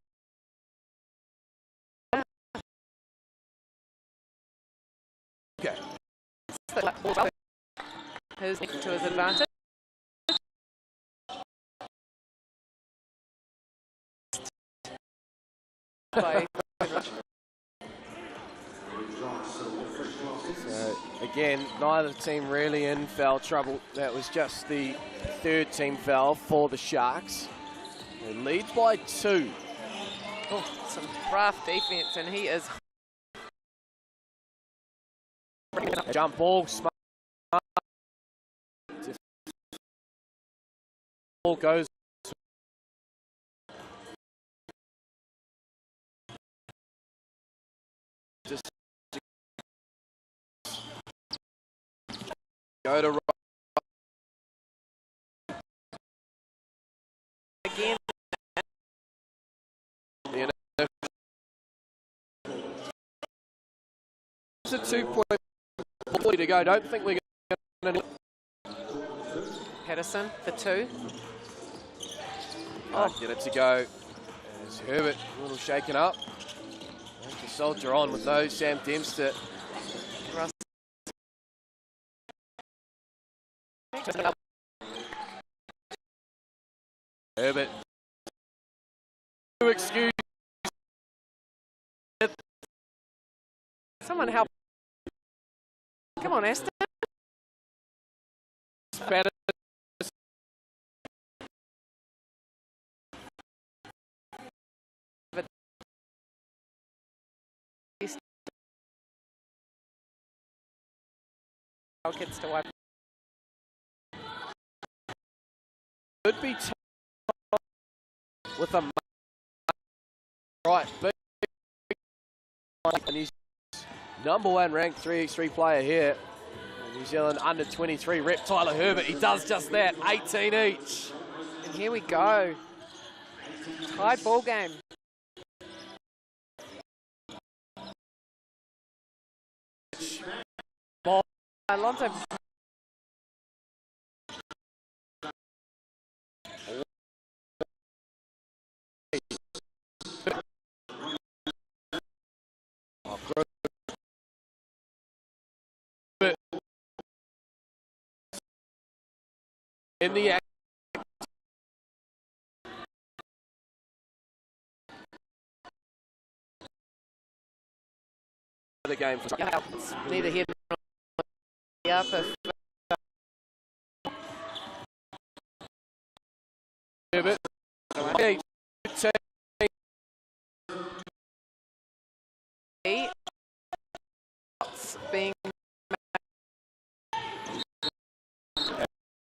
Okay. Who's to his advantage? So again, neither team really in foul trouble. That was just the third team foul for the Sharks. They lead by 2. Oh, some rough defense, and he is. Jump ball, smart. Ball goes. Just go to again. It's a 2-point ball to go. Don't think we're going to. Patterson for 2. Get it to go. There's Herbert a little shaken up. To soldier on with those. Sam Dempster. Herbert. Excuse. Someone help. Come on, Aston. Better. Kids to wipe. Could be with a right big, and he's #1 ranked 3x3 player here. New Zealand under 23 rep Tyler Herbert. He does just that, 18 each. And here we go. Tied ball game. Alonso. In the act. The game for neither here nor the upper. Being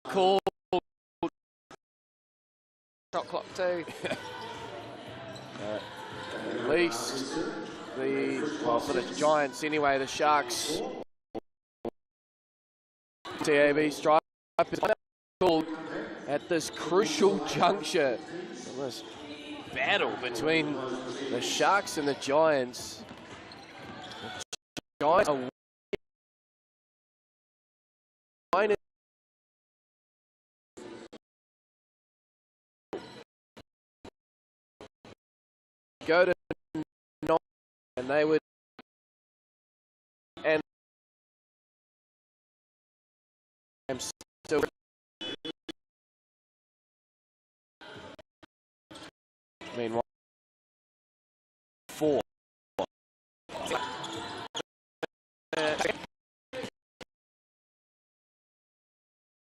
called shot clock too. At least for the Giants anyway, the Sharks. TAB stripe is called at this crucial juncture. This battle between the Sharks and the Giants. The Giants are winning. Go to 9 and they would and I'm still meanwhile 4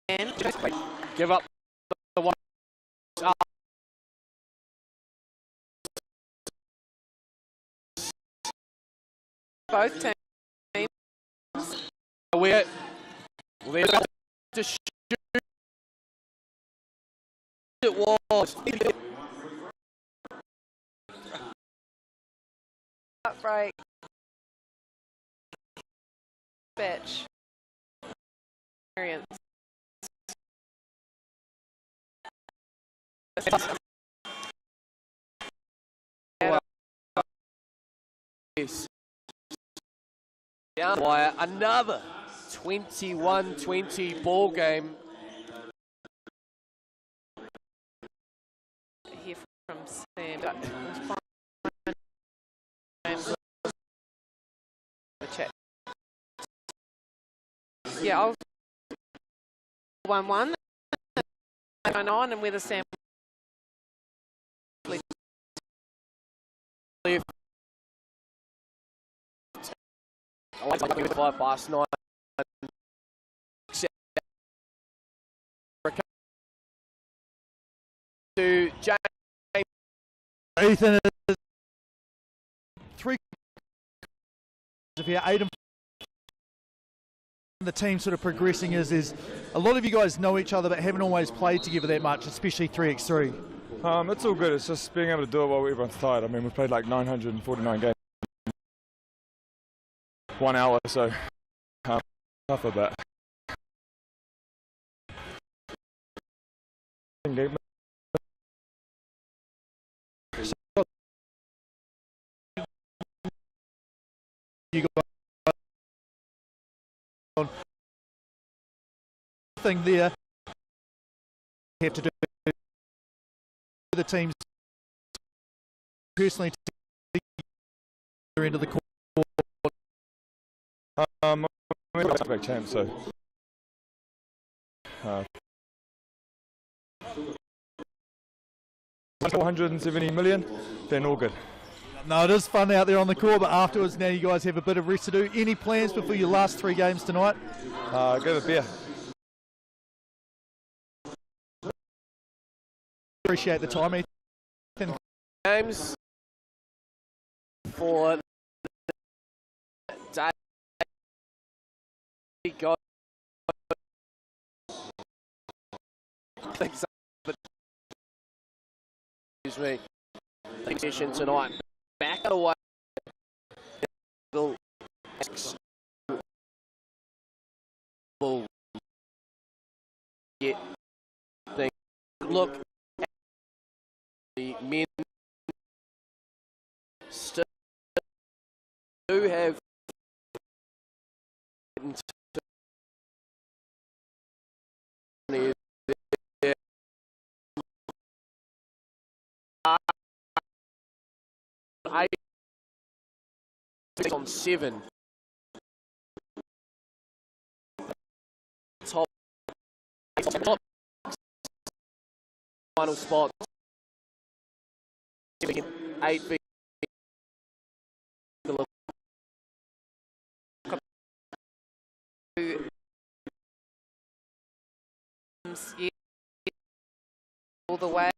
and give up the one both teams. We're to shoot. It was break. Bitch. Experience. Yes. Down wire, another 21-20 ball game. Here from Sam. Check. Yeah, I'll 1-1 going on, and whether Sam last night. To James. Ethan is 3 of here, 8 and the team sort of progressing is a lot of you guys know each other but haven't always played together that much, especially 3x3. It's all good. It's just being able to do it while everyone's tired. I mean, we've played like 949 games. 1 hour, so enough of that. You got thing there. Have to do the teams personally to into the court. We're back champs, so $470 million, then all good. No, it is fun out there on the court, but afterwards now you guys have a bit of rest to do. Any plans before your last 3 games tonight? Go to beer. Appreciate the time, Ethan. Games for day. Go. Excuse me. Session tonight. Back away. Look, the men still do have on 7. Top final spot. 8 feet. All the way.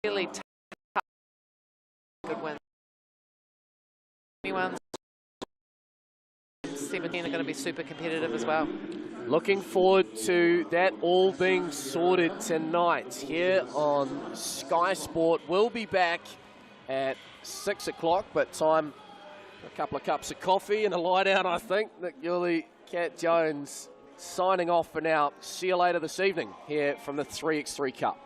Really tough. Good win. 21, 17 are going to be super competitive as well. Looking forward to that all being sorted tonight here on Sky Sport. We'll be back at 6 o'clock, but time for a couple of cups of coffee and a lie down, I think. Nick Yuli, Cat Jones signing off for now. See you later this evening here from the 3x3 Cup.